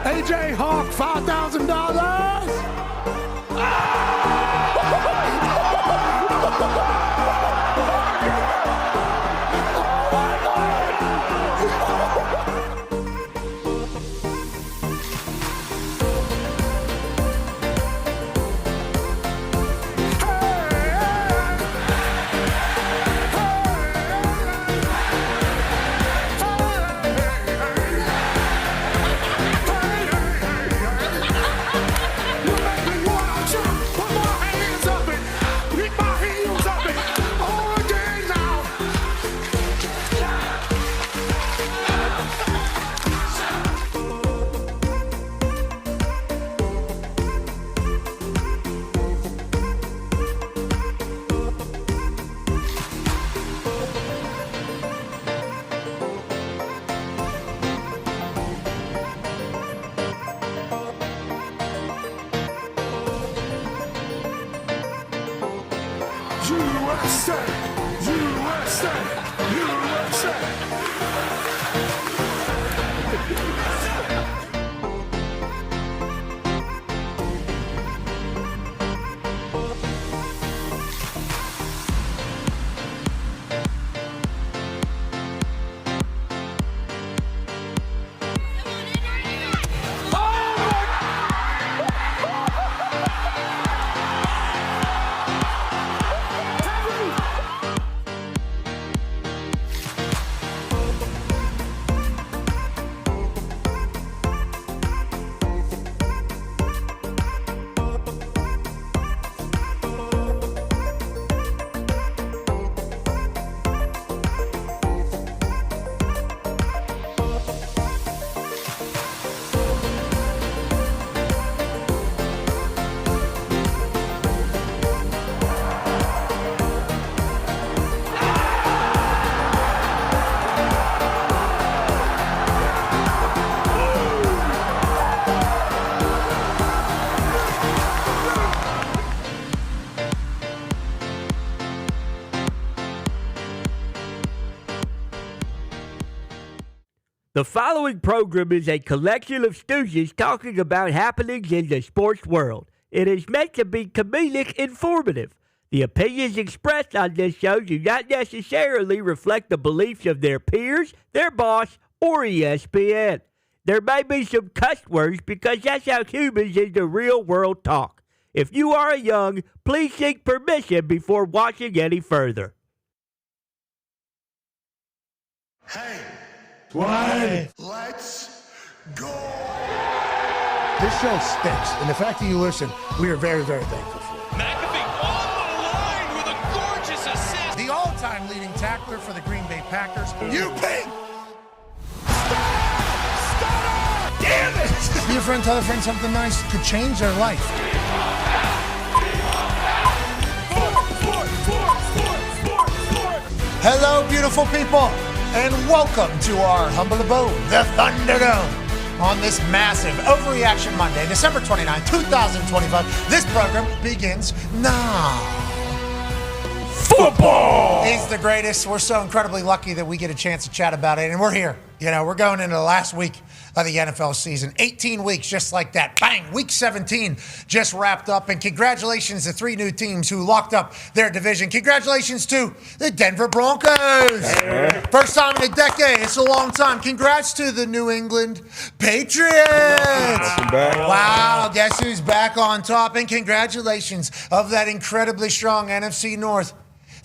AJ Hawk, $5,000. USA, USA, USA. The following program is a collection of stooges talking about happenings in the sports world. It is meant to be comedic informative. The opinions expressed on this show do not necessarily reflect the beliefs of their peers, their boss, or ESPN. There may be some cuss words because that's how humans in the real world talk. If you are young, please seek permission before watching any further. Hey. Why? Let's go. This show stinks, and the fact that you listen, we are very, very thankful for. McAfee on the line with a gorgeous assist. The all-time leading tackler for the Green Bay Packers. You pink. Damn it! Be a friend, tell a friend something nice could change their life. Hello, beautiful people, and welcome to our humble abode, the Thunderdome. On this massive Overreaction Monday, December 29, 2025, this program begins now. Football is the greatest. We're so incredibly lucky that we get a chance to chat about it, and we're here. You know, we're going into the last week of the NFL season. 18 weeks just like that. Bang! Week 17 just wrapped up, and congratulations to 3 new teams who locked up their division. Congratulations to the Denver Broncos. First time in a decade. It's a long time. Congrats to the New England Patriots. Wow, guess who's back on top? And congratulations of that incredibly strong NFC North.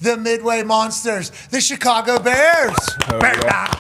The Midway Monsters, the Chicago Bears.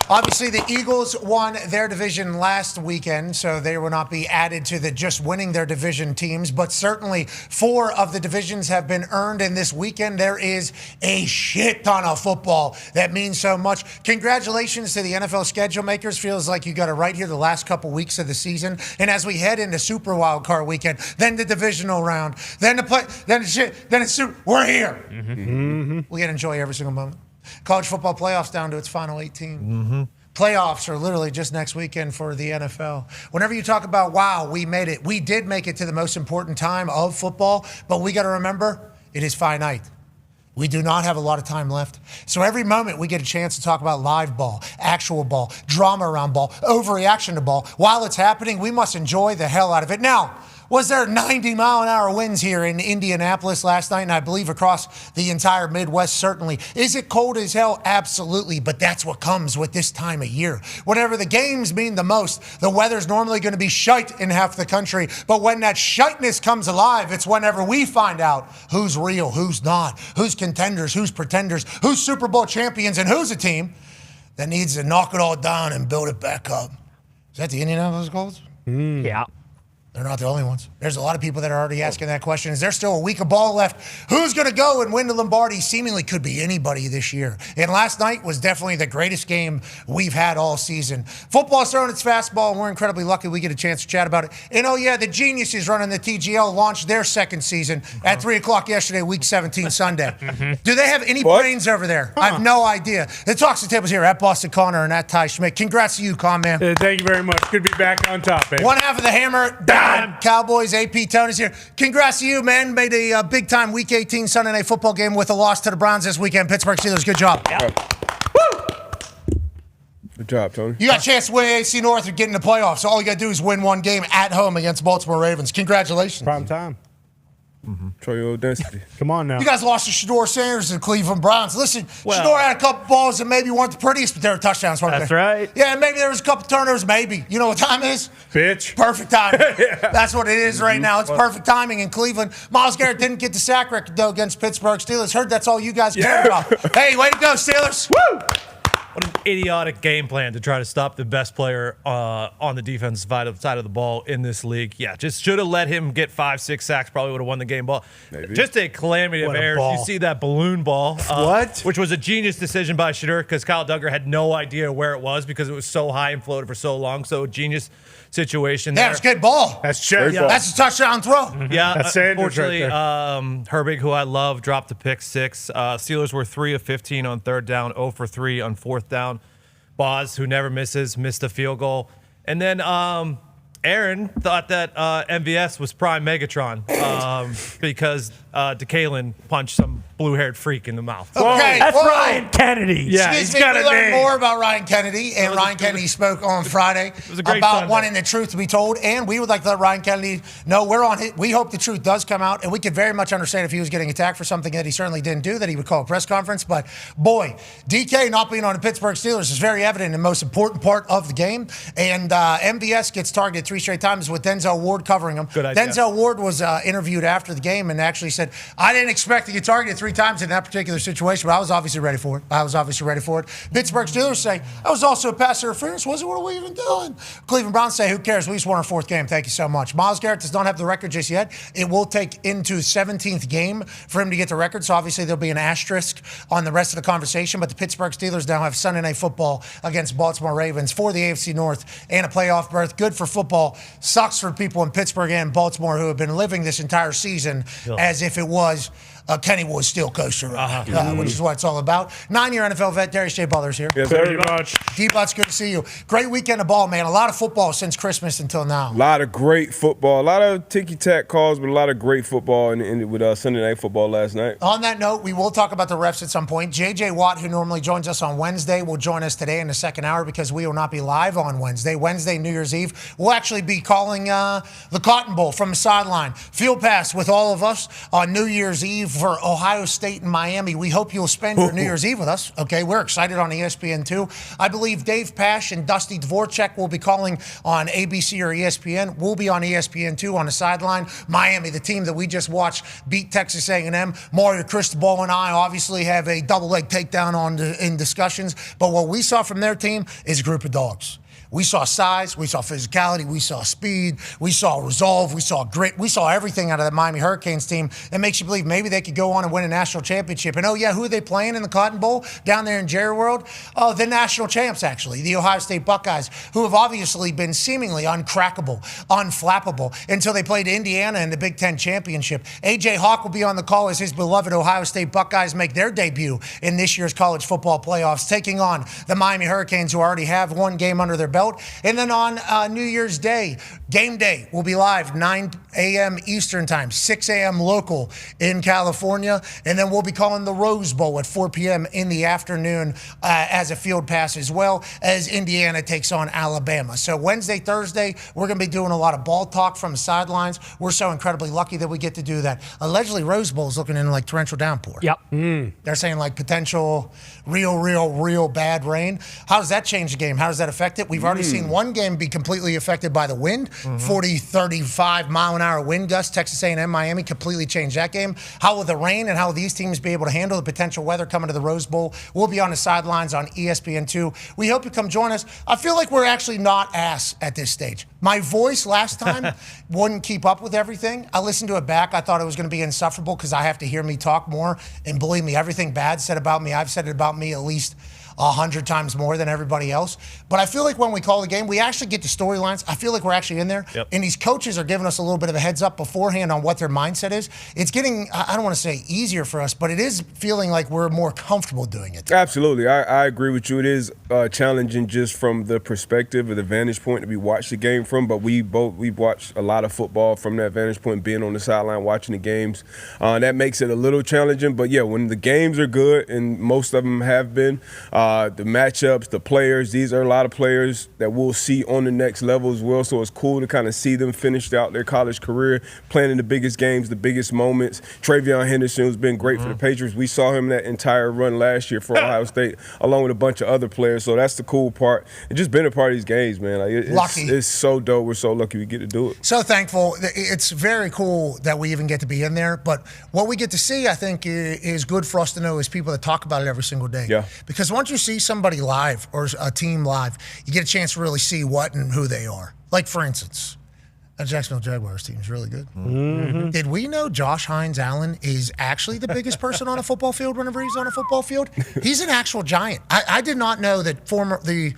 Obviously, the Eagles won their division last weekend, so they will not be added to the just winning their division teams, but certainly 4 of the divisions have been earned, and this weekend there is a shit ton of football that means so much. Congratulations to the NFL schedule makers. Feels like you got it right here the last couple weeks of the season, and as we head into Super Wild Card weekend, then the divisional round, then the play, then the shit, then it's we're here. We gotta enjoy every single moment. College football playoffs down to its final 18. Playoffs are literally just next weekend for the NFL. Whenever you talk about, wow, we made it. We did make it to the most important time of football, but we got to remember, it is finite. We do not have a lot of time left. So every moment we get a chance to talk about live ball, actual ball, drama around ball, overreaction to ball. While it's happening, we must enjoy the hell out of it. Now, was there 90-mile-an-hour winds here in Indianapolis last night, and I believe across the entire Midwest? Certainly. Is it cold as hell? Absolutely, but that's what comes with this time of year. Whenever the games mean the most, the weather's normally going to be shite in half the country, but when that shiteness comes alive, it's whenever we find out who's real, who's not, who's contenders, who's pretenders, who's Super Bowl champions, and who's a team that needs to knock it all down and build it back up. Is that the Indianapolis Colts? Yeah. They're not the only ones. There's a lot of people that are already asking that question. Is there still a week of ball left? Who's going to go and win the Lombardi? Seemingly could be anybody this year. And last night was definitely the greatest game we've had all season. Football's throwing its fastball, and we're incredibly lucky we get a chance to chat about it. And oh yeah, the geniuses running the TGL launched their second season at 3 o'clock yesterday, week 17 Sunday. Do they have any brains over there? I have no idea. The Talks the Tables here at Boston Connor and at Ty Schmidt. Congrats to you, Con Man. Thank you very much. Good to be back on top, baby. One half of the hammer, Dahn. Cowboys, AP Tony's here. Congrats to you, man. Made a big-time Week 18 Sunday Night Football game with a loss to the Browns this weekend. Pittsburgh Steelers, good job. Yeah. Woo! Good job, Tony. You got a chance to win AC North and get in the playoffs. So all you got to do is win one game at home against Baltimore Ravens. Congratulations. Prime time. Show your density. Come on now. You guys lost to Shador Sanders and Cleveland Browns. Listen, Shador had a couple balls that maybe weren't the prettiest, but they were touchdowns. That's right. Yeah, maybe there was a couple turnovers, maybe. You know what time it is? Bitch. Perfect timing. That's what it is right now. It's perfect timing in Cleveland. Myles Garrett didn't get the sack record, though, against Pittsburgh Steelers. Heard that's all you guys care about. Hey, way to go, Steelers. Woo! What an idiotic game plan to try to stop the best player on the defensive side of the ball in this league. Yeah, just should have let him get 5-6 sacks. Probably would have won the game ball. Maybe. Just a calamity of errors. You see that balloon ball. What? Which was a genius decision by Shador because Kyle Duggar had no idea where it was because it was so high and floated for so long. So genius situation there. Yeah, it's a good ball. That's cherry ball. That's a touchdown throw. Yeah, That's Sanders unfortunately, right Herbig, who I love, dropped the pick 6. Steelers were 3 of 15 on third down, 0 for 3 on fourth down. Boz, who never misses, missed a field goal. And then Aaron thought that MVS was prime Megatron because DeKalen punched some blue-haired freak in the mouth. Okay, That's whoa. Ryan Kennedy. Yeah, Excuse he's me, got we a learned name. more about Ryan Kennedy, and Ryan Kennedy spoke on Friday was a great about Sunday. wanting the truth to be told, and we would like to let Ryan Kennedy know we're on it. We hope the truth does come out, and we could very much understand if he was getting attacked for something that he certainly didn't do, that he would call a press conference. But boy, DK not being on the Pittsburgh Steelers is very evident in the most important part of the game, and MVS gets targeted 3 straight times with Denzel Ward covering him. Good idea. Denzel Ward was interviewed after the game and actually said, I didn't expect to get targeted 3 times in that particular situation, but I was obviously ready for it. Pittsburgh Steelers say, that was also a pass interference, was it? What are we even doing? Cleveland Browns say, who cares? We just won our 4th game. Thank you so much. Myles Garrett does not have the record just yet. It will take into 17th game for him to get the record, so obviously there'll be an asterisk on the rest of the conversation, but the Pittsburgh Steelers now have Sunday Night Football against Baltimore Ravens for the AFC North and a playoff berth. Good for football. Sucks for people in Pittsburgh and Baltimore who have been living this entire season as if it was Kenny Woods Steel Coaster, which is what it's all about. 9-year NFL vet, Darius J. Butler's here. Yes, Very sir. much. D-Butts, good to see you. Great weekend of ball, man. A lot of football since Christmas until now. A lot of great football. A lot of ticky-tack calls, but a lot of great football with Sunday Night Football last night. On that note, we will talk about the refs at some point. J.J. Watt, who normally joins us on Wednesday, will join us today in the second hour because we will not be live on Wednesday. Wednesday, New Year's Eve, we'll actually be calling the Cotton Bowl from the sideline. Field pass with all of us on New Year's Eve for Ohio State and Miami. We hope you'll spend your New Year's Eve with us. Okay, we're excited on ESPN2. I believe Dave Pasch and Dusty Dvoracek will be calling on ABC or ESPN. We'll be on ESPN2 on the sideline. Miami, the team that we just watched beat Texas A&M. Mario Cristobal and I obviously have a double-leg takedown in discussions, but what we saw from their team is a group of dogs. We saw size, we saw physicality, we saw speed, we saw resolve, we saw grit, we saw everything out of that Miami Hurricanes team that makes you believe maybe they could go on and win a national championship. And oh yeah, who are they playing in the Cotton Bowl down there in Jerry World? Oh, the national champs actually, the Ohio State Buckeyes, who have obviously been seemingly uncrackable, unflappable until they played Indiana in the Big Ten championship. A.J. Hawk will be on the call as his beloved Ohio State Buckeyes make their debut in this year's college football playoffs, taking on the Miami Hurricanes, who already have one game under their belt. And then on New Year's Day, Game day will be live 9 a.m. Eastern time, 6 a.m. local in California. And then we'll be calling the Rose Bowl at 4 p.m. in the afternoon as a field pass, as well as Indiana takes on Alabama. So Wednesday, Thursday, we're going to be doing a lot of ball talk from the sidelines. We're so incredibly lucky that we get to do that. Allegedly, Rose Bowl is looking in like torrential downpour. Yep. They're saying like potential real bad rain. How does that change the game? How does that affect it? We've already seen one game be completely affected by the wind. 40, 35 mile an hour wind gusts. Texas A&M, Miami completely changed that game. How will the rain and how will these teams be able to handle the potential weather coming to the Rose Bowl? We'll be on the sidelines on ESPN2. We hope you come join us. I feel like we're actually not ass at this stage. My voice last time wouldn't keep up with everything. I listened to it back. I thought it was going to be insufferable because I have to hear me talk more. And believe me, everything bad said about me, I've said it about me at least 100 times more than everybody else. But I feel like when we call the game, we actually get the storylines. I feel like we're actually in there. Yep. And these coaches are giving us a little bit of a heads up beforehand on what their mindset is. It's getting, I don't want to say easier for us, but it is feeling like we're more comfortable doing it. Absolutely. I agree with you. It is challenging just from the perspective or the vantage point that we watch the game from, but we've watched a lot of football from that vantage point, being on the sideline, watching the games. That makes it a little challenging. But, yeah, when the games are good, and most of them have been, the matchups, the players, these are a lot of players that we'll see on the next level as well. So it's cool to kind of see them finish out their college career, playing in the biggest games, the biggest moments. Travion Henderson has been great for the Patriots. We saw him that entire run last year for Ohio State, along with a bunch of other players. So that's the cool part. And just being a part of these games, man. Like it's so dope. We're so lucky we get to do it. So thankful. It's very cool that we even get to be in there. But what we get to see, I think, is good for us to know as people that talk about it every single day. Yeah. Because once you see somebody live or a team live, you get a chance to really see what and who they are. Like, for instance, the Jacksonville Jaguars team is really good. Mm-hmm. Did we know Josh Hines Allen is actually the biggest person on a football field whenever he's on a football field? He's an actual giant. I did not know that the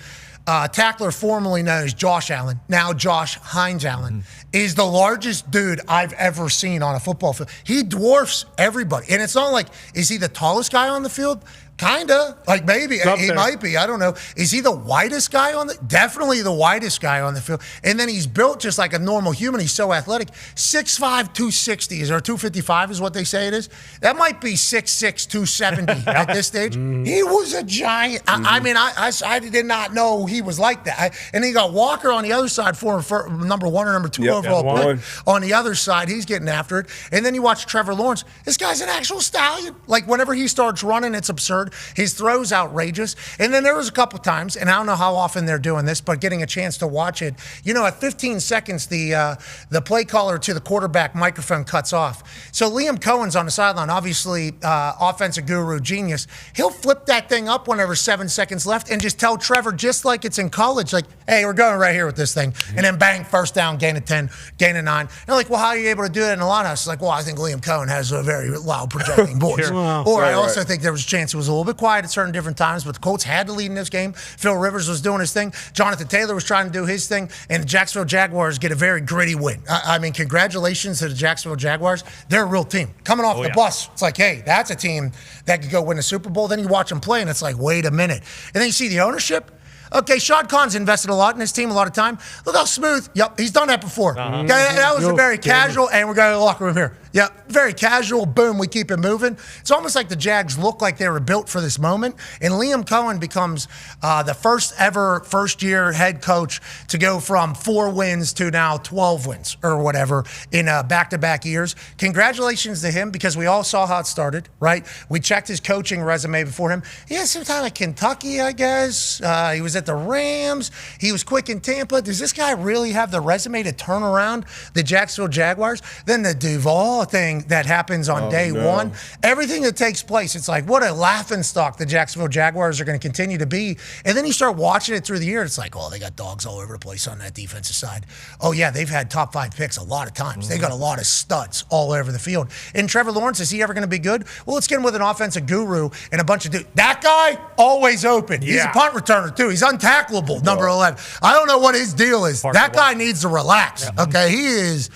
tackler formerly known as Josh Allen, now Josh Hines Allen, is the largest dude I've ever seen on a football field. He dwarfs everybody. And it's not like, is he the tallest guy on the field? Kinda. Like maybe. He might be. I don't know. Is he the widest guy on the definitely the widest guy on the field. And then he's built just like a normal human. He's so athletic. 6'5", 260 or 255 is what they say it is. That might be 6'6", 270 at this stage. He was a giant. I mean, I did not know he was like that. And then you got Walker on the other side for number 1 or number 2 overall pick. On the other side, he's getting after it. And then you watch Trevor Lawrence. This guy's an actual stallion. Like whenever he starts running, it's absurd. His throw's outrageous. And then there was a couple times, and I don't know how often they're doing this, but getting a chance to watch it. You know, at 15 seconds, the play caller to the quarterback microphone cuts off. So Liam Cohen's on the sideline, obviously offensive guru, genius. He'll flip that thing up whenever 7 seconds left and just tell Trevor, just like it's in college, like, hey, we're going right here with this thing. And then bang, first down, gain of 10, gain of 9. And they're like, well, how are you able to do it in a lot of us? Like, well, I think Liam Cohen has a very loud projecting voice. Sure. Wow. Or I also think there was a chance it was a little bit quiet at certain different times, but the Colts had to lead in this game. Phil Rivers was doing his thing. Jonathan Taylor was trying to do his thing. And the Jacksonville Jaguars get a very gritty win. I mean, congratulations to the Jacksonville Jaguars. They're a real team. Coming off the bus, it's like, hey, that's a team that could go win a Super Bowl. Then you watch them play, and it's like, wait a minute. And then you see the ownership. Okay, Shad Khan's invested a lot in his team, a lot of time. Look how smooth. Yep, he's done that before. Okay, that was a very casual, and we're going to the locker room here. Yep, very casual. Boom, we keep it moving. It's almost like the Jags look like they were built for this moment. And Liam Cohen becomes the first ever first-year head coach to go from 4 wins to now 12 wins or whatever in back-to-back years. Congratulations to him because we all saw how it started, right? We checked his coaching resume before him. He had some time at Kentucky, I guess. He was at the Rams. He was quick in Tampa. Does this guy really have the resume to turn around the Jacksonville Jaguars? Then the Duval thing that happens on day one. Everything that takes place, it's like, what a laughingstock the Jacksonville Jaguars are going to continue to be. And then you start watching it through the year. It's like, oh, they got dogs all over the place on that defensive side. Oh, yeah, they've had top 5 picks a lot of times. They got a lot of studs all over the field. And Trevor Lawrence, is he ever going to be good? Well, let's get him with an offensive guru and a bunch of dudes. That guy, always open. He's a punt returner, too. He's untackleable, number 11. I don't know what his deal is. That guy needs to relax, okay? He is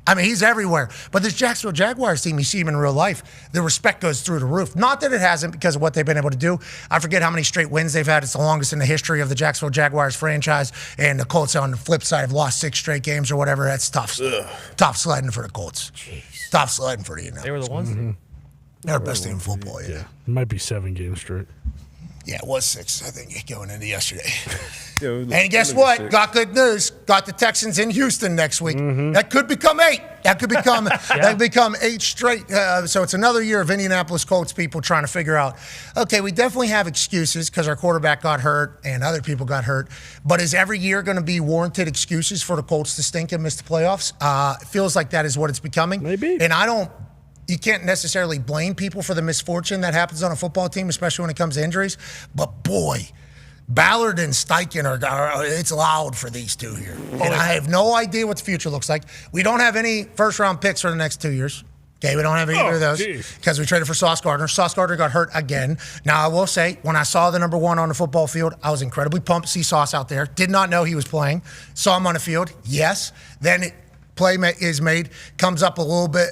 I mean, he's everywhere. But this Jacksonville Jaguars team, you see him in real life, the respect goes through the roof. Not that it hasn't because of what they've been able to do. I forget how many straight wins they've had. It's the longest in the history of the Jacksonville Jaguars franchise. And the Colts on the flip side have lost 6 straight games or whatever. That's tough. Tough sledding for the Colts. Jeez. Tough sledding for the Indianapolis. They were the ones. They're the best team in football, yeah. It might be 7 games straight. Yeah, it was 6, I think, going into yesterday. And guess what? Got good news. Got the Texans in Houston next week. That could become 8. That could become that could become 8 straight. So it's another year of Indianapolis Colts people trying to figure out, okay, we definitely have excuses because our quarterback got hurt and other people got hurt. But is every year going to be warranted excuses for the Colts to stink and miss the playoffs? It feels like that is what it's becoming. Maybe. And you can't necessarily blame people for the misfortune that happens on a football team, especially when it comes to injuries. But boy, Ballard and Steichen it's loud for these two here. And I have no idea what the future looks like. We don't have any first-round picks for the next 2 years. Okay, we don't have either of those because we traded for Sauce Gardner. Sauce Gardner got hurt again. Now, I will say, when I saw the number 1 on the football field, I was incredibly pumped to see Sauce out there. Did not know he was playing. Saw him on the field, yes. Then play is made, comes up a little bit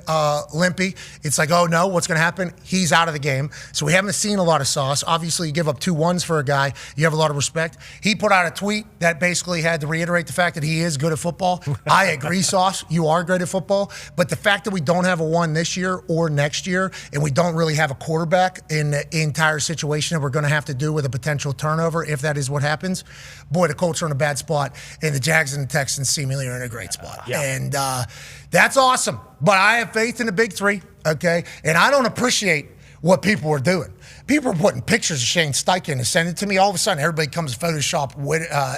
limpy. It's like, oh no, what's going to happen? He's out of the game. So we haven't seen a lot of Sauce. Obviously, you give up 2 1s for a guy, you have a lot of respect. He put out a tweet that basically had to reiterate the fact that he is good at football. I agree, Sauce, you are great at football. But the fact that we don't have a 1 this year or next year, and we don't really have a quarterback in the entire situation that we're going to have to do with a potential turnover, if that is what happens, boy, the Colts are in a bad spot, and the Jags and the Texans seemingly are in a great spot. And that's awesome. But I have faith in the big 3, okay? And I don't appreciate what people are doing. People are putting pictures of Shane Steichen and sending it to me. All of a sudden, everybody comes Photoshop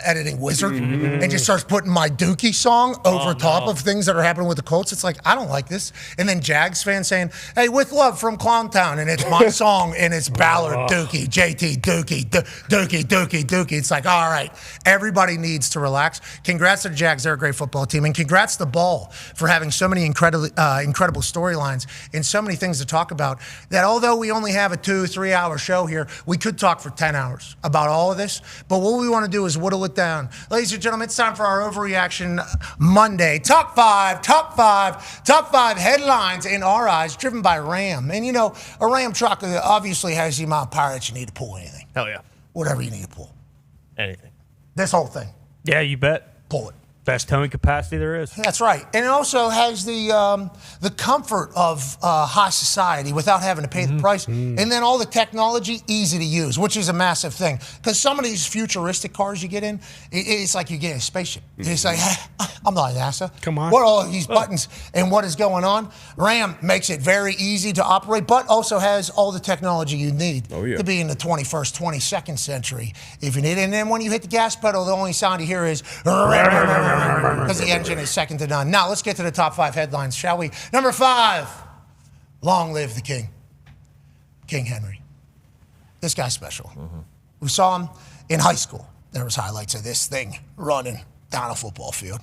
editing wizard and just starts putting my Dookie song over top of things that are happening with the Colts. It's like, I don't like this. And then Jags fans saying, hey, with love from Clowntown, and it's my song, and it's Ballard Dookie, JT Dookie, Dookie. It's like, all right, everybody needs to relax. Congrats to the Jags. They're a great football team. And congrats to Ball for having so many incredible storylines and so many things to talk about that although we only have a 2-3 hour show here, we could talk for 10 hours about all of this. But what we want to do is whittle it down. Ladies and gentlemen, it's time for our Overreaction Monday. Top five headlines in our eyes, driven by Ram. And you know, a Ram truck obviously has the amount of power that you need to pull anything. Hell yeah. Whatever you need to pull. Anything. This whole thing. Yeah, you bet. Pull it. Best towing capacity there is. That's right. And it also has the comfort of high society without having to pay the price. And then all the technology, easy to use, which is a massive thing. Because some of these futuristic cars you get in, it's like you get a spaceship. It's like, I'm not NASA. Come on. What are all these buttons and what is going on? Ram makes it very easy to operate, but also has all the technology you need to be in the 21st, 22nd century if you need it. And then when you hit the gas pedal, the only sound you hear is because the engine is second to none. Now, let's get to the top 5 headlines, shall we? Number 5, long live the king. King Henry. This guy's special. We saw him in high school. There was highlights of this thing running down a football field.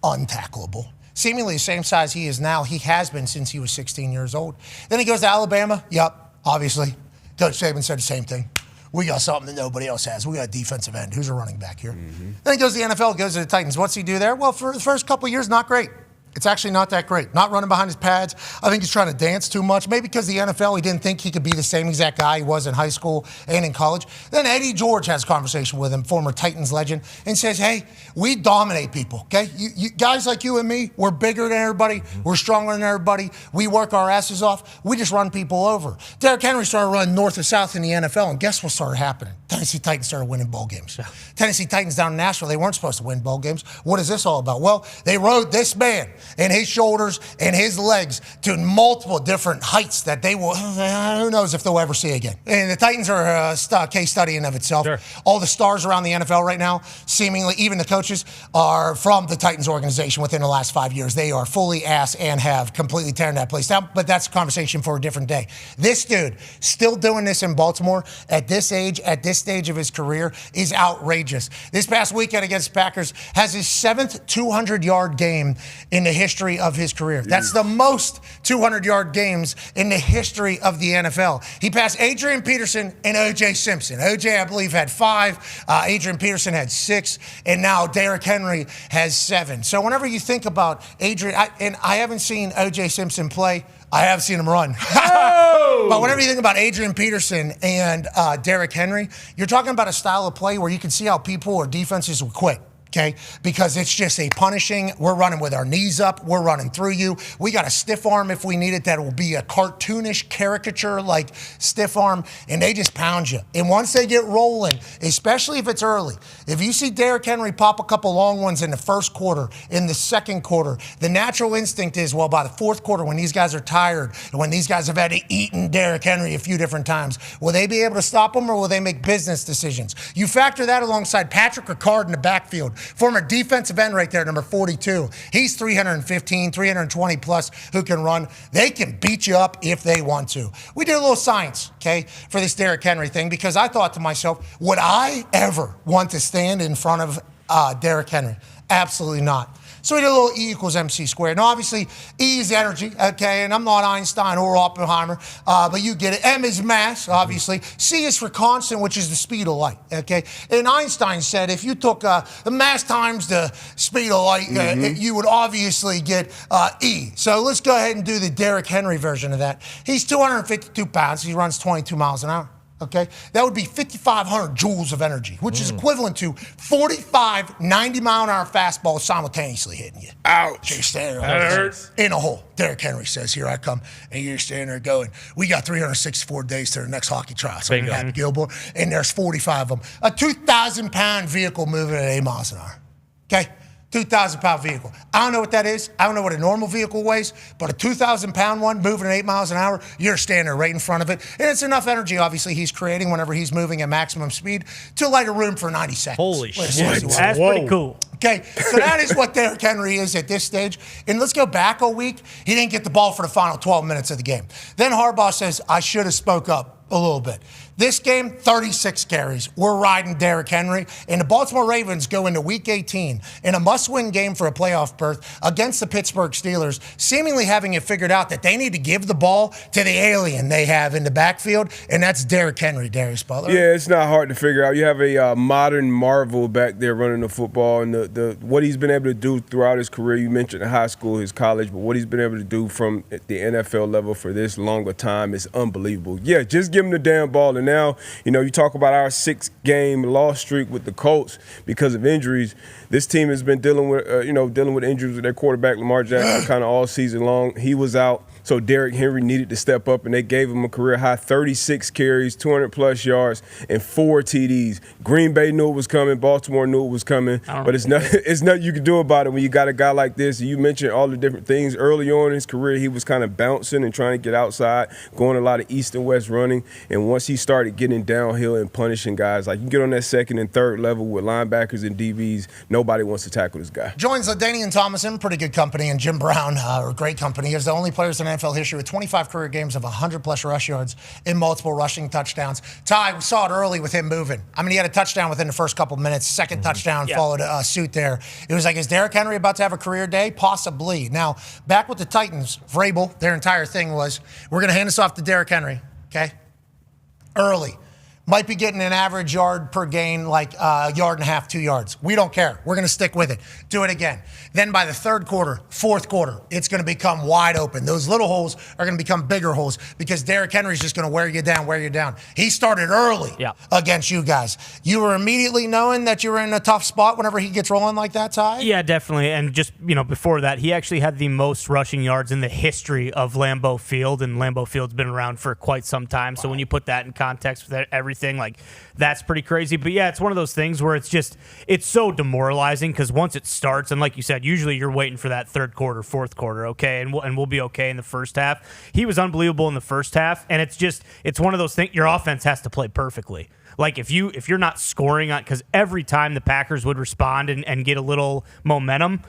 Untackleable. Seemingly the same size he is now. He has been since he was 16 years old. Then he goes to Alabama. Yup, obviously. Coach Saban said the same thing. We got something that nobody else has. We got a defensive end. Who's a running back here? Then he goes to the NFL, goes to the Titans. What's he do there? Well, for the first couple of years, not great. It's actually not that great. Not running behind his pads. I think he's trying to dance too much. Maybe because the NFL, he didn't think he could be the same exact guy he was in high school and in college. Then Eddie George has a conversation with him, former Titans legend, and says, hey, we dominate people, okay? You guys like you and me, we're bigger than everybody. We're stronger than everybody. We work our asses off. We just run people over. Derrick Henry started running north and south in the NFL, and guess what started happening? Tennessee Titans started winning bowl games. Tennessee Titans down in Nashville, they weren't supposed to win bowl games. What is this all about? Well, they rode this man and his shoulders and his legs to multiple different heights that they will, who knows if they'll ever see again. And the Titans are a case study in of itself. Sure. All the stars around the NFL right now, seemingly, even the coaches, are from the Titans organization within the last 5 years. They are fully ass and have completely tearing that place down, but that's a conversation for a different day. This dude, still doing this in Baltimore at this age, at this stage of his career, is outrageous. This past weekend against the Packers has his 7th 200-yard game in the the history of his career. That's the most 200-yard games in the history of the NFL. He passed Adrian Peterson and O.J. Simpson. O.J., I believe, had 5. Adrian Peterson had 6. And now Derrick Henry has 7. So whenever you think about Adrian, I haven't seen O.J. Simpson play. I have seen him run. But whenever you think about Adrian Peterson and Derrick Henry, you're talking about a style of play where you can see how people or defenses will quit. Okay, because it's just a punishing. We're running with our knees up. We're running through you. We got a stiff arm if we need it. That will be a cartoonish caricature like stiff arm, and they just pound you. And once they get rolling, especially if it's early, if you see Derrick Henry pop a couple long ones in the first quarter, in the second quarter, the natural instinct is, well, by the fourth quarter, when these guys are tired and when these guys have had to eaten Derrick Henry a few different times, will they be able to stop him or will they make business decisions? You factor that alongside Patrick Ricard in the backfield. Former defensive end right there, number 42. He's 315, 320 plus who can run. They can beat you up if they want to. We did a little science, okay, for this Derrick Henry thing because I thought to myself, would I ever want to stand in front of Derrick Henry? Absolutely not. So we did a little E equals MC squared. Now, obviously, E is energy, okay? And I'm not Einstein or Oppenheimer, but you get it. M is mass, obviously. C is for constant, which is the speed of light, okay? And Einstein said if you took the mass times the speed of light, you would obviously get E. So let's go ahead and do the Derrick Henry version of that. He's 252 pounds. He runs 22 miles an hour. Okay, that would be 5,500 joules of energy, which is equivalent to 45 90-mile-an-hour fastballs simultaneously hitting you. Ouch. So you're standing there in a hole. Derrick Henry says, here I come. And you're standing there going, we got 364 days to the next hockey trial. So we got Gilmore, and there's 45 of them. A 2,000-pound vehicle moving at 8 miles an hour. Okay? 2,000-pound vehicle. I don't know what that is. I don't know what a normal vehicle weighs, but a 2,000-pound one moving at 8 miles an hour, you're standing there right in front of it. And it's enough energy, obviously, he's creating whenever he's moving at maximum speed to light a room for 90 seconds. Holy shit. That's pretty cool. Okay, so that is what Derrick Henry is at this stage. And let's go back a week. He didn't get the ball for the final 12 minutes of the game. Then Harbaugh says, I should have spoke up a little bit. This game, 36 carries. We're riding Derrick Henry. And the Baltimore Ravens go into Week 18 in a must-win game for a playoff berth against the Pittsburgh Steelers, seemingly having it figured out that they need to give the ball to the alien they have in the backfield, and that's Derrick Henry, Darius Butler. Yeah, it's not hard to figure out. You have a modern marvel back there running the football, and the what he's been able to do throughout his career. You mentioned high school, his college, but what he's been able to do from the NFL level for this longer time is unbelievable. Yeah, just give him the damn ball. And now, you talk about our 6-game loss streak with the Colts because of injuries. This team has been dealing with injuries with their quarterback, Lamar Jackson, kind of all season long. He was out. So Derrick Henry needed to step up, and they gave him a career-high 36 carries, 200-plus yards, and 4 TDs. Green Bay knew it was coming. Baltimore knew it was coming. But it's nothing you can do about it when you got a guy like this. You mentioned all the different things. Early on in his career, he was kind of bouncing and trying to get outside, going a lot of east and west running. And once he started getting downhill and punishing guys, like you get on that second and third level with linebackers and DBs, nobody wants to tackle this guy. Joins LaDainian Tomlinson, pretty good company, and Jim Brown, great company. He's the only players in NFL history with 25 career games of 100-plus rush yards and multiple rushing touchdowns. Ty, we saw it early with him moving. I mean, he had a touchdown within the first couple minutes. Second touchdown followed suit there. It was like, is Derrick Henry about to have a career day? Possibly. Now, back with the Titans, Vrabel, their entire thing was, we're going to hand this off to Derrick Henry, okay? Early. Might be getting an average yard per gain, like a yard and a half, 2 yards. We don't care. We're going to stick with it. Do it again. Then by the third quarter, fourth quarter, it's going to become wide open. Those little holes are going to become bigger holes because Derrick Henry's just going to wear you down. He started early against you guys. You were immediately knowing that you were in a tough spot whenever he gets rolling like that, Ty? Yeah, definitely. And just, before that, he actually had the most rushing yards in the history of Lambeau Field, and Lambeau Field's been around for quite some time. So when you put that in context with everything, like, that's pretty crazy. But yeah, it's one of those things where it's so demoralizing because once it starts, and like you said, usually you're waiting for that third quarter, fourth quarter, okay, and we'll be okay in the first half. He was unbelievable in the first half, and it's one of those things, your offense has to play perfectly. Like if you're not scoring on, because every time the Packers would respond and get a little momentum,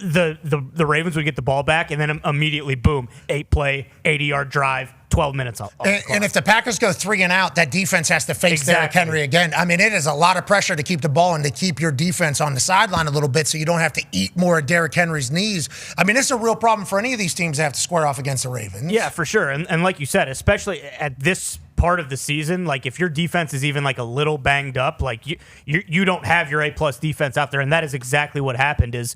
the Ravens would get the ball back, and then immediately, boom, 8-play, 80-yard drive, 12 minutes off. And if the Packers go 3 and out, that defense has to face Derrick Henry again. I mean, it is a lot of pressure to keep the ball and to keep your defense on the sideline a little bit so you don't have to eat more of Derrick Henry's knees. I mean, it's a real problem for any of these teams that have to square off against the Ravens. Yeah, for sure. And like you said, especially at this part of the season, like if your defense is even like a little banged up, like you don't have your A-plus defense out there, and that is exactly what happened. Is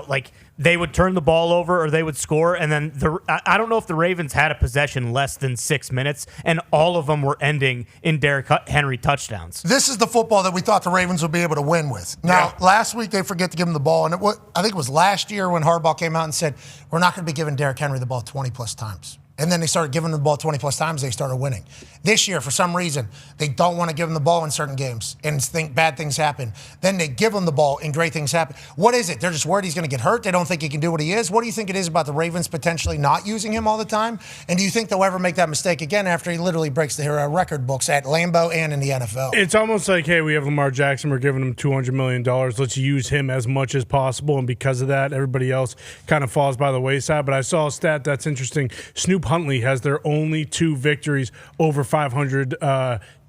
like they would turn the ball over or they would score, and then I don't know if the Ravens had a possession less than 6 minutes, and all of them were ending in Derrick Henry touchdowns. This is the football that we thought the Ravens would be able to win with. Now, last week they forget to give him the ball, and I think it was last year when Harbaugh came out and said, we're not going to be giving Derrick Henry the ball 20-plus times. And then they started giving him the ball 20-plus times. They started winning. This year, for some reason, they don't want to give him the ball in certain games and think bad things happen. Then they give him the ball and great things happen. What is it? They're just worried he's going to get hurt. They don't think he can do what he is. What do you think it is about the Ravens potentially not using him all the time? And do you think they'll ever make that mistake again after he literally breaks the record books at Lambeau and in the NFL? It's almost like, hey, we have Lamar Jackson. We're giving him $200 million. Let's use him as much as possible. And because of that, everybody else kind of falls by the wayside. But I saw a stat that's interesting. Snoop Huntley has their only 2 victories over 500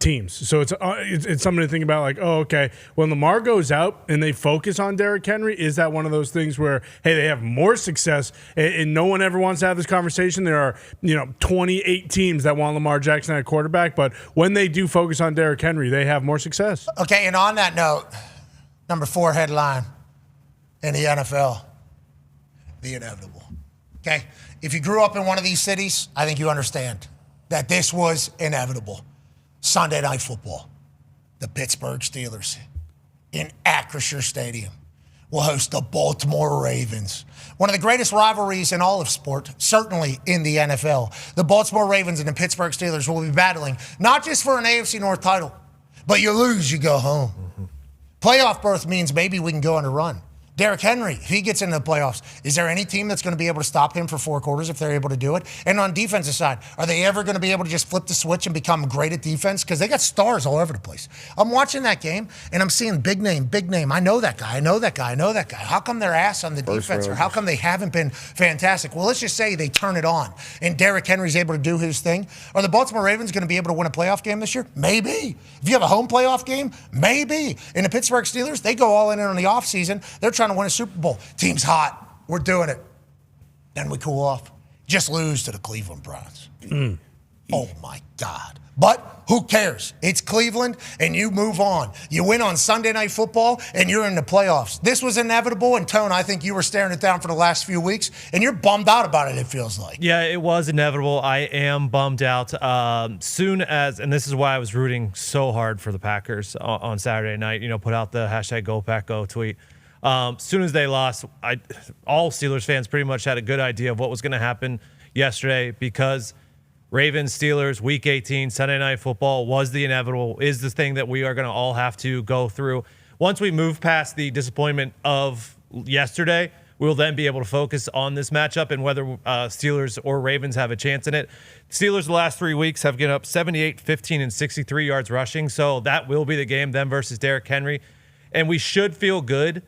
teams. So it's something to think about, like, oh, okay, when Lamar goes out and they focus on Derrick Henry, is that one of those things where, hey, they have more success and no one ever wants to have this conversation? There are, 28 teams that want Lamar Jackson at quarterback, but when they do focus on Derrick Henry, they have more success. Okay, and on that note, number 4 headline in the NFL, the inevitable. Okay? If you grew up in one of these cities, I think you understand that this was inevitable. Sunday Night Football. The Pittsburgh Steelers in Acrisure Stadium will host the Baltimore Ravens. One of the greatest rivalries in all of sport, certainly in the NFL. The Baltimore Ravens and the Pittsburgh Steelers will be battling not just for an AFC North title, but you lose, you go home. Playoff berth means maybe we can go on a run. Derrick Henry, if he gets into the playoffs, is there any team that's going to be able to stop him for 4 quarters if they're able to do it? And on defensive side, are they ever going to be able to just flip the switch and become great at defense? Because they got stars all over the place. I'm watching that game, and I'm seeing big name. I know that guy. How come they're ass on the defense, or how come they haven't been fantastic? Well, let's just say they turn it on, and Derrick Henry's able to do his thing. Are the Baltimore Ravens going to be able to win a playoff game this year? Maybe. If you have a home playoff game, maybe. And the Pittsburgh Steelers, they go all in on the offseason. They're trying to win a Super Bowl. Team's hot. We're doing it. Then we cool off. Just lose to the Cleveland Browns. Oh, my God. But who cares? It's Cleveland, and you move on. You win on Sunday Night Football, and you're in the playoffs. This was inevitable, and Tone, I think you were staring it down for the last few weeks, and you're bummed out about it, it feels like. Yeah, it was inevitable. I am bummed out. Soon as, and this is why I was rooting so hard for the Packers on Saturday night, put out the hashtag #GoPackGo tweet. Soon as they lost, all Steelers fans pretty much had a good idea of what was going to happen yesterday, because Ravens, Steelers, Week 18, Sunday Night Football was the inevitable, is the thing that we are going to all have to go through. Once we move past the disappointment of yesterday, we'll then be able to focus on this matchup and whether Steelers or Ravens have a chance in it. Steelers the last 3 weeks have given up 78, 15, and 63 yards rushing, so that will be the game, them versus Derrick Henry. And we should feel good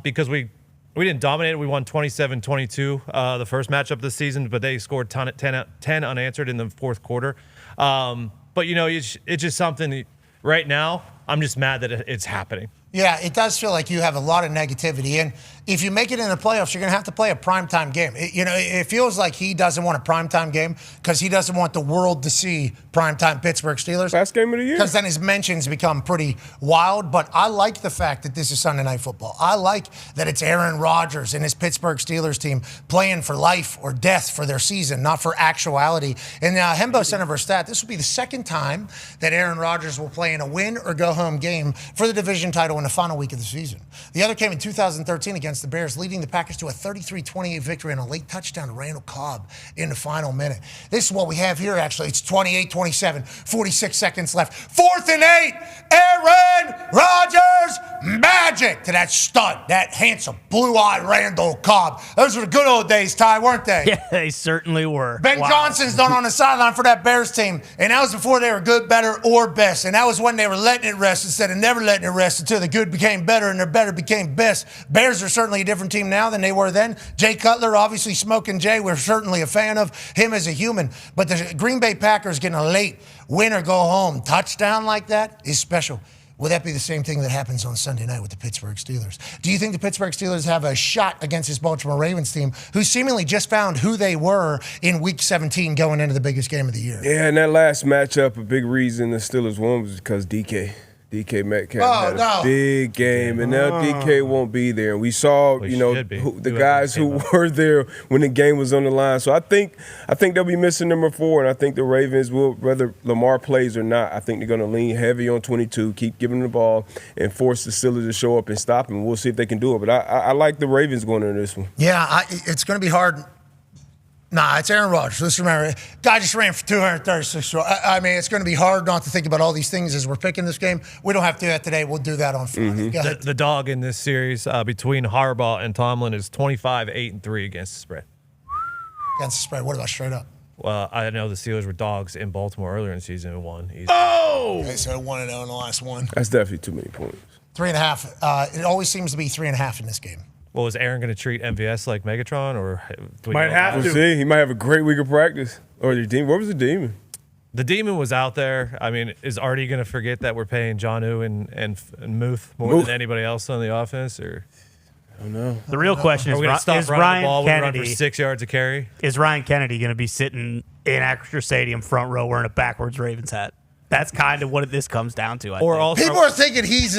because we didn't dominate it. We won 27-22 the first matchup of the season, but they scored 10 unanswered in the fourth quarter. But, it's just something that right now I'm just mad that it's happening. Yeah, it does feel like you have a lot of negativity. And if you make it in the playoffs, you're going to have to play a primetime game. It feels like he doesn't want a primetime game because he doesn't want the world to see primetime Pittsburgh Steelers. Last game of the year. Because then his mentions become pretty wild. But I like the fact that this is Sunday Night Football. I like that it's Aaron Rodgers and his Pittsburgh Steelers team playing for life or death for their season, not for actuality. And Hembo sent over a stat. This will be the second time that Aaron Rodgers will play in a win or go home game for the division title in the final week of the season. The other came in 2013 against the Bears, leading the Packers to a 33-28 victory and a late touchdown to Randall Cobb in the final minute. This is what we have here, actually. It's 28-27, 46 seconds left. 4th and 8, Aaron Rodgers magic to that stud, that handsome, blue-eyed Randall Cobb. Those were the good old days, Ty, weren't they? Yeah, they certainly were. Ben Johnson's done on the sideline for that Bears team, and that was before they were good, better, or best, and that was when they were letting it rest instead of never letting it rest until they good became better and their better became best. Bears are certainly a different team now than they were then. Jay Cutler, obviously Smoking Jay, we're certainly a fan of him as a human. But the Green Bay Packers getting a late win or go home touchdown like that is special. Would that be the same thing that happens on Sunday night with the Pittsburgh Steelers? Do you think the Pittsburgh Steelers have a shot against this Baltimore Ravens team who seemingly just found who they were in Week 17 going into the biggest game of the year? Yeah, in that last matchup, a big reason the Steelers won was because DK Metcalf had a big game, and now DK won't be there. And we saw, the guys who were there when the game was on the line. So I think they'll be missing number 4, and I think the Ravens will, whether Lamar plays or not, I think they're going to lean heavy on 22, keep giving him the ball, and force the Steelers to show up and stop him. We'll see if they can do it. But I like the Ravens going into this one. Yeah, it's going to be hard. Nah, it's Aaron Rodgers. Let's remember, guy just ran for 236 yards. I mean, it's going to be hard not to think about all these things as we're picking this game. We don't have to do that today. We'll do that on Friday. The dog in this series between Harbaugh and Tomlin is 25-8-3 against the spread. Against the spread. What about straight up? Well, I know the Steelers were dogs in Baltimore earlier in the season and won. Okay, so 1-0 in the last one. That's definitely too many points. 3.5. It always seems to be 3.5 in this game. Well, is Aaron going to treat MVS like Megatron, or might have to? We'll see. He might have a great week of practice. Or the demon. What was the demon? The demon was out there. I mean, is Artie going to forget that we're paying Jonnu and Muth more than anybody else on the offense, or? I don't know. The real question Are we going to stop is running Ryan the ball when we run Kennedy for 6 yards a carry? Is Ryan Kennedy going to be sitting in Acrisure Stadium front row wearing a backwards Ravens hat? That's kind of what this comes down to. I think. People are thinking he's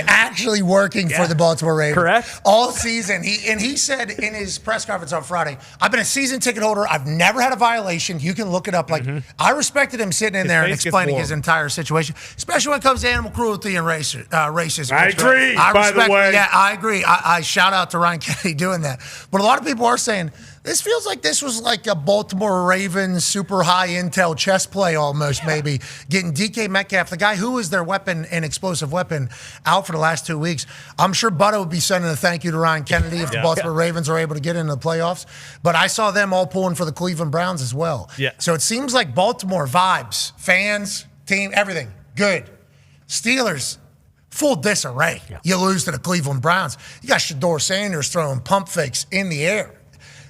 actually working for the Baltimore Ravens. Correct. All season. He said in his press conference on Friday, I've been a season ticket holder. I've never had a violation. You can look it up. I respected him sitting in there and explaining his entire situation, especially when it comes to animal cruelty and racism. I agree, by the way. Yeah, I agree. I shout out to Ryan Kennedy doing that. But a lot of people are saying, this feels like this was like a Baltimore Ravens super high intel chess play almost, maybe. Getting DK Metcalf, the guy who was their weapon and explosive weapon, out for the last 2 weeks. I'm sure Butto would be sending a thank you to Ryan Kennedy if the Baltimore Ravens are able to get into the playoffs. But I saw them all pulling for the Cleveland Browns as well. Yeah. So it seems like Baltimore vibes, fans, team, everything, good. Steelers, full disarray. Yeah. You lose to the Cleveland Browns. You got Shador Sanders throwing pump fakes in the air.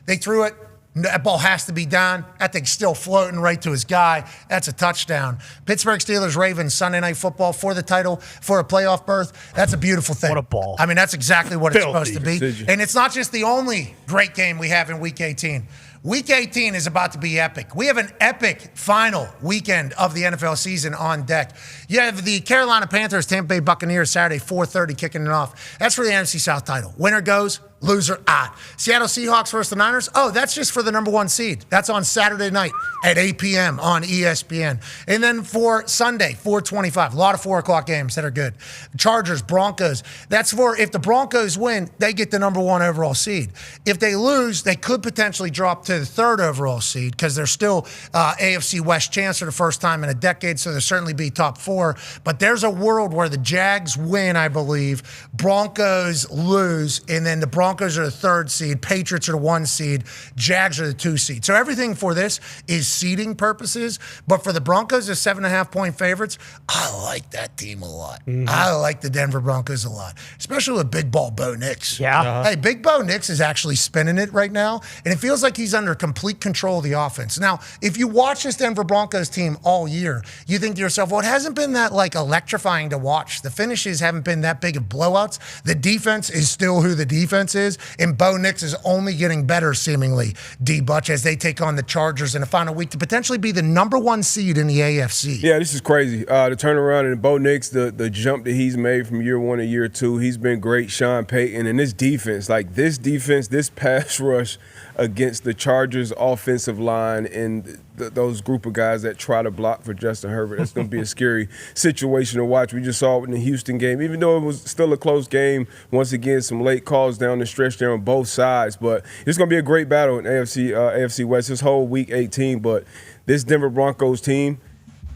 They threw it. That ball has to be down. That thing's still floating right to his guy. That's a touchdown. Pittsburgh Steelers, Ravens, Sunday Night Football for the title, for a playoff berth. That's a beautiful thing. What a ball. I mean, that's exactly what it's supposed to be. And it's not just the only great game we have in Week 18. Week 18 is about to be epic. We have an epic final weekend of the NFL season on deck. You have the Carolina Panthers, Tampa Bay Buccaneers, Saturday, 4:30, kicking it off. That's for the NFC South title. Winner goes, loser out. Seattle Seahawks versus the Niners. Oh, that's just for the number 1 seed. That's on Saturday night at 8 p.m. on ESPN. And then for Sunday, 4:25. A lot of 4 o'clock games that are good. Chargers, Broncos. That's for if the Broncos win, they get the number 1 overall seed. If they lose, they could potentially drop to the 3rd overall seed because they're still AFC West champs for the first time in a decade, so they'll certainly be top 4. But there's a world where the Jags win, I believe. Broncos lose, and then the Broncos are the 3rd seed. Patriots are the 1 seed. Jags are the 2 seed. So everything for this is seeding purposes. But for the Broncos, as 7.5-point favorites, I like that team a lot. I like the Denver Broncos a lot, especially with Big Ball Bo Nix. Yeah. Hey, Big Bo Nix is actually spinning it right now, and it feels like he's under complete control of the offense. Now, if you watch this Denver Broncos team all year, you think to yourself, well, it hasn't been that like electrifying to watch. The finishes haven't been that big of blowouts. The defense is still who the defense is, and Bo Nix is only getting better, seemingly, D-Butch, as they take on the Chargers in the final week to potentially be the number 1 seed in the AFC. Yeah, this is crazy. The turnaround and Bo Nix, the jump that he's made from year 1 to year 2, he's been great. Sean Payton, and this defense, this pass rush against the Chargers offensive line and those group of guys that try to block for Justin Herbert. That's going to be a scary situation to watch. We just saw it in the Houston game, even though it was still a close game. Once again, some late calls down the stretch there on both sides. But it's going to be a great battle in AFC West this whole Week 18. But this Denver Broncos team,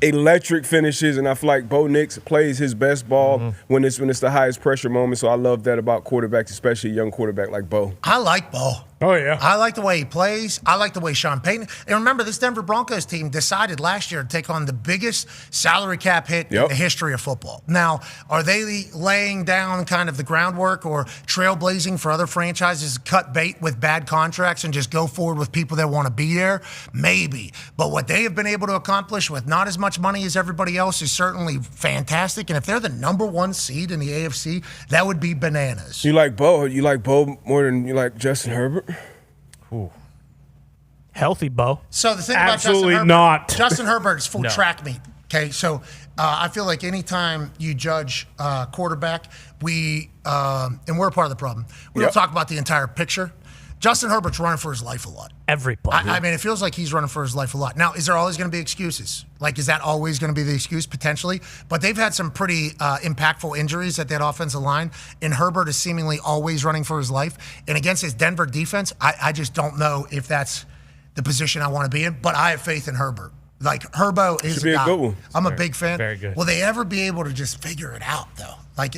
electric finishes, and I feel like Bo Nix plays his best ball when it's the highest pressure moment. So I love that about quarterbacks, especially a young quarterback like Bo. I like Bo. Oh, yeah. I like the way he plays. I like the way Sean Payton. And remember, this Denver Broncos team decided last year to take on the biggest salary cap hit in the history of football. Now, are they laying down kind of the groundwork or trailblazing for other franchises to cut bait with bad contracts and just go forward with people that want to be there? Maybe. But what they have been able to accomplish with not as much money as everybody else is certainly fantastic. And if they're the number 1 seed in the AFC, that would be bananas. You like Bo? You like Bo more than you like Justin Herbert? Ooh. Healthy, Bo. So the thing Absolutely about Justin Herbert is full track meet. Okay, so I feel like anytime you judge quarterback, and we're a part of the problem. We don't talk about the entire picture. Justin Herbert's running for his life a lot. Every play. I mean, it feels like he's running for his life a lot. Now, is there always going to be excuses? Like, is that always going to be the excuse? Potentially. But they've had some pretty impactful injuries at that offensive line, and Herbert is seemingly always running for his life. And against his Denver defense, I just don't know if that's the position I want to be in, but I have faith in Herbert. Like, Herbo is a good one. I'm a big fan. Very good. Will they ever be able to just figure it out, though? Like,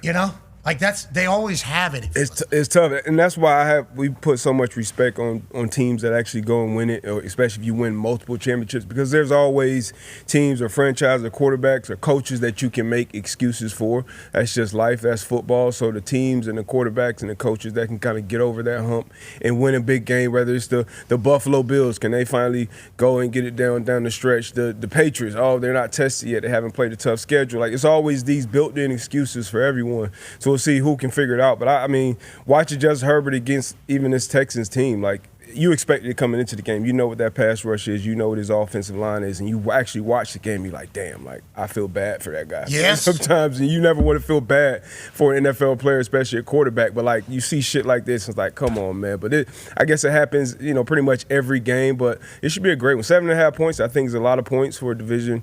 you know? Like, they always have it. It's tough, and that's why we put so much respect on teams that actually go and win it, or especially if you win multiple championships, because there's always teams or franchises or quarterbacks or coaches that you can make excuses for. That's just life. That's football. So the teams and the quarterbacks and the coaches that can kind of get over that hump and win a big game, whether it's the Buffalo Bills, can they finally go and get it down the stretch? The Patriots, they're not tested yet. They haven't played a tough schedule. Like, it's always these built-in excuses for everyone. So we'll see who can figure it out. But I mean, watching Justin Herbert against even this Texans team, like, you expected it coming into the game. You know what that pass rush is. You know what his offensive line is. And you actually watch the game, you're like, damn, like, I feel bad for that guy. Yes. Sometimes you never want to feel bad for an NFL player, especially a quarterback. But, like, you see shit like this, it's like, come on, man. But I guess it happens, pretty much every game. But it should be a great one. 7.5 points, I think, is a lot of points for divisional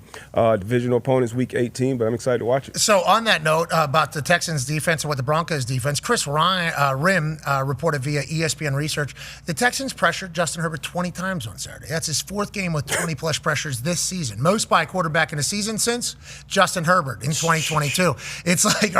opponents, Week 18. But I'm excited to watch it. So on that note about the Texans defense and what the Broncos defense, Chris Rim reported via ESPN Research, the Texans pressured Justin Herbert 20 times on Saturday. That's his 4th game with 20-plus pressures this season. Most by a quarterback in a season since Justin Herbert in 2022. It's like,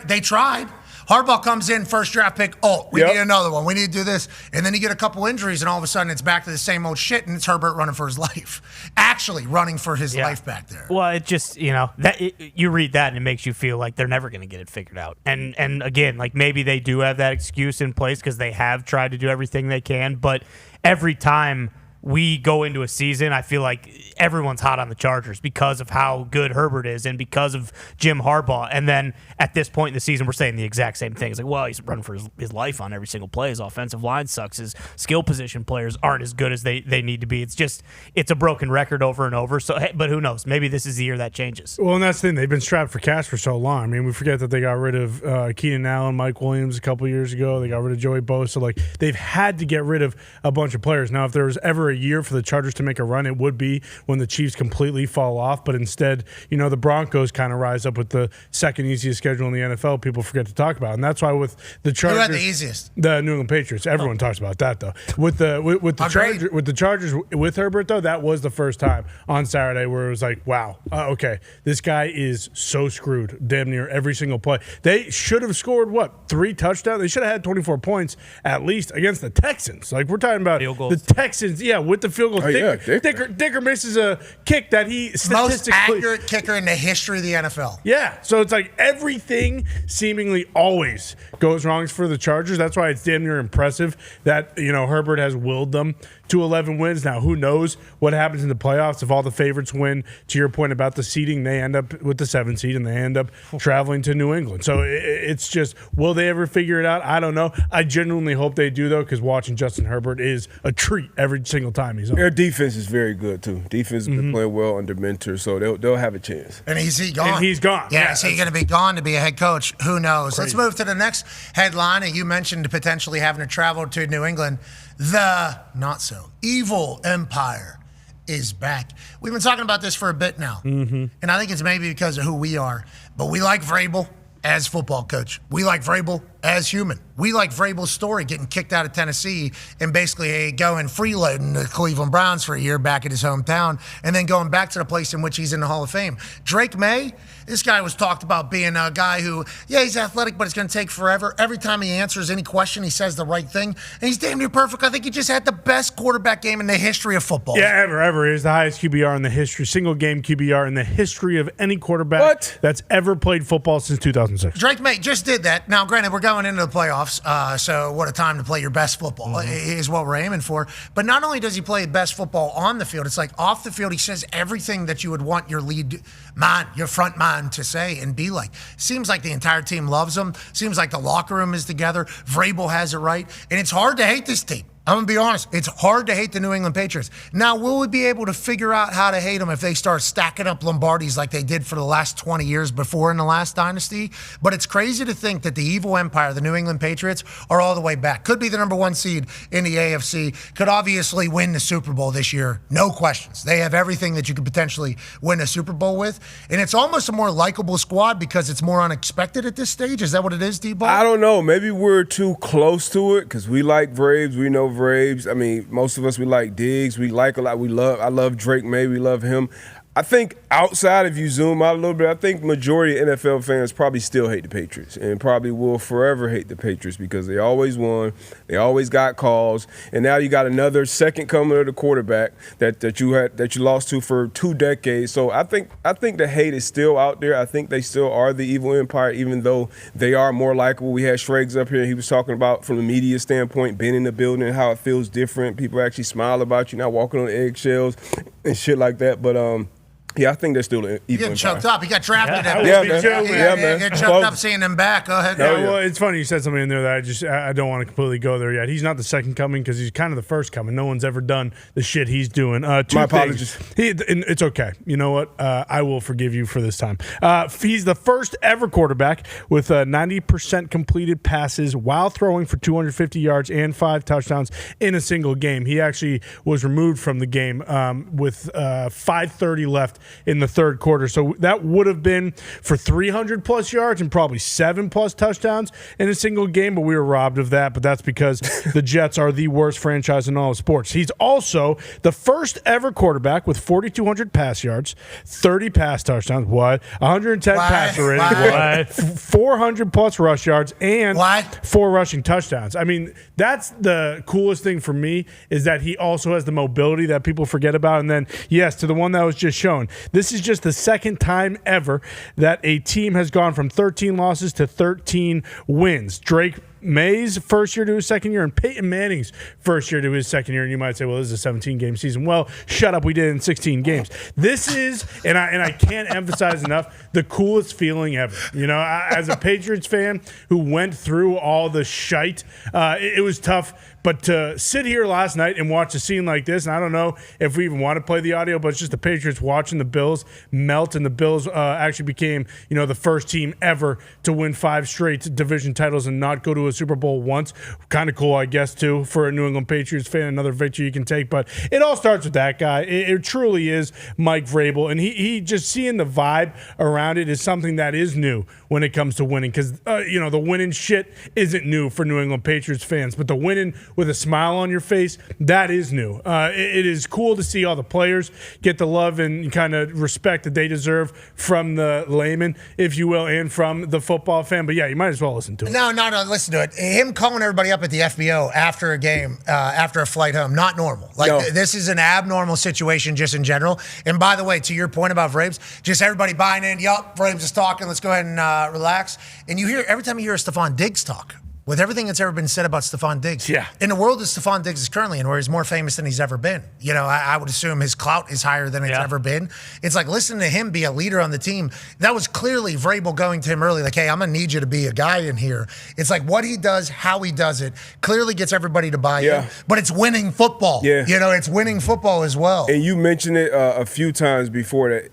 they tried. Harbaugh comes in, first draft pick. We need another one. We need to do this. And then you get a couple injuries, and all of a sudden it's back to the same old shit, and it's Herbert running for his life. Actually running for his life back there. Well, it just, you read that and it makes you feel like they're never going to get it figured out. And again, like, maybe they do have that excuse in place because they have tried to do everything they can, but every time we go into a season, I feel like everyone's hot on the Chargers because of how good Herbert is and because of Jim Harbaugh. And then at this point in the season, we're saying the exact same thing. It's like, well, he's running for his life on every single play. His offensive line sucks. His skill position players aren't as good as they need to be. It's a broken record over and over. So, but who knows? Maybe this is the year that changes. Well, and that's the thing. They've been strapped for cash for so long. I mean, we forget that they got rid of Keenan Allen, Mike Williams a couple years ago. They got rid of Joey Bosa. Like, they've had to get rid of a bunch of players. Now, if there was ever a year for the Chargers to make a run, it would be when the Chiefs completely fall off. But instead, the Broncos kind of rise up with the second easiest schedule in the NFL. People forget to talk about, and that's why with the Chargers, who had the easiest? The New England Patriots. Everyone talks about that though. With the Chargers with Herbert though, that was the first time on Saturday where it was like, wow, okay, this guy is so screwed. Damn near every single play. They should have scored 3 touchdowns. They should have had 24 points at least against the Texans. Like, we're talking about the Texans, with the field goals. Dicker misses a kick that he most accurate kicker in the history of the NFL. Yeah, so it's like everything seemingly always goes wrong for the Chargers. That's why it's damn near impressive that Herbert has willed them to 11 wins. Now, who knows what happens in the playoffs if all the favorites win? To your point about the seeding, they end up with the 7th seed and they end up traveling to New England. So it's just, will they ever figure it out? I don't know. I genuinely hope they do though, because watching Justin Herbert is a treat every single time he's on. Their defense is very good too. Defense has been playing well under Mentor, so they'll have a chance. And is he gone? And he's gone. Yeah, is he going to be gone to be a head coach? Who knows? Crazy. Let's move to the next headline. And you mentioned potentially having to travel to New England. The not so evil empire is back. We've been talking about this for a bit now. And I think it's maybe because of who we are. But we like Vrabel as football coach. We like Vrabel as human. We like Vrabel's story, getting kicked out of Tennessee and basically going freeloading the Cleveland Browns for a year back at his hometown and then going back to the place in which he's in the Hall of Fame. Drake May, this guy was talked about being a guy who, he's athletic, but it's going to take forever. Every time he answers any question, he says the right thing. And he's damn near perfect. I think he just had the best quarterback game in the history of football. Yeah, ever. He has the highest QBR in the history, single game QBR in the history of any quarterback that's ever played football since 2006. Drake May just did that. Now, granted, we're going into the playoffs, so what a time to play your best football is what we're aiming for. But not only does he play best football on the field, it's like off the field, he says everything that you would want your lead man, your front man to say and be like. Seems like the entire team loves him. Seems like the locker room is together. Vrabel has it right. And it's hard to hate this team. I'm going to be honest. It's hard to hate the New England Patriots. Now, will we be able to figure out how to hate them if they start stacking up Lombardis like they did for the last 20 years before in the last dynasty? But it's crazy to think that the evil empire, the New England Patriots, are all the way back. Could be the number one seed in the AFC. Could obviously win the Super Bowl this year. No questions. They have everything that you could potentially win a Super Bowl with. And it's almost a more likable squad because it's more unexpected at this stage. Is that what it is, D-Ball? I don't know. Maybe we're too close to it because we like Braves. We know Braves. I mean, most of us, we like Diggs. We like a lot. I love Drake May. We love him. I think outside, if you zoom out a little bit, I think majority of NFL fans probably still hate the Patriots and probably will forever hate the Patriots because they always won, they always got calls, and now you got another second coming of the quarterback that you lost to for 2 decades. So I think the hate is still out there. I think they still are the evil empire, even though they are more likable. We had Schrags up here, and he was talking about from the media standpoint, being in the building and how it feels different. People actually smile about you, not walking on eggshells and shit like that. But yeah, I think they're still evil. He getting choked up. He got drafted. Man. Get choked up seeing him back. Go ahead. Yeah, well, it's funny you said something in there that I don't want to completely go there yet. He's not the second coming because he's kind of the first coming. No one's ever done the shit he's doing. My apologies. It's okay. You know what? I will forgive you for this time. He's the first ever quarterback with 90% completed passes while throwing for 250 yards and 5 touchdowns in a single game. He actually was removed from the game with 5:30 left in the third quarter. So that would have been for 300 plus yards and probably 7 plus touchdowns in a single game, but we were robbed of that. But that's because the Jets are the worst franchise in all of sports. He's also the first ever quarterback with 4,200 pass yards, 30 pass touchdowns, 110 passer rating, 400 plus rush yards, and 4 rushing touchdowns. I mean, that's the coolest thing for me is that he also has the mobility that people forget about. And then, yes, to the one that was just shown, this is just the second time ever that a team has gone from 13 losses to 13 wins. Drake May's first year to his second year and Peyton Manning's first year to his second year. And you might say, well, this is a 17-game season. Well, shut up. We did it in 16 games. This is, and I can't emphasize enough, the coolest feeling ever. You know, as a Patriots fan who went through all the shite, it was tough. But to sit here last night and watch a scene like this, and I don't know if we even want to play the audio, but it's just the Patriots watching the Bills melt, and the Bills actually became, the first team ever to win 5 straight division titles and not go to a Super Bowl once. Kind of cool, I guess, too, for a New England Patriots fan, another victory you can take. But it all starts with that guy. It truly is Mike Vrabel, and he just seeing the vibe around it is something that is new when it comes to winning, because, the winning shit isn't new for New England Patriots fans, but the winning with a smile on your face, that is new. It is cool to see all the players get the love and kind of respect that they deserve from the layman, if you will, and from the football fan. But yeah, you might as well listen to it. No, listen to it. Him calling everybody up at the FBO after a game, after a flight home, not normal. This is an abnormal situation just in general. And by the way, to your point about Vrabes, just everybody buying in, yup, Vrabes is talking, let's go ahead and relax. And you hear, every time you hear a Stephon Diggs talk, with everything that's ever been said about Stephon Diggs, in the world that Stephon Diggs is currently in, where he's more famous than he's ever been, I would assume his clout is higher than it's ever been. It's like listening to him be a leader on the team. That was clearly Vrabel going to him early, like, hey, I'm going to need you to be a guy in here. It's like what he does, how he does it, clearly gets everybody to buy in. But it's winning football. It's winning football as well. And you mentioned it a few times before that.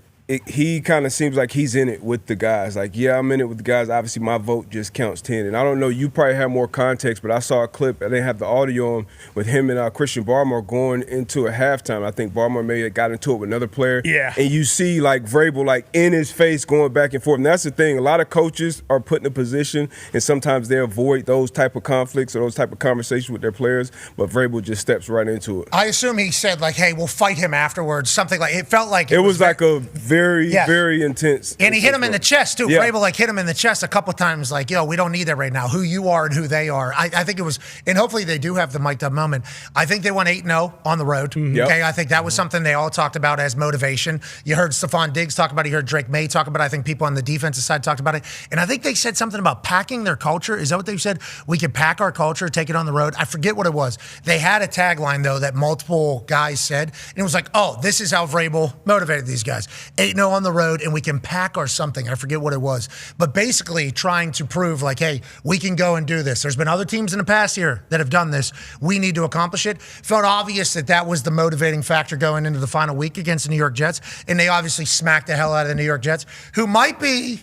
he kind of seems like he's in it with the guys. Like, yeah, I'm in it with the guys. Obviously, my vote just counts 10. And I don't know, you probably have more context, but I saw a clip, I didn't have the audio on, with him and Christian Barmore going into a halftime. I think Barmore maybe got into it with another player. Yeah. And you see, like, Vrabel, like, in his face going back and forth. And that's the thing. A lot of coaches are put in a position, and sometimes they avoid those type of conflicts or those type of conversations with their players, but Vrabel just steps right into it. I assume he said, like, hey, we'll fight him afterwards. Something like, it felt like it was like a very, very intense. And he hit him in the chest, too. Yeah. Vrabel, like, hit him in the chest a couple times, like, yo, we don't need that right now. Who you are and who they are. I think it was, and hopefully they do have the mic'd up moment. I think they went 8-0 on the road. Yep. Okay, I think that was something they all talked about as motivation. You heard Stephon Diggs talk about it. You heard Drake May talk about it. I think people on the defensive side talked about it. And I think they said something about packing their culture. Is that what they said? We can pack our culture, take it on the road. I forget what it was. They had a tagline, though, that multiple guys said. And it was like, oh, this is how Vrabel motivated these guys. 8-0 on the road, and we can pack our something. I forget what it was. But basically trying to prove, like, hey, we can go and do this. There's been other teams in the past year that have done this. We need to accomplish it. Felt obvious that that was the motivating factor going into the final week against the New York Jets. And they obviously smacked the hell out of the New York Jets, who might be.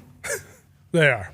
They are.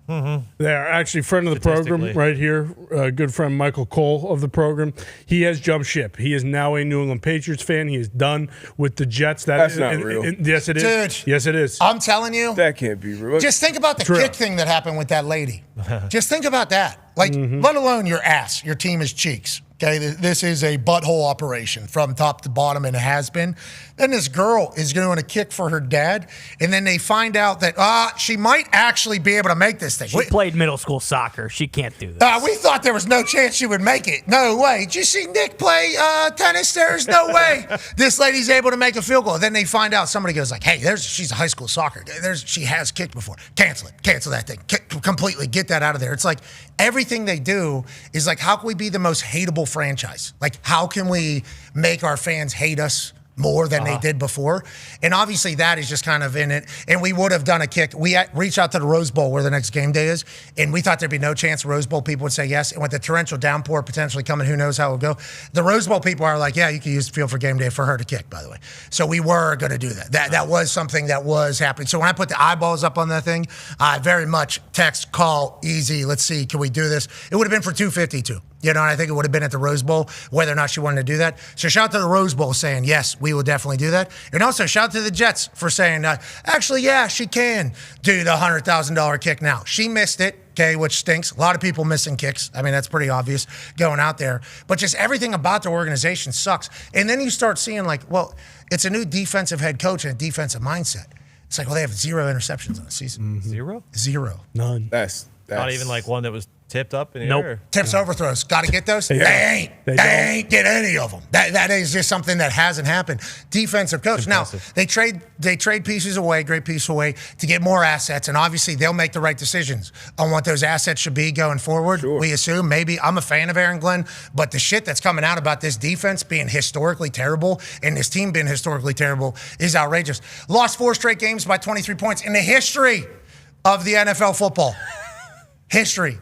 They are actually friend of the program right here, good friend Michael Cole of the program. He has jumped ship. He is now a New England Patriots fan. He is done with the Jets. That's not real. Yes, it is. Dude. Yes, it is. I'm telling you. That can't be real. Just think about the kick thing that happened with that lady. Just think about that. Like, let alone your ass. Your team is cheeks. Okay, this is a butthole operation from top to bottom, and it has been. Then this girl is doing a kick for her dad, and then they find out that she might actually be able to make this thing. She played middle school soccer. She can't do this. We thought there was no chance she would make it. No way. Did you see Nick play tennis? There's no way this lady's able to make a field goal. Then they find out, somebody goes like, hey, she's a high school soccer. She has kicked before. Cancel it. Cancel that thing. Completely get that out of there. It's like everything they do is like, how can we be the most hateable franchise? Like, how can we make our fans hate us more than they did before? And obviously that is just kind of in it. And we would have done a kick. We reached out to the Rose Bowl where the next game day is, and we thought there'd be no chance Rose Bowl people would say yes. And with the torrential downpour potentially coming, who knows how it will go. The Rose Bowl people are like, yeah, you can use the field for game day for her to kick, by the way. So we were going to do that. That was something that was happening. So when I put the eyeballs up on that thing, I very much text, call, easy, let's see, can we do this? It would have been for $252. You know, and I think it would have been at the Rose Bowl, whether or not she wanted to do that. So shout out to the Rose Bowl saying, yes, we will definitely do that. And also shout out to the Jets for saying, actually, yeah, she can do the $100,000 kick now. She missed it, okay, which stinks. A lot of people missing kicks. I mean, that's pretty obvious going out there. But just everything about the organization sucks. And then you start seeing, like, well, it's a new defensive head coach and a defensive mindset. It's like, well, they have 0 interceptions on the season. Zero? 0. None. That's Not even like one that was tipped up in the Nope. air. Tips, overthrows. Got to get those? Yeah. They ain't get any of them. That is just something that hasn't happened. Defensive coach. Now, they trade pieces away, great piece away, to get more assets, and obviously they'll make the right decisions on what those assets should be going forward. Sure. We assume. Maybe. I'm a fan of Aaron Glenn, but the shit that's coming out about this defense being historically terrible and this team being historically terrible is outrageous. Lost 4 straight games by 23 points in the history of the NFL football. History.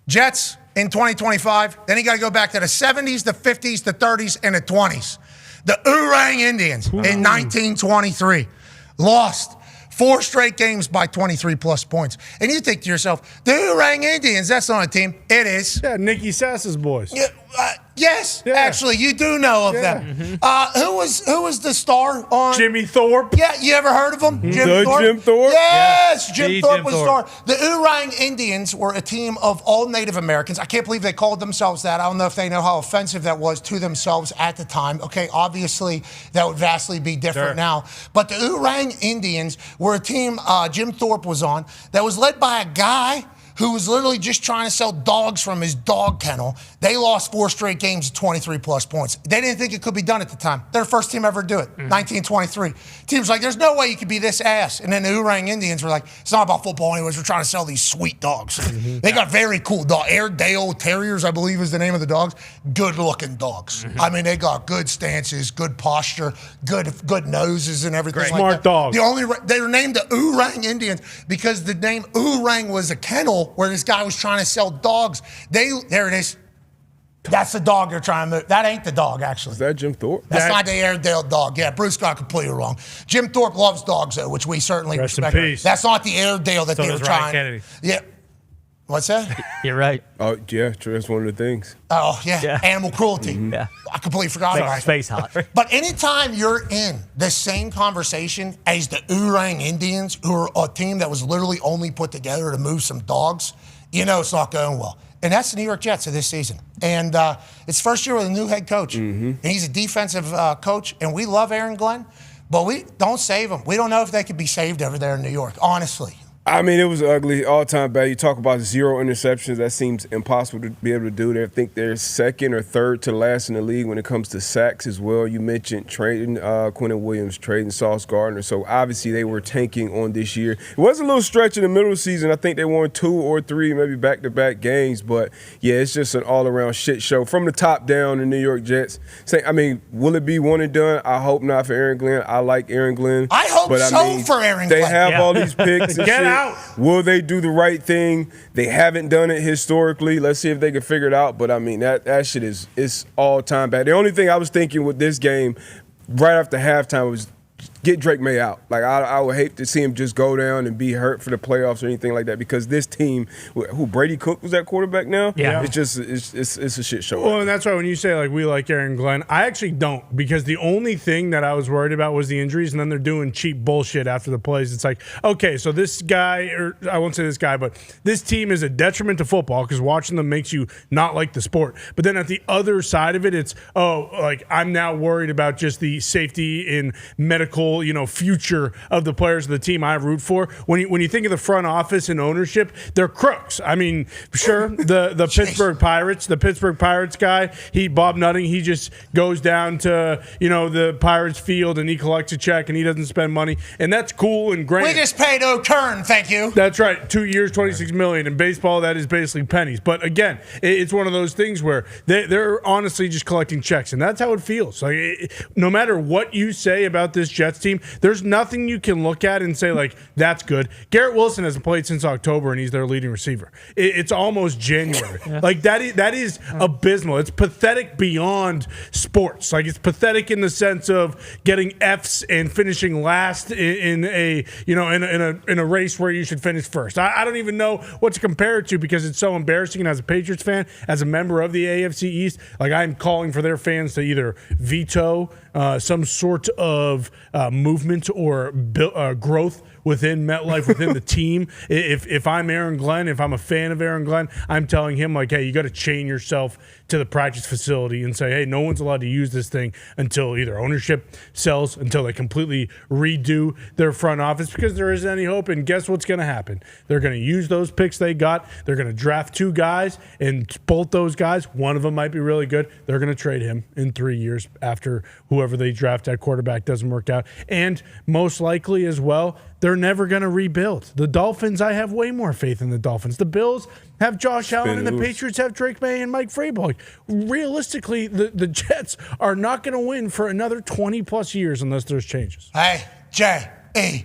Jets in 2025. Then you got to go back to the 70s, the 50s, the 30s, and the 20s. The Oorang Indians in 1923 lost 4 straight games by 23-plus points. And you think to yourself, the Oorang Indians, that's not a team. It is. Yeah, Nicky Sass's boys. Yeah, yes, Yeah. actually, you do know of them. Who was the star on Jimmy Thorpe. Yeah, you ever heard of him? Jim Jim Thorpe? Yes, Jim The Thorpe Jim was Thorpe. star. The Oorang Indians were a team of all Native Americans. I can't believe they called themselves that. I don't know if they know how offensive that was to themselves at the time. Okay, obviously that would vastly be different Sure. now. But the Oorang Indians were a team Jim Thorpe was on that was led by a guy who was literally just trying to sell dogs from his dog kennel. They lost 4 straight games of 23-plus points. They didn't think it could be done at the time. They're the first team ever to do it, 1923. Teams like, there's no way you could be this ass. And then the Oorang Indians were like, it's not about football anyways. We're trying to sell these sweet dogs. They got very cool dogs. Airedale Terriers, I believe is the name of the dogs. Good-looking dogs. I mean, they got good stances, good posture, good noses and everything like Smart that. dogs. They were named the Oorang Indians because the name Oorang was a kennel where this guy was trying to sell dogs. There it is. That's the dog you're trying to move. That ain't the dog, actually. Is that Jim Thorpe? That's not the Airedale dog. Yeah, Bruce got completely wrong. Jim Thorpe loves dogs, though, which we certainly Rest in respect. peace. That's not the Airedale that So they were does Ryan trying. Kennedy. Yeah. What's that? You're right. Oh, yeah, true. That's one of the things. Oh, yeah. Yeah. Animal cruelty. Yeah. I completely forgot about Makes it. face hot. But anytime you're in the same conversation as the Oorang Indians, who are a team that was literally only put together to move some dogs, you know it's not going well. And that's the New York Jets of this season. And it's first year with a new head coach. And he's a defensive coach, and we love Aaron Glenn, but we don't save him. We don't know if they could be saved over there in New York, honestly. I mean, it was ugly, all-time bad. You talk about 0 interceptions. That seems impossible to be able to do. I think they're second or third to last in the league when it comes to sacks as well. You mentioned trading Quentin Williams, trading Sauce Gardner. So, obviously, they were tanking on this year. It was a little stretch in the middle of the season. I think they won 2 or 3, maybe back-to-back games. But, yeah, it's just an all-around shit show. From the top down, the New York Jets. Will it be one and done? I hope not for Aaron Glenn. I like Aaron Glenn. I hope for Aaron Glenn. They have all these picks and Get shit. out. Will they do the right thing? They haven't done it historically. Let's see if they can figure it out. But I mean, that shit is all time bad. The only thing I was thinking with this game, right after halftime, was get Drake May out. Like I would hate to see him just go down and be hurt for the playoffs or anything like that, because this team, who Brady Cook was that quarterback now, Yeah. it's a shit show. Well, and that's why when you say, like, we like Aaron Glenn, I actually don't, because the only thing that I was worried about was the injuries, and then they're doing cheap bullshit after the plays. It's like, okay, so this guy, or I won't say this guy, but this team is a detriment to football because watching them makes you not like the sport. But then at the other side of it, it's, I'm now worried about just the safety and medical, future of the players of the team I root for. When you think of the front office and ownership, they're crooks. I mean, sure, the Pittsburgh Pirates guy, Bob Nutting, he just goes down to, the Pirates field and he collects a check and he doesn't spend money. And that's cool and great. We just paid O'Kern, thank you. That's right. 2 years, $26 million. In baseball, that is basically pennies. But again, it's one of those things where they're honestly just collecting checks, and that's how it feels. Like, no matter what you say about this Jets team, there's nothing you can look at and say, like, that's good. Garrett Wilson hasn't played since October, and he's their leading receiver. It's almost January. Like, that is abysmal. It's pathetic beyond sports. Like, it's pathetic in the sense of getting Fs and finishing last in a race where you should finish first. I don't even know what to compare it to, because it's so embarrassing. And as a Patriots fan, as a member of the AFC East, like, I'm calling for their fans to either veto some sort of movement or growth within MetLife, within the team. If I'm Aaron Glenn, if I'm a fan of Aaron Glenn, I'm telling him, like, hey, you got to chain yourself to the practice facility and say, hey, no one's allowed to use this thing until either ownership sells, until they completely redo their front office, because there isn't any hope. And guess what's going to happen? They're going to use those picks they got. They're going to draft 2 guys, and both those guys, one of them might be really good. They're going to trade him in 3 years after whoever they draft at quarterback doesn't work out. And most likely as well, they're never going to rebuild. The Dolphins, I have way more faith in the Dolphins. The Bills have Josh Allen, and the Patriots have Drake May and Mike Vrabel. Like, realistically, the Jets are not going to win for another 20-plus years unless there's changes. Hey, J-E-T-S,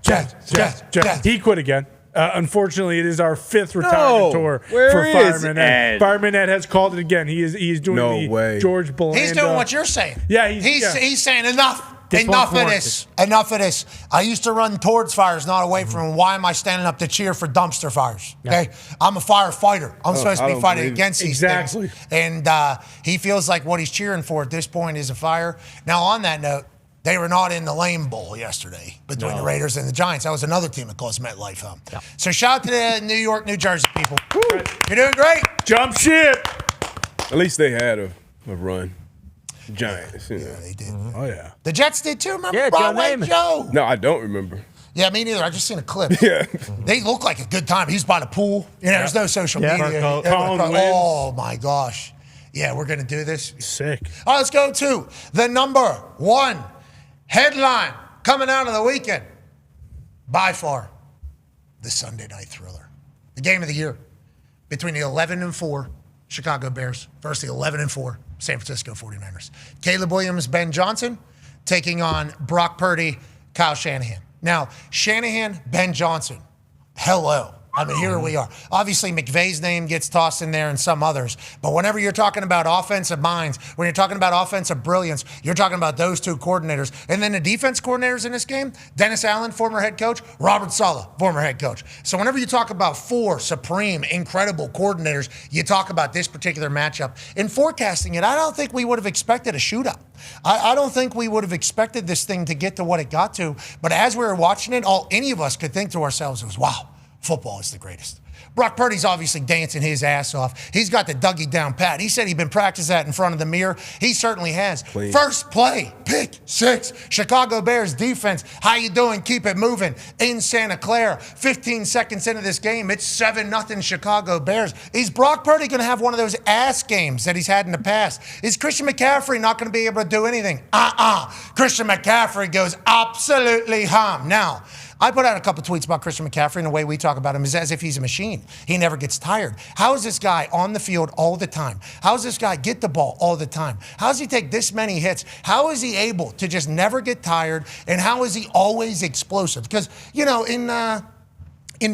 Jets. He quit again. Unfortunately, it is our 5th retirement tour for Fireman Ed. Fireman Ed has called it again. He is doing the George Belanda. He's doing what you're saying. Yeah, he's saying enough. This Enough one's of this. Enough of this. I used to run towards fires, not away from them. Why am I standing up to cheer for dumpster fires? Okay? I'm a firefighter. I'm supposed to be fighting against these things. And he feels like what he's cheering for at this point is a fire. Now, on that note, they were not in the Lame Bowl yesterday between the Raiders and the Giants. That was another team that calls MetLife home. Yeah. So shout out to the New York, New Jersey people. You're doing great. Jump ship. At least they had a run. Giants. Yeah, they did. Mm-hmm. Oh, yeah. The Jets did too, remember? Yeah, Broadway Joe. No, I don't remember. Yeah, me neither. I just seen a clip. Yeah. They look like a good time. He was by the pool. There's no social media. Oh, my gosh. Yeah, we're going to do this. Sick. All right, let's go to the number 1 headline coming out of the weekend. By far, the Sunday night thriller. The game of the year between the 11-4 Chicago Bears versus the 11-4 San Francisco 49ers. Caleb Williams, Ben Johnson taking on Brock Purdy, Kyle Shanahan. Now, Shanahan, Ben Johnson, hello. I mean, here we are. Obviously, McVay's name gets tossed in there and some others. But whenever you're talking about offensive minds, when you're talking about offensive brilliance, you're talking about those two coordinators. And then the defense coordinators in this game, Dennis Allen, former head coach, Robert Saleh, former head coach. So whenever you talk about four supreme, incredible coordinators, you talk about this particular matchup. In forecasting it, I don't think we would have expected a shootout. I don't think we would have expected this thing to get to what it got to. But as we were watching it, all any of us could think to ourselves was, wow, football is the greatest. Brock Purdy's obviously dancing his ass off. He's got the Dougie down pat. He said he'd been practicing that in front of the mirror. He certainly has. Clean. First play, pick six. Chicago Bears defense. How you doing? Keep it moving. In Santa Clara, 15 seconds into this game, it's 7-0 Chicago Bears. Is Brock Purdy going to have one of those ass games that he's had in the past? Is Christian McCaffrey not going to be able to do anything? Christian McCaffrey goes absolutely ham. Now, I put out a couple tweets about Christian McCaffrey, and the way we talk about him is as if he's a machine. He never gets tired. How is this guy on the field all the time? How does this guy get the ball all the time? How does he take this many hits? How is he able to just never get tired? And how is he always explosive? Because, you know, in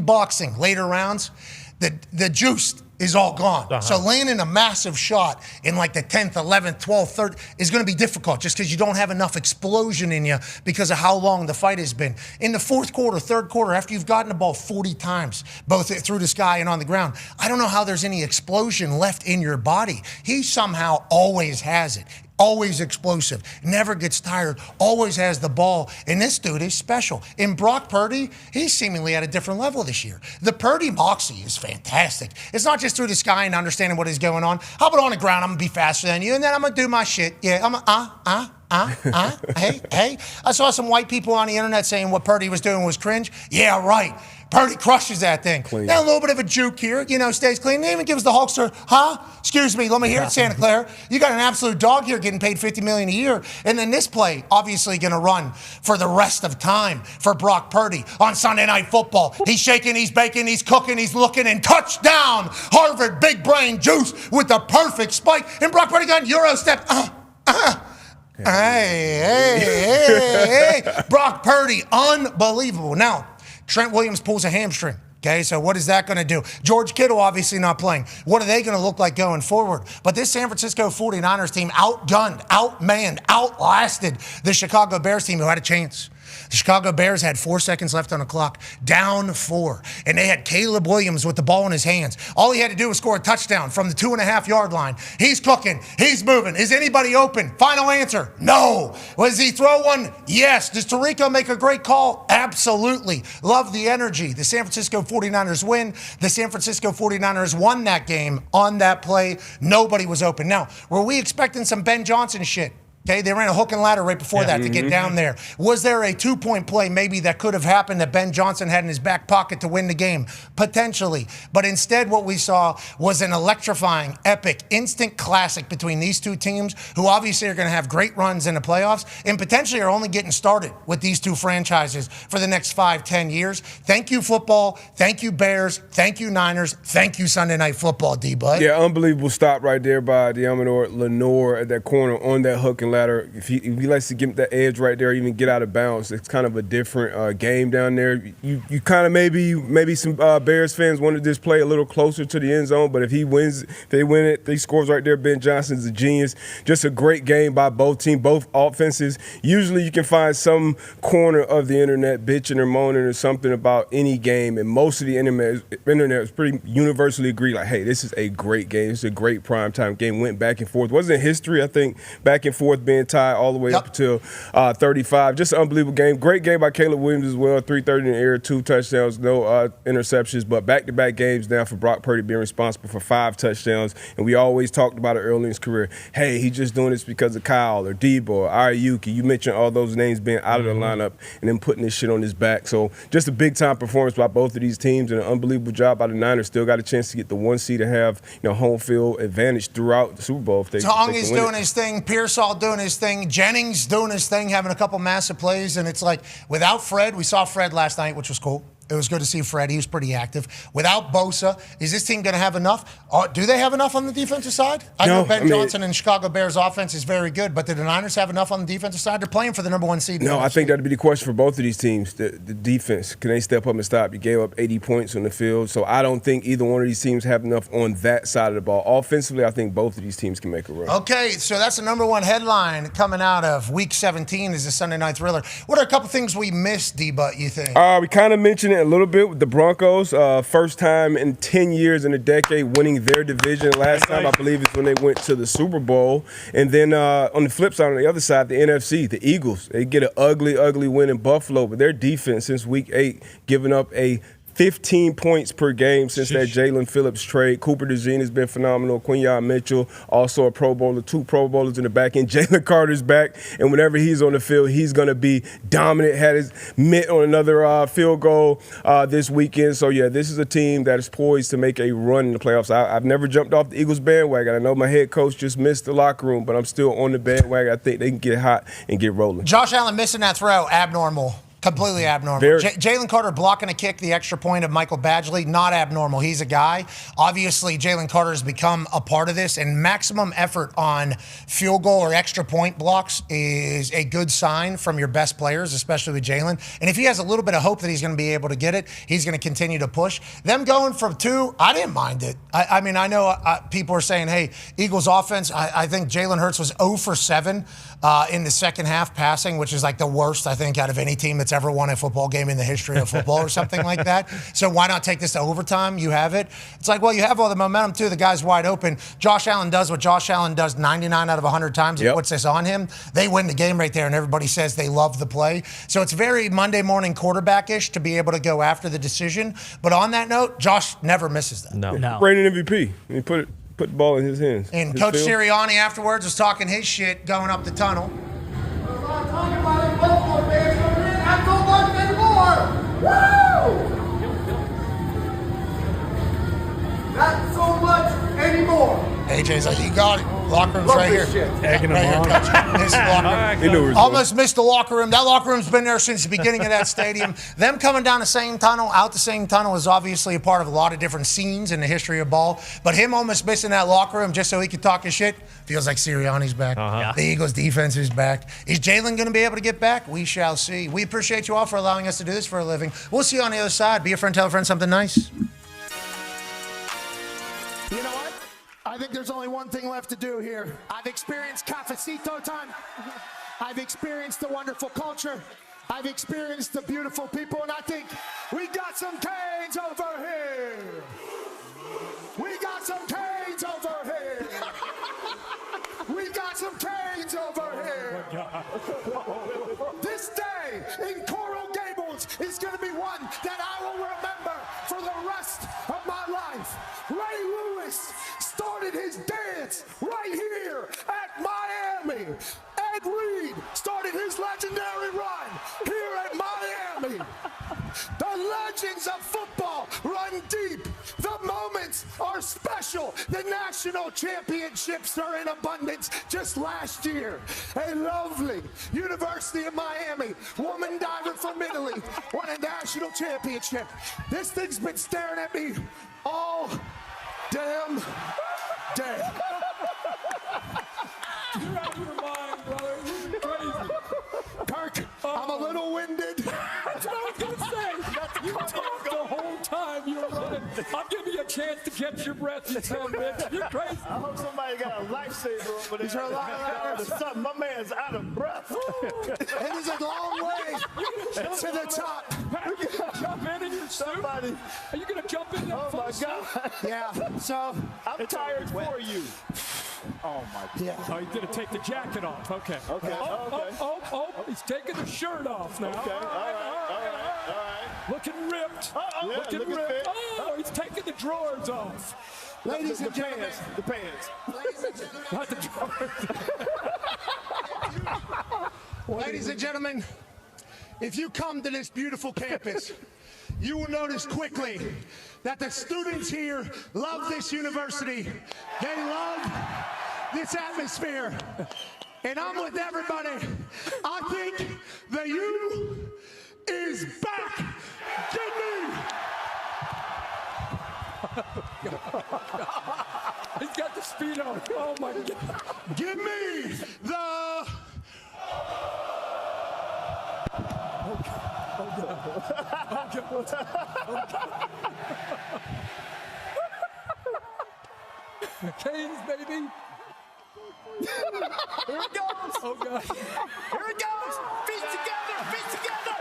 boxing, later rounds, the juice is all gone. So landing a massive shot in like the 10th, 11th, 12th, 3rd is going to be difficult just because you don't have enough explosion in you because of how long the fight has been. In the fourth quarter, third quarter, after you've gotten the ball 40 times, both through the sky and on the ground, I don't know how there's any explosion left in your body. He somehow always has it. Always explosive, never gets tired, always has the ball. And this dude is special. In Brock Purdy, he's seemingly at a different level this year. The Purdy moxie is fantastic. It's not just through the sky and understanding what is going on. How about on the ground, I'm going to be faster than you, and then I'm going to do my shit. Yeah, hey. I saw some white people on the internet saying what Purdy was doing was cringe. Yeah, right. Purdy crushes that thing. Clean. Now, a little bit of a juke here, stays clean. They even gives the Hulkster, excuse me, let me hear it, Santa Clara. You got an absolute dog here getting paid $50 million a year. And then this play, obviously going to run for the rest of time for Brock Purdy on Sunday Night Football. He's shaking, he's baking, he's cooking, he's looking, and touchdown. Harvard big brain juice with the perfect spike. And Brock Purdy got Euro step. Hey. Brock Purdy, unbelievable. Now, Trent Williams pulls a hamstring. Okay, so what is that going to do? George Kittle obviously not playing. What are they going to look like going forward? But this San Francisco 49ers team outgunned, outmanned, outlasted the Chicago Bears team who had a chance. The Chicago Bears had 4 seconds left on the clock, down 4. And they had Caleb Williams with the ball in his hands. All he had to do was score a touchdown from the 2.5-yard line. He's cooking. He's moving. Is anybody open? Final answer, no. Does he throw one? Yes. Does Tirico make a great call? Absolutely. Love the energy. The San Francisco 49ers win. The San Francisco 49ers won that game on that play. Nobody was open. Now, were we expecting some Ben Johnson shit? Okay, they ran a hook and ladder right before that to get down there. Was there a 2-point play maybe that could have happened that Ben Johnson had in his back pocket to win the game? Potentially. But instead what we saw was an electrifying, epic, instant classic between these two teams who obviously are going to have great runs in the playoffs and potentially are only getting started with these two franchises for the next 5-10 years. Thank you, football. Thank you, Bears. Thank you, Niners. Thank you, Sunday Night Football, D-Bud. Yeah, unbelievable stop right there by Diamador Lenore at that corner on that hook and ladder. If he likes to get that edge right there, even get out of bounds, it's kind of a different game down there. You kind of maybe some Bears fans wanted this play a little closer to the end zone, but if he wins, if they win it, he scores right there. Ben Johnson's a genius. Just a great game by both teams, both offenses. Usually you can find some corner of the internet bitching or moaning or something about any game, and most of the internet is pretty universally agreed, like, hey, this is a great game. It's a great primetime game. Went back and forth. Wasn't history, I think, back and forth being tied all the way up until 35. Just an unbelievable game. Great game by Caleb Williams as well. 330 in the air, 2 touchdowns, no interceptions, but back-to-back games now for Brock Purdy being responsible for 5 touchdowns. And we always talked about it early in his career. Hey, he's just doing this because of Kyle or Debo or Ayuki. You mentioned all those names being out of the lineup and then putting this shit on his back. So just a big-time performance by both of these teams and an unbelievable job by the Niners. Still got a chance to get the 1 seed and have home field advantage throughout the Super Bowl. If they Tong is doing his thing. Pearsall doing his thing. Jennings doing his thing, having a couple massive plays. And it's like, without Fred, we saw Fred last night, which was cool. It was good to see Fred. He was pretty active. Without Bosa, is this team going to have enough? Do they have enough on the defensive side? I know Ben Johnson and Chicago Bears offense is very good, but do the Niners have enough on the defensive side? They're playing for the number 1 seed. No, I think that'd be the question for both of these teams. The defense, can they step up and stop? You gave up 80 points on the field, so I don't think either one of these teams have enough on that side of the ball. Offensively, I think both of these teams can make a run. Okay, so that's the number 1 headline coming out of Week 17 is the Sunday Night Thriller. What are a couple things we missed, D-Butt, you think? We kind of mentioned it a little bit with the Broncos, first time in 10 years in a decade winning their division. Last time, I believe, is when they went to the Super Bowl. And then on the flip side, on the other side, the NFC, the Eagles, they get an ugly, ugly win in Buffalo. But their defense since Week 8, giving up a 15 points per game since that Jalen Phillips trade. Cooper DeJean has been phenomenal. Quinyon Mitchell, also a Pro Bowler, 2 Pro Bowlers in the back end. Jalen Carter's back, and whenever he's on the field, he's going to be dominant. Had his mitt on another field goal this weekend. So, yeah, this is a team that is poised to make a run in the playoffs. I've never jumped off the Eagles bandwagon. I know my head coach just missed the locker room, but I'm still on the bandwagon. I think they can get hot and get rolling. Josh Allen missing that throw, abnormal. Completely abnormal. Jalen Carter blocking a kick, the extra point of Michael Badgley, not abnormal. He's a guy. Obviously, Jalen Carter has become a part of this, and maximum effort on field goal or extra point blocks is a good sign from your best players, especially with Jalen. And if he has a little bit of hope that he's going to be able to get it, he's going to continue to push. Them going from 2, I didn't mind it. I mean, I know people are saying, hey, Eagles offense, I think Jalen Hurts was 0 for 7 in the second half passing, which is like the worst, I think, out of any team that's ever won a football game in the history of football or something like that. So why not take this to overtime? You have it. It's like, well, you have all the momentum too. The guy's wide open. Josh Allen does what Josh Allen does 99 out of 100 times. He puts this on him. They win the game right there, and everybody says they love the play. So it's very Monday morning quarterback-ish to be able to go after the decision. But on that note, Josh never misses that. No. Reigning MVP. He put the ball in his hands. And Coach Sirianni afterwards was talking his shit going up the tunnel. Not so much anymore. Woo! Not so much anymore. AJ's like, you got it. Locker room's right here. Egging Right him here, on. Coach. Missed the locker room. Almost missed the locker room. That locker room's been there since the beginning of that stadium. Them coming down the same tunnel, out the same tunnel is obviously a part of a lot of different scenes in the history of ball. But him almost missing that locker room just so he could talk his shit feels like Sirianni's back. The Eagles' defense is back. Is Jalen going to be able to get back? We shall see. We appreciate you all for allowing us to do this for a living. We'll see you on the other side. Be a friend, tell a friend something nice. You know what? I think there's only one thing left to do here. I've experienced cafecito time. I've experienced the wonderful culture. I've experienced the beautiful people, and I think we got some Canes over here. We got some Canes over here. We got some Canes over here. This day in Coral Gables is going to be one that I will remember for the rest of my life. Ray Lewis started his dance right here at Miami. Ed Reed started his legendary run here at Miami. The legends of football run deep. The moments are special. The national championships are in abundance. Just last year, a lovely University of Miami woman diver from Italy won a national championship. This thing's been staring at me all damn day. You're out of your mind, brother. You're crazy. Kirk, I'm a little winded. That's what I was going to say. You talked the whole time you were running. I'm giving you a chance to catch your breath, you son of a bitch. You're crazy. I hope somebody got a lifesaver over there. Is there a lot of Something. My man's out of breath. It is a long way to the top. Are you going to jump in your suit? Are you going to jump in that Oh my God. Yeah, so I'm tired for you. Oh, my God. Oh, he's going to take the jacket off. Okay. Okay. Oh, he's taking the shirt off now. Okay. All right. Looking ripped. Yeah, Looking looking ripped. fit. Oh, he's taking the drawers off. ladies and gentlemen, The pants. Not the drawers. ladies and gentlemen, if you come to this beautiful campus, you will notice quickly that the students here love this university. They love this atmosphere. And I'm with everybody. I think the U is back. Give me. He's got the speed on. Oh, my God. Give me the. Canes, baby. Here it goes. Oh, God. Here it goes. Feet together. Feet together.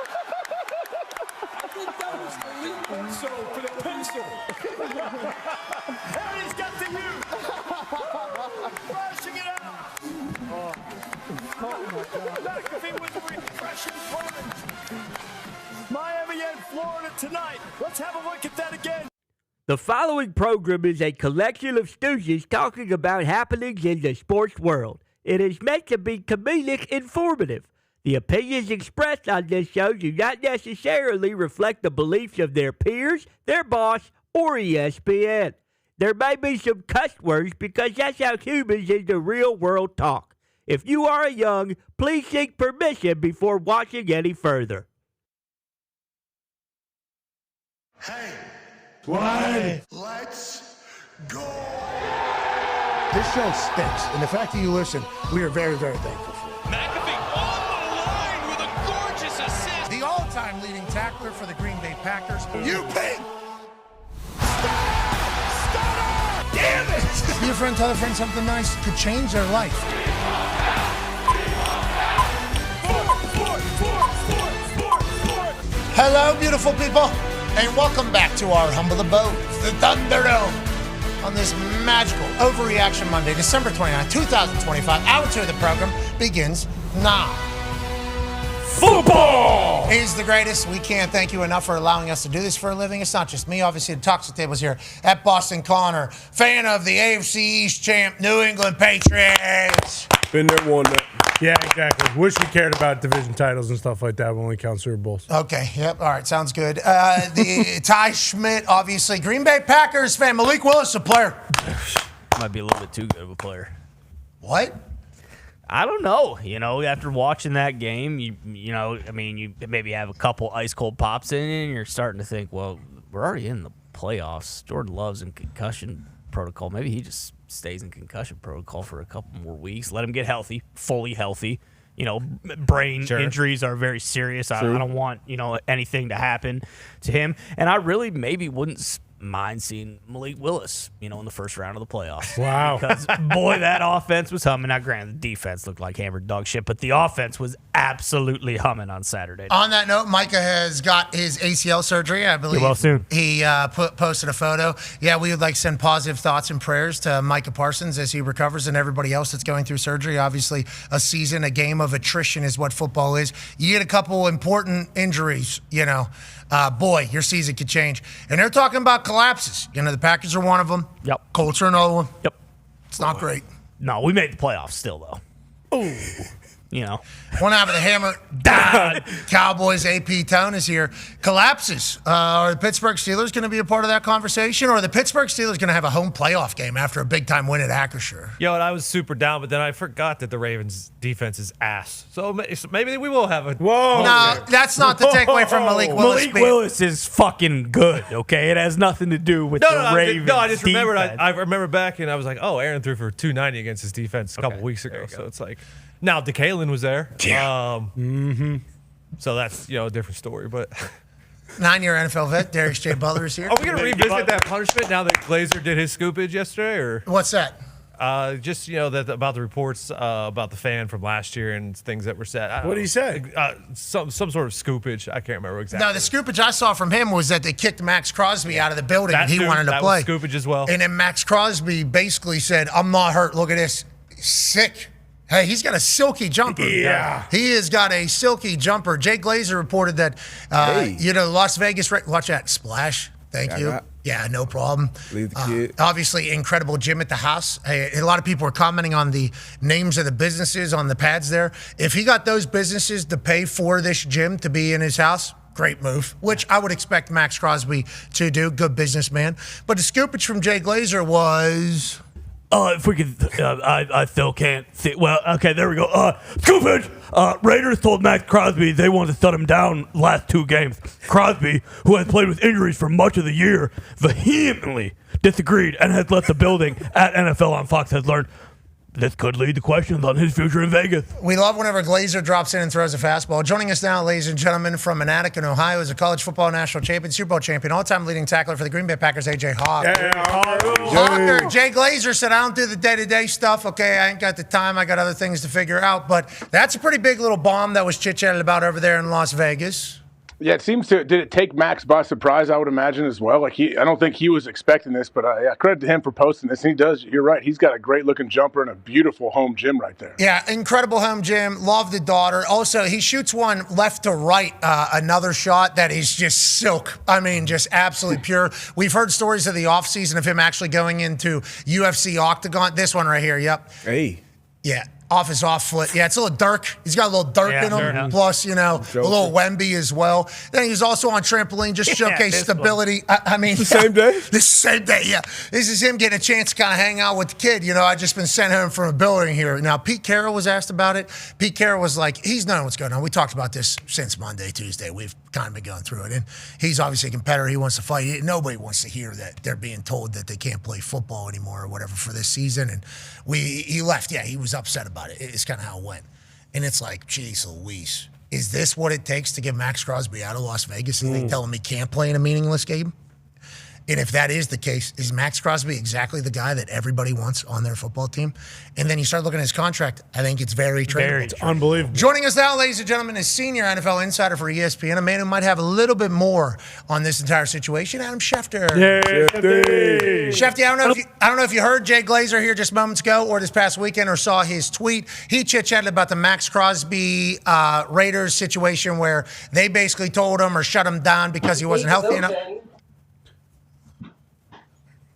I think that was the lead show for the pencil. And he's got the youth. Rushing it out. McAfee with the refreshing plunge. Miami and Florida tonight. Let's have a look at that again. The following program is a collection of stooges talking about happenings in the sports world. It is meant to be comedic informative. The opinions expressed on this show do not necessarily reflect the beliefs of their peers, their boss, or ESPN. There may be some cuss words because that's how humans in the real world talk. If you are young, please seek permission before watching any further. Hey, Why? let's go. This show stinks, and the fact that you listen, we are very, very thankful for. McAfee on the line with a gorgeous assist. The all-time leading tackler for the Green Bay Packers. You pig! Damn it! Be a friend, tell a friend something nice could change their life. Hello, beautiful people, and welcome back to our humble abode, the Thunderdome, on this magical Overreaction Monday, December 29, 2025. Hour 2 of the program begins now. Football is the greatest. We can't thank you enough for allowing us to do this for a living. It's not just me. Obviously, the Toxic Table's here at Boston Connor, fan of the AFC East champ, New England Patriots. Been there, won that. Yeah, exactly. Wish we cared about division titles and stuff like that when we count Super Bowls. Okay, yep, all right, sounds good. The Ty Schmidt, obviously, Green Bay Packers fan, Malik Willis, a player. Might be a little bit too good of a player. What? I don't know. You know, after watching that game, you maybe have a couple ice cold pops in you, and you're starting to think, well, we're already in the playoffs. Jordan Love's in concussion protocol. Maybe he just stays in concussion protocol for a couple more weeks. Let him get healthy, fully healthy. You know, brain injuries are very serious. I don't want, anything to happen to him. And I really maybe wouldn't mind seeing Malik Willis, in the first round of the playoffs. Wow. Because, boy, that offense was humming. Now, granted, the defense looked like hammered dog shit, but the offense was absolutely humming on Saturday. On that note, Micah has got his ACL surgery, I believe. Get well soon. He posted a photo. Yeah, we would like to send positive thoughts and prayers to Micah Parsons as he recovers and everybody else that's going through surgery. Obviously, a season, a game of attrition is what football is. You get a couple important injuries, boy, your season could change. And they're talking about collapses. The Packers are one of them. Yep. Colts are another one. Yep. It's not great. No, we made the playoffs still, though. Ooh. One half of the hammer, Dahn. Cowboys AP Tone is here. Collapses. Are the Pittsburgh Steelers going to be a part of that conversation, or are the Pittsburgh Steelers going to have a home playoff game after a big-time win at Acrisure? Yo, and I was super down, but then I forgot that the Ravens' defense is ass. So maybe we will have a... Whoa. No, that's not the takeaway from Malik Willis. Malik Willis is fucking good, okay? It has nothing to do with the Ravens. No, I just remembered. defense. I remember back, and I was like, oh, Aaron threw for 290 against his defense a couple weeks ago. So it's like... Now, DeKalen was there. Yeah. So that's, a different story. But 9-year NFL vet, Darius J. Butler is here. are we going to revisit that punishment now that Glazer did his scoopage yesterday? Or What's that? just, that about the reports about the fan from last year and things that were said. What did he say? Some sort of scoopage. I can't remember exactly. No, the scoopage I saw from him was that they kicked Max Crosby out of the building and he wanted to that play. Was scoopage as well. And then Max Crosby basically said, I'm not hurt. Look at this. Sick. Hey, he's got a silky jumper. Yeah. He has got a silky jumper. Jay Glazer reported that, Las Vegas, watch that, splash. Thank you. Yeah, no problem. Leave the kid. Obviously, incredible gym at the house. A lot of people are commenting on the names of the businesses on the pads there. If he got those businesses to pay for this gym to be in his house, great move, which I would expect Max Crosby to do. Good businessman. But the scoopage from Jay Glazer was... If we could, I still can't see. Well, okay, there we go. Stupid! Raiders told Max Crosby they wanted to shut him down last 2 games. Crosby, who has played with injuries for much of the year, vehemently disagreed and has left the building at NFL on Fox has learned this could lead to questions on his future in Vegas. We love whenever Glazer drops in and throws a fastball. Joining us now, ladies and gentlemen, from Manatee, Ohio, is a college football national champion, Super Bowl champion, all-time leading tackler for the Green Bay Packers, A.J. Hawk. Hawker, Jay Glazer said, I don't do the day-to-day stuff. Okay, I ain't got the time. I got other things to figure out. But that's a pretty big little bomb that was chit-chatted about over there in Las Vegas. Yeah, it seems to. Did it take Max by surprise? I would imagine as well. I don't think he was expecting this, but credit to him for posting this. And he does. You're right. He's got a great looking jumper and a beautiful home gym right there. Yeah, incredible home gym. Love the daughter. Also, he shoots one left to right. Another shot that is just silk. I mean, just absolutely pure. We've heard stories of the offseason of him actually going into UFC Octagon. This one right here. Yep. Hey. Yeah. Off his off foot. Yeah, it's a little Dirk. He's got a little Dirk in him. Plus, a little Wemby as well. Then he was also on trampoline, just showcase stability. I mean, the same day? The same day, yeah. This is him getting a chance to kind of hang out with the kid. I just been sent home from a building here. Now, Pete Carroll was asked about it. Pete Carroll was like, he's known what's going on. We talked about this since Monday, Tuesday. We've kind of been going through it. And he's obviously a competitor. He wants to fight. Nobody wants to hear that they're being told that they can't play football anymore or whatever for this season. And he left. Yeah, he was upset about it. It's kind of how it went. And it's like, geez Louise, is this what it takes to get Max Crosby out of Las Vegas and they tell him he can't play in a meaningless game? And if that is the case, is Max Crosby exactly the guy that everybody wants on their football team? And then you start looking at his contract. I think it's very tradable. It's unbelievable. Joining us now, ladies and gentlemen, is senior NFL insider for ESPN, a man who might have a little bit more on this entire situation, Adam Schefter. Shefty, I don't know if you heard Jay Glazer here just moments ago or this past weekend or saw his tweet. He chit-chatted about the Max Crosby Raiders situation where they basically told him or shut him down because he wasn't healthy enough.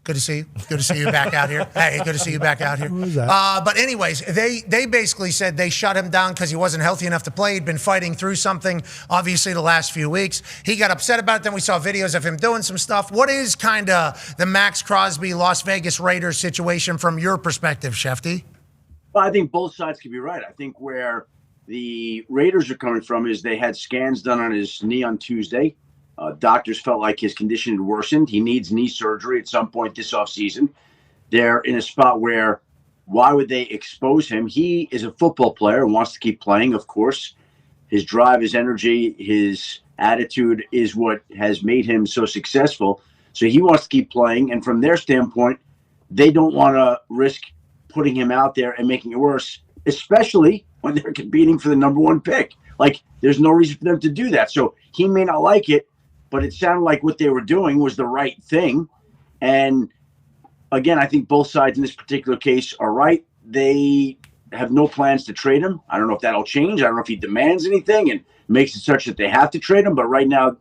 Good to see you. Good to see you back out here. Hey, good to see you back out here. Who was that? But anyways, they basically said they shut him down because he wasn't healthy enough to play. He'd been fighting through something, obviously, the last few weeks. He got upset about it. Then we saw videos of him doing some stuff. What is kind of the Max Crosby, Las Vegas Raiders situation from your perspective, Shefty? Well, I think both sides could be right. I think where the Raiders are coming from is they had scans done on his knee on Tuesday. Doctors felt like his condition had worsened. He needs knee surgery at some point this offseason. They're in a spot where why would they expose him? He is a football player and wants to keep playing, of course. His drive, his energy, his attitude is what has made him so successful. So he wants to keep playing. And from their standpoint, they don't want to risk putting him out there and making it worse, especially when they're competing for the number 1 pick. Like, there's no reason for them to do that. So he may not like it, but it sounded like what they were doing was the right thing. And again, I think both sides in this particular case are right. They have no plans to trade him. I don't know if that'll change. I don't know if he demands anything and makes it such that they have to trade him. But right now,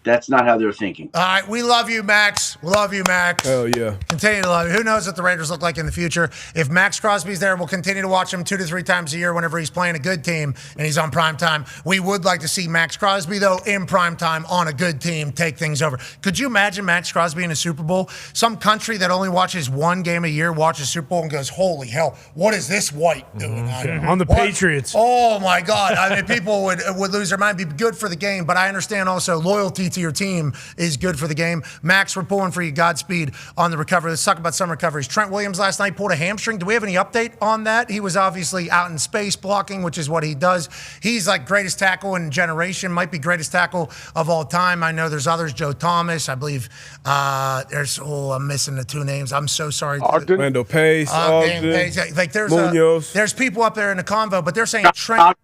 that's not how they're thinking. All right, we love you, Max. We love you, Max. Hell yeah. Continue to love you. Who knows what the Raiders look like in the future? If Max Crosby's there, we'll continue to watch him 2 to 3 times a year whenever he's playing a good team and he's on prime time. We would like to see Max Crosby, though, in prime time on a good team take things over. Could you imagine Max Crosby in a Super Bowl? Some country that only watches 1 game a year watches Super Bowl and goes, holy hell, what is this white doing? On the Patriots. Oh, my God. I mean, people would lose their mind. It'd be good for the game, but I understand also loyalty to your team is good for the game. Max, we're pulling for you. Godspeed on the recovery. Let's talk about some recoveries. Trent Williams last night pulled a hamstring. Do we have any update on that? He was obviously out in space blocking, which is what he does. He's like greatest tackle in generation, might be greatest tackle of all time. I know there's others. Joe Thomas, I believe. I'm missing the 2 names. I'm so sorry. Randall Pace. Like there's people up there in the convo, but they're saying Trent.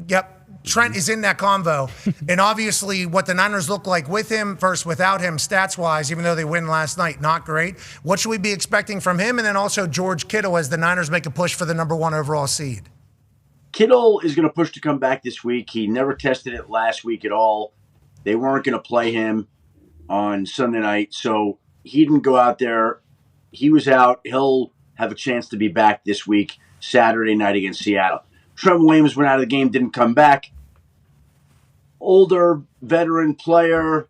Yep. Trent is in that convo, and obviously what the Niners look like with him versus without him stats-wise, even though they win last night, not great. What should we be expecting from him? And then also George Kittle as the Niners make a push for the number 1 overall seed. Kittle is going to push to come back this week. He never tested it last week at all. They weren't going to play him on Sunday night, so he didn't go out there. He was out. He'll have a chance to be back this week, Saturday night against Seattle. Trent Williams went out of the game, didn't come back. Older, veteran player,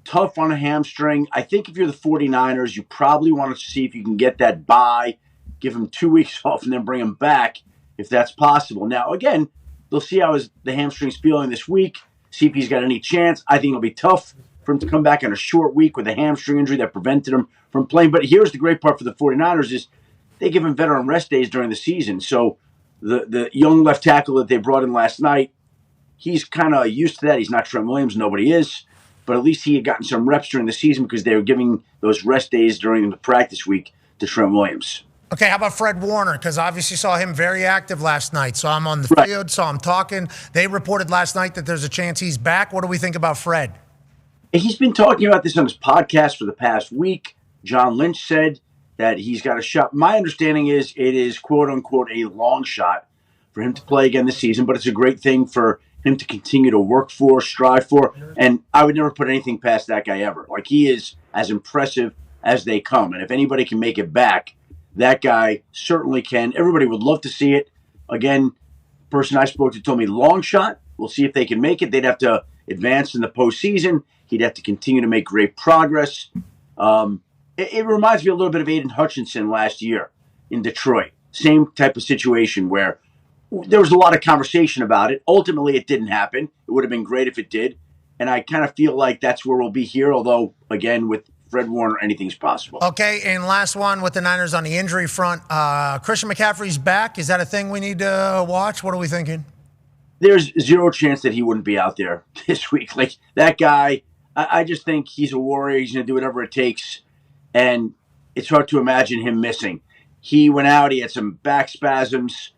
tough on a hamstring. I think if you're the 49ers, you probably want to see if you can get that bye give him 2 weeks off and then bring him back if that's possible. Now, again, they'll see how the hamstring's feeling this week, see if he's got any chance. I think it'll be tough for him to come back on a short week with a hamstring injury that prevented him from playing. But here's the great part for the 49ers is they give him veteran rest days during the season. So the young left tackle that they brought in last night, he's kind of used to that. He's not Trent Williams. Nobody is. But at least he had gotten some reps during the season because they were giving those rest days during the practice week to Trent Williams. Okay, how about Fred Warner? Because obviously saw him very active last night. Saw him on the field, saw him talking. They reported last night that there's a chance he's back. What do we think about Fred? He's been talking about this on his podcast for the past week. John Lynch said that he's got a shot. My understanding is it is, quote unquote, a long shot for him to play again this season, but it's a great thing for him to continue to work for, strive for. And I would never put anything past that guy ever. Like, he is as impressive as they come. And if anybody can make it back, that guy certainly can. Everybody would love to see it. Again, person I spoke to told me long shot. We'll see if they can make it. They'd have to advance in the postseason. He'd have to continue to make great progress. It reminds me a little bit of Aiden Hutchinson last year in Detroit. Same type of situation where there was a lot of conversation about it. Ultimately, it didn't happen. It would have been great if it did. And I kind of feel like that's where we'll be here, although, again, with Fred Warner, anything's possible. Okay, and last one with the Niners on the injury front. Christian McCaffrey's back. Is that a thing we need to watch? What are we thinking? There's zero chance that he wouldn't be out there this week. Like, that guy, I just think he's a warrior. He's going to do whatever it takes. And it's hard to imagine him missing. He went out. He had some back spasms.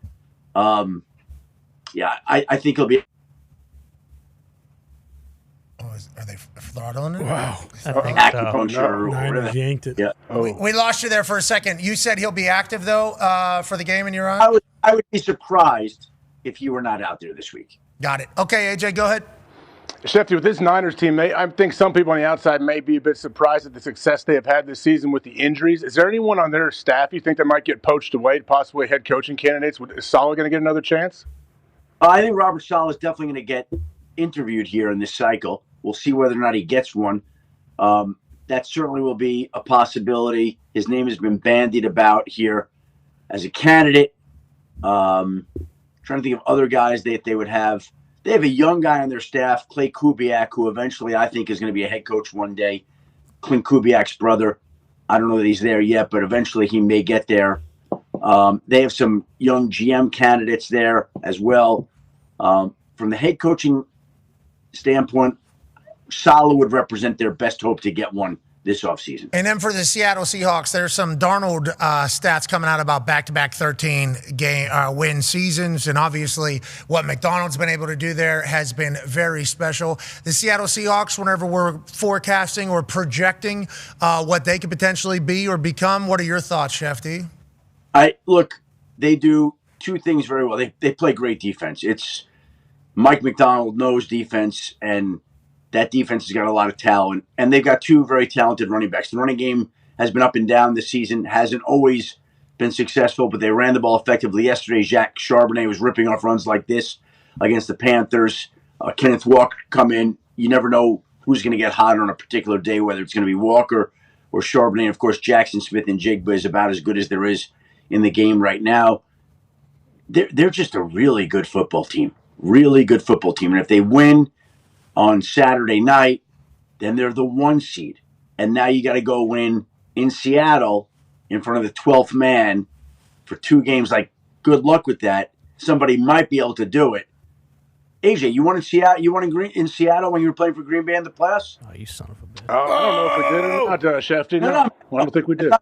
I think he'll be. Are they throttling it? Wow. Niners yanked it. Yeah. We lost you there for a second. You said he'll be active, though, for the game in your eye? I would be surprised if he were not out there this week. Got it. Okay, AJ, go ahead. Shefty, with this Niners team, I think some people on the outside may be a bit surprised at the success they have had this season with the injuries. Is there anyone on their staff you think that might get poached away, possibly head coaching candidates? Is Saleh going to get another chance? I think Robert Saleh is definitely going to get interviewed here in this cycle. We'll see whether or not he gets one. That certainly will be a possibility. His name has been bandied about here as a candidate. Trying to think of other guys that they would have. They have a young guy on their staff, Clay Kubiak, who eventually I think is going to be a head coach one day. Clint Kubiak's brother. I don't know that he's there yet, but eventually he may get there. They have some young GM candidates there as well. From the head coaching standpoint, Saleh would represent their best hope to get one this offseason. And then for the Seattle Seahawks, there's some Darnold stats coming out about back-to-back 13-game win seasons. And obviously what McDonald's been able to do there has been very special. The Seattle Seahawks, whenever we're forecasting or projecting what they could potentially be or become, what are your thoughts, Shefty? Look, they do two things very well. They play great defense. It's Mike McDonald knows defense, and that defense has got a lot of talent, and they've got two very talented running backs. The running game has been up and down this season, hasn't always been successful, but they ran the ball effectively yesterday. Jacques Charbonnet was ripping off runs like this against the Panthers. Kenneth Walker come in. You never know who's going to get hot on a particular day, whether it's going to be Walker or Charbonnet. Of course, Jackson Smith and Jigba is about as good as there is in the game right now. They're just a really good football team. Really good football team. And if they win on Saturday night, then they're the 1 seed. And now you got to go win in Seattle in front of the 12th man for 2 games. Like, good luck with that. Somebody might be able to do it. AJ, you won in Seattle? You won in Seattle when you were playing for Green Bay in the playoffs? Oh, you son of a bitch. I don't know if we did or not, Shefty. No, I don't think we did.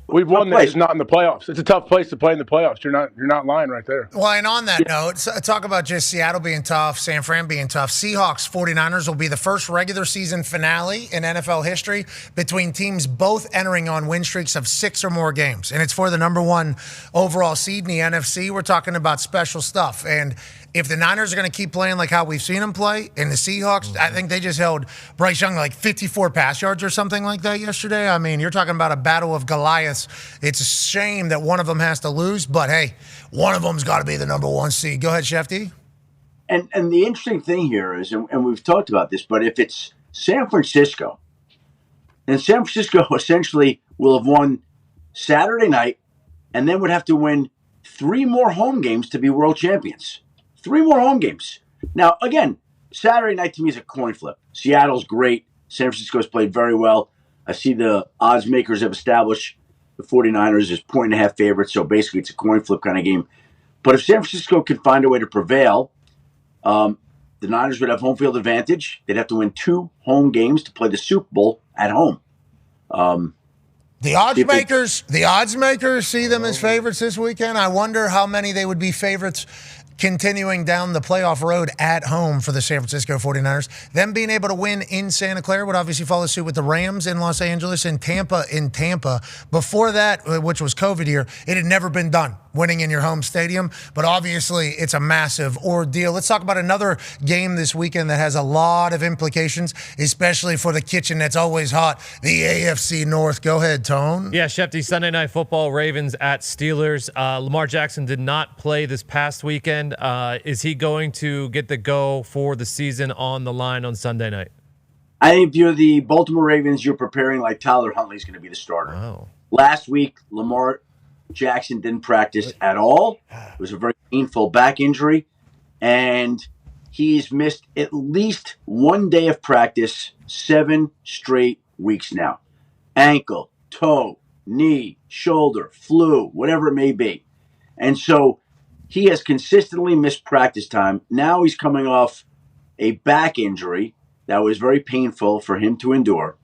We've won that. It's not in the playoffs. It's a tough place to play in the playoffs. You're not lying right there. Well, and on that note, talk about just Seattle being tough, San Fran being tough. Seahawks 49ers will be the first regular season finale in NFL history between teams both entering on win streaks of 6 or more games. And it's for the number 1 overall seed in the NFC. We're talking about special stuff. And if the Niners are going to keep playing like how we've seen them play, and the Seahawks, I think they just held Bryce Young like 54 pass yards or something like that yesterday. I mean, you're talking about a battle of Goliaths. It's a shame that one of them has to lose, but hey, one of them's got to be the number 1 seed. Go ahead, Shefty. And the interesting thing here is, and we've talked about this, but if it's San Francisco, then San Francisco essentially will have won Saturday night, and then would have to win 3 more home games to be world champions. 3 more home games. Now, again, Saturday night to me is a coin flip. Seattle's great. San Francisco's played very well. I see the odds makers have established the 49ers as 1.5 favorites, so basically it's a coin flip kind of game. But if San Francisco could find a way to prevail, the Niners would have home field advantage. They'd have to win 2 home games to play the Super Bowl at home. The odds makers see them as favorites this weekend. I wonder how many they would be favorites continuing down the playoff road at home for the San Francisco 49ers. Them being able to win in Santa Clara would obviously follow suit with the Rams in Los Angeles and Tampa in Tampa. Before that, which was COVID year, it had never been done, winning in your home stadium. But obviously, it's a massive ordeal. Let's talk about another game this weekend that has a lot of implications, especially for the kitchen that's always hot, the AFC North. Go ahead, Tone. Yeah, Shefty, Sunday Night Football, Ravens at Steelers. Lamar Jackson did not play this past weekend. Is he going to get the go for the season on the line on Sunday night? I think if you're the Baltimore Ravens, you're preparing like Tyler Huntley's going to be the starter. Wow. Last week, Lamar Jackson didn't practice at all. It was a very painful back injury, and he's missed at least 1 day of practice 7 straight weeks now. Ankle, toe, knee, shoulder, flu, whatever it may be. And so he has consistently missed practice time. Now he's coming off a back injury that was very painful for him to endure.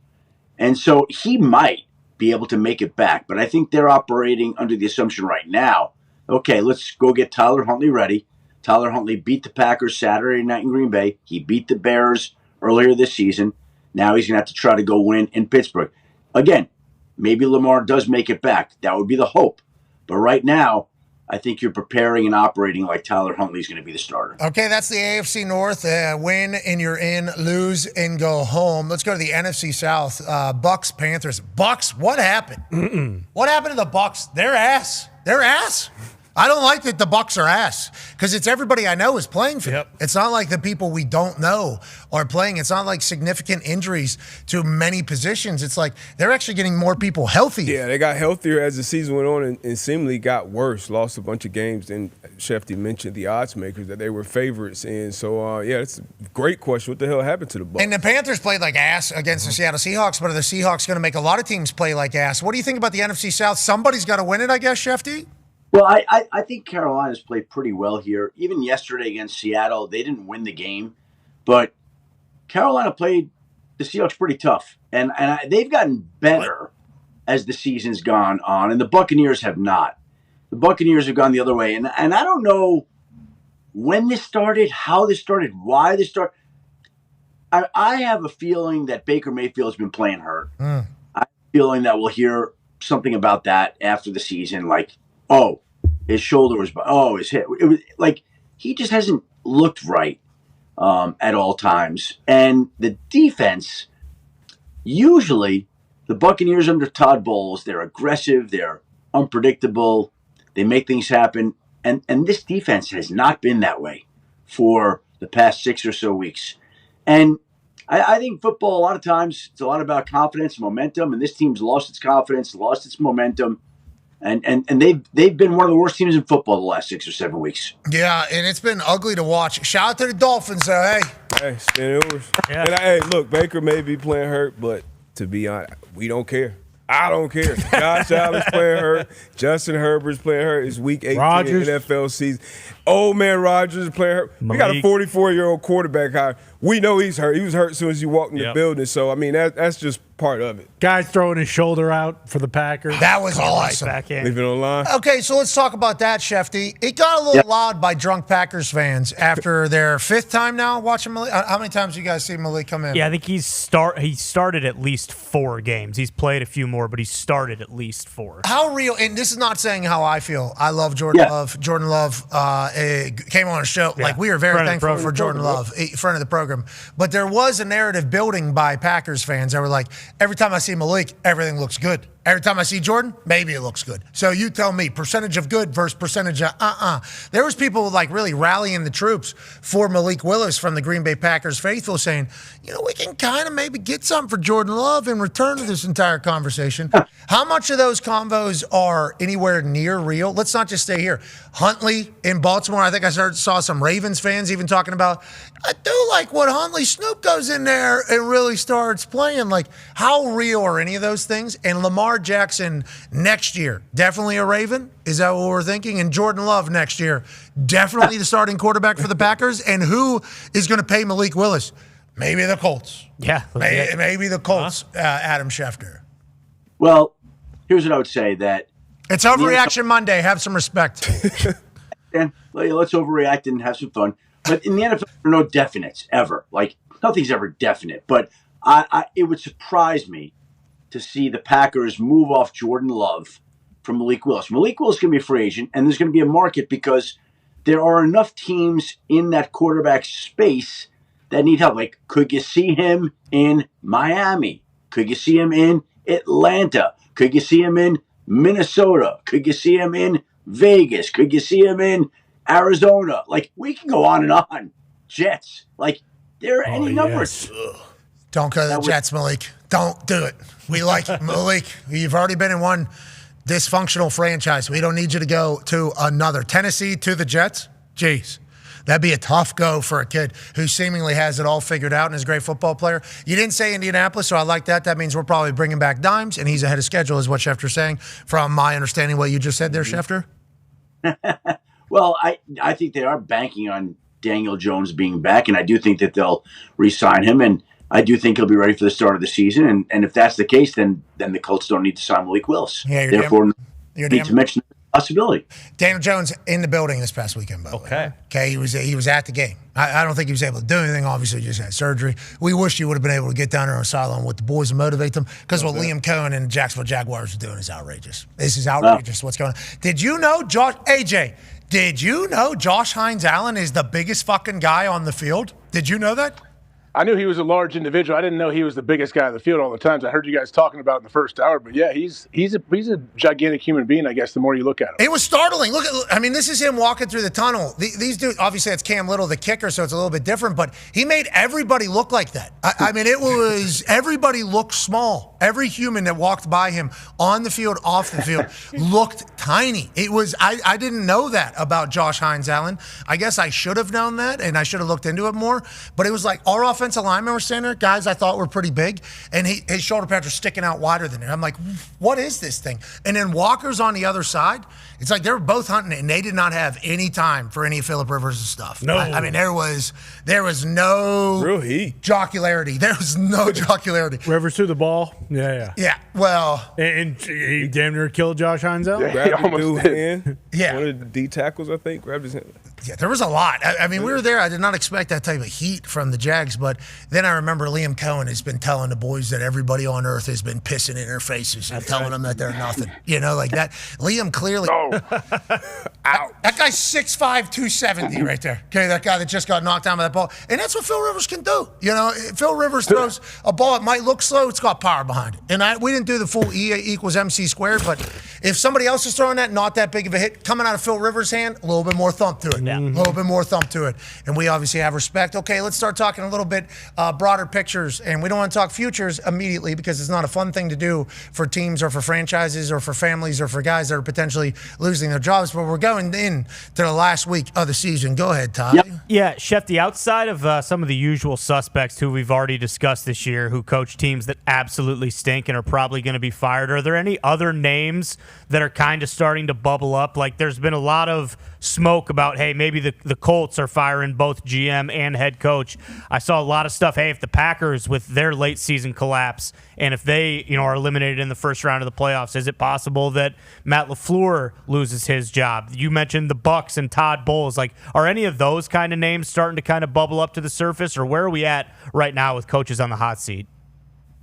And so he might be able to make it back. But I think they're operating under the assumption right now, okay, let's go get Tyler Huntley ready. Tyler Huntley beat the Packers Saturday night in Green Bay. He beat the Bears earlier this season. Now he's going to have to try to go win in Pittsburgh. Again, maybe Lamar does make it back. That would be the hope. But right now, I think you're preparing and operating like Tyler Huntley's going to be the starter. Okay, that's the AFC North. Win and you're in, lose and go home. Let's go to the NFC South. Bucks, Panthers. Bucks, what happened? What happened to the Bucks? They're ass. They're ass. I don't like that the Bucks are ass because it's everybody I know is playing for them. It's not like the people we don't know are playing. It's not like significant injuries to many positions. It's like they're actually getting more people healthy. Yeah, they got healthier as the season went on and seemingly got worse. Lost a bunch of games. And Shefty mentioned the odds makers that they were favorites in. So, yeah, it's a great question. What the hell happened to the Bucks? And the Panthers played like ass against the Seattle Seahawks, but are the Seahawks going to make a lot of teams play like ass? What do you think about the NFC South? Somebody's got to win it, I guess, Shefty? Well, I think Carolina's played pretty well here. Even yesterday against Seattle, they didn't win the game, but Carolina played the Seahawks pretty tough, and they've gotten better as the season's gone on, and the Buccaneers have not. The Buccaneers have gone the other way, and I don't know when this started, how this started, why this started. I have a feeling that Baker Mayfield's been playing hurt. I have a feeling that we'll hear something about that after the season, like, oh, his shoulder was, his hip. It was like he just hasn't looked right at all times. And the defense, usually the Buccaneers under Todd Bowles, they're aggressive, they're unpredictable, they make things happen. And this defense has not been that way for the past 6 or so weeks. And I think football, a lot of times, it's a lot about confidence and momentum. And this team's lost its confidence, lost its momentum. And they've been one of the worst teams in football the last 6 or 7 weeks. Yeah, and it's been ugly to watch. Shout out to the Dolphins, though, hey. Hey, spin overs. Yeah. And hey, look, Baker may be playing hurt, but to be honest, we don't care. I don't care. Josh Allen's playing hurt. Justin Herbert's playing hurt. It's week 18 in NFL season. Old man Rodgers is playing hurt. We got a 44-year-old quarterback hire. We know he's hurt. He was hurt as soon as he walked in the building. So, I mean, that's just part of it. Guy's throwing his shoulder out for the Packers. That was awesome. Leave it on line. Okay, so let's talk about that, Shefty. It got a little loud by drunk Packers fans after their 5th time now watching Malik. How many times you guys see Malik come in? Yeah, I think he started at least 4 games. He's played a few more, but he started at least 4. How real, and this is not saying how I feel. I love Jordan Love. Jordan Love came on a show. Like, we are very thankful for Jordan Love, friend of the program. But there was a narrative building by Packers fans that were like, every time I see Malik, everything looks good. Every time I see Jordan, maybe it looks good. So you tell me, percentage of good versus percentage of There was people like really rallying the troops for Malik Willis from the Green Bay Packers faithful saying, we can kind of maybe get something for Jordan Love in return to this entire conversation. How much of those convos are anywhere near real? Let's not just stay here. Huntley in Baltimore, I think I saw some Ravens fans even talking about, I do like what Huntley. Snoop goes in there and really starts playing. Like, how real are any of those things? And Lamar Jackson next year, definitely a Raven? Is that what we're thinking? And Jordan Love next year, definitely the starting quarterback for the Packers? And who is going to pay Malik Willis? Maybe the Colts. Yeah. Maybe the Colts, Adam Schefter. Well, Here's what I would say, that it's Overreaction Monday. Have some respect. And let's overreact and have some fun. But in the NFL, there are no definites ever. Like, nothing's ever definite. But it would surprise me to see the Packers move off Jordan Love from Malik Willis. Malik Willis is going to be a free agent, and there's going to be a market because there are enough teams in that quarterback space that need help. Like, could you see him in Miami? Could you see him in Atlanta? Could you see him in Minnesota? Could you see him in Vegas? Could you see him in Arizona? Like, we can go on and on. Jets. Like, there are any numbers. Don't go to the Jets, Malik. Don't do it. We like Malik. You've already been in one dysfunctional franchise. We don't need you to go to another. Tennessee to the Jets? Jeez. That'd be a tough go for a kid who seemingly has it all figured out and is a great football player. You didn't say Indianapolis, so I like that. That means we're probably bringing back Dimes, and he's ahead of schedule, is what Schefter's saying. From my understanding, what you just said there, Schefter? Well, I think they are banking on Daniel Jones being back, and I do think that they'll re-sign him, and I do think he'll be ready for the start of the season. And if that's the case, then the Colts don't need to sign Malik Willis. Yeah, Therefore, need to mention the possibility. Daniel Jones in the building this past weekend, by the way. Okay, he was at the game. I don't think he was able to do anything. Obviously, he just had surgery. We wish he would have been able to get down there on the sideline with the boys and motivate them, because what Liam Cohen and Jacksonville Jaguars are doing is outrageous. This is outrageous. What's going on? Did you know, AJ, did you know Josh Hines Allen is the biggest fucking guy on the field? Did you know that? I knew he was a large individual. I didn't know he was the biggest guy on the field all the times. I heard you guys talking about it in the first hour, but yeah, he's a gigantic human being, I guess, the more you look at him. It was startling. This is him walking through the tunnel. These dudes, obviously it's Cam Little, the kicker, so it's a little bit different, but he made everybody look like that. Everybody looked small. Every human that walked by him on the field, off the field, looked tiny. I didn't know that about Josh Hines Allen. I guess I should have known that, and I should have looked into it more, but it was like our offensive linemen were standing there, guys I thought were pretty big, and his shoulder pads were sticking out wider than it. I'm like, what is this thing? And then Walker's on the other side. It's like they were both hunting it, and they did not have any time for any of Phillip Rivers' stuff. No. There was no real heat. Jocularity. There was no jocularity. Rivers threw the ball. Yeah. Yeah, well. And he damn near killed Josh Hines out. Grabbed the dude's hand. Yeah. One of the D tackles, I think, grabbed his hand. Yeah, there was a lot. We were there. I did not expect that type of heat from the Jags, but then I remember Liam Cohen has been telling the boys that everybody on earth has been pissing in their faces and telling them that they're nothing. Like that. Liam clearly. That guy's 6'5", 270 right there. Okay, that guy that just got knocked down by that ball. And that's what Phil Rivers can do. Phil Rivers throws a ball, it might look slow, it's got power behind it. And we didn't do the full E equals MC squared, but if somebody else is throwing that, not that big of a hit, coming out of Phil Rivers' hand, a little bit more thump to it. A little bit more thump to it. And we obviously have respect. Okay, let's start talking a little bit broader pictures. And we don't want to talk futures immediately because it's not a fun thing to do for teams or for franchises or for families or for guys that are potentially losing their jobs. But we're going in to the last week of the season. Go ahead, Todd. Yep. Yeah, Shefty, outside of some of the usual suspects who we've already discussed this year who coach teams that absolutely stink and are probably going to be fired, are there any other names that are kind of starting to bubble up? Like, there's been a lot of smoke about, hey, maybe the Colts are firing both GM and head coach. I saw a lot of stuff, hey, if the Packers with their late season collapse and if they are eliminated in the first round of the playoffs, is it possible that Matt LaFleur loses his job? You mentioned the Bucks and Todd Bowles. Like, are any of those kind of names starting to kind of bubble up to the surface, or where are we at right now with coaches on the hot seat?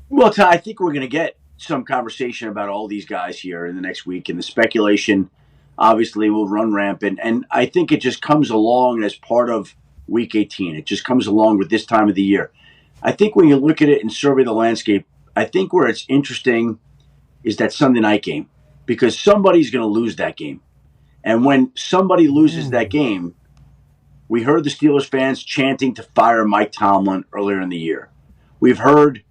Well, Todd, I think we're going to get some conversation about all these guys here in the next week, and the speculation obviously will run rampant. And I think it just comes along as part of Week 18. It just comes along with this time of the year. I think when you look at it and survey the landscape, I think where it's interesting is that Sunday night game, because somebody's going to lose that game. And when somebody loses that game, we heard the Steelers fans chanting to fire Mike Tomlin earlier in the year. We've heard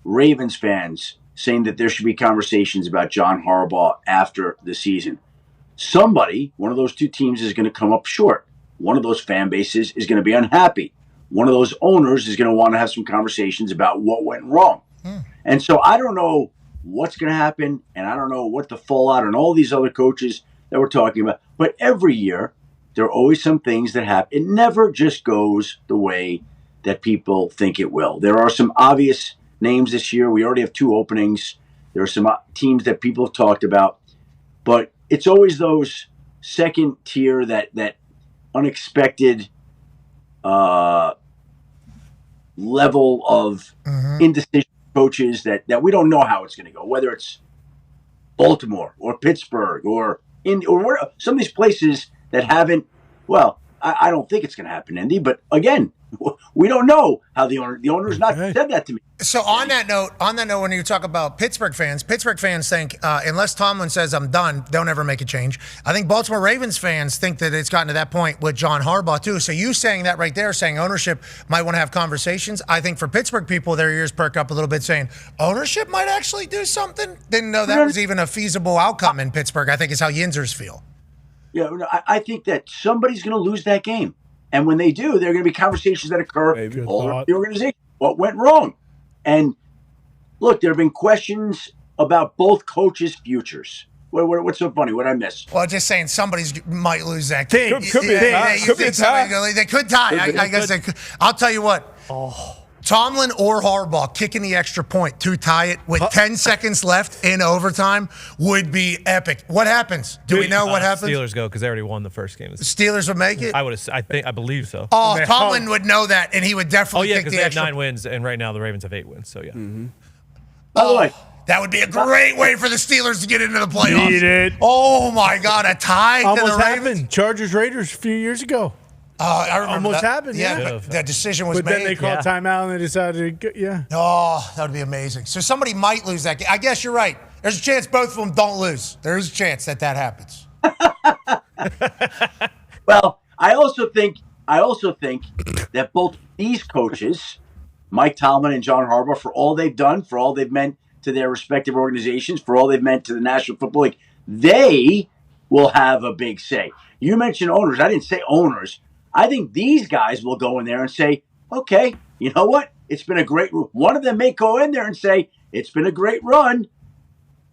Ravens fans saying that there should be conversations about John Harbaugh after the season. Somebody, one of those two teams, is going to come up short. One of those fan bases is going to be unhappy. One of those owners is going to want to have some conversations about what went wrong. And so I don't know what's going to happen, and I don't know what the fallout and all these other coaches that we're talking about. But every year, there are always some things that happen. It never just goes the way that people think it will. There are some obvious names this year. We already have 2 openings. There are some teams that people have talked about. But it's always those second tier, that unexpected level of indecision coaches that we don't know how it's going to go, whether it's Baltimore or Pittsburgh or some of these places that haven't. Well, I don't think it's going to happen, Indy. But again, we don't know how the owner's not said that to me. So on that note, when you talk about Pittsburgh fans think unless Tomlin says I'm done, don't ever make a change. I think Baltimore Ravens fans think that it's gotten to that point with John Harbaugh too. So you saying that right there, saying ownership might want to have conversations. I think for Pittsburgh people, their ears perk up a little bit, saying ownership might actually do something. Didn't know that was even a feasible outcome in Pittsburgh. I think is how Yinzers feel. Yeah, I think that somebody's going to lose that game. And when they do, there are going to be conversations that occur all around the organization. What went wrong? And look, there have been questions about both coaches' futures. What's so funny? What I miss? Well, just saying somebody might lose that game. Could be a tie. They could tie. I guess they could. I'll tell you what. Tomlin or Harbaugh kicking the extra point to tie it with 10 seconds left in overtime would be epic. What happens? Do we know what happens? Steelers go because they already won the first game. The Steelers would make it? I believe so. Oh, Tomlin would know that, and he would definitely kick the because they have extra 9 wins, and right now the Ravens have 8 wins. So, yeah. By the way, that would be a great way for the Steelers to get into the playoffs. Need it. Oh, my God, a tie to Almost the Ravens? happened. Chargers-Raiders a few years ago. I remember Almost that. happened, yeah. But that decision was But made. then they called timeout and they decided to Oh, that would be amazing. So somebody might lose that game. I guess you're right. There's a chance both of them don't lose. There's a chance that happens. Well, I also think that both these coaches, Mike Tomlin and John Harbaugh, for all they've done, for all they've meant to their respective organizations, for all they've meant to the National Football League, they will have a big say. You mentioned owners. I didn't say owners. I think these guys will go in there and say, okay, you know what? It's been a great run. One of them may go in there and say, it's been a great run.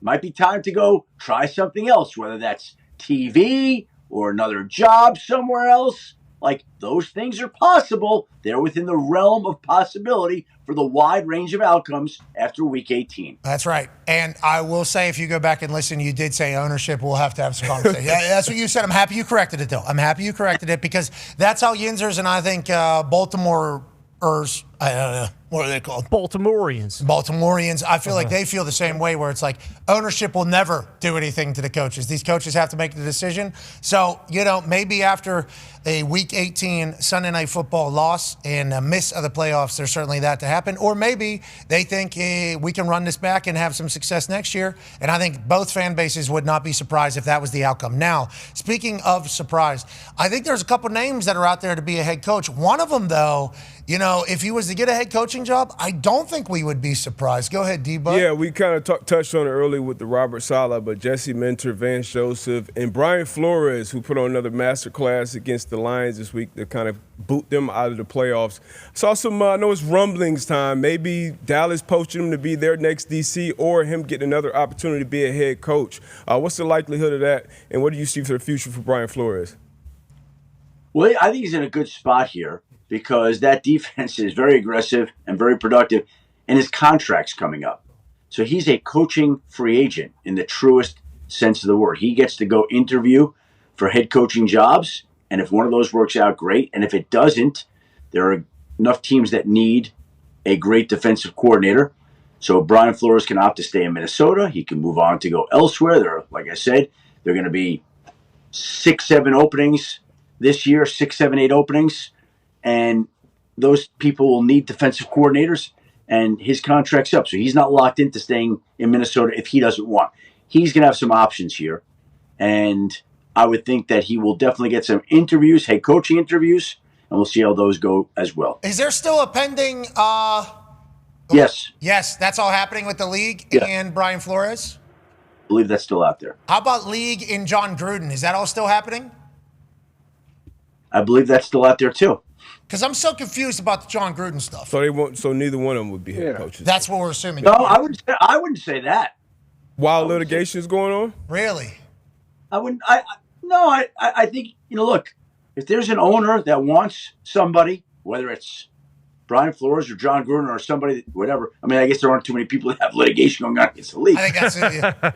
Might be time to go try something else, whether that's TV or another job somewhere else. Like, those things are possible. They're within the realm of possibility for the wide range of outcomes after Week 18. That's right. And I will say, if you go back and listen, you did say ownership. We'll have to have some conversation. Yeah, that's what you said. I'm happy you corrected it, though. I'm happy you corrected it because that's how Yinzers and I think Baltimoreers, I don't know, what are they called? Baltimoreans. I feel like they feel the same way where it's like ownership will never do anything to the coaches. These coaches have to make the decision. So, maybe after a Week 18 Sunday Night Football loss and a miss of the playoffs, there's certainly that to happen. Or maybe they think we can run this back and have some success next year. And I think both fan bases would not be surprised if that was the outcome. Now, speaking of surprise, I think there's a couple names that are out there to be a head coach. One of them, though, if he was to get a head coaching job, I don't think we would be surprised. Go ahead, D-Bud. Yeah, we kind of touched on it earlier with the Robert Saleh, but Jesse Minter, Vance Joseph, and Brian Flores, who put on another masterclass against the Lions this week to kind of boot them out of the playoffs. Saw some, I know it's rumblings time. Maybe Dallas poaching him to be their next DC or him getting another opportunity to be a head coach. What's the likelihood of that, and what do you see for the future for Brian Flores? Well, I think he's in a good spot here, because that defense is very aggressive and very productive, and his contract's coming up. So he's a coaching free agent in the truest sense of the word. He gets to go interview for head coaching jobs, and if one of those works out, great. And if it doesn't, there are enough teams that need a great defensive coordinator. So Brian Flores can opt to stay in Minnesota. He can move on to go elsewhere. There, like I said, there are going to be 6, 7 openings this year, 6, 7, 8 openings. And those people will need defensive coordinators. and his contract's up, so he's not locked into staying in Minnesota if he doesn't want. He's going to have some options here, and I would think that he will definitely get some interviews, head coaching interviews, and we'll see how those go as well. Is there still a pending? Yes. Yes, that's all happening with the league and Brian Flores? I believe that's still out there. How about league and John Gruden? Is that all still happening? I believe that's still out there too. Because I'm so confused about the John Gruden stuff. So neither one of them would be head coaches. That's what we're assuming. No, I wouldn't say that. While litigation is going on? Really? I wouldn't. I think, look, if there's an owner that wants somebody, whether it's Brian Flores or John Gruden or somebody, whatever. I mean, I guess there aren't too many people that have litigation going on against the league. I think that's it. Yeah.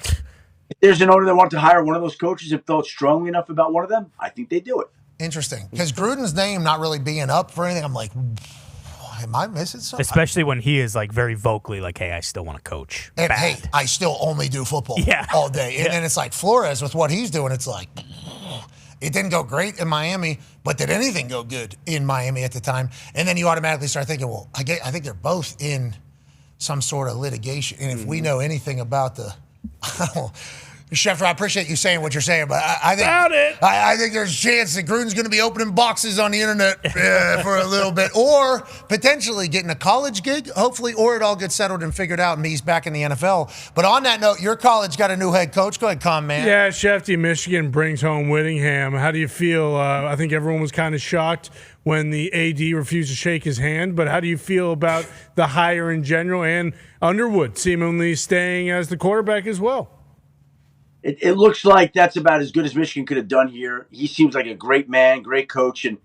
If there's an owner that wanted to hire one of those coaches and felt strongly enough about one of them, I think they do it. Interesting. Because Gruden's name not really being up for anything, I'm like, am I missing something? Especially when he is like very vocally like, hey, I still want to coach. And hey, I still only do football all day. And then it's like Flores with what he's doing, it's like, it didn't go great in Miami, but did anything go good in Miami at the time? And then you automatically start thinking, well, I think they're both in some sort of litigation. And if we know anything about the, Schefter, I appreciate you saying what you're saying, but I think there's a chance that Gruden's going to be opening boxes on the internet for a little bit, or potentially getting a college gig, hopefully, or it all gets settled and figured out and he's back in the NFL. But on that note, your college got a new head coach. Go ahead, Con, man. Yeah, Shefty, Michigan brings home Whittingham. How do you feel? I think everyone was kind of shocked when the AD refused to shake his hand, but how do you feel about the hire in general and Underwood seemingly staying as the quarterback as well? It looks like that's about as good as Michigan could have done here. He seems like a great man, great coach. And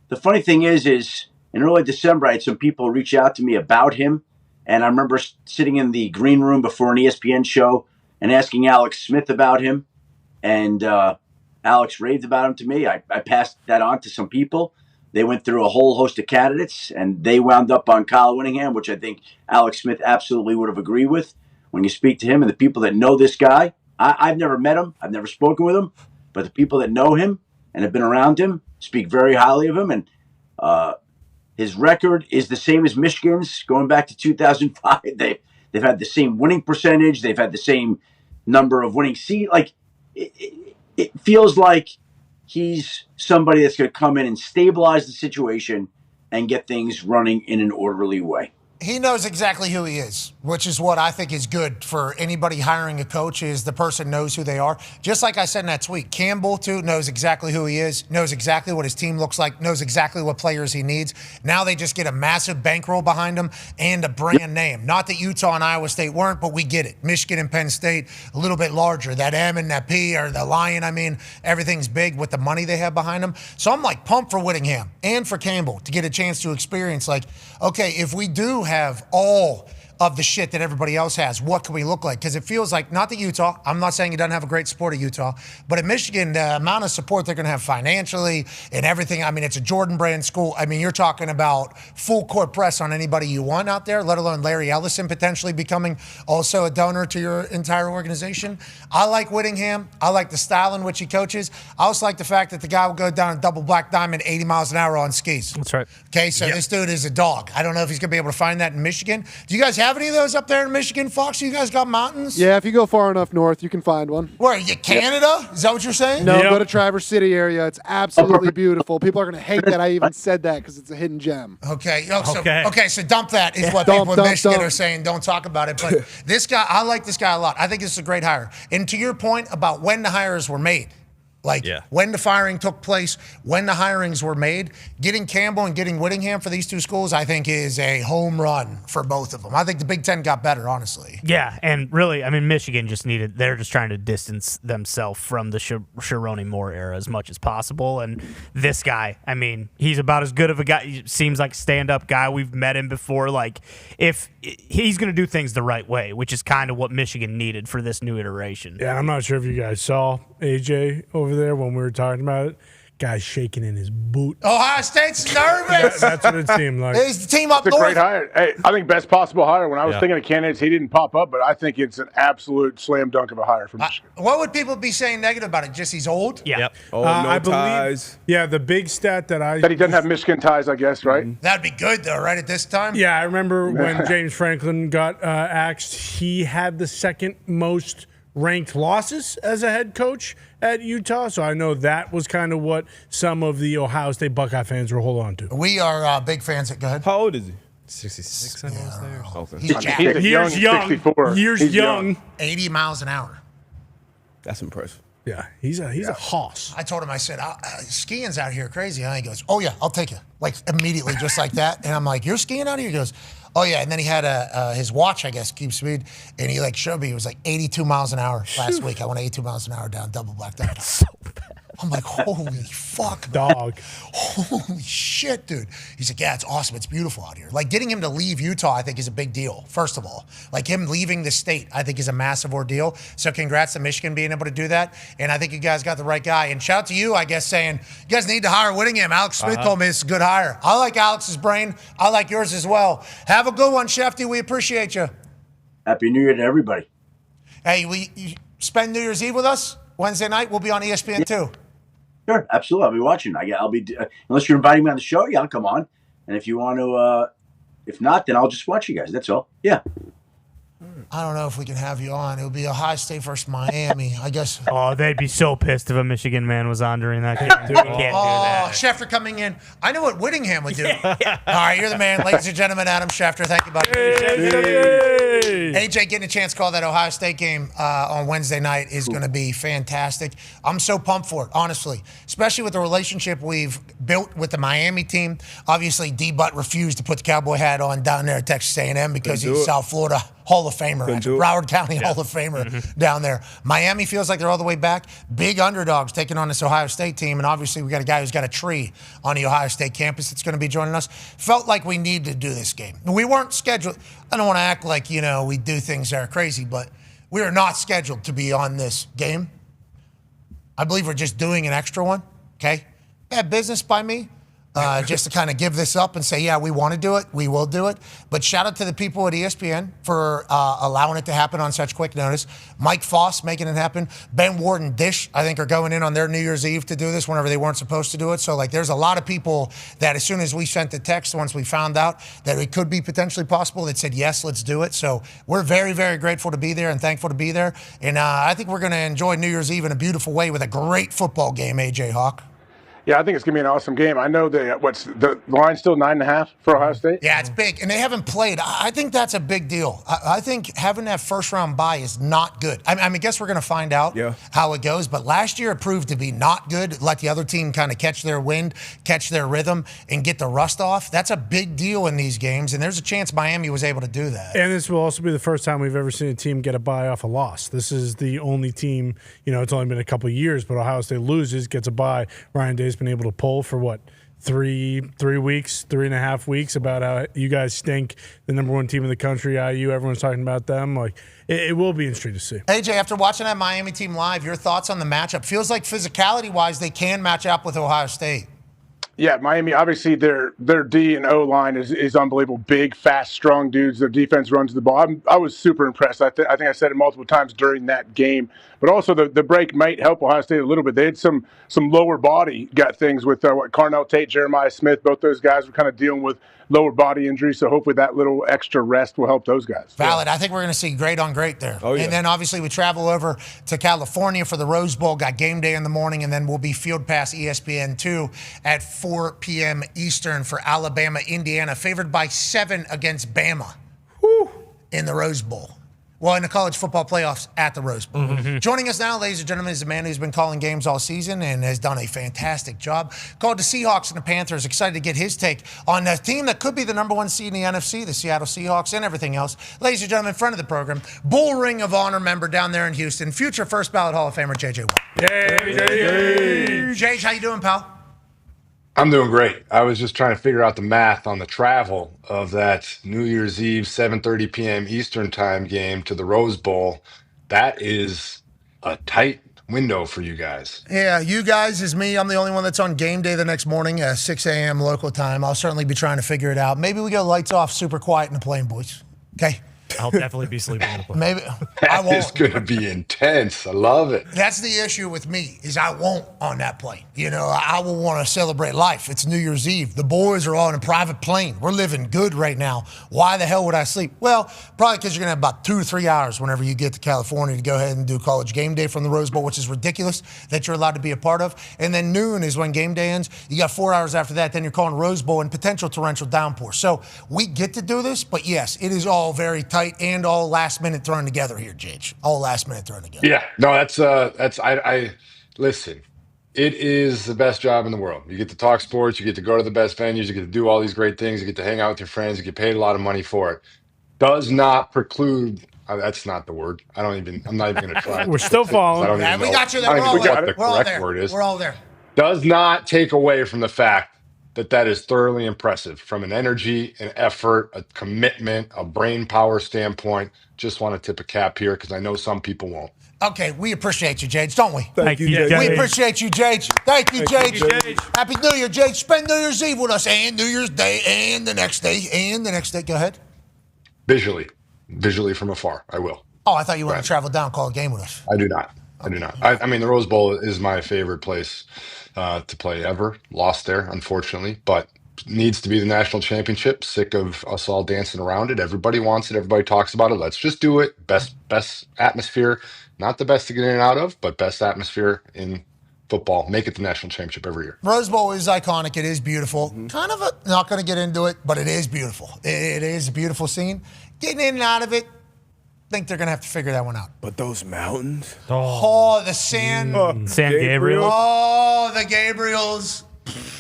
the funny thing is in early December, I had some people reach out to me about him. And I remember sitting in the green room before an ESPN show and asking Alex Smith about him. And Alex raved about him to me. I passed that on to some people. They went through a whole host of candidates, and they wound up on Kyle Whittingham, which I think Alex Smith absolutely would have agreed with. When you speak to him and the people that know this guy, I've never met him. I've never spoken with him. But the people that know him and have been around him speak very highly of him. And his record is the same as Michigan's going back to 2005. They've had the same winning percentage. They've had the same number of winning seats. Like, it feels like he's somebody that's going to come in and stabilize the situation and get things running in an orderly way. He knows exactly who he is, which is what I think is good for anybody hiring a coach, is the person knows who they are. Just like I said in that tweet, Campbell, too, knows exactly who he is, knows exactly what his team looks like, knows exactly what players he needs. Now they just get a massive bankroll behind him and a brand name. Not that Utah and Iowa State weren't, but we get it. Michigan and Penn State, a little bit larger. That M and that P, or the Lion, I mean, everything's big with the money they have behind them. So I'm like pumped for Whittingham and for Campbell to get a chance to experience, like, okay, if we do have all of the shit that everybody else has, what can we look like? Because it feels like, not that Utah, I'm not saying he doesn't have a great support of Utah, but at Michigan, the amount of support they're going to have financially and everything, I mean, it's a Jordan brand school. I mean, you're talking about full court press on anybody you want out there, let alone Larry Ellison potentially becoming also a donor to your entire organization. I like Whittingham. I like the style in which he coaches. I also like the fact that the guy will go down a double black diamond 80 miles an hour on skis. That's right. Okay, so this dude is a dog. I don't know if he's going to be able to find that in Michigan. Do you guys have any of those up there in Michigan, Fox? You guys got mountains? Yeah, if you go far enough north, you can find one. Where, you Canada? Is that what you're saying? No, go to Traverse City area. It's absolutely beautiful. People are going to hate that I even said that because it's a hidden gem. Okay. So dump that is what people in Michigan are saying. Don't talk about it. But this guy, I like this guy a lot. I think this is a great hire. And to your point about when the hires were made, when the firing took place, when the hirings were made, getting Campbell and getting Whittingham for these two schools, I think is a home run for both of them. I think the Big Ten got better, honestly. Yeah, and really, I mean, Michigan they're just trying to distance themselves from the Sharoni Moore era as much as possible. And this guy, I mean, he's about as good of a guy. He seems like a stand-up guy. We've met him before. Like, if he's going to do things the right way, which is kind of what Michigan needed for this new iteration. Yeah, I'm not sure if you guys saw AJ over there when we were talking about it. guy's shaking in his boot. Ohio State's nervous. That's what it seemed like. He's the team up It's a north. great hire. Hey, I think best possible hire. When I was thinking of candidates, he didn't pop up, but I think it's an absolute slam dunk of a hire for Michigan. What would people be saying negative about it? Just he's old? Yeah. Yep. Oh, no I believe, ties. yeah, the big stat that That he doesn't have Michigan ties, I guess, right? That'd be good, though, right, at this time? Yeah, I remember when James Franklin got axed, he had the second most ranked losses as a head coach at Utah. So I know that was kind of what some of the Ohio State Buckeye fans were holding on to. We are big fans of, go ahead. How old is he? 66, I was there. Okay. He's jacked. He's a Years young. 64. Years He's young. 80 miles an hour. That's impressive. Yeah, he's a hoss. I told him, I said, skiing's out here crazy. Huh? He goes, oh, yeah, I'll take you. Like, immediately, just like that. And I'm like, you're skiing out here? He goes, oh, yeah. And then he had his watch, I guess, keep speed. And he, showed me. It was 82 miles an hour last week. I went 82 miles an hour down, double blacked out. That's so bad. I'm like, holy fuck. Dog. Holy shit, dude. He's like, yeah, it's awesome. It's beautiful out here. Like, getting him to leave Utah, I think, is a big deal, first of all. Like, him leaving the state, I think, is a massive ordeal. So congrats to Michigan being able to do that. And I think you guys got the right guy. And shout out to you, I guess, saying, you guys need to hire Whittingham. Alex Smith told me it's a good hire. I like Alex's brain. I like yours as well. Have a good one, Shefty. We appreciate you. Happy New Year to everybody. Hey, you spend New Year's Eve with us? Wednesday night, we'll be on ESPN too. Sure, absolutely. I'll be watching. I'll be unless you're inviting me on the show. Yeah, I'll come on. And if you want to, if not, then I'll just watch you guys. That's all. Yeah. I don't know if we can have you on. It would be Ohio State versus Miami, I guess. Oh, they'd be so pissed if a Michigan man was on during that game. You can't do that. Schefter coming in. I know what Whittingham would do. All right, you're the man. Ladies and gentlemen, Adam Schefter. Thank you, buddy. AJ getting a chance to call that Ohio State game on Wednesday night is going to be fantastic. I'm so pumped for it, honestly, especially with the relationship we've built with the Miami team. Obviously, D-Butt refused to put the cowboy hat on down there at Texas A&M because he's South Florida Hall of Famer, Broward County Hall of Famer down there. Miami feels like they're all the way back. Big underdogs taking on this Ohio State team, and obviously we got a guy who's got a tree on the Ohio State campus that's going to be joining us. Felt like we needed to do this game. We weren't scheduled. I don't want to act like, we do things that are crazy, but we are not scheduled to be on this game. I believe we're just doing an extra one, okay? Bad business by me. Just to kind of give this up and say, yeah, we want to do it. We will do it. But shout out to the people at ESPN for allowing it to happen on such quick notice. Mike Foss making it happen. Ben Ward and Dish, I think, are going in on their New Year's Eve to do this whenever they weren't supposed to do it. So, there's a lot of people that as soon as we sent the text, once we found out that it could be potentially possible, that said, yes, let's do it. So we're very, very grateful to be there and thankful to be there. And I think we're going to enjoy New Year's Eve in a beautiful way with a great football game, AJ Hawk. Yeah, I think it's going to be an awesome game. I know the line's still 9.5 for Ohio State? Yeah, it's big. And they haven't played. I think that's a big deal. I think having that first-round bye is not good. I guess we're going to find out how it goes. But last year it proved to be not good. Let the other team kind of catch their wind, catch their rhythm, and get the rust off. That's a big deal in these games. And there's a chance Miami was able to do that. And this will also be the first time we've ever seen a team get a bye off a loss. This is the only team, it's only been a couple of years, but Ohio State loses, gets a bye. Ryan Day's been able to pull for what? 3 weeks, 3.5 weeks about how you guys stink, the number one team in the country, IU, everyone's talking about them. It will be interesting to see. AJ, after watching that Miami team live, your thoughts on the matchup? Feels like physicality-wise, they can match up with Ohio State. Yeah, Miami, obviously their D and O line is unbelievable. Big, fast, strong dudes. Their defense runs the ball. I was super impressed. I think I said it multiple times during that game. But also the break might help Ohio State a little bit. They had some lower body got things with Carnell Tate, Jeremiah Smith. Both those guys were kind of dealing with lower body injuries. So hopefully that little extra rest will help those guys. Valid. I think we're going to see great on great there. Oh, yeah. And then obviously we travel over to California for the Rose Bowl, got game day in the morning, and then we'll be Field Pass ESPN2 at 4 p.m. Eastern for Alabama, Indiana, favored by 7 against Bama in the Rose Bowl. Well, in the college football playoffs at the Rose Bowl. Joining us now, ladies and gentlemen, is a man who's been calling games all season and has done a fantastic job. Called the Seahawks and the Panthers. Excited to get his take on the team that could be the number one seed in the NFC, the Seattle Seahawks, and everything else. Ladies and gentlemen, friend of the program, Bull Ring of Honor member down there in Houston, future first ballot Hall of Famer, J.J. Watt. Yay! J.J., how you doing, pal? I'm doing great. I was just trying to figure out the math on the travel of that New Year's Eve, 7:30 p.m. Eastern time game to the Rose Bowl. That is a tight window for you guys. Yeah, you guys is me. I'm the only one that's on game day the next morning at 6 a.m. local time. I'll certainly be trying to figure it out. Maybe we go lights off, super quiet in the plane, boys. Okay? I'll definitely be sleeping in the plane. Maybe. That is going to be intense. I love it. That's the issue with me is I won't on that plane. You know, I will want to celebrate life. It's New Year's Eve. The boys are all in a private plane. We're living good right now. Why the hell would I sleep? Well, probably because you're going to have about 2 or 3 hours whenever you get to California to go ahead and do college game day from the Rose Bowl, which is ridiculous that you're allowed to be a part of. And then noon is when game day ends. You got 4 hours after that. Then you're calling Rose Bowl and potential torrential downpour. So we get to do this, but yes, it is all very tight and all last minute thrown together here, Jake. All last minute thrown together. Yeah, no, I listen. It is the best job in the world. You get to talk sports, you get to go to the best venues, you get to do all these great things, you get to hang out with your friends, you get paid a lot of money for it. Does not preclude. That's not the word. I'm not even going to try. We're still following. Yeah, we got you there. We're all there. We're all there. We're all there. Does not take away from the fact that is thoroughly impressive from an energy, an effort, a commitment, a brain power standpoint. Just want to tip a cap here because I know some people won't. Okay, we appreciate you, Jades, don't we? Thank you, Jades. We appreciate you, Jades. Thank you, Jades. Happy New Year, Jades. Spend New Year's Eve with us and New Year's Day and the next day and the next day. Go ahead. Visually from afar, I will. Oh, I thought you wanted to travel down, call a game with us. I do not. I mean, the Rose Bowl is my favorite place to play ever. Lost there, unfortunately, but needs to be the national championship. Sick of us all dancing around it. Everybody wants it. Everybody talks about it. Let's just do it. Best atmosphere. Not the best to get in and out of, but best atmosphere in football. Make it the national championship every year. Rose Bowl is iconic. It is beautiful. Kind of not going to get into it, but it is beautiful. It is a beautiful scene. Getting in and out of it, I think they're going to have to figure that one out. But those mountains. Oh, the San Gabriel. Oh, the Gabriels.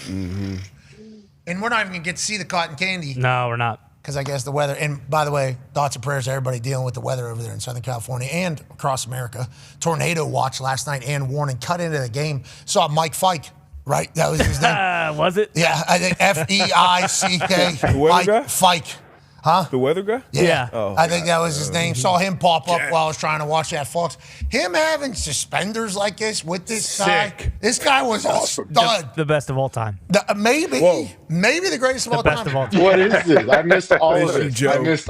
And we're not even going to get to see the cotton candy. No, we're not. Because I guess the weather, and by the way, thoughts and prayers to everybody dealing with the weather over there in Southern California and across America. Tornado watch last night and warning, cut into the game. Saw Mike Fike, right? That was his name. Was it? Yeah, I think F-E-I-C-K. The weather guy? Fike. Huh? The weather guy? Yeah. Oh, I think that was his name. Saw him pop up while I was trying to watch that Fox. Him having suspenders like this with this guy. This guy was a stud. The best of all time. Maybe the greatest of all time. Best of all time. What is this? I missed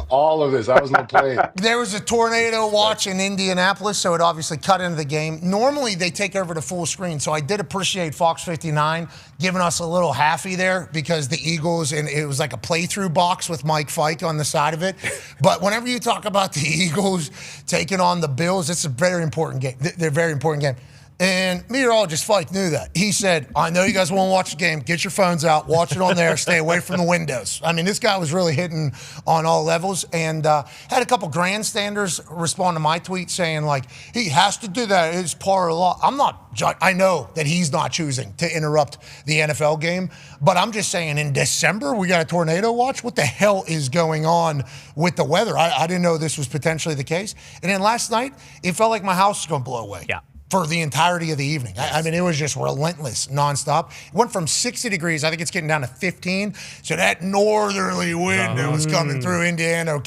all of this. I was on the plane. There was a tornado watch in Indianapolis, so it obviously cut into the game. Normally, they take over to full screen, so I did appreciate Fox 59 giving us a little halfie there because the Eagles, and it was like a playthrough box with Mike Fike on the side of it. But whenever you talk about the Eagles taking on the Bills, it's a very important game. They're a very important game. And meteorologist Fike knew that. He said, I know you guys want to watch the game. Get your phones out. Watch it on there. Stay away from the windows. I mean, this guy was really hitting on all levels and had a couple grandstanders respond to my tweet saying, like, he has to do that. It's part of the law. I know that he's not choosing to interrupt the NFL game, but I'm just saying in December, we got a tornado watch. What the hell is going on with the weather? I didn't know this was potentially the case. And then last night, it felt like my house was going to blow away. Yeah. For the entirety of the evening. I mean, it was just relentless, nonstop. It went from 60 degrees, I think it's getting down to 15. So that northerly wind that was coming through Indiana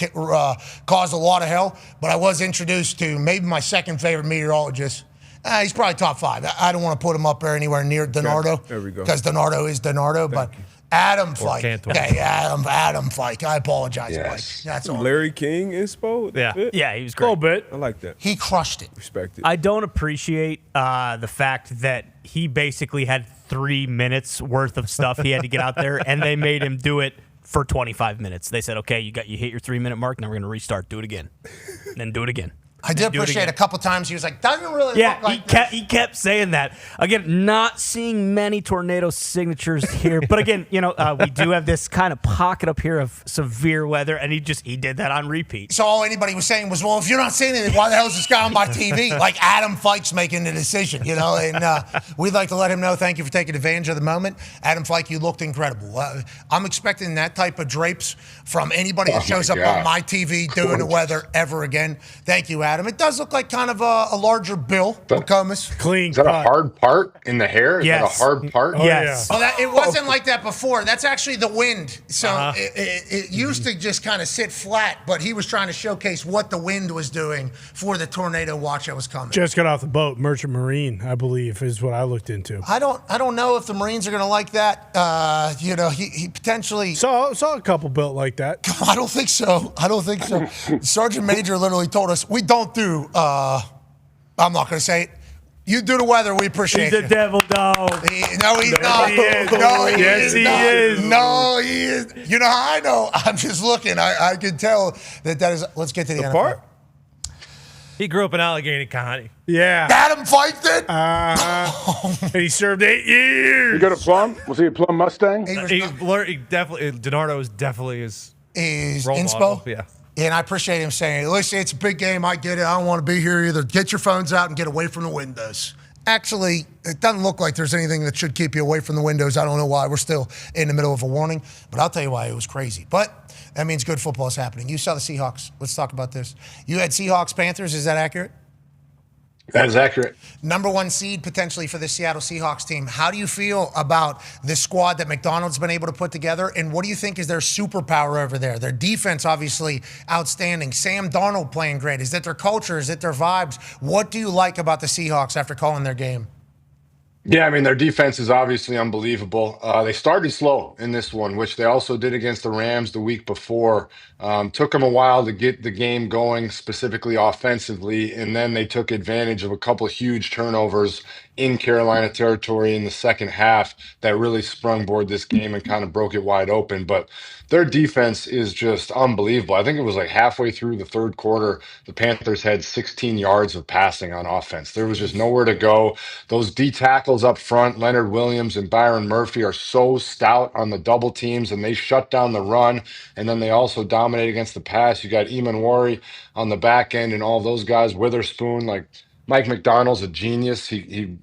caused a lot of hell. But I was introduced to maybe my second favorite meteorologist. He's probably top 5. I don't want to put him up there anywhere near Donardo. There we go. Because Donardo is Donardo. But Adam Fike. Okay, Adam Fike. I apologize, Mike. That's all. Larry King inspo? Yeah, he was great. A little bit. I like that. He crushed it. Respect it. I don't appreciate the fact that he basically had 3 minutes worth of stuff he had to get out there, and they made him do it for 25 minutes. They said, okay, you hit your 3-minute mark, now we're going to restart. Do it again. And then do it again. I did appreciate a couple times. He was like, doesn't really look like he kept saying that. Again, not seeing many tornado signatures here. But again, we do have this kind of pocket up here of severe weather, and he did that on repeat. So all anybody was saying was, well, if you're not saying anything, why the hell is this guy on my TV? Like Adam Fike's making the decision, and we'd like to let him know, thank you for taking advantage of the moment. Adam Fike, you looked incredible. I'm expecting that type of drapes from anybody that shows up on my TV doing the weather ever again. Thank you, Adam. at him. It does look like kind of a larger Bill McComas. Clean Is that a hard part in the hair? Is that a hard part? Yes. Oh, it wasn't like that before. That's actually the wind. So it used to just kind of sit flat, but he was trying to showcase what the wind was doing for the tornado watch that was coming. Just got off the boat. Merchant Marine, I believe, is what I looked into. I don't know if the Marines are going to like that. He potentially saw a couple built like that. I don't think so. Sergeant Major literally told us we don't do. I'm not going to say it. You do the weather, we appreciate it. He's a devil dog. No, he's not. He is. No, he Yes, he not. is. No, he is. You know how I know? I'm just looking. I can tell that is. Let's get to the NFL. Part? He grew up in Allegheny County. Yeah. Adam Fife did? And he served 8 years. You got a Plum? Was he a Plum Mustang? He definitely, DiNardo is definitely his role inspo? model. Yeah. And I appreciate him saying, listen, it's a big game. I get it. I don't want to be here either. Get your phones out and get away from the windows. Actually, it doesn't look like there's anything that should keep you away from the windows. I don't know why. We're still in the middle of a warning. But I'll tell you why it was crazy. But that means good football is happening. You saw the Seahawks. Let's talk about this. You had Seahawks-Panthers. Is that accurate? That is accurate. Number 1 seed potentially for the Seattle Seahawks team. How do you feel about the squad that McDonald's been able to put together? And what do you think is their superpower over there? Their defense, obviously, outstanding. Sam Darnold playing great. Is that their culture? Is it their vibes? What do you like about the Seahawks after calling their game? Yeah, I mean, their defense is obviously unbelievable. They started slow in this one, which they also did against the Rams the week before. Took them a while to get the game going, specifically offensively, and then they took advantage of a couple of huge turnovers in Carolina territory in the second half that really sprungboard this game and kind of broke it wide open. But their defense is just unbelievable. I think it was like halfway through the third quarter, the Panthers had 16 yards of passing on offense. There was just nowhere to go. Those D tackles up front, Leonard Williams and Byron Murphy, are so stout on the double teams, and they shut down the run. And then they also dominate against the pass. You got Eamon Wari on the back end and all those guys. Witherspoon, like Mike McDonald's a genius. He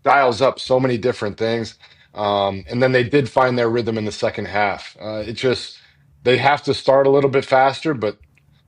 dials up so many different things. And then they did find their rhythm in the second half. They have to start a little bit faster, but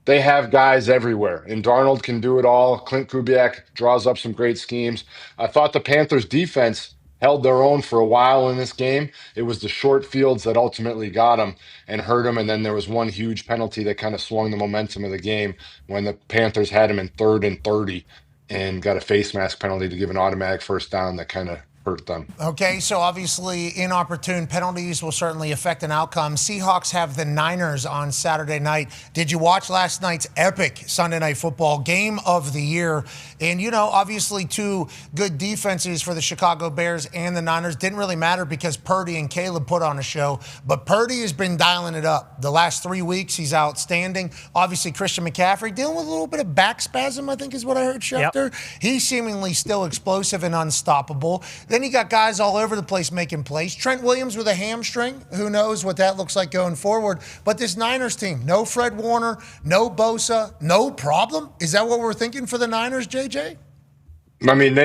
they have guys everywhere. And Darnold can do it all. Clint Kubiak draws up some great schemes. I thought the Panthers defense held their own for a while in this game. It was the short fields that ultimately got them and hurt them. And then there was one huge penalty that kind of swung the momentum of the game when the Panthers had him in 3rd and 30 and got a face mask penalty to give an automatic first down that kind of hurt them. Okay, so obviously inopportune penalties will certainly affect an outcome. Seahawks have the Niners on Saturday night. Did you watch last night's epic Sunday Night Football game of the year? And, obviously 2 good defenses for the Chicago Bears and the Niners. Didn't really matter because Purdy and Caleb put on a show. But Purdy has been dialing it up. The last 3 weeks, he's outstanding. Obviously, Christian McCaffrey dealing with a little bit of back spasm, I think is what I heard, Schefter. Yep. He's seemingly still explosive and unstoppable. Then you got guys all over the place making plays. Trent Williams with a hamstring. Who knows what that looks like going forward. But this Niners team, no Fred Warner, no Bosa, no problem. Is that what we're thinking for the Niners, JJ? I mean,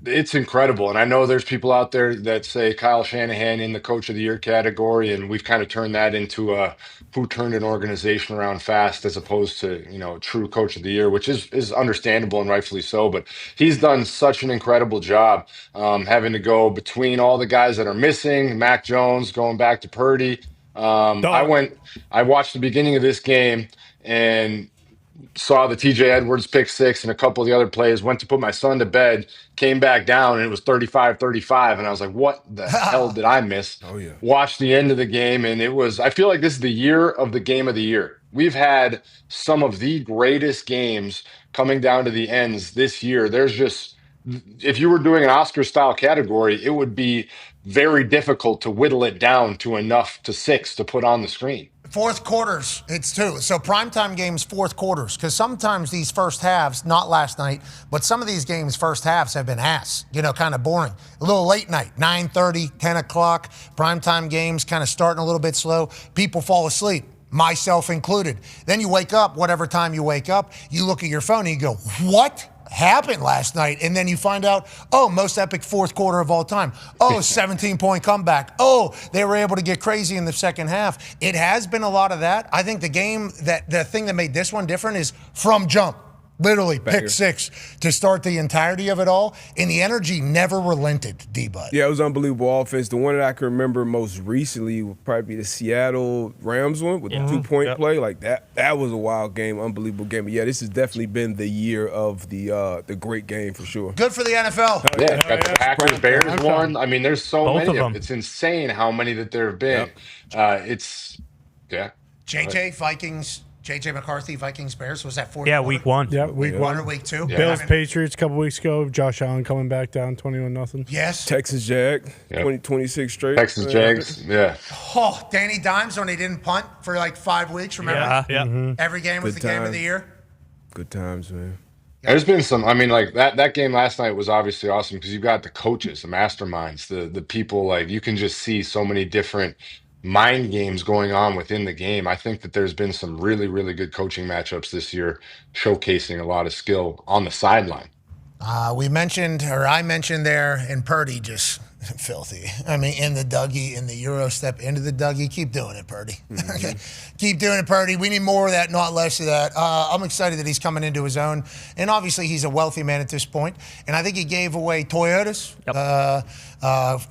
it's incredible. And I know there's people out there that say Kyle Shanahan in the Coach of the Year category, and we've kind of turned that into a who turned an organization around fast as opposed to, true Coach of the Year, which is understandable and rightfully so. But he's done such an incredible job having to go between all the guys that are missing, Mac Jones going back to Purdy. I watched the beginning of this game and saw the TJ Edwards pick 6 and a couple of the other plays, went to put my son to bed, came back down, and it was 35-35. And I was like, what the hell did I miss? Oh, yeah. Watched the end of the game, and I feel like this is the year of the game of the year. We've had some of the greatest games coming down to the ends this year. If you were doing an Oscar-style category, it would be very difficult to whittle it down to enough to 6 to put on the screen. Fourth quarters, it's 2. So primetime games, fourth quarters, because sometimes these first halves, not last night, but some of these games, first halves have been kind of boring. A little late night, 9:30, 10 o'clock, primetime games kind of starting a little bit slow. People fall asleep, myself included. Then you wake up, whatever time you wake up, you look at your phone and you go, what happened last night? And then you find out, most epic fourth quarter of all time. 17-point comeback. They were able to get crazy in the second half. It has been a lot of that. I think the thing that made this one different is from jump. Literally, Banger. pick six to start the entirety of it all, and the energy never relented, D-Bud. Yeah, it was unbelievable offense. The one that I can remember most recently would probably be the Seattle Rams one with the 2-point play. Like that was a wild game, unbelievable game. But yeah, this has definitely been the year of the great game for sure. Good for the NFL. Yeah, got the Packers, Bears Okay. one. I mean, there's so Both many of of them. them. It's insane how many that there have been. JJ, Vikings, JJ McCarthy, Vikings, Bears. Was that fourth? Yeah, quarter? week one. Yeah, week One one. or week two? Bills, I mean, Patriots a couple weeks ago. Josh Allen coming back down 21-0. Yes. Texas Jag, 26 straight. Texas Jags, yeah. Oh, Danny Dimes when he didn't punt for like 5 weeks, remember? Yeah. Every game was Good the game of time. the year. Good times, man. There's been some. I mean, like that game last night was obviously awesome because you've got the coaches, the masterminds, the people. Like you can just see so many different mind games going on within the game. I think that there's been some really, really good coaching matchups this year, showcasing a lot of skill on the sideline. I mentioned there, and Purdy just filthy. I mean, in the Dougie, in the Euro step into the Dougie. Keep doing it, Purdy. Keep doing it, Purdy. We need more of that, not less of that. I'm excited that he's coming into his own. And obviously, he's a wealthy man at this point. And I think he gave away Toyotas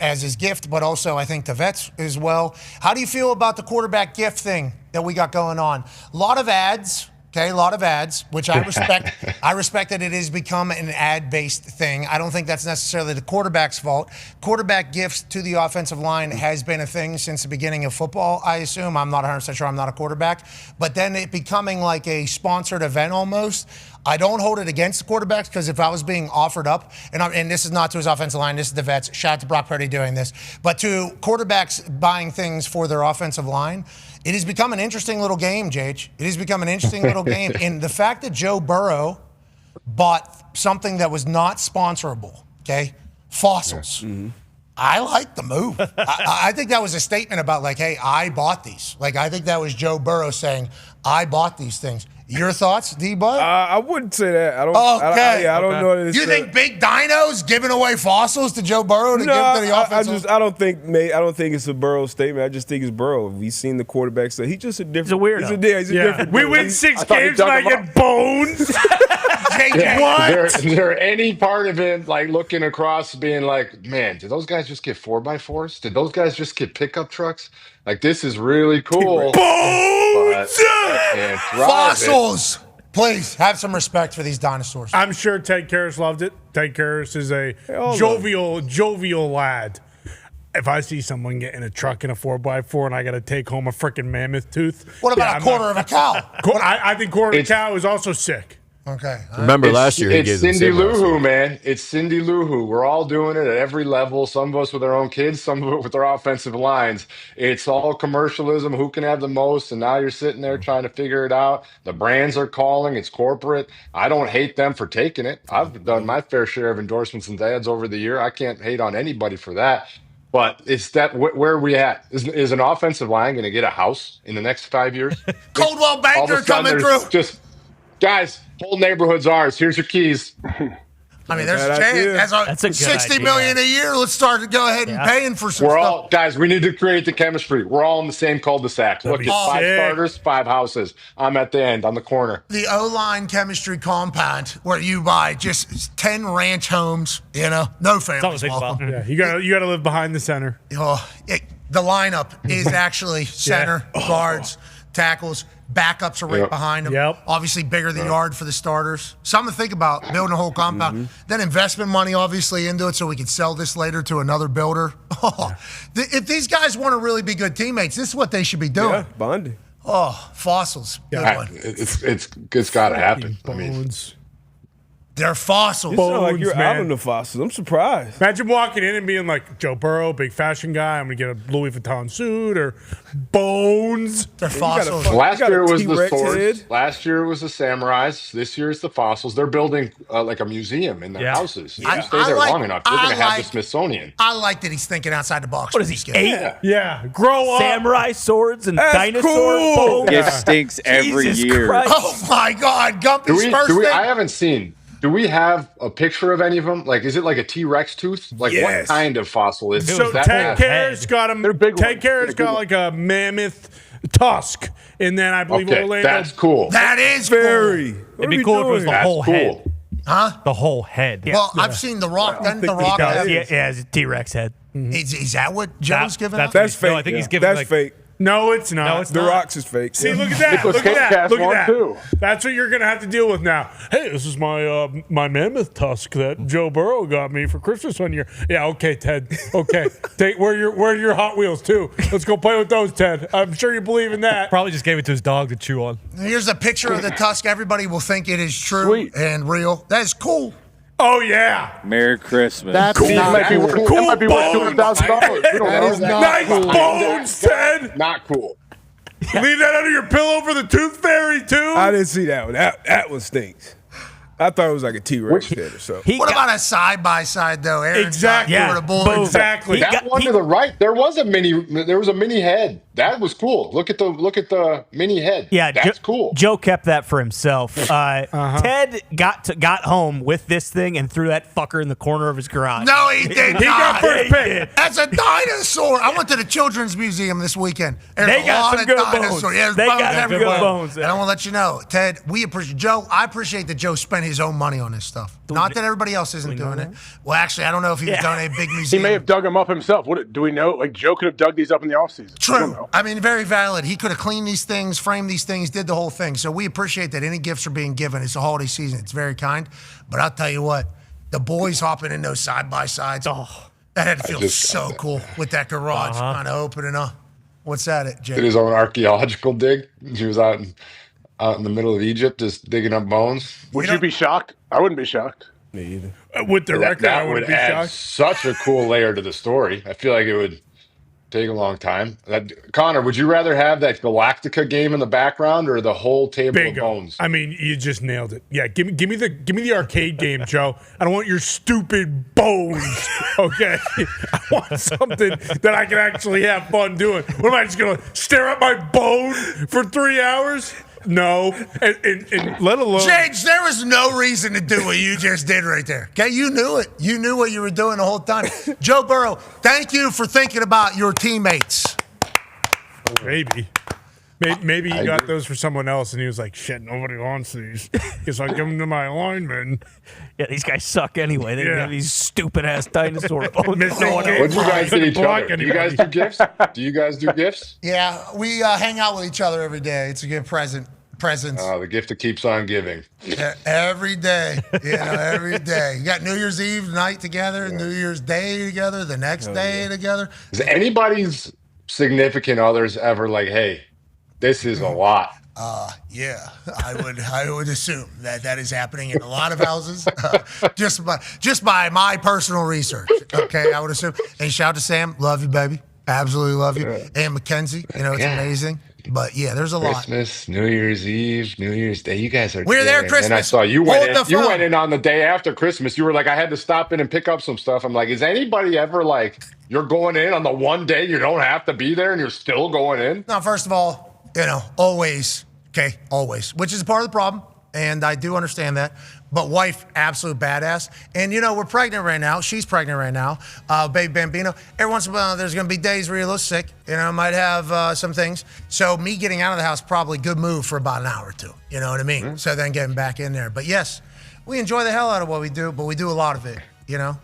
as his gift, but also I think the vets as well. How do you feel about the quarterback gift thing that we got going on? A lot of ads. Okay, a lot of ads, which I respect. I respect that it has become an ad-based thing. I don't think that's necessarily the quarterback's fault. Quarterback gifts to the offensive line has been a thing since the beginning of football, I assume. I'm not 100% sure. I'm not a quarterback. But then it becoming like a sponsored event almost. I don't hold it against the quarterbacks because if I was being offered up, and this is not to his offensive line, this is the vets. Shout out to Brock Purdy doing this. But to quarterbacks buying things for their offensive line, it has become an interesting little game, JH. It has become an interesting little game. And the fact that Joe Burrow bought something that was not sponsorable, okay, fossils. I like the move. I think that was a statement about like, hey, I bought these. Like, I think that was Joe Burrow saying, I bought these things. Your thoughts, D-Bud? I wouldn't say that. I don't. Okay. I don't know. That it's You think Big Dino's giving away fossils to Joe Burrow to give to the offensive? I don't think it's a Burrow statement. I just think it's Burrow. We've seen the quarterback say he's just a different. He's a weirdo. He's a different. We win 6 games and I get bones. What? Is there any part of it like looking across being like, man, did those guys just get 4x4s? Did those guys just get pickup trucks? Like, this is really cool. Bones! Fossils! Please, have some respect for these dinosaurs. I'm sure Ted Karras loved it. Ted Karras is a jovial lad. If I see someone get in a truck in a 4x4 and I got to take home a freaking mammoth tooth. What about a quarter of a cow? I think quarter of a cow is also sick. Okay. Remember last year he it's gave them Cindy Lou Lou Who, man. It's Cindy Lou Who. We're all doing it at every level. Some of us with our own kids, some of it with our offensive lines. It's all commercialism. Who can have the most? And now you're sitting there trying to figure it out. The brands are calling. It's corporate. I don't hate them for taking it. I've done my fair share of endorsements and ads over the year. I can't hate on anybody for that. But it's that where are we at? Is an offensive line going to get a house in the next 5 years? Coldwell Banker coming through. Just guys, whole neighborhood's ours. Here's your keys. I mean, there's a chance. That's a good $60 million a year. Let's start to go ahead and paying for some stuff. Guys, we need to create the chemistry. We're all in the same cul-de-sac. Look, it's 5 starters, 5 houses. I'm at the end, on the corner. The O-line chemistry compound where you buy just 10 ranch homes, no families welcome. Yeah, you gotta live behind the center. The lineup is actually center, guards, tackles. Backups are right behind them. Yep. Obviously, bigger the yard for the starters. Something to think about, building a whole compound. Then investment money, obviously, into it so we can sell this later to another builder. If these guys want to really be good teammates, this is what they should be doing. Yeah, bonding. Oh, fossils. Good one. It's got to happen. I mean, they're fossils. You sound like you're out on the fossils. I'm surprised. Imagine walking in and being like, Joe Burrow, big fashion guy. I'm going to get a Louis Vuitton suit or bones. They're fossils. Last year it was the swords. Last year it was the samurais. This year it's the fossils. They're building like a museum in their houses. If you stay there long enough, you're going to have the Smithsonian. I like that he's thinking outside the box. What is he, 8? Yeah. Grow up. Samurai swords and That's dinosaur cool. bones. Gift stinks every Jesus year. Christ. Oh, my God. Gumpy's first thing. I haven't seen. Do we have a picture of any of them? Like, is it like a T-Rex tooth? Like, what kind of fossil is So that? Ted Karras got him. They're big Ted ones. Karras got like a mammoth tusk, and then I believe Orlando. That's cool. That is Very. cool. It'd be cool if it was the whole head. Huh? The whole head. Well, I've seen The Rock. Doesn't The Rock have it's a T-Rex head. Is that what Joe's giving up? That's fake. No, I think he's giving That's fake. No, it's not. No, it's The not. Rocks is fake. See, look at that. Nicolas Look at Cage that. has Look at one, that. too. That's what you're going to have to deal with now. Hey, this is my my mammoth tusk that Joe Burrow got me for Christmas one year. Yeah, okay, Ted. Okay. Where are your Hot Wheels, too? Let's go play with those, Ted. I'm sure you believe in that. Probably just gave it to his dog to chew on. Here's a picture of the tusk. Everybody will think it is true and real. That is cool. Oh, yeah. Merry Christmas. That's Cool. not Might be cool. worth, it might be worth $200,000. We don't That know. is not Nice cool. bones, Ted. Not cool. Leave that under your pillow for the tooth fairy, too. I didn't see that one. That one stinks. I thought it was like a T-Rex head or something. What about a side-by-side, though? Aaron's Exactly. not for the Bulls. Exactly. That one to the right, there was a mini head. That was cool. Look at the mini head. Yeah, that's cool. Joe kept that for himself. Ted got home with this thing and threw that fucker in the corner of his garage. No, he did He got not. first pick. That's a dinosaur. I went to the Children's Museum this weekend. There's They a got lot some of good dinosaurs. bones. Yeah, there's They bones got some everywhere. good bones. And I want to let you know, Ted, we appreciate Joe. I appreciate that Joe spent his own money on this stuff. Not that everybody else isn't doing it. Well, actually, I don't know if he was doing a big He museum. may have dug them up himself. Do we know? Like, Joe could have dug these up in the offseason. True. I mean, very valid. He could have cleaned these things, framed these things, did the whole thing. So we appreciate that any gifts are being given. It's a holiday season. It's very kind. But I'll tell you what, the boys hopping in those side-by-sides, that had to feel so cool with that garage kind of opening up. What's that, Jay? Did his own archaeological dig. He was out in the middle of Egypt just digging up bones. Would you be shocked? I wouldn't be shocked. Me either. With the record, I That would wouldn't be add shocked. such a cool layer to the story. I feel like it would take a long time. Connor, would you rather have that Galactica game in the background or the whole table Bingo. of bones? I mean, you just nailed it. Yeah, give me the arcade game, Joe. I don't want your stupid bones. Okay, I want something that I can actually have fun doing. What am I just gonna stare at my bone for 3 hours? No, and let alone Jage, there was no reason to do what you just did right there. Okay, you knew it. You knew what you were doing the whole time. Joe Burrow, thank you for thinking about your teammates. maybe he got those for someone else, and he was like, "Shit, nobody wants these." Guess I'll give them to my linemen. Yeah, these guys suck anyway. They have these stupid ass dinosaur bones. What do you guys do each other? Do you guys do gifts? Do you guys do gifts? Yeah, we hang out with each other every day. It's a good presents. The gift that keeps on giving. Every day, every day. You got New Year's Eve night together, New Year's Day together, the next day together. Is anybody's significant others ever like, hey, this is a lot? Yeah, I would assume that is happening in a lot of houses, just by my personal research. Okay, I would assume. And shout out to Sam, love you, baby, absolutely love you, and Mackenzie. It's amazing. But yeah, there's a lot. Christmas, New Year's Eve, New Year's Day. You guys are. We're there Christmas. And I saw you Hold went in. the You phone. went in on the day after Christmas. You were like, I had to stop in and pick up some stuff. I'm like, is anybody ever like, you're going in on the one day you don't have to be there and you're still going in? Now, first of all, always, okay, always, which is part of the problem, and I do understand that. But wife, absolute badass. And, we're pregnant right now. She's pregnant right now. Baby Bambino. Every once in a while, there's going to be days where you're a little sick. Might have some things. So me getting out of the house, probably good move for about an hour or two. You know what I mean? Mm-hmm. So then getting back in there. But yes, we enjoy the hell out of what we do, but we do a lot of it.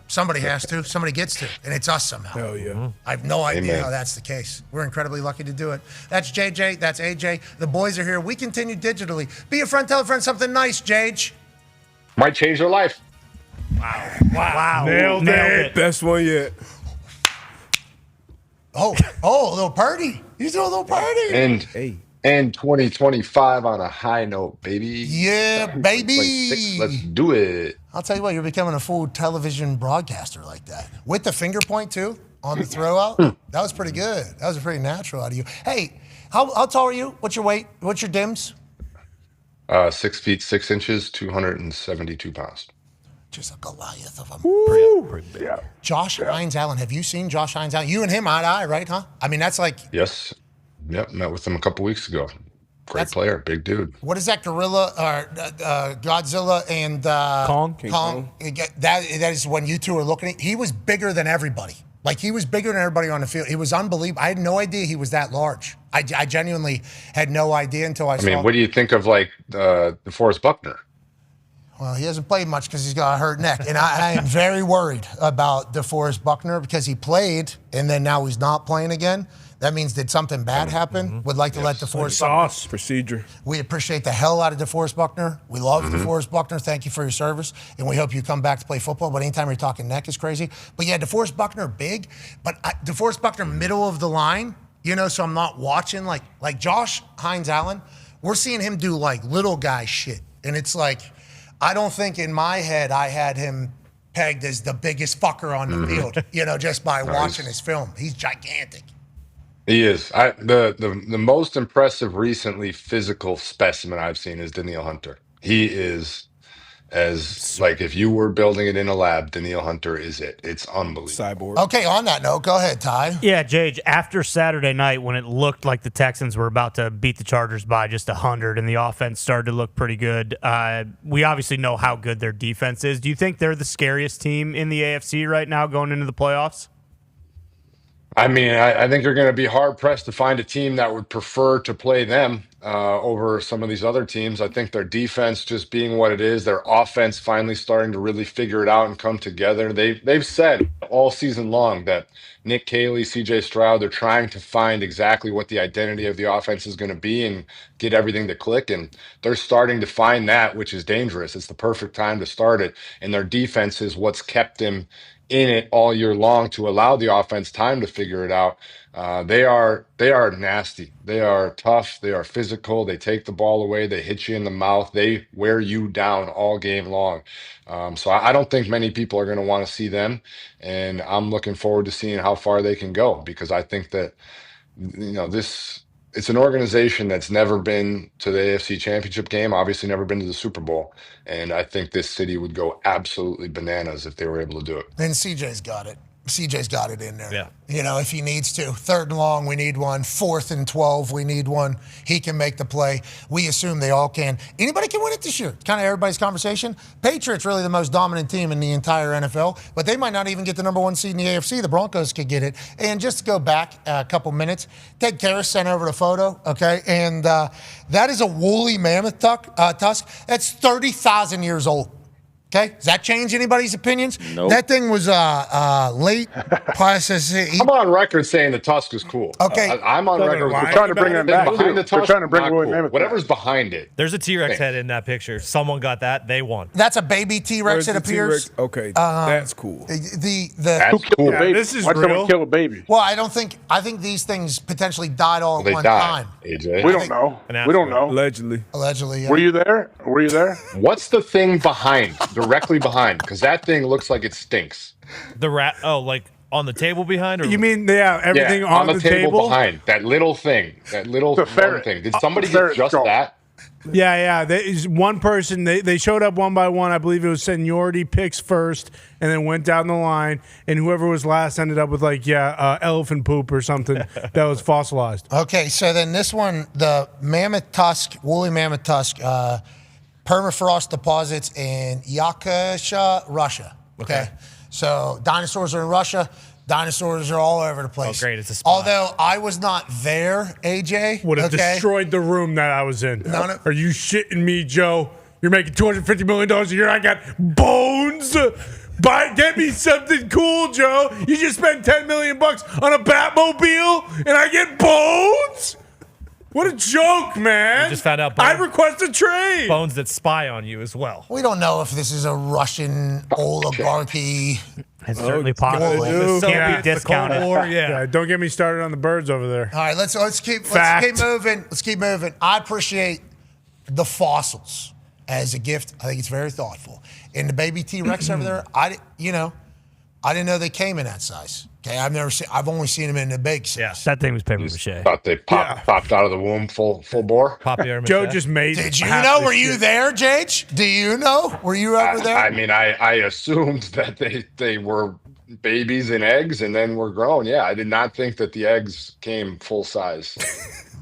Somebody has to, somebody gets to, and it's us somehow. Hell yeah. I have no idea Amen. how that's the case. We're incredibly lucky to do it. That's JJ, that's AJ. The boys are here. We continue digitally. Be a friend, tell a friend something nice, Jage. Might change their life. Wow. Nailed it. Best one yet. Oh, a little party. You do a little party. And 2025 on a high note, baby. Yeah, baby. Let's do it. I'll tell you what, you're becoming a full television broadcaster like that. With the finger point, too, on the throw out. That was pretty good. That was pretty natural out of you. Hey, how tall are you? What's your weight? What's your dims? 6 feet 6 inches, 272 pounds. Just a Goliath of them. Pretty big. Yeah. Josh Hines Allen. Have you seen Josh Hines Allen? You and him eye to eye, right, huh? I mean, that's like, Yes. Yep. Met with him a couple weeks ago. Great player. Big dude. what is that, Gorilla or Godzilla and Kong? King Kong? That is when you two are looking at. He was bigger than everybody. Like, he was bigger than everybody on the field. It was unbelievable. I had no idea he was that large. I genuinely had no idea until I saw. I mean, what do you think of like DeForest Buckner? Well, he hasn't played much because he's got a hurt neck. And I am very worried about DeForest Buckner because he played and then now he's not playing again. That means did something bad happen? Would like to let DeForest Buckner. Procedure. We appreciate the hell out of DeForest Buckner. We love DeForest Buckner. Thank you for your service. And we hope you come back to play football. But anytime you're talking neck is crazy. But yeah, DeForest Buckner big. But DeForest Buckner middle of the line, so I'm not watching like Josh Hines Allen. We're seeing him do like little guy shit. And it's like, I don't think in my head I had him pegged as the biggest fucker on the field, just by watching his film. He's gigantic. He is. The most impressive recently physical specimen I've seen is Daniil Hunter. He is if you were building it in a lab, Daniil Hunter is it. It's unbelievable. Cyborg. Okay, on that note, go ahead, Ty. Yeah, Jage, after Saturday night when it looked like the Texans were about to beat the Chargers by just 100 and the offense started to look pretty good, we obviously know how good their defense is. Do you think they're the scariest team in the AFC right now going into the playoffs? I mean, I think you're going to be hard-pressed to find a team that would prefer to play them over some of these other teams. I think their defense just being what it is, their offense finally starting to really figure it out and come together. They've said all season long that Nick Caley, CJ Stroud, they're trying to find exactly what the identity of the offense is going to be and get everything to click. And they're starting to find that, which is dangerous. It's the perfect time to start it. And their defense is what's kept them in it all year long to allow the offense time to figure it out. They are nasty. They are tough. They are physical. They take the ball away. They hit you in the mouth. They wear you down all game long. So I don't think many people are going to want to see them. And I'm looking forward to seeing how far they can go because I think that, it's an organization that's never been to the AFC Championship game, obviously never been to the Super Bowl. And I think this city would go absolutely bananas if they were able to do it. And CJ's got it. CJ's got it in there. Yeah. If he needs to. 3rd and long, we need one. 4th and 12, we need one. He can make the play. We assume they all can. Anybody can win it this year. Kind of everybody's conversation. Patriots really the most dominant team in the entire NFL, but they might not even get the number 1 seed in the AFC. The Broncos could get it. And just to go back a couple minutes, Ted Karras sent over the photo, okay? And that is a woolly mammoth tusk. That's 30,000 years old. Okay, does that change anybody's opinions? Nope. That thing was late process. I'm on record saying the tusk is cool. Okay. I'm on record. We're trying to bring them back. Behind the They're tusk, trying to bring not Woolly cool. Mammoth back. Whatever's behind it. There's a T-Rex head in that picture. Someone got that. They won. That's a baby T-Rex, it appears. T-Rex? Okay, that's cool. That's cool. Baby. This is Why'd someone real. kill a baby? Well, I think these things potentially died all at They one died, time. AJ. We don't know. We don't know. Allegedly. Allegedly, yeah. Were you there? Were you there? What's the thing behind, directly behind? Because that thing looks like it stinks. The rat. Oh, like on the table behind? Or You mean everything Yeah, on the table? behind. That little thing. That little The ferret. thing. Did somebody The get ferret just skull. that? Yeah. One person, they showed up one by one. I believe it was seniority picks first and then went down the line. And whoever was last ended up with elephant poop or something that was fossilized. Okay, so then this one, the mammoth tusk, woolly mammoth tusk, permafrost deposits in Yakutia, Russia. Okay. So dinosaurs are in Russia. Dinosaurs are all over the place. Oh, great. It's a spot. Although I was not there, AJ. Would have destroyed the room that I was in. Are you shitting me, Joe? You're making $250 million a year. I got bones. Get me something cool, Joe. You just spent $10 million on a Batmobile, and I get bones. What a joke, man! You just found out. I request a trade. Bones that spy on you as well. We don't know if this is a Russian oligarchy. It's certainly possible. Can't be discounted. Yeah, don't get me started on the birds over there. All right, let's keep moving. Let's keep moving. I appreciate the fossils as a gift. I think it's very thoughtful. And the baby T-Rex over there, I didn't know they came in that size. Okay, I've only seen them in the big size. Yeah. That thing was paper mache. Thought they popped out of the womb full bore. Joe just made. Did you know? Were you there, Jage? Do you know? Were you over there? I mean, I assumed that they were babies and eggs and then were grown. Yeah, I did not think that the eggs came full size.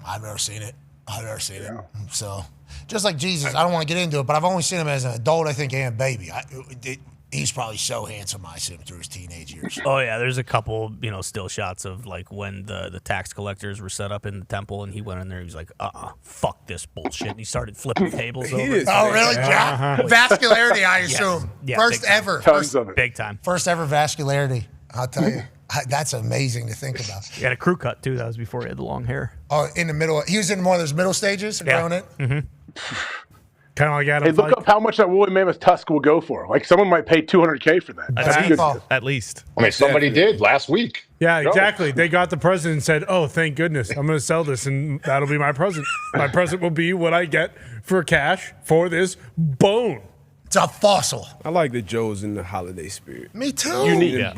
I've never seen it. So, just like Jesus, I don't want to get into it, but I've only seen him as an adult, I think, and baby. He's probably so handsome, I assume, through his teenage years. Oh yeah, there's a couple, still shots of like when the tax collectors were set up in the temple, and he went in there. He was like, fuck this bullshit, and he started flipping tables over. Oh, really, John? Vascularity, I assume. Yeah, First big time. ever. Tons of it. Big time. First ever vascularity. I'll tell you. That's amazing to think about. He had a crew cut too. That was before he had the long hair. Oh, in the middle. He was in one of those middle stages, growing it. Mm-hmm. Kind of like Adam. Hey, look up how much that woolly mammoth tusk will go for. Like someone might pay $200K for that. That's good. At least. I mean, somebody did last week. Yeah, exactly. They got the present and said, "Oh, thank goodness, I'm going to sell this, and that'll be my present. My present will be what I get for cash for this bone." It's a fossil. I like that Joe's in the holiday spirit. Me too. Unique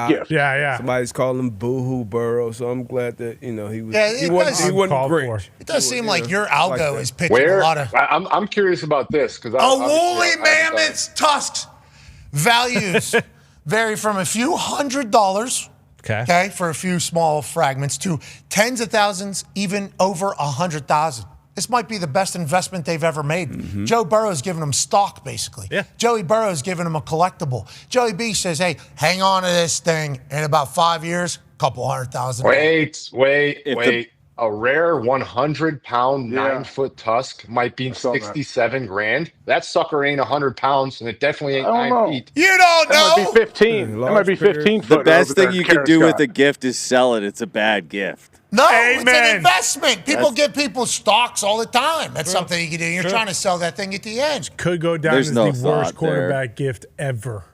gift. Yeah. Somebody's calling him Boo-hoo Burrow, so I'm glad that he was. Yeah, he wasn't Grinch. It does seem like your algo is pitching Where? a lot of. I'm curious about this because A woolly mammoth's tusks values vary from a few $100s, okay, for a few small fragments, to tens of thousands, even over 100,000. This might be the best investment they've ever made. Mm-hmm. Joe Burrow's giving them stock, basically. Yeah. Joey Burrow's giving them a collectible. Joey B says, hey, hang on to this thing. In about 5 years, a couple $100,000. Wait. A rare 100-pound, 9-foot tusk might be 67 grand. That sucker ain't 100 pounds, and it definitely ain't 9 feet. You don't know. That might be 15. That might be 15 foot. The best thing you can do with a gift is sell it. It's a bad gift. No, Amen. it's an investment. People give people stocks all the time. That's something you can do. You're trying to sell that thing at the end. Could go down There's as no the thought worst quarterback gift ever.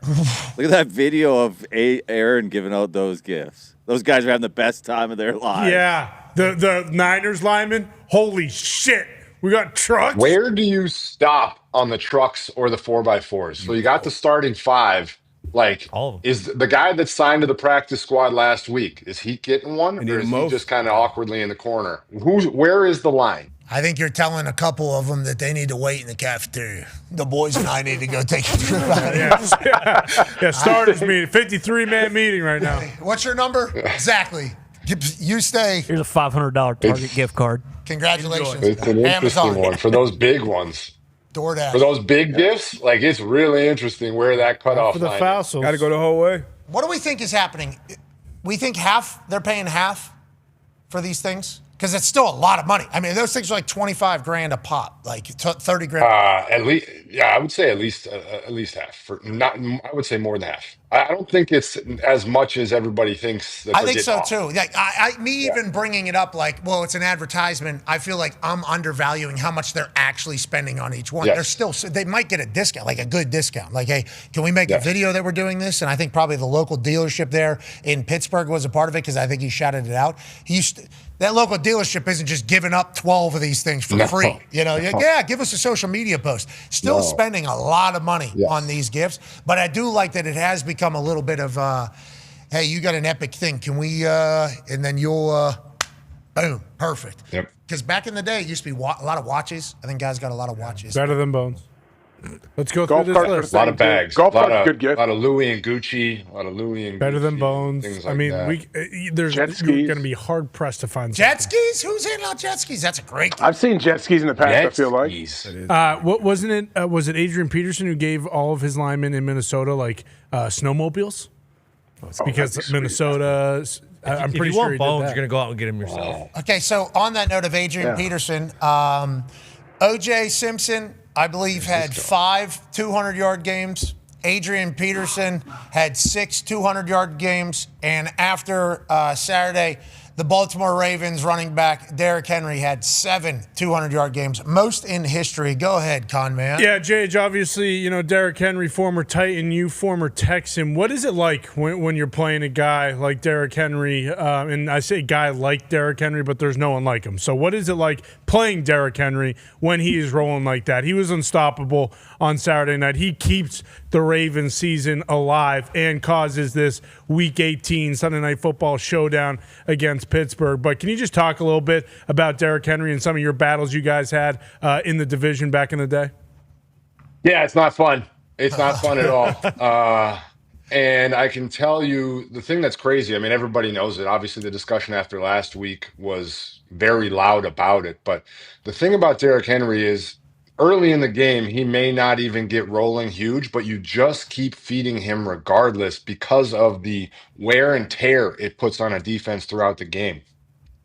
Look at that video of Aaron giving out those gifts. Those guys are having the best time of their lives. Yeah, the Niners lineman. Holy shit, we got trucks. Where do you stop on the trucks or the 4x4s? So you got the starting 5. Like, is the guy that signed to the practice squad last week, is he getting one, or is he just kind of awkwardly in the corner? Where is the line? I think you're telling a couple of them that they need to wait in the cafeteria. The boys and I need to go take a trip out here. Starters meeting, 53-man meeting right now. What's your number? Exactly. You stay. Here's a $500 Target gift card. Congratulations. It's an interesting Amazon. one for those big ones. DoorDash. For those big gifts, like it's really interesting where that cutoff line is. Got to go the whole way. What do we think is happening? We think they're paying half for these things? Because it's still a lot of money. I mean, those things are like 25 grand a pop, like 30 grand. At least, I would say at least half. I would say more than half. I don't think it's as much as everybody thinks. That I think so too. Like even bringing it up, like, well, it's an advertisement. I feel like I'm undervaluing how much they're actually spending on each one. Yes. They might get a discount, like a good discount. Like, hey, can we make a video that we're doing this? And I think probably the local dealership there in Pittsburgh was a part of it because I think he shouted it out. That local dealership isn't just giving up 12 of these things for free. You know, give us a social media post. Still spending a lot of money on these gifts. But I do like that it has become a little bit of, hey, you got an epic thing. Can we, and then you'll, boom, perfect. Yep. Because back in the day, it used to be a lot of watches. I think guys got a lot of watches. Better than Bones. Let's go Golf through cart this for list. A lot of bags. Golf a lot cart's a of, good gift. A lot of Louis and Gucci. A lot of Louis and Better than Gucci, Bones. things I like mean, that. you're going to be hard pressed to find Jet skis? Who's handing out jet skis? That's a great gift. I've seen jet skis in the past, I feel like. What wasn't it? Was it Adrian Peterson who gave all of his linemen in Minnesota like snowmobiles? Because Minnesota, I'm If pretty you sure want he bones, did you're going to go out and get them yourself. Okay, so on that note of Adrian Peterson, O.J. Simpson, I believe, had 5 200-yard games. Adrian Peterson had 6 200-yard games. And after Saturday, the Baltimore Ravens running back Derrick Henry had 7 200-yard games, most in history. Go ahead, Con Man. Yeah, Jage, obviously, Derrick Henry, former Titan, you former Texan. What is it like when you're playing a guy like Derrick Henry? And I say guy like Derrick Henry, but there's no one like him. So what is it like playing Derrick Henry when he is rolling like that? He was unstoppable on Saturday night. He keeps the Ravens season alive and causes this Week 18 Sunday Night Football showdown against Pittsburgh. But can you just talk a little bit about Derrick Henry and some of your battles you guys had in the division back in the day? Yeah, it's not fun. It's not fun at all. And I can tell you the thing that's crazy. I mean, everybody knows it. Obviously, the discussion after last week was very loud about it. But the thing about Derrick Henry is early in the game, he may not even get rolling huge, but you just keep feeding him regardless because of the wear and tear it puts on a defense throughout the game.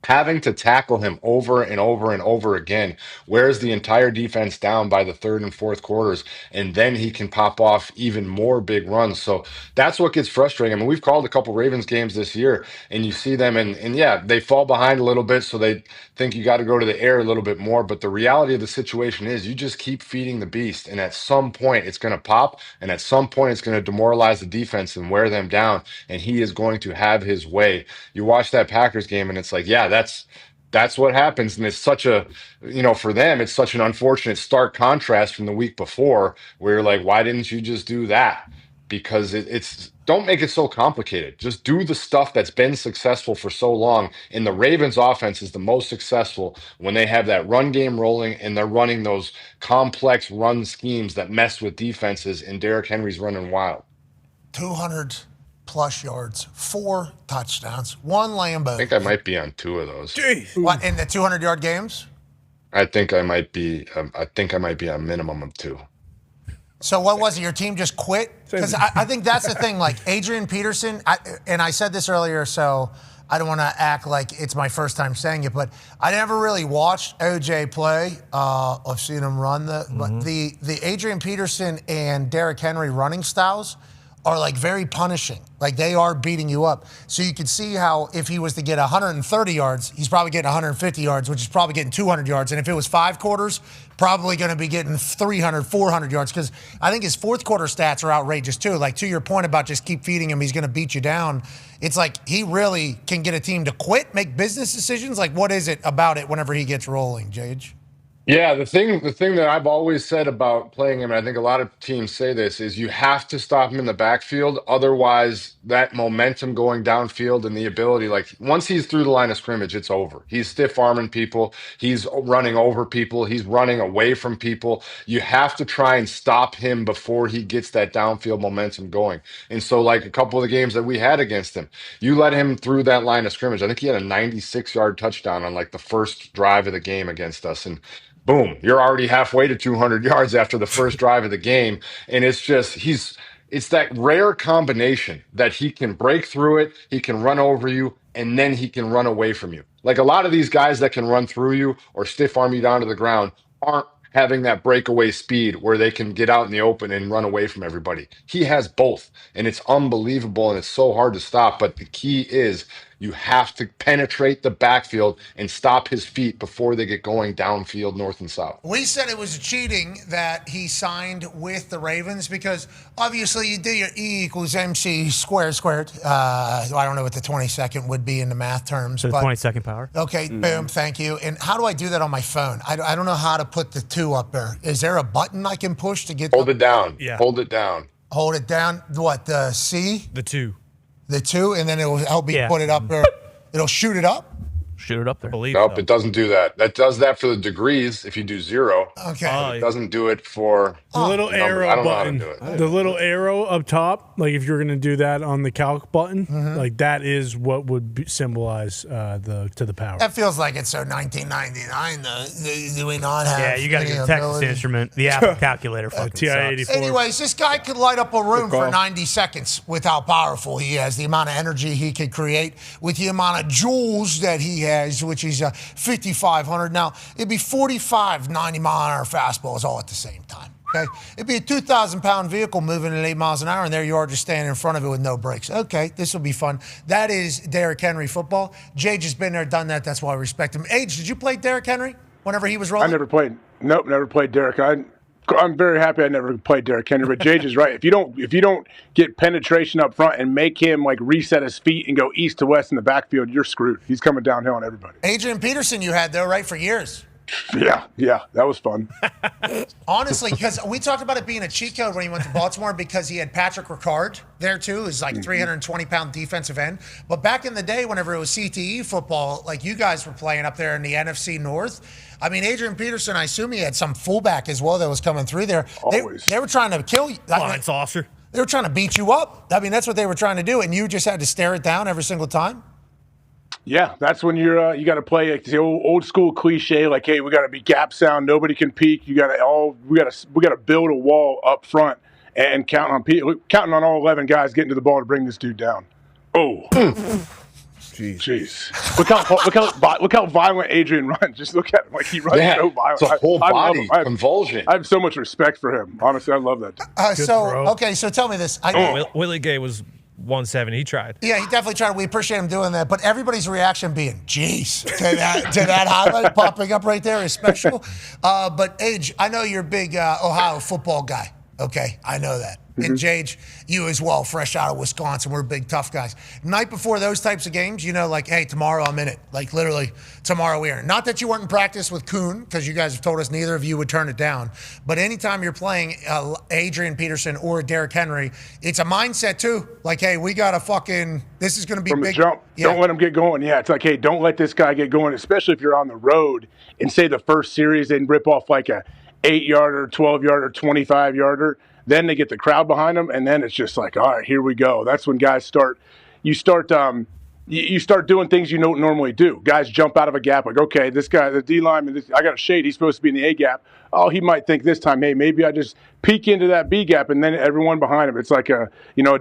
Having to tackle him over and over and over again wears the entire defense down by the third and fourth quarters, and then he can pop off even more big runs. So that's what gets frustrating. I mean, we've called a couple Ravens games this year, and you see them, and yeah, they fall behind a little bit, so they think you got to go to the air a little bit more. But the reality of the situation is you just keep feeding the beast, and at some point it's going to pop, and at some point it's going to demoralize the defense and wear them down, and he is going to have his way. You watch that Packers game, and it's like, yeah, that's what happens. And it's such a, for them, it's such an unfortunate stark contrast from the week before where you're like, why didn't you just do that? Because it's don't make it so complicated. Just do the stuff that's been successful for so long. And the Ravens offense is the most successful when they have that run game rolling and they're running those complex run schemes that mess with defenses, and Derrick Henry's running wild. 200+ yards, 4 touchdowns, 1 Lambo. I think I might be on 2 of those. Jeez. What, in the 200-yard games? I think I might be on a minimum of 2. So what was it? Your team just quit? Because I think that's the thing. Like Adrian Peterson, and I said this earlier, so I don't want to act like it's my first time saying it, but I never really watched OJ play. I've seen him run but the Adrian Peterson and Derrick Henry running styles are like very punishing. Like they are beating you up. So you can see how if he was to get 130 yards, he's probably getting 150 yards, which is probably getting 200 yards. And if it was 5 quarters, probably going to be getting 300, 400 yards. Because I think his fourth quarter stats are outrageous too. Like to your point about just keep feeding him, he's going to beat you down. It's like he really can get a team to quit, make business decisions. Like what is it about it whenever he gets rolling, Jage? Yeah, the thing that I've always said about playing him, and I think a lot of teams say this, is you have to stop him in the backfield. Otherwise, that momentum going downfield and the ability, like once he's through the line of scrimmage, it's over. He's stiff arming people. He's running over people. He's running away from people. You have to try and stop him before he gets that downfield momentum going. And so like a couple of the games that we had against him, you let him through that line of scrimmage. I think he had a 96-yard touchdown on like the first drive of the game against us. And boom, you're already halfway to 200 yards after the first drive of the game. And it's just, it's that rare combination that he can break through it, he can run over you, and then he can run away from you. Like a lot of these guys that can run through you or stiff arm you down to the ground aren't having that breakaway speed where they can get out in the open and run away from everybody. He has both, and it's unbelievable, and it's so hard to stop. But the key is you have to penetrate the backfield and stop his feet before they get going downfield north and south. We said it was cheating that he signed with the Ravens because obviously you do your E equals MC squared. I don't know what the 22nd would be in the math terms. So but 22nd power. Okay, boom, thank you. And how do I do that on my phone? I don't know how to put the 2 up there. Is there a button I can push to get Hold it down. Yeah. Hold it down. Hold it down. What, the C? The 2. The 2, and then it will help me put it up there. It'll shoot it up? Shoot it up there. Nope, it doesn't do that. That does that for the degrees if you do 0. Okay. It doesn't do it for the little arrow I don't button. know how to do it. The little arrow up top, like if you're going to do that on the calc button, like that is what would symbolize to the power. That feels like it's so 1999, though. Do we not have Yeah, you got to any get a Texas ability? Instrument. The Apple calculator fucking TI-84. sucks. Anyways, this guy could light up a room for 90 seconds with how powerful he is, the amount of energy he could create with the amount of joules that he has, which is 5,500. Now, it'd be 45 90-mile-an-hour fastballs all at the same time. Okay, it'd be a 2,000-pound vehicle moving at 8 miles an hour, and there you are just standing in front of it with no brakes. Okay, this will be fun. That is Derrick Henry football. Jage has been there, done that. That's why I respect him. Age, did you play Derrick Henry whenever he was rolling? I never played. Nope, never played Derrick. I'm very happy I never played Derrick Henry. But Jage is right. If you don't get penetration up front and make him like reset his feet and go east to west in the backfield, you're screwed. He's coming downhill on everybody. Adrian Peterson, you had though, right, for years. Yeah, that was fun. Honestly, because we talked about it being a cheat code when he went to Baltimore because he had Patrick Ricard there too, who's like 320-pound defensive end. But back in the day, whenever it was CTE football, like you guys were playing up there in the NFC North, I mean, Adrian Peterson, I assume he had some fullback as well that was coming through there. Always. They were trying to kill you. Fine saucer. They were trying to beat you up. I mean, that's what they were trying to do, and you just had to stare it down every single time? Yeah, that's when you got to play like the old school cliche, like, hey, we got to be gap sound, nobody can peek. We got to build a wall up front and counting on all 11 guys getting to the ball to bring this dude down. Oh, jeez! Look how violent Adrian runs. Just look at him, like he runs so violent. It's a whole I love body him. convulsion. I have so much respect for him. Honestly, I love that. So tell me this. Willie Gay was 170. He tried. Yeah, he definitely tried. We appreciate him doing that. But everybody's reaction being, "Jeez," to that highlight popping up right there is special. But Age, I know you're a big Ohio football guy. Okay, I know that. And Jage, you as well, fresh out of Wisconsin. We're big, tough guys. Night before those types of games, like, hey, tomorrow I'm in it. Like, literally, tomorrow we are. Not that you weren't in practice with Kuhn, because you guys have told us neither of you would turn it down. But anytime you're playing Adrian Peterson or Derrick Henry, it's a mindset, too. Like, hey, we got to this is going to be From big. the jump, Yeah. don't let him get going. Yeah, it's like, hey, don't let this guy get going, especially if you're on the road and say the first series they rip off like a 8-yarder, 12-yarder, 25-yarder. Then they get the crowd behind them, and then it's just like, all right, here we go. That's when guys start doing things you don't normally do. Guys jump out of a gap, like, okay, this guy, the D lineman, I got a shade. He's supposed to be in the A gap. Oh, he might think this time, hey, maybe I just peek into that B gap, and then everyone behind him. It's like a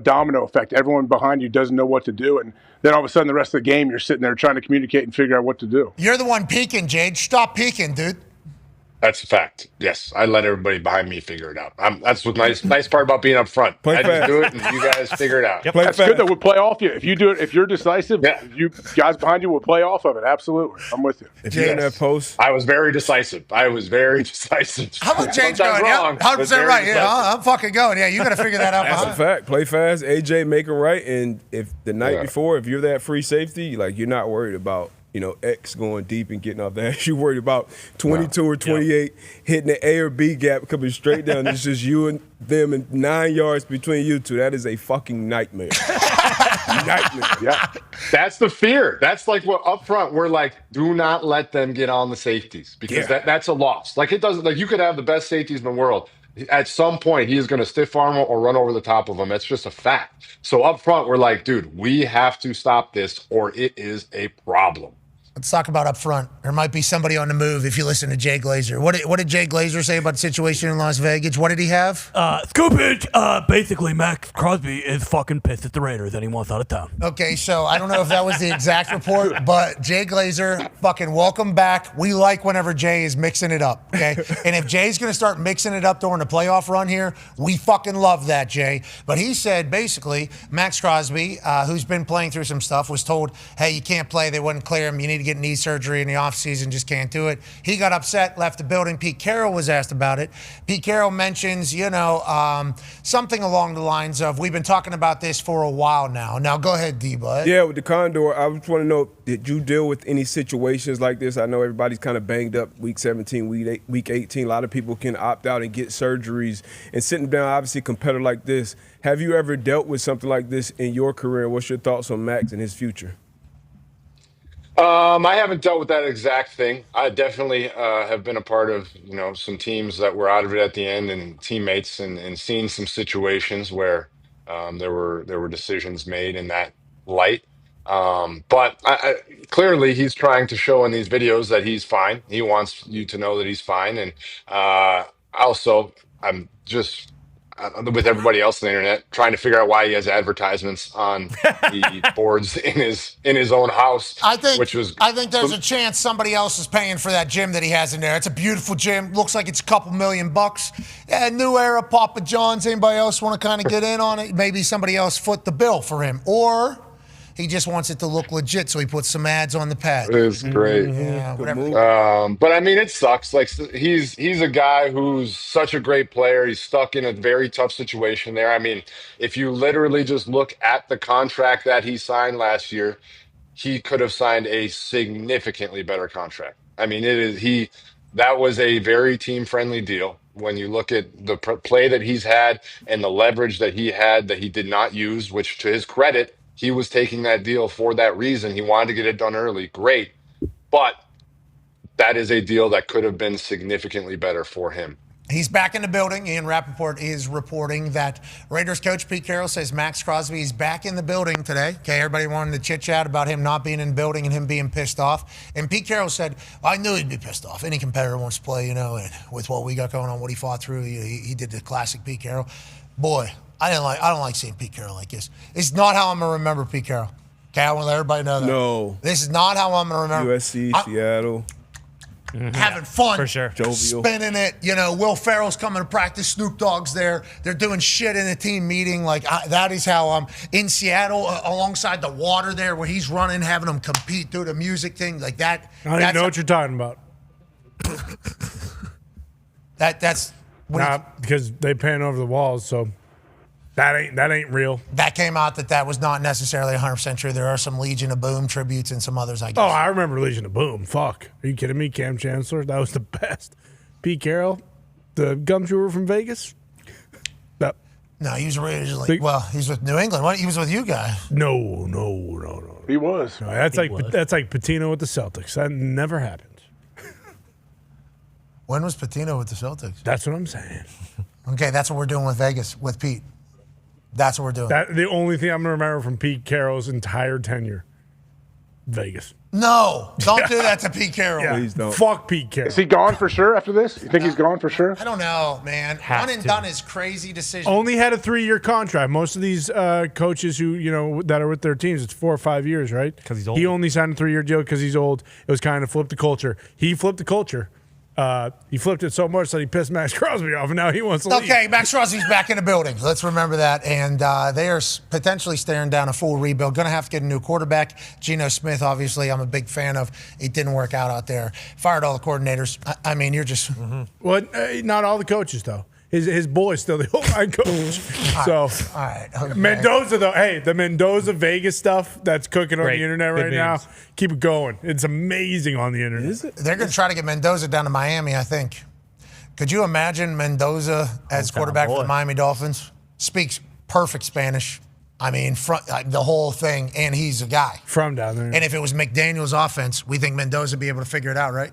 domino effect. Everyone behind you doesn't know what to do, and then all of a sudden the rest of the game you're sitting there trying to communicate and figure out what to do. You're the one peeking, Jade. Stop peeking, dude. That's a fact. Yes, I let everybody behind me figure it out. That's what nice part about being up front. I just do it, and you guys figure it out. That's good. That would play off you. If you do it, if you're decisive, you guys behind you will play off of it. Absolutely, I'm with you. If you're in that post, I was very decisive. How about James going? Yeah, 100% right. Yeah, I'm fucking going. Yeah, you got to figure that out. That's a fact. Play fast. AJ, make it right. And if the night before, if you're that free safety, like you're not worried about X going deep and getting off that. You're worried about 22 or 28 hitting the A or B gap coming straight down. It's just you and them and 9 yards between you two. That is a fucking nightmare. Nightmare. Yeah. That's the fear. That's like what up front we're like, do not let them get on the safeties because that's a loss. Like it doesn't, like you could have the best safeties in the world. At some point, he is going to stiff arm or run over the top of them. That's just a fact. So up front, we're like, dude, we have to stop this or it is a problem. Let's talk about up front. There might be somebody on the move if you listen to Jay Glazer. What did Jay Glazer say about the situation in Las Vegas? What did he have? Scoopage. Basically, Max Crosby is fucking pissed at the Raiders and he wants out of town. Okay, so I don't know if that was the exact report, but Jay Glazer, fucking welcome back. We like whenever Jay is mixing it up, okay? And if Jay's going to start mixing it up during the playoff run here, we fucking love that, Jay. But he said, basically, Max Crosby, who's been playing through some stuff, was told, hey, you can't play. They wouldn't clear him. You need to get knee surgery in the offseason, just can't do it. He got upset, left the building. Pete Carroll was asked about it. Pete Carroll mentions, something along the lines of, we've been talking about this for a while now. Now, go ahead, D-Bud. Yeah, with the Condor, I just want to know, did you deal with any situations like this? I know everybody's kind of banged up week 17, week 18. A lot of people can opt out and get surgeries. And sitting down, obviously, a competitor like this, have you ever dealt with something like this in your career? What's your thoughts on Max and his future? I haven't dealt with that exact thing. I definitely have been a part of, some teams that were out of it at the end and teammates and seen some situations where there were decisions made in that light. But clearly he's trying to show in these videos that he's fine. He wants you to know that he's fine. And also, I'm just with everybody else on the internet trying to figure out why he has advertisements on the boards in his own house. I think there's a chance somebody else is paying for that gym that he has in there. It's a beautiful gym. Looks like it's a couple $1,000,000. Yeah, new era, Papa John's. Anybody else want to kind of get in on it? Maybe somebody else foot the bill for him. Or he just wants it to look legit, so he puts some ads on the pad. It's great. Yeah, whatever. But I mean, it sucks. Like he's a guy who's such a great player. He's stuck in a very tough situation there. I mean, if you literally just look at the contract that he signed last year, he could have signed a significantly better contract. I mean, that was a very team-friendly deal. When you look at the play that he's had and the leverage that he had that he did not use, which to his credit, he was taking that deal for that reason. He wanted to get it done early. Great. But that is a deal that could have been significantly better for him. He's back in the building. Ian Rappaport is reporting that Raiders coach Pete Carroll says Max Crosby is back in the building today. Okay, everybody wanted to chit-chat about him not being in the building and him being pissed off. And Pete Carroll said, I knew he'd be pissed off. Any competitor wants to play, and with what we got going on, what he fought through, he did the classic Pete Carroll. Boy, I don't like seeing Pete Carroll like this. It's not how I'm going to remember Pete Carroll. Okay, I want to let everybody know that. No. This is not how I'm going to remember. USC, Seattle. Having fun, for sure, jovial, spinning it. Will Ferrell's coming to practice. Snoop Dogg's there. They're doing shit in a team meeting. That is how I'm in Seattle alongside the water there, where he's running, having them compete through the music thing like that. I don't even know what you're talking about. That's because they pan over the walls, so that ain't real. That came out that was not necessarily 100% true. There are some Legion of Boom tributes and some others, I guess. Oh, I remember Legion of Boom. Fuck. Are you kidding me? Cam Chancellor? That was the best. Pete Carroll, the gum chewer from Vegas? No, he was originally, he's with New England. He was with you guys. No. He was. No, that's like Patino with the Celtics. That never happened. When was Patino with the Celtics? That's what I'm saying. Okay, that's what we're doing with Vegas, with Pete. That's what we're doing. The only thing I'm going to remember from Pete Carroll's entire tenure, Vegas. No, don't do that to Pete Carroll. Yeah, please don't. Fuck Pete Carroll. Is he gone for sure after this? You think he's gone for sure? I don't know, man. One and done is crazy decision. Only had a 3-year contract. Most of these coaches who that are with their teams, it's 4 or 5 years, right? Because he's old. He only signed a 3-year deal because he's old. It was kind of flip the culture. He flipped the culture. He flipped it so much that he pissed Max Crosby off, and now he wants to leave. Okay, Max Crosby's back in the building. Let's remember that. And they are potentially staring down a full rebuild. Going to have to get a new quarterback. Geno Smith, obviously, I'm a big fan of. It didn't work out there. Fired all the coordinators. I mean, you're just... Well, not all the coaches, though. His boy's still the O-line coach. So, all right. Okay. Mendoza, though. Hey, the Mendoza Vegas stuff that's cooking on the internet right now, keep it going. It's amazing on the internet. Is it? They're going to try to get Mendoza down to Miami, I think. Could you imagine Mendoza as quarterback for the Miami Dolphins? Speaks perfect Spanish. I mean, the whole thing, and he's a guy. From down there. And if it was McDaniel's offense, we think Mendoza would be able to figure it out, right?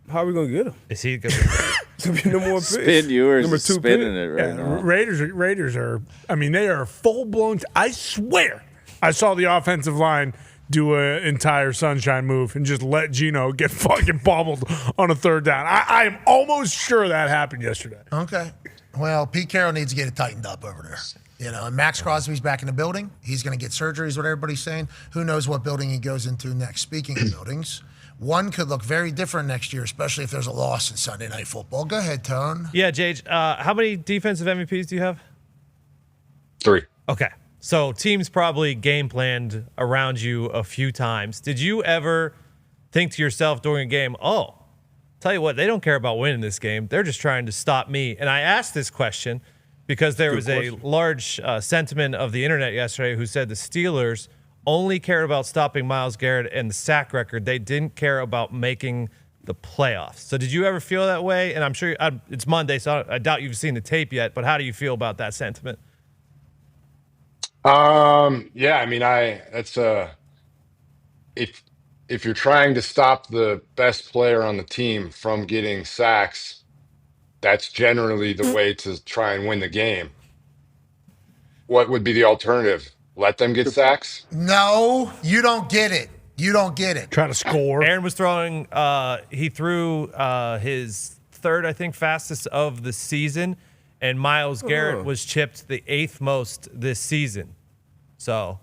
How are we going to get him? Is he going to be number 1 pick? Spin yours Number is 2 spinning pick? it right now. Raiders are, they are full-blown. I swear, I saw the offensive line do an entire sunshine move and just let Geno get fucking bobbled on a 3rd down. I am almost sure that happened yesterday. Okay. Well, Pete Carroll needs to get it tightened up over there. And Max Crosby's back in the building. He's going to get surgery, is what everybody's saying. Who knows what building he goes into next. Speaking of buildings, one could look very different next year, especially if there's a loss in Sunday Night Football. Go ahead, Tone. Yeah, Jage, how many defensive MVPs do you have? 3. Okay. So teams probably game planned around you a few times. Did you ever think to yourself during a game, tell you what, they don't care about winning this game. They're just trying to stop me. And I asked this question because there was a large sentiment of the internet yesterday who said the Steelers only cared about stopping Myles Garrett and the sack record. They didn't care about making the playoffs. So did you ever feel that way? And I'm sure it's Monday, so I doubt you've seen the tape yet, but how do you feel about that sentiment? Yeah, that's if you're trying to stop the best player on the team from getting sacks, that's generally the way to try and win the game. What would be the alternative? Let them get sacks? No, you don't get it. You don't get it. Trying to score. Aaron was throwing, he threw his 3rd, I think, fastest of the season, and Myles Garrett was chipped the 8th most this season. So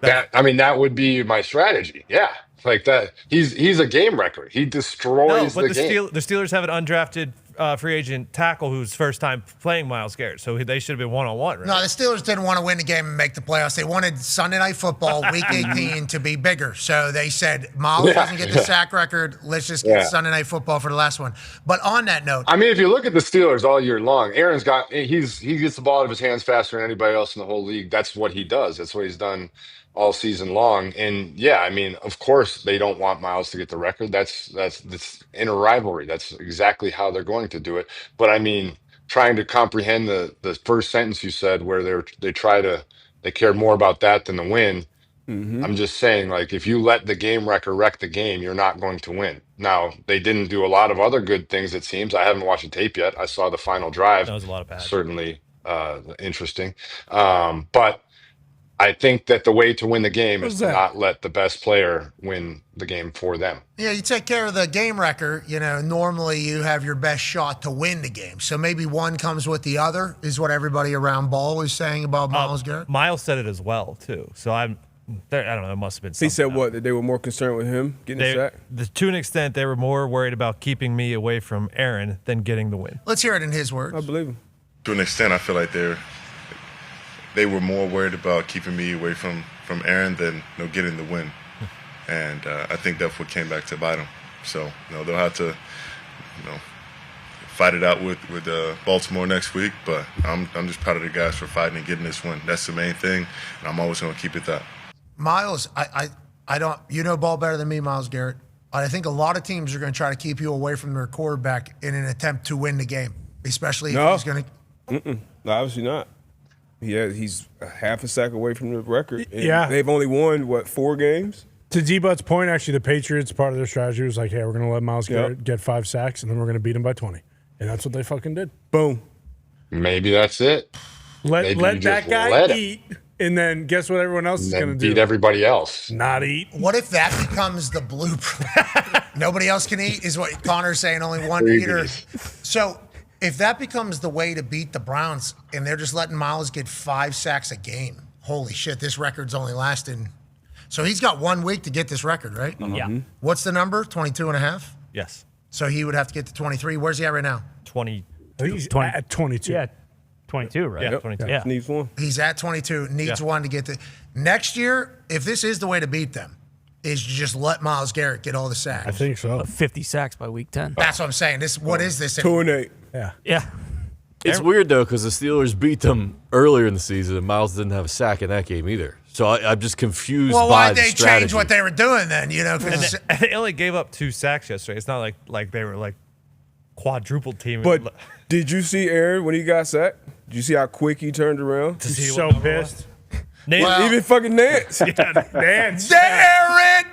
that would be my strategy. Yeah. Like that. He's a game wrecker. He destroys the game. The Steelers have an undrafted free agent tackle who's first time playing Myles Garrett, so they should have been one-on-one, right? No, the Steelers didn't want to win the game and make the playoffs. They wanted Sunday Night Football, Week 18, to be bigger. So they said, Myles doesn't get the sack record. Let's just get Sunday Night Football for the last one. But on that note, if you look at the Steelers all year long, Aaron's he gets the ball out of his hands faster than anybody else in the whole league. That's what he does. That's what he's done all season long. And of course they don't want Myles to get the record. That's in a rivalry. That's exactly how they're going to do it. But trying to comprehend the first sentence you said where they care more about that than the win. I'm just saying, like, if you let the game wrecker wreck the game, you're not going to win. Now, they didn't do a lot of other good things, it seems. I haven't watched the tape yet. I saw the final drive. That was a lot of bad. Certainly interesting. But I think that the way to win the game is to not let the best player win the game for them. Yeah, you take care of the game wrecker. Normally you have your best shot to win the game. So maybe one comes with the other, is what everybody around Ball is saying about Myles Garrett. Miles said it as well, too. So I don't know. It must have been something. He said what? That they were more concerned with him getting a sack? To an extent, they were more worried about keeping me away from Aaron than getting the win. Let's hear it in his words. I believe him. To an extent, I feel like they were more worried about keeping me away from Aaron than getting the win. And I think that's what came back to bite them. So they'll have to fight it out with Baltimore next week. But I'm just proud of the guys for fighting and getting this win. That's the main thing, and I'm always going to keep it that. Miles, I don't. You know ball better than me, Myles Garrett. I think a lot of teams are going to try to keep you away from their quarterback in an attempt to win the game, especially if he's going to. No, obviously not. He's a half a sack away from the record. Yeah. They've only won, 4 games? To D-But's point, actually, the Patriots, part of their strategy was like, hey, we're going to let Myles Garrett get 5 sacks, and then we're going to beat him by 20. And that's what they fucking did. Boom. Maybe that's it. Let that guy eat, and then guess what everyone else is going to do? Beat everybody else. Not eat. What if that becomes the blueprint? Nobody else can eat is what Connor's saying, only one eater. So if that becomes the way to beat the Browns and they're just letting Myles get 5 sacks a game, holy shit, this record's only lasting. So he's got 1 week to get this record, right? Yeah. What's the number? 22 and a half? Yes. So he would have to get to 23. Where's he at right now? 20. I think he's at 22. Yeah, 22, right? Yeah, 22. Yeah. Needs 1. He's at 22, needs 1 to get to. Next year, if this is the way to beat them, is just let Myles Garrett get all the sacks. I think so. 50 sacks by week 10. That's what I'm saying. What is this? 2-8. Yeah. Yeah. It's weird, though, because the Steelers beat them earlier in the season, and Myles didn't have a sack in that game either. So I'm just confused Well, by why'd they change what they were doing then? And they only gave up 2 sacks yesterday. It's not like they were quadruple team. But did you see Aaron when he got sacked? Did you see how quick he turned around? He's so pissed. Even fucking Nance. Nance. Aaron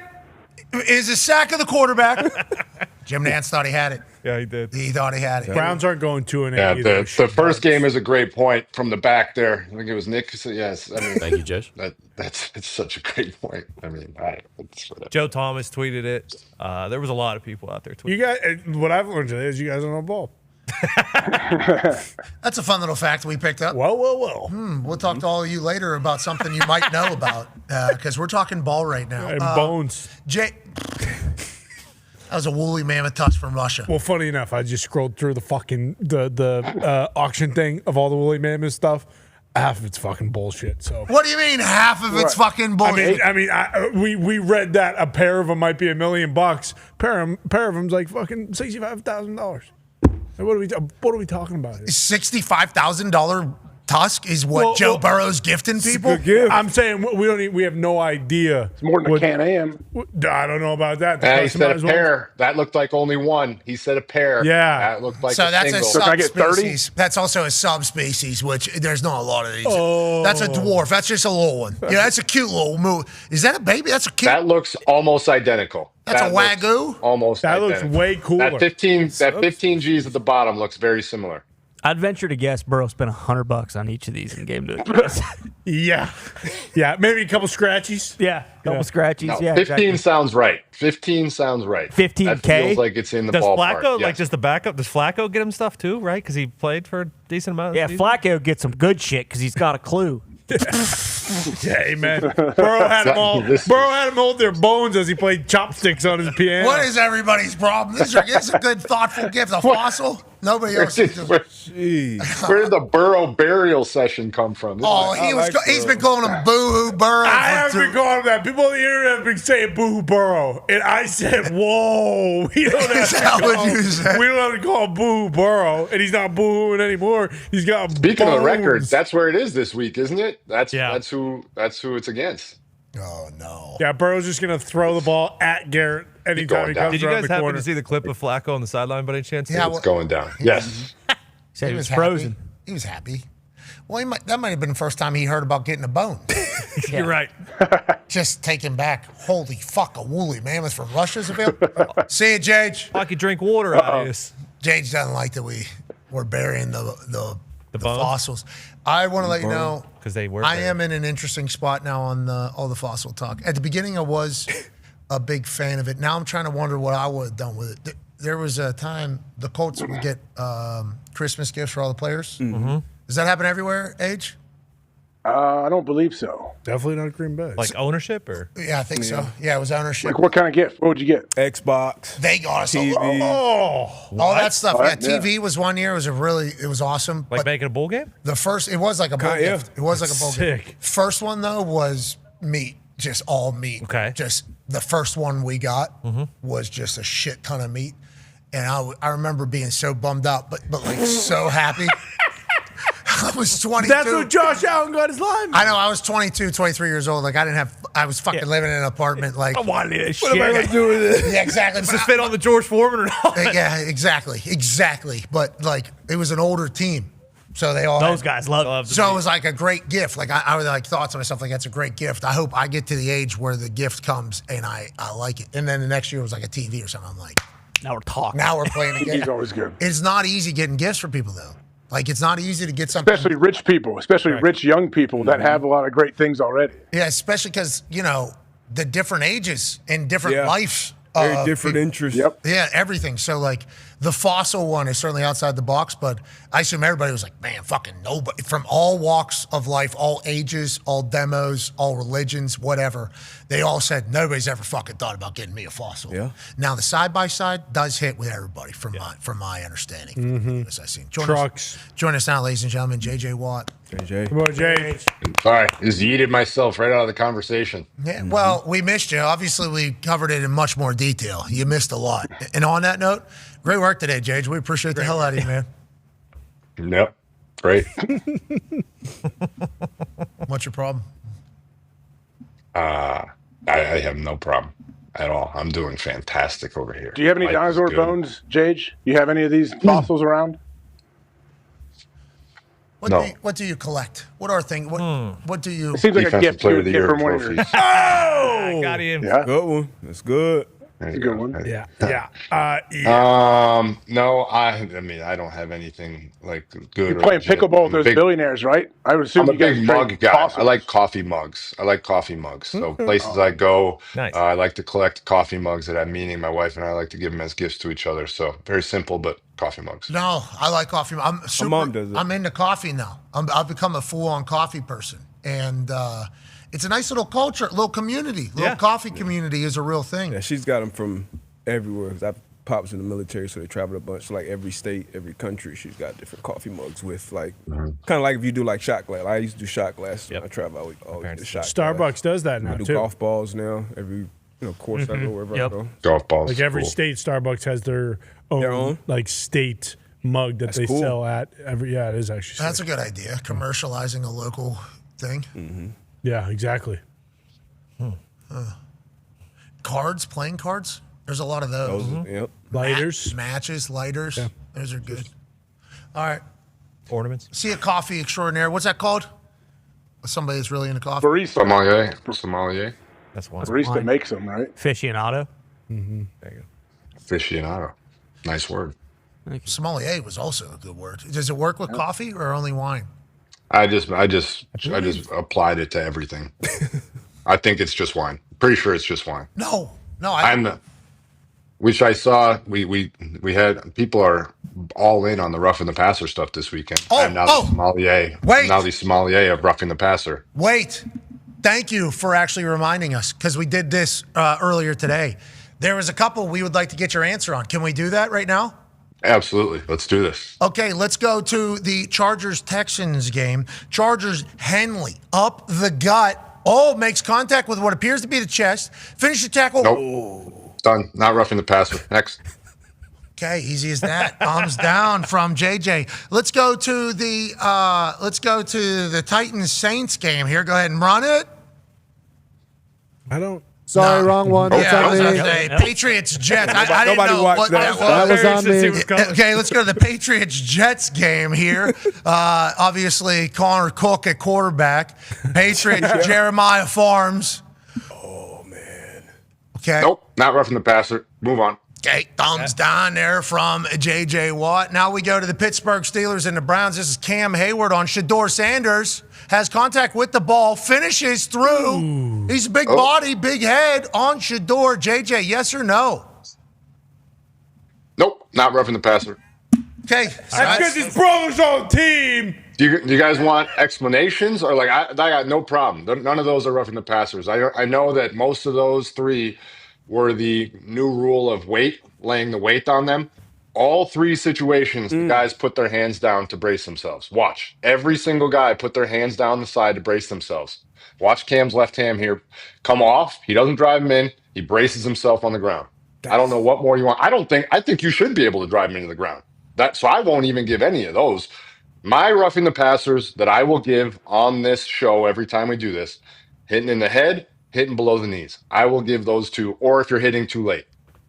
is a sack of the quarterback. Jim Nance thought he had it. Yeah, he did. He thought he had it. Browns aren't going 2-8 Yeah, either. the first game is a great point from the back there. I think it was Nick. Yes, I mean, Thank you, Josh. It's such a great point. I mean, it's whatever. Joe Thomas tweeted it. There was a lot of people out there tweeting. You guys, what I've learned today is you guys don't know ball. That's a fun little fact we picked up. Well. We'll talk to all of you later about something you might know about because we're talking ball right now. And bones. That was a woolly mammoth tusk from Russia. Well, funny enough, I just scrolled through the fucking the auction thing of all the woolly mammoth stuff. Half of it's fucking bullshit. So what do you mean half of it's fucking bullshit? We read that a pair of them might be $1 million. Pair of them's like fucking $65,000. What are we talking about here? $65,000 tusk is what Joe Burrow's gifting people. I'm saying we have no idea. It's more than a Can-Am. I don't know about that. He said a pair. That looked like only one. He said a pair. Yeah, that looked like so a that's single. a So can I get 30? subspecies. That's also a subspecies, which there's not a lot of these. Oh. That's a dwarf. That's just a little one. Yeah, that's a cute little move. Is that a baby? That's a cute. That looks almost identical. That's That a looks wagyu. Almost. That identical. looks way cooler. That 15 G's at the bottom looks very similar. I'd venture to guess Burrow spent $100 on each of these in game day. Yeah, maybe a couple scratchies. Yeah, a couple scratchies. No, yeah, 15 exactly. sounds right. 15 sounds right. 15K? That feels like it's in the Does ballpark. Flacco, yes. does the backup, does Flacco get him stuff too, right? Because he played for a decent amount of Yeah, season? Flacco gets some good shit because he's got a clue. Yeah, amen. Burrow had them hold their bones as he played chopsticks on his piano. What is everybody's problem? This is a good, thoughtful gift. A fossil? Nobody else is doing Where did the Burrow burial session come from? He's been calling him Boo-hoo Burrow. I have been calling him that. People on the internet have been saying Boo-hoo Burrow. And I said, whoa. We don't have to call him Boo-hoo Burrow. And he's not boo-hooing anymore. He's got Speaking bones. of the records, that's where it is this week, isn't it? That's who it's against. Oh, no. Yeah, Burrow's just going to throw the ball at Garrett anytime he comes Did you around guys the happen corner. to see the clip of Flacco on the sideline by any chance? Yeah, it's going down. Yes. Said he was happy. frozen. He was happy. Well, that might have been the first time he heard about getting a bone. You're right. Just taken back. Holy fuck, a woolly mammoth from Russia's available. See you, Jage. I could drink water out of this. Jage doesn't like that we're burying the fossils. I want to let you know, because they were. I am in an interesting spot now on all the fossil talk. At the beginning, I was a big fan of it. Now I'm trying to wonder what I would have done with it. There was a time the Colts would get Christmas gifts for all the players. Mm-hmm. Does that happen everywhere, Age? I don't believe so. Definitely not Green Bay. Like ownership or? Yeah, I think so. Yeah, it was ownership. Like what kind of gift? What would you get? Xbox. They got us TV. all that stuff. All Yeah, right, TV was one year. It was awesome. Like But making a bowl game? the first, it was like a bowl Yeah. gift. It was like a bowl Sick. gift. First one though was meat, just all meat. Okay. Just the first one we got was just a shit ton of meat, and I remember being so bummed out, but like so happy. I was 22. That's what Josh Allen got his line. I know. I was 22, 23 years old. Like I was fucking living in an apartment. Like I wanted this What am I shit. going to do with it? yeah, exactly. Does this fit on the George Foreman or not? Yeah, exactly. But like, it was an older team, so they all Those guys love it. So it was like a great gift. Like I would like thought to myself, like that's a great gift. I hope I get to the age where the gift comes and I like it. And then the next year was like a TV or something. I'm like, Now we're talking. now we're playing again. He's always good. It's not easy getting gifts for people though. Like it's not easy to get something. Especially rich people, especially rich young people that have a lot of great things already. Yeah, especially because the different ages and different Yeah. lives. Very different interests. Yep. Yeah, everything. So like the fossil one is certainly outside the box, but I assume everybody was like, man, fucking nobody from all walks of life, all ages, all demos, all religions, whatever. They all said nobody's ever fucking thought about getting me a fossil. Yeah. Now the side by side does hit with everybody from my understanding. As I've seen. Join us now, ladies and gentlemen. JJ Watt. JJ. Come on, Jay. All right, just yeeted myself right out of the conversation. Yeah, well, we missed you. Obviously, we covered it in much more detail. You missed a lot. And on that note, great work today, Jage. We appreciate the hell out of you, man. Yep, great. What's your problem? I have no problem at all. I'm doing fantastic over here. Do you have any Life is dinosaur good. bones, Jage? You have any of these fossils around? No. What do you collect? What are things? What do you? It seems like a Defensive gift Player you of would the get Year from one of your. trophies. Oh! Got him. Yeah. Good one. That's good. There That's you a good go. one. Yeah. No, I mean, I don't have anything like good. You're or playing legit. pickleball with I'm a those big- billionaires, right? I would assume I'm a you guys big trade mug guy. fossils. I like coffee mugs. So places I go, Nice. I like to collect coffee mugs that have meaning. My wife and I like to give them as gifts to each other. So very simple, but coffee mugs. No, I like coffee. I'm super. mom does it. I'm into coffee now. I've become a full-on coffee person, and it's a nice little culture, little community, little coffee community is a real thing. Yeah, she's got them from everywhere. I pops in the military, so they travel a bunch. So like every state, every country, she's got different coffee mugs with like kind of like if you do like shot glass. I used to do shot glass when I travel. I always do shot Starbucks glass. does that now I do too. golf balls now. Every course I go wherever I go. Golf balls. Like every state, Starbucks has their own, like state mug that That's they cool. sell at every. Yeah, it is actually. That's sick. a good idea. Commercializing a local thing. Yeah, exactly. Cards, playing cards. There's a lot of those. Yep. Lighters. Matches, lighters. Yeah. Those are good. All right. Ornaments. See a coffee extraordinaire. What's that called? Somebody that's really into coffee. Barista. Sommelier. That's one. Barista makes them, right? Aficionado. There you go. Aficionado. Nice word. Sommelier was also a good word. Does it work with coffee or only wine? I just applied it to everything. I think it's just wine. Pretty sure it's just wine. No. Which I saw. We had people are all in on the roughing the passer stuff this weekend. I'm now the sommelier. Wait. I'm now the sommelier of roughing the passer. Wait. Thank you for actually reminding us because we did this earlier today. There was a couple we would like to get your answer on. Can we do that right now? Absolutely. Let's do this. Okay, let's go to the Chargers-Texans game. Chargers, Henley, up the gut. Oh, makes contact with what appears to be the chest. Finish the tackle. Nope. Done. Not roughing the passer. Next. Okay, easy as that. Thumbs down from JJ. Let's go to the Titans-Saints game here. Go ahead and run it. I don't Sorry, wrong one. That's Yeah, I on was me. going to say Patriots Jets. I didn't Nobody know watched what that. that was. That was on me. Okay, let's go to the Patriots Jets game here. Obviously, Connor Cook at quarterback. Patriots Jeremiah Farms. Oh man. Okay. Nope, not roughing the passer. Move on. Okay, thumbs down there from J.J. Watt. Now we go to the Pittsburgh Steelers and the Browns. This is Cam Hayward on Shador Sanders. Has contact with the ball, finishes through. Ooh. He's a big body, big head on Shador. J.J., yes or no? Nope, not roughing the passer. Okay. That's because his brother's on team. Do you guys want explanations or like I got no problem. None of those are roughing the passers. I know that most of those three were the new rule of weight, laying the weight on them. All three situations, the guys put their hands down to brace themselves. Watch. Every single guy put their hands down the side to brace themselves. Watch Cam's left hand here come off. He doesn't drive him in. He braces himself on the ground. I don't know what more you want. I think you should be able to drive him into the ground. So I won't even give any of those. My roughing the passers that I will give on this show every time we do this, hitting in the head, hitting below the knees. I will give those two, or if you're hitting too late.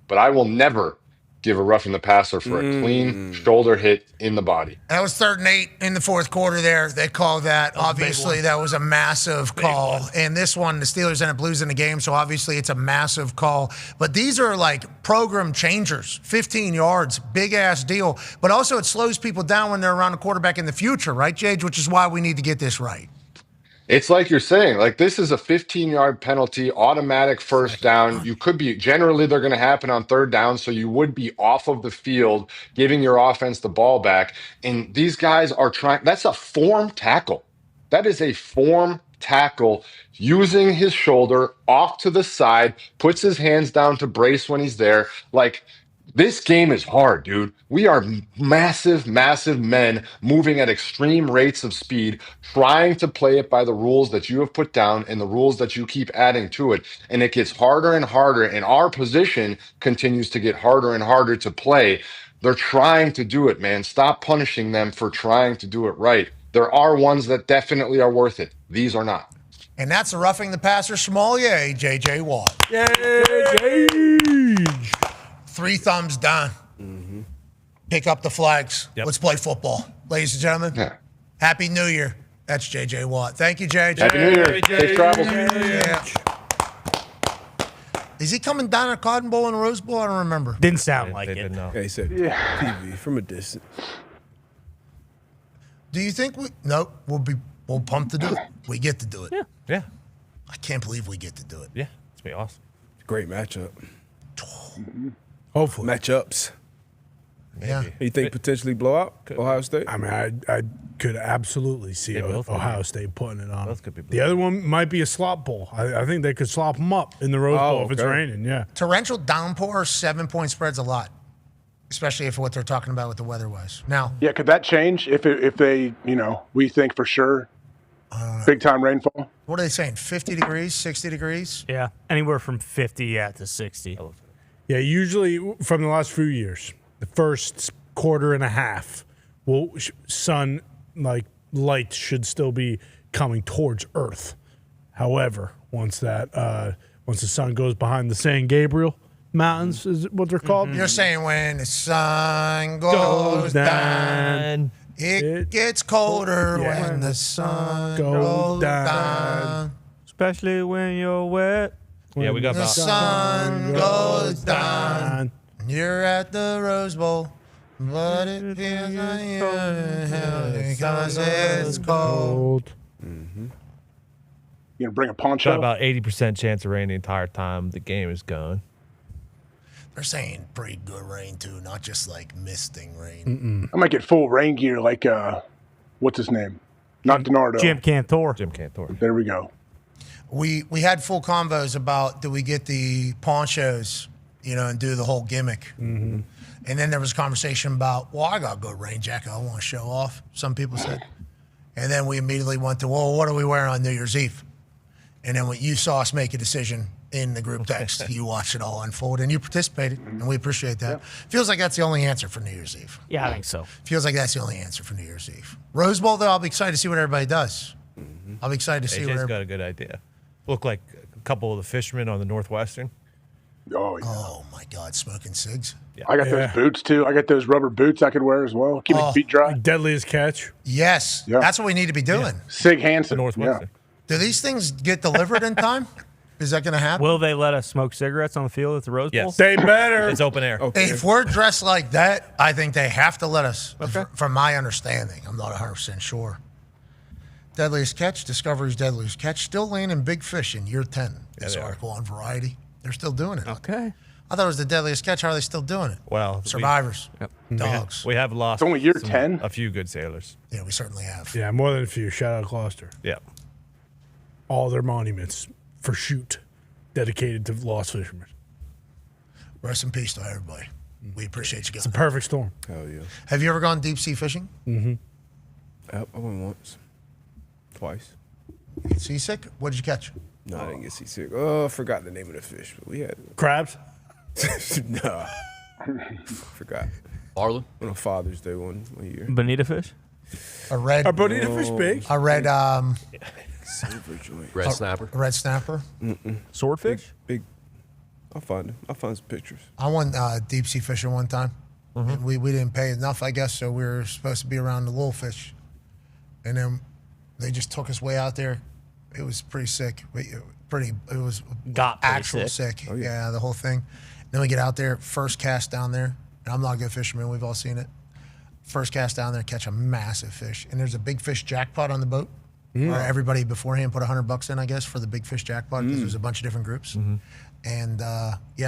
But I will never give a roughing the passer for a clean shoulder hit in the body. That was 3rd and 8 in the fourth quarter there. They called that. Obviously, that was a massive call. And this one, the Steelers ended up losing the game, so obviously it's a massive call. But these are like program changers. 15 yards, big-ass deal. But also it slows people down when they're around the quarterback in the future, right, Jage? Which is why we need to get this right. It's like you're saying, like this is a 15-yard penalty, automatic first down. You could be, generally they're going to happen on 3rd down, so you would be off of the field, giving your offense the ball back. And these guys are trying, that's a form tackle. That is a form tackle, using his shoulder off to the side, puts his hands down to brace when he's there. Like, this game is hard, dude. We are massive, massive men moving at extreme rates of speed, trying to play it by the rules that you have put down and the rules that you keep adding to it. And it gets harder and harder, and our position continues to get harder and harder to play. They're trying to do it, man. Stop punishing them for trying to do it right. There are ones that definitely are worth it. These are not. And that's a roughing the passer sommelier, J.J. Watt. Yay! 3 thumbs down. Pick up the flags. Let's play football. Ladies and gentlemen, Happy New Year. That's J.J. Watt. Thank you, J.J. Happy New Year. Safe travels. Yeah. Is he coming down a Cotton Bowl and a Rose Bowl? I don't remember. Didn't sound like it. Yeah, he said TV from a distance. Do you think we'll pumped to do it? We get to do it. Yeah. I can't believe we get to do it. Yeah. It's going to be awesome. Great matchup. Hopefully. Matchups. Yeah. You think potentially blowout Ohio State? I mean, I could absolutely see both Ohio State putting it on. Both could be The other one might be a slop bowl. I think they could slop them up in the Rose Bowl if it's raining. Yeah. Torrential downpour, 7-point spreads a lot, especially if what they're talking about with the weather-wise. Now, Yeah, could that change if they, we think for sure big-time rainfall? what are they saying? 50 degrees, 60 degrees? Yeah, anywhere from 50 to 60. Yeah, usually from the last few years, the first quarter and a half, sun light should still be coming towards Earth. However, once the sun goes behind the San Gabriel Mountains, is what they're called. You're saying when the sun goes down, it gets colder when the sun goes down. Especially when you're wet. Yeah, we got The about sun goes down. You're at the Rose Bowl, but it feels like you're because it's cold. You gonna bring a poncho? got about 80% chance of rain the entire time the game is going. They're saying pretty good rain too, not just like misting rain. I might get full rain gear like what's his name? Not DiNardo. Jim Cantor. There we go. We had full convos about do we get the ponchos, and do the whole gimmick. And then there was a conversation about, well, I got a good rain jacket. I want to show off, some people said. And then we immediately went to, well, what are we wearing on New Year's Eve? And then when you saw us make a decision in the group text, you watched it all unfold, and you participated, and we appreciate that. Feels like that's the only answer for New Year's Eve. Yeah, I think so. Feels like that's the only answer for New Year's Eve. Rose Bowl, though, I'll be excited to see what everybody does. I'll be excited to see what AJ's everybody... got a good idea. Look like couple of the fishermen on the Northwestern. Oh, yeah. Oh my God, smoking cigs. I got those boots too. I got those rubber boots I could wear as well. Keep my feet dry. Deadliest catch. Yes, that's what we need to be doing. Sig Hansen. Northwestern. Do these things get delivered in time? Is that going to happen? Will they let us smoke cigarettes on the field at the Rose Bowl? Yes. They better. It's open air. If we're dressed like that, I think they have to let us. From my understanding, I'm not 100% sure. Deadliest catch, Discovery's deadliest catch, still landing big fish in year 10. This article on Variety. They're still doing it. Okay. I thought it was the deadliest catch. How are they still doing it? Well, Survivors. Dogs. We have lost. It's only year 10? A few good sailors. Yeah, we certainly have. Yeah, more than a few. Shout out Gloucester. Yeah. All their monuments for shoot dedicated to lost fishermen. Rest in peace to everybody. We appreciate you guys. It's a perfect storm. Hell yeah. Have you ever gone deep sea fishing? Mm-hmm. I went once. Twice. Get seasick? What did you catch? No, I didn't get seasick. Oh, I forgot the name of the fish, but we had crabs. No, forgot. Marlin on a Father's Day one year. Bonita fish. A red. Are bonita fish big? A red. Silver joint. Red snapper. A red snapper. Swordfish. Big. I'll find them. I'll find some pictures. I went deep sea fishing one time. And we didn't pay enough, I guess, so we were supposed to be around the little fish. And then they just took us way out there. It was pretty sick. It was actual sick. Oh, yeah, the whole thing. Then we get out there, first cast down there. And I'm not a good fisherman. We've all seen it. First cast down there, catch a massive fish. And there's a big fish jackpot on the boat. Where everybody beforehand put $100 in, I guess, for the big fish jackpot because there's a bunch of different groups. And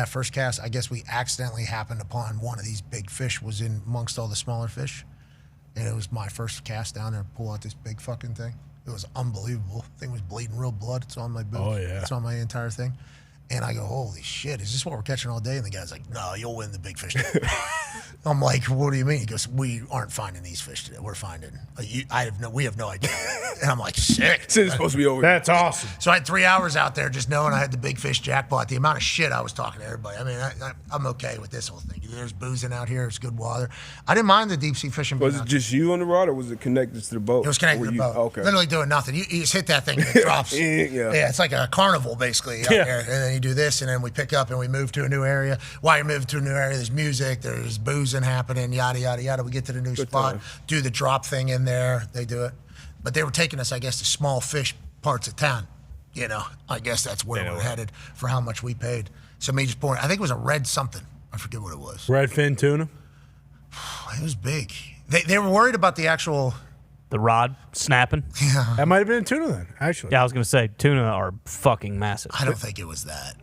first cast, I guess we accidentally happened upon one of these big fish was in amongst all the smaller fish. And it was my first cast down there, pull out this big fucking thing. It was unbelievable. Thing was bleeding real blood. It's on my boot. Oh, yeah. It's on my entire thing. And I go, holy shit, is this what we're catching all day? And the guy's like, no, you'll win the big fish today. I'm like, what do you mean? He goes, we aren't finding these fish today. We're finding, we have no idea. And I'm like, sick. It's supposed to be over. That's awesome. So I had 3 hours out there just knowing I had the big fish jackpot. The amount of shit I was talking to everybody. I mean, I'm okay with this whole thing. There's boozing out here. It's good water. I didn't mind the deep sea fishing. Was it just you on the rod, or was it connected to the boat? It was connected to the boat. Okay. Literally doing nothing. You just hit that thing and it drops. Yeah, it's like a carnival basically out there. And then you do this, and then we pick up and we move to a new area. While you're moving to a new area, there's music, there's boozing happening, yada, yada, yada. We get to the new spot, do the drop thing in there. They do it. But they were taking us, I guess, to small fish parts of town. You know, I guess that's where we're headed for how much we paid. So me just pouring, I think it was a red something. I forget what it was. Redfin tuna? It was big. They were worried about the actual... The rod snapping. Yeah. That might have been a tuna then, actually. Yeah, I was going to say, tuna are fucking massive. I don't think it was that.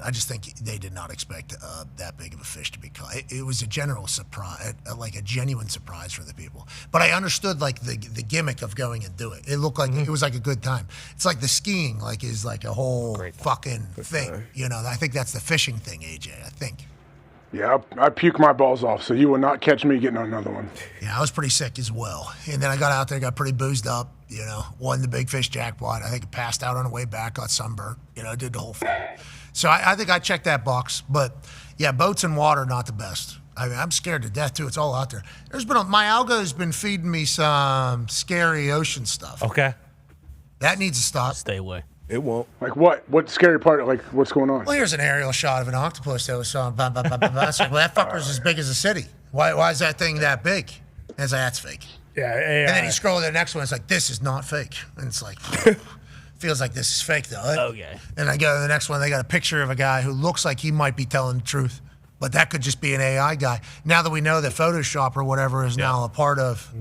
I just think they did not expect that big of a fish to be caught. It was a general surprise, like a genuine surprise for the people. But I understood like the gimmick of going and do it. It looked like it was like a good time. It's like the skiing is like a whole fucking thing. You know, I think that's the fishing thing, AJ, I think. Yeah, I puke my balls off, so you will not catch me getting on another one. Yeah, I was pretty sick as well. And then I got out there, got pretty boozed up, you know, won the big fish jackpot. I think I passed out on the way back, got sunburnt, you know, did the whole thing. So I think I checked that box. But, yeah, boats and water, not the best. I mean, I'm scared to death, too. It's all out there. My alga has been feeding me some scary ocean stuff. Okay. That needs to stop. Stay away. It won't. Like what? What scary part? Like what's going on? Well, here's an aerial shot of an octopus that was showing. It's like, well, that fucker's as big as a city. Why is that thing that big? And it's like, that's fake. Yeah. And then you scroll to the next one. It's like, this is not fake. And it's like, feels like this is fake though. Okay. And I go to the next one. They got a picture of a guy who looks like he might be telling the truth, but that could just be an AI guy. Now that we know that Photoshop or whatever is now a part of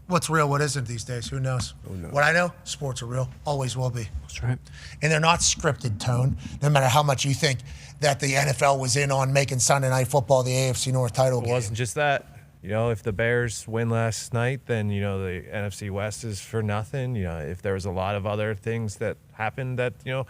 what's real, what isn't these days. Who knows? What I know, sports are real. Always will be. That's right. And they're not scripted, Tone. No matter how much you think that the NFL was in on making Sunday Night Football the AFC North title game. It wasn't just that. You know, if the Bears win last night, then, you know, the NFC West is for nothing. You know, if there was a lot of other things that happened that, you know,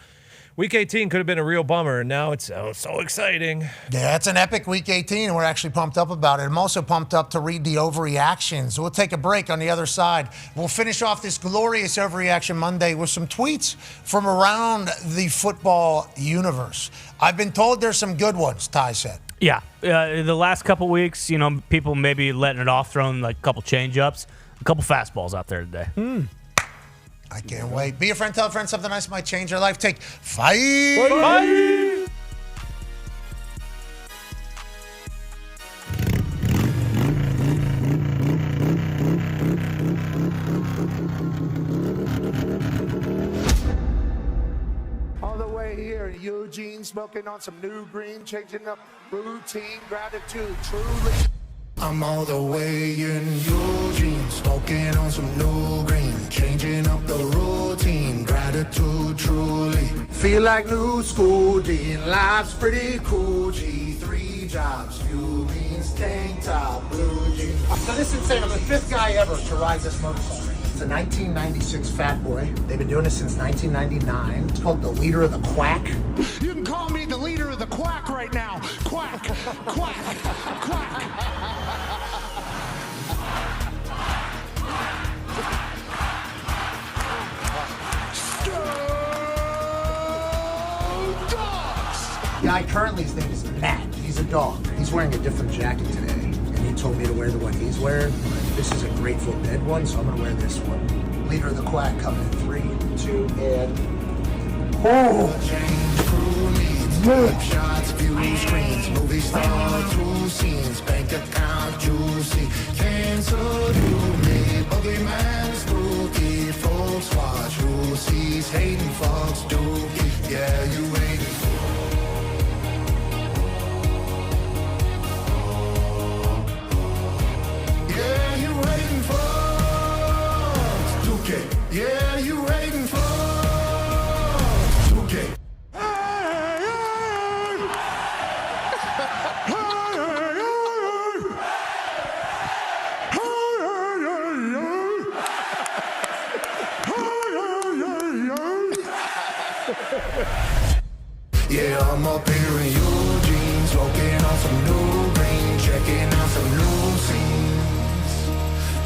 Week 18 could have been a real bummer, and now it's so exciting. Yeah, it's an epic Week 18, and we're actually pumped up about it. I'm also pumped up to read the overreactions. We'll take a break on the other side. We'll finish off this glorious Overreaction Monday with some tweets from around the football universe. I've been told there's some good ones, Ty said. Yeah, the last couple weeks, you know, people maybe letting it off, throwing like a couple change-ups, a couple fastballs out there today. I can't wait. Be a friend, tell a friend something nice might change your life. Take 5. Bye. All the way here in Eugene, smoking on some new green, changing up routine, gratitude, truly. I'm all the way in Eugene, smoking on some new green, changing up the routine, gratitude truly. Feel like new school, G, and life's pretty cool, G. 3 jobs, few beans, tank top, blue jeans. So this is insane. I'm the 5th guy ever to ride this motorcycle. It's a 1996 Fat Boy. They've been doing it since 1999. It's called the Leader of the Quack. You can call me the leader of the quack right now. Quack, quack, quack. Guy currently, his name is Matt. He's a dog. He's wearing a different jacket today, and he told me to wear the one he's wearing. This is a Grateful Dead one, so I'm gonna wear this one. Leader of the Quack coming in 3, 2, and Flip shots, view screens, movie star, 2 scenes, bank account juicy, cancel you me, boogeyman spooky, folks watch who sees, hating folks dookie, yeah you waiting for. Yeah, you waiting for Duque. Yeah, you waiting for Duque. Yeah, I'm up here in Eugene, smoking on some new green, checking out some new scenes.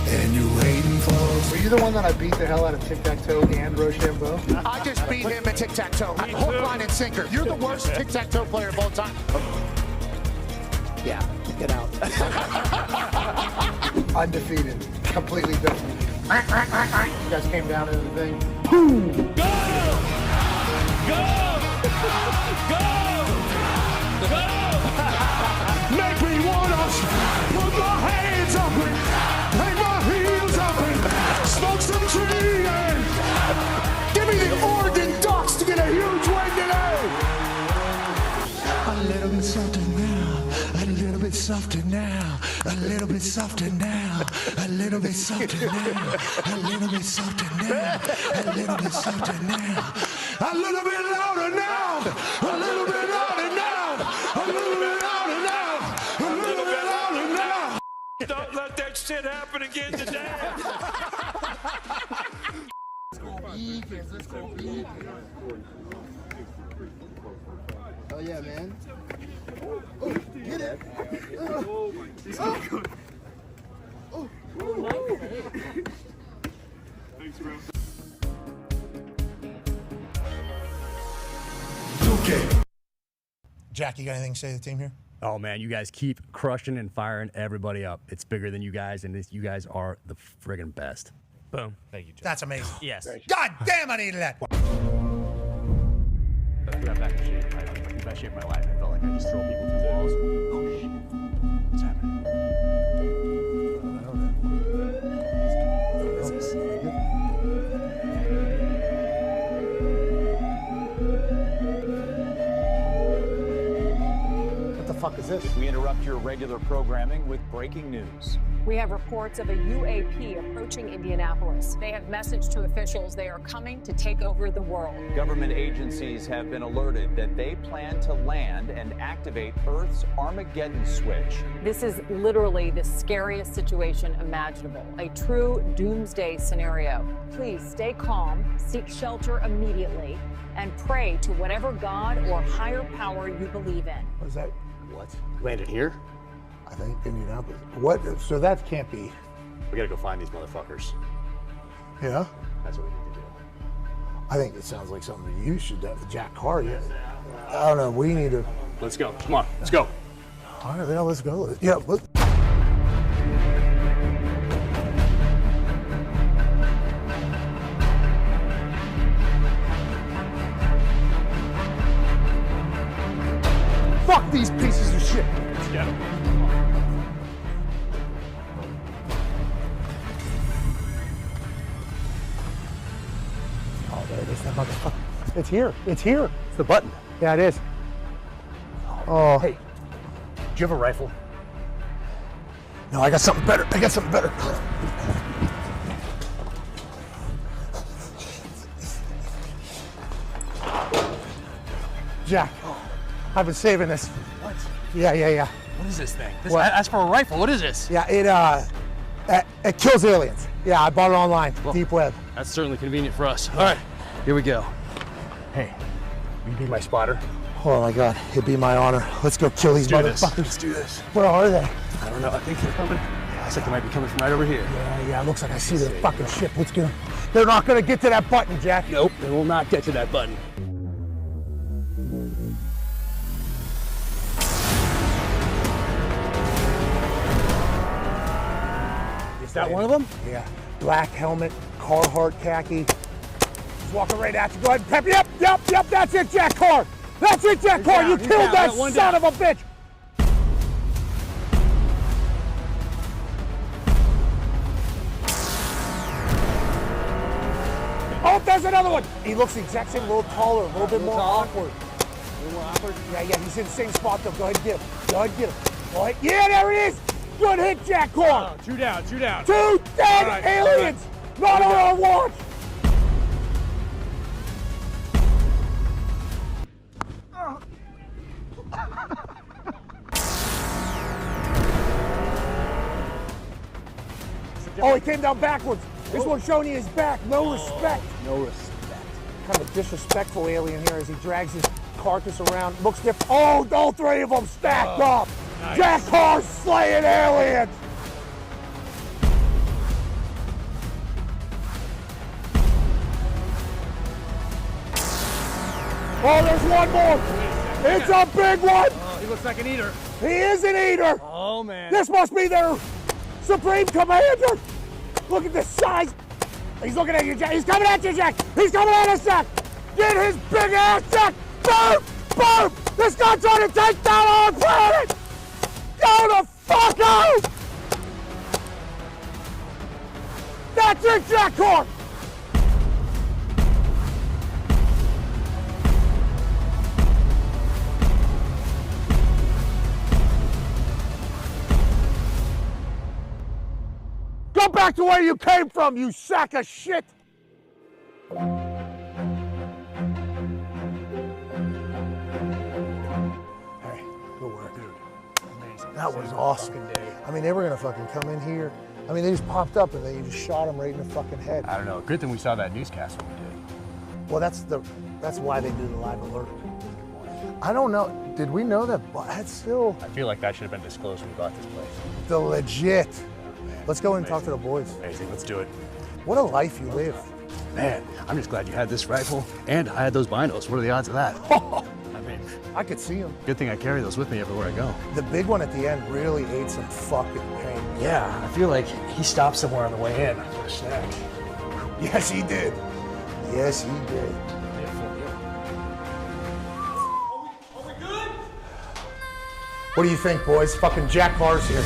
And you hating folks. Were you the one that I beat the hell out of tic-tac-toe and Rochambeau? I just beat him at tic-tac-toe. Hook, line, and sinker. You're the worst tic-tac-toe player of all time. Yeah, get out. Undefeated. Completely different. You guys came down into the thing. Boom! Go! Go! Make me wanna put my hands up and hang my heels up and smoke some tree and give me the Oregon Ducks to get a huge win today. A little bit softer now, a little bit softer now, a little bit softer now, a little bit softer now, a little bit softer now, a little bit softer now, a little bit louder now, a little bit louder now, a little bit louder now, a little bit louder now. don't let that shit happen again today. Oh yeah, man. Oh, get it. Oh, Thanks, bro. Jack, you got anything to say to the team here? Oh man, you guys keep crushing and firing everybody up. It's bigger than you guys, and you guys are the friggin' best. Boom. Thank you, Jack. That's amazing. Yes. God damn, I needed that. I got back in shape. I was in best shape of my life. I felt like I just throw people through walls. Oh shit. What's happening? What is this? What the fuck is this? We interrupt your regular programming with breaking news. We have reports of a UAP approaching Indianapolis. They have messaged to officials they are coming to take over the world. Government agencies have been alerted that they plan to land and activate Earth's Armageddon switch. This is literally the scariest situation imaginable, a true doomsday scenario. Please stay calm, seek shelter immediately, and pray to whatever God or higher power you believe in. What is that? What? Landed here? I think Indianapolis. What? So that can't be. We gotta go find these motherfuckers. Yeah? That's what we need to do. I think it sounds like something you should have. Jack Carr. Yeah. I don't know. We need to. Let's go. Come on. Let's go. All right, now let's go. Yeah. Let's. pieces of shit. Let's get him. Oh, there it is, that motherfucker. It's here. It's here. It's the button. Yeah, it is. Oh. Hey, do you have a rifle? No, I got something better. I got something better. Jack, I've been saving this. What? Yeah. What is this thing? What? Ask for a rifle. What is this? Yeah, it kills aliens. Yeah, I bought it online, deep web. That's certainly convenient for us. All right, here we go. Hey, you be my spotter? Oh my God, it'd be my honor. Let's go kill these motherfuckers. Let's do this. Where are they? I don't know. I think they're coming. Looks like they might be coming from right over here. Yeah, looks like I see their fucking ship. Let's get them. They're not gonna get to that button, Jack. Nope, they will not get to that button. Is that one of them? Yeah. Black helmet, Carhartt khaki. He's walking right at you. Go ahead and pep. Yep. That's it, Jack Carr. That's it, Jack Carr. You killed that son of a bitch. Oh, there's another one. He looks the exact same, a little taller, a little bit more awkward. A little more awkward? Yeah, he's in the same spot though. Go ahead and get him. Go ahead. Yeah, there it is. Good hit, Jack Carr. Oh, two down. Two dead aliens. Not on our watch. Oh, he came down backwards. This one's showing you his back. No respect. No respect. Kind of a disrespectful alien here as he drags his carcass around. Looks different. Oh, all three of them stacked up. Nice. Jack Carr slaying aliens. Oh, there's one more. It's a big one. Oh, he looks like an eater. He is an eater. Oh, man. This must be their Supreme Commander. Look at the size. He's looking at you, Jack. He's coming at you, Jack. He's coming at us, Jack. Get his big ass, Jack. Boom. This guy trying to take down our planet. Go the fuck out. That's it, Jack Carr. Go back to where you came from, you sack of shit! Hey, good work, dude. Amazing. That was awesome. I mean, they were gonna fucking come in here. I mean, they just popped up and they just shot him right in the fucking head. I don't know. Good thing we saw that newscast when we did. Well, that's why they do the live alert. I don't know. Did we know that? That's still I feel like that should have been disclosed when we bought this place. the legit. Let's go in and talk to the boys. Amazing. Let's do it. What a life you live. Man, I'm just glad you had this rifle and I had those binos. What are the odds of that? I mean, I could see them. good thing I carry those with me everywhere I go. The big one at the end really ate some fucking pain. Yeah, I feel like he stopped somewhere on the way in for a snack. Yes, he did. Yes, he did. What do you think, boys? Fucking Jack Carr's here.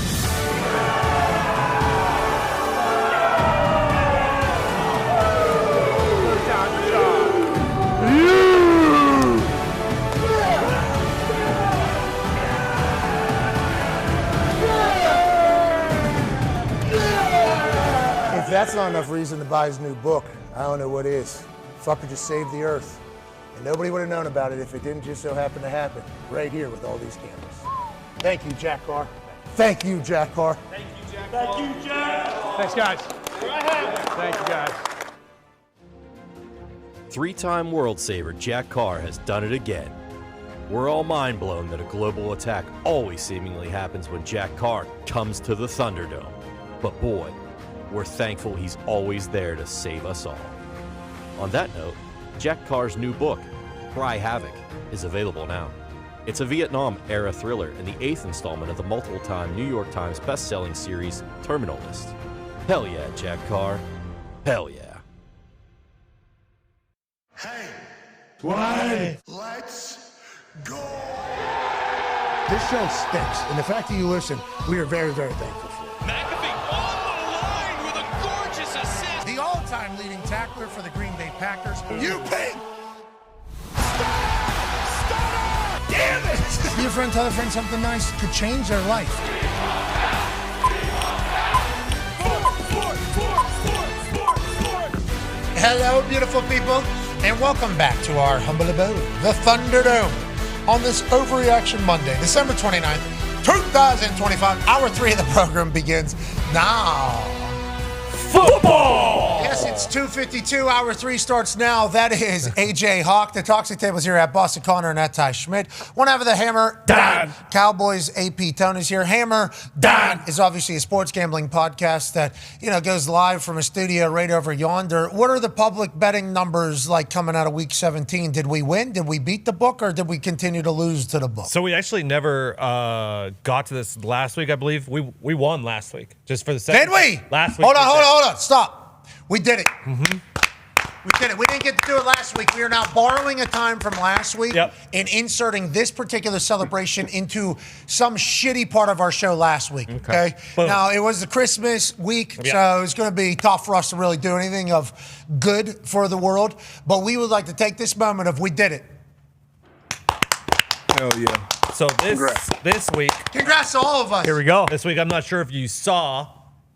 If that's not enough reason to buy his new book, I don't know what is. Fucker just saved the earth. And nobody would have known about it if it didn't just so happen to happen right here with all these cameras. Thank you, Jack Carr. Thank you, Jack Carr. Thank you, Jack. Thanks, guys. Thank you, guys. Three-time World Saver Jack Carr has done it again. We're all mind blown that a global attack always seemingly happens when Jack Carr comes to the Thunderdome. But boy, we're thankful he's always there to save us all. On that note, Jack Carr's new book, Cry Havoc, is available now. It's a Vietnam-era thriller and the 8th installment of the multiple-time New York Times best-selling series Terminal List. Hell yeah, Jack Carr. Hell yeah. Hey, let's go! This show stinks, and the fact that you listen, we are very, very thankful for. McAfee on the line with a gorgeous assist. The all-time leading tackler for the Green Bay Packers. You pig! Damn it! Be a friend, tell a friend something nice could change their life. Hello, beautiful people, and welcome back to our humble abode, the Thunderdome, on this Overreaction Monday, December 29th, 2025. Hour 3 of the program begins now. Football! Yes, it's 2:52. Hour 3 starts now. That is AJ Hawk. The Toxic Tables here at Boston Connor and at Ty Schmidt. One half of the Hammer, Dahn. Cowboys AP Tony's here. Hammer, Dahn is obviously a sports gambling podcast that, goes live from a studio right over yonder. What are the public betting numbers like coming out of week 17? Did we win? Did we beat the book, or did we continue to lose to the book? So we actually never got to this last week, I believe. We won last week, just for the second. Did we? Last week. Hold on. Stop. We did it. Mm-hmm. We did it. We didn't get to do it last week. We are now borrowing a time from last week and inserting this particular celebration into some shitty part of our show last week. Okay. Now, it was the Christmas week, so it's going to be tough for us to really do anything of good for the world. But we would like to take this moment of we did it. Hell yeah. So this week. Congrats to all of us. Here we go. This week, I'm not sure if you saw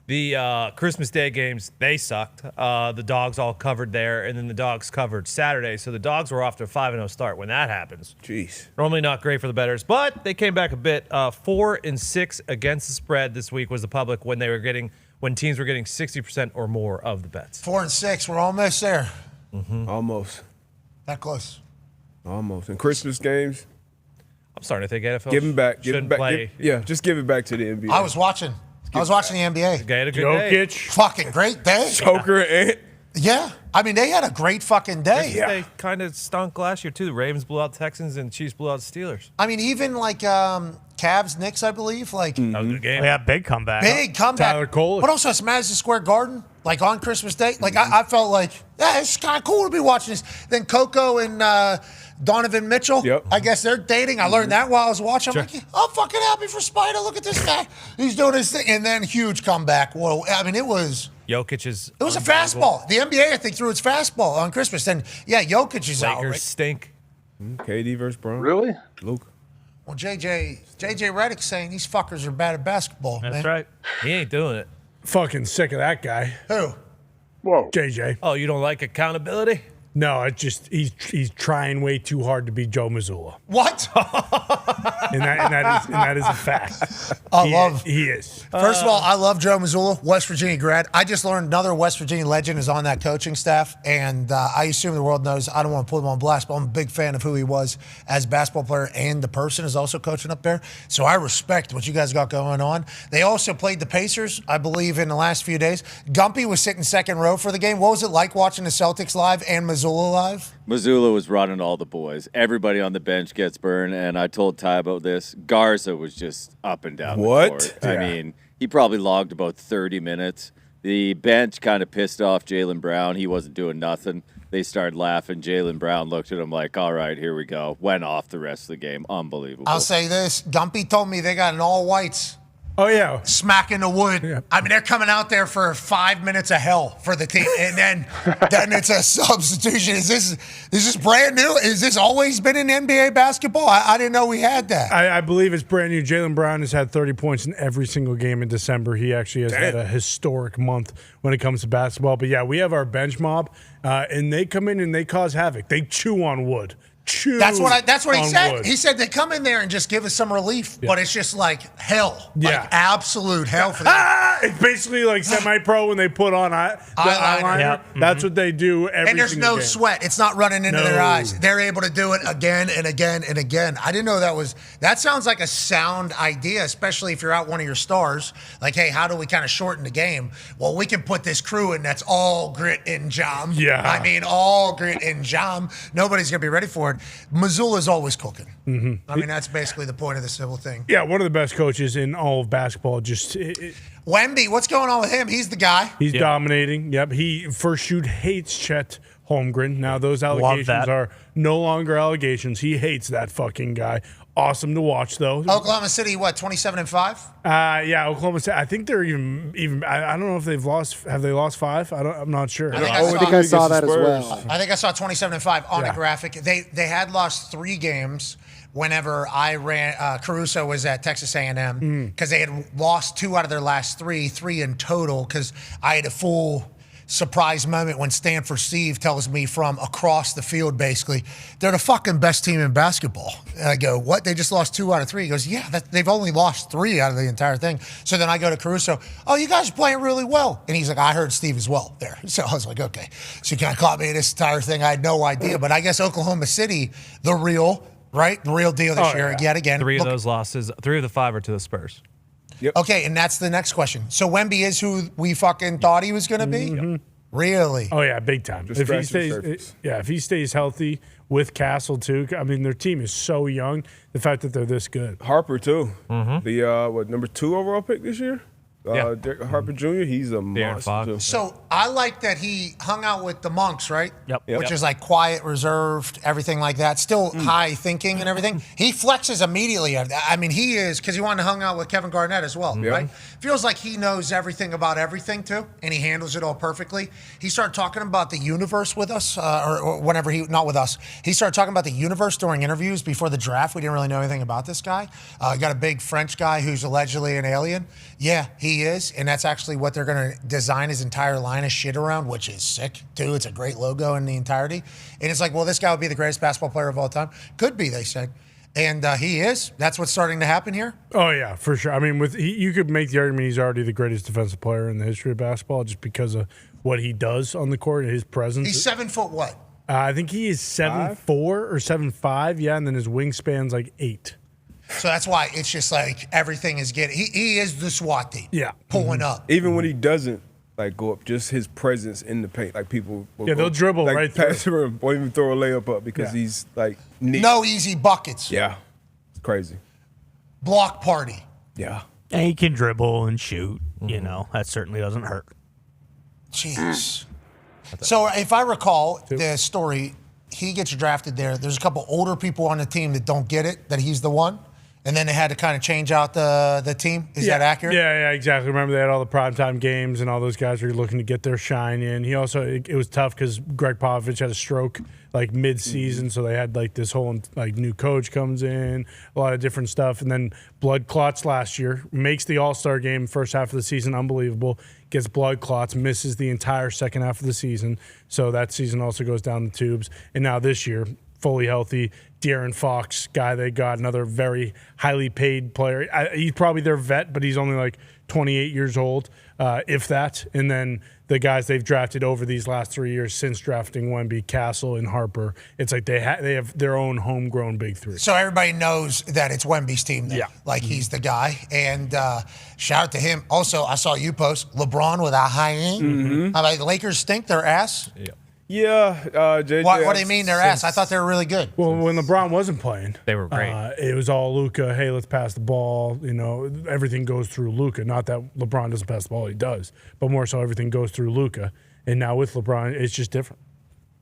the Christmas Day games. They sucked. The Dogs all covered there, and then the Dogs covered Saturday. So the Dogs were off to a 5-0 start when that happens. Jeez. Normally not great for the bettors, but they came back a bit. 4-6 against the spread this week was the public when teams were getting 60% or more of the bets. 4-6. We're almost there. Mm-hmm. Almost. That close. Almost. And Christmas games. I'm starting to think NFL give them back. Play. Just give it back to the NBA. I was watching the NBA. They had a good Jokic. day. Fucking great day. Choker and yeah. I mean, they had a great fucking day. They kind of stunk last year, too. The Ravens blew out Texans and Chiefs blew out Steelers. I mean, even like Cavs, Knicks, I believe. Like, that was a good game. Yeah, big comeback. Big comeback. Tyler Cole. But also, it's Madison Square Garden, like on Christmas Day. Like, I felt like, it's kind of cool to be watching this. Then Coco and Donovan Mitchell, I guess they're dating. I learned that while I was watching. I'm like, I'm fucking happy for Spider. Look at this guy. He's doing his thing. And then huge comeback. Well, I mean, it was Jokic is. It was a fastball. The NBA, I think, threw its fastball on Christmas. And Jokic is out. Lakers stink. KD versus Brown. Really? Luke. Well, JJ Redick's saying these fuckers are bad at basketball. That's man. right. He ain't doing it. Fucking sick of that guy. Who? Whoa. JJ. Oh, you don't like accountability? No, it's just he's trying way too hard to be Joe Mazzulla. What? and that is a fact. He is. First of all, I love Joe Mazzulla, West Virginia grad. I just learned another West Virginia legend is on that coaching staff, and I assume the world knows. I don't want to put him on blast, but I'm a big fan of who he was as a basketball player, and the person is also coaching up there. So I respect what you guys got going on. They also played the Pacers, I believe, in the last few days. Gumpy was sitting second row for the game. What was it like watching the Celtics live and Mazzulla live? Mazzulla was running all the boys. Everybody on the bench gets burned, and I told Ty about this. Garza was just up and down the court. I mean, he probably logged about 30 minutes. The bench kind of pissed off Jaylen Brown. He wasn't doing nothing. They started laughing. Jaylen Brown looked at him like, all right, here we go. Went off the rest of the game. Unbelievable. I'll say this. Gumpy told me they got an all-whites. Oh, yeah. Smacking the wood. Yeah. I mean, they're coming out there for 5 minutes of hell for the team, and then it's a substitution. Is this brand new? Is this always been in NBA basketball? I didn't know we had that. I believe it's brand new. Jaylen Brown has had 30 points in every single game in December. He actually has had a historic month when it comes to basketball. But, yeah, we have our bench mob, and they come in and they cause havoc. They chew on wood. That's what he said. Wood. He said they come in there and just give us some relief, but it's just like hell. Yeah. Like absolute hell for them. It's basically like semi-pro when they put on eyeliner. Yeah. That's what they do every And there's single no game. sweat. It's not running into their eyes. They're able to do it again and again and again. I didn't know that sounds like a sound idea, especially if you're out one of your stars. Like, hey, how do we kind of shorten the game? Well, we can put this crew in that's all grit and jam. Yeah. I mean, all grit and jam. Nobody's going to be ready for it. Mazzulla's always cooking. Mm-hmm. I mean, that's basically the point of this whole thing. Yeah, one of the best coaches in all of basketball. Wemby, what's going on with him? He's the guy. He's dominating. Yep. He first shoot hates Chet Holmgren. Now those allegations are no longer allegations. He hates that fucking guy. awesome to watch, though. Oklahoma City, what, 27-5? Yeah, Oklahoma City. I think they're even. I don't know if they've lost. Have they lost 5? I'm not sure. I think I saw that as well. I think I saw 27-5 on the graphic. They had lost 3 games whenever I ran. Caruso was at Texas A&M because they had lost 2 out of their last 3 in total. Because I had a full surprise moment when Stanford Steve tells me from across the field, basically, they're the fucking best team in basketball. And I go, what? They just lost 2 out of 3. He goes, yeah, they've only lost 3 out of the entire thing. So then I go to Caruso, oh, you guys are playing really well. And he's like, I heard Steve as well there. So I was like, okay. So he kind of caught me in this entire thing. I had no idea. But I guess Oklahoma City, the real deal this year, yet again. 3 of those losses, 3 of the 5 are to the Spurs. Yep. Okay, and that's the next question. So Wemby is who we fucking thought he was going to be? Yep. Really? Oh, yeah, big time. If he stays healthy with Castle, too. I mean, their team is so young. The fact that they're this good. Harper, too. The, number 2 overall pick this year? Derek Harper Jr., he's a monster, too. So I like that he hung out with the monks, right? Yep. Which is like quiet, reserved, everything like that. Still high thinking and everything. He flexes immediately. I mean, he is, because he wanted to hang out with Kevin Garnett as well, right? Feels like he knows everything about everything, too, and he handles it all perfectly. He started talking about the universe with us, or whenever not with us. He started talking about the universe during interviews before the draft. We didn't really know anything about this guy. Got a big French guy who's allegedly an alien. Yeah, he is, and that's actually what they're going to design his entire line of shit around, which is sick, too. It's a great logo in the entirety. And it's like, well, this guy would be the greatest basketball player of all time. Could be, they said. And he is. That's what's starting to happen here. Oh, yeah, for sure. I mean, you could make the argument he's already the greatest defensive player in the history of basketball just because of what he does on the court and his presence. He's 7 foot what? I think he is 7'4" or 7'5", yeah, and then his wingspan's like 8. So that's why it's just like everything is getting. He is the SWAT team. Yeah, pulling up. Even when he doesn't go up, just his presence in the paint, like people. They'll dribble right past him, won't even throw a layup up because he's like neat. No easy buckets. Yeah, it's crazy. Block party. Yeah, and he can dribble and shoot. You know, that certainly doesn't hurt. Jeez. So if I recall the story, he gets drafted there. There's a couple older people on the team that don't get it that he's the one. And then they had to kind of change out the team. Is that accurate? Yeah, exactly. Remember they had all the primetime games and all those guys were looking to get their shine in. He also, it was tough because Greg Popovich had a stroke like mid-season, so they had like this whole like new coach comes in, a lot of different stuff. And then blood clots last year, makes the All-Star game first half of the season, unbelievable. Gets blood clots, misses the entire second half of the season. So that season also goes down the tubes. And now this year, fully healthy, De'Aaron Fox, guy they got, another very highly paid player. He's probably their vet, but he's only like 28 years old, if that. And then the guys they've drafted over these last 3 years since drafting Wemby, Castle, and Harper, it's like they have their own homegrown big 3. So everybody knows that it's Wemby's team then. Yeah. Like he's the guy. And shout out to him. Also, I saw you post LeBron with a high aim. How about the Lakers stink their ass? Yeah, JJ. What do you mean their ass? I thought they were really good. Well, when LeBron wasn't playing, they were great. It was all Luka. Hey, let's pass the ball. You know, everything goes through Luka. Not that LeBron doesn't pass the ball; he does, but more so everything goes through Luka. And now with LeBron, it's just different.